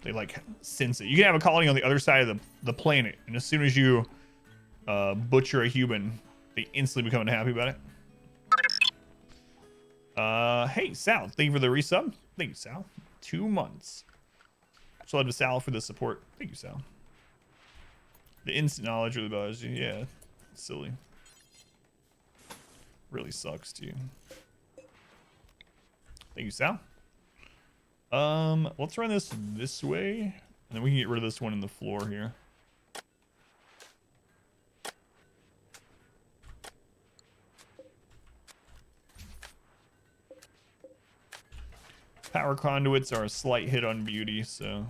They like sense it. You can have a colony on the other side of the planet, and as soon as you butcher a human, they instantly become unhappy about it. Hey, Sal, thank you for the resub. Thank you, Sal. 2 months. So love to Sal for the support. Thank you, Sal. The instant knowledge really bothers you. Yeah, it's silly. Really sucks, too. Thank you, Sal. Let's run this way, and then we can get rid of this one in the floor here. Power conduits are a slight hit on beauty, so.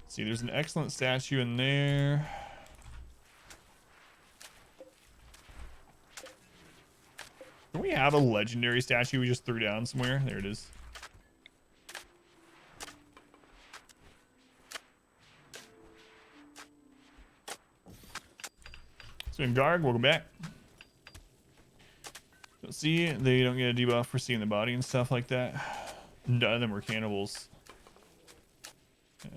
See, there's an excellent statue in there. Do we have a legendary statue we just threw down somewhere? There it is. So Garg, welcome back. See, they don't get a debuff for seeing the body and stuff like that. None of them were cannibals. Yeah.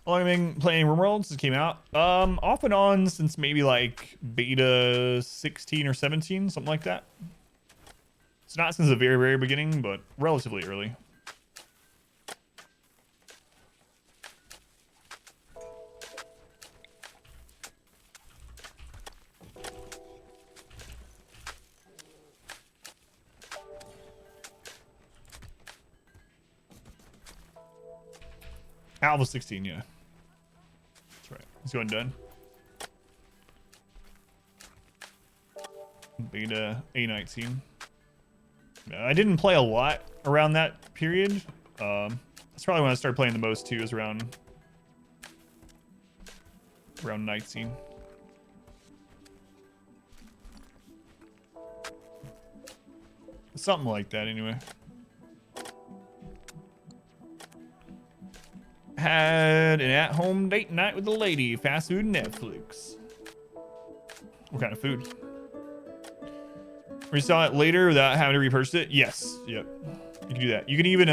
Well, I've been playing RimWorld since it came out. Off and on since maybe like beta 16 or 17, something like that. It's not since the very, very beginning, but relatively early. Alpha 16, yeah. That's right. Let's go and done. Beta A19. I didn't play a lot around that period. That's probably when I started playing the most too, is around 19. Something like that anyway. Had an at-home date night with the lady. Fast food and Netflix. What kind of food? Resaw it later without having to repurchase it? Yes. Yep. You can do that. You can even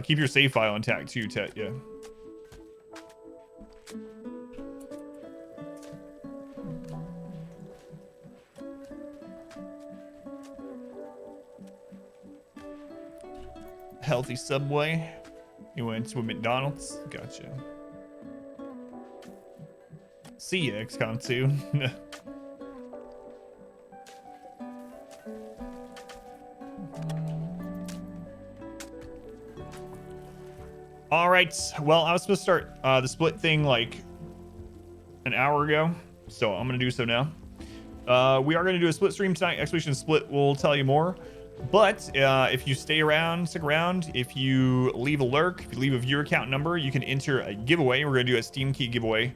keep your save file intact too, Tet. Yeah. Healthy Subway. You went to a McDonald's? Gotcha. See ya, XCOM 2. All right. Well, I was supposed to start the split thing like an hour ago, so I'm going to do so now. We are going to do a split stream tonight. Expedition Split will tell you more. But if you stick around, if you leave a lurk, if you leave a viewer account number, you can enter a giveaway. We're going to do a Steam key giveaway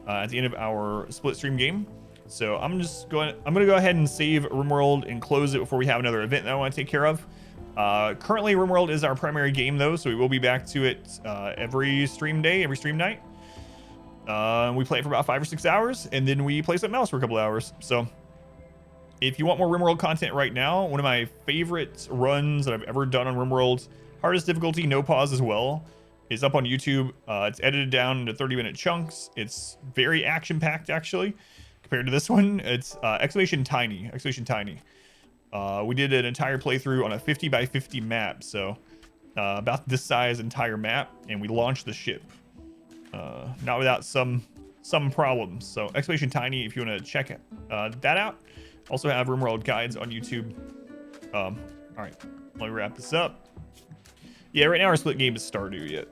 at the end of our split stream game. So I'm going to go ahead and save RimWorld and close it before we have another event that I want to take care of. Currently, RimWorld is our primary game, though, so we will be back to it every stream day, every stream night. We play it for about 5 or 6 hours, and then we play something else for a couple hours. So if you want more RimWorld content right now, one of my favorite runs that I've ever done on RimWorld, hardest difficulty, no pause as well, is up on YouTube. It's edited down into 30-minute chunks. It's very action-packed, actually, compared to this one. It's exclamation tiny. We did an entire playthrough on a 50 by 50 map, so about this size entire map, and we launched the ship. Not without some problems. So exclamation tiny if you want to check that out. Also have RimWorld guides on YouTube. All right, let me wrap this up. Yeah, right now our split game is Stardew yet.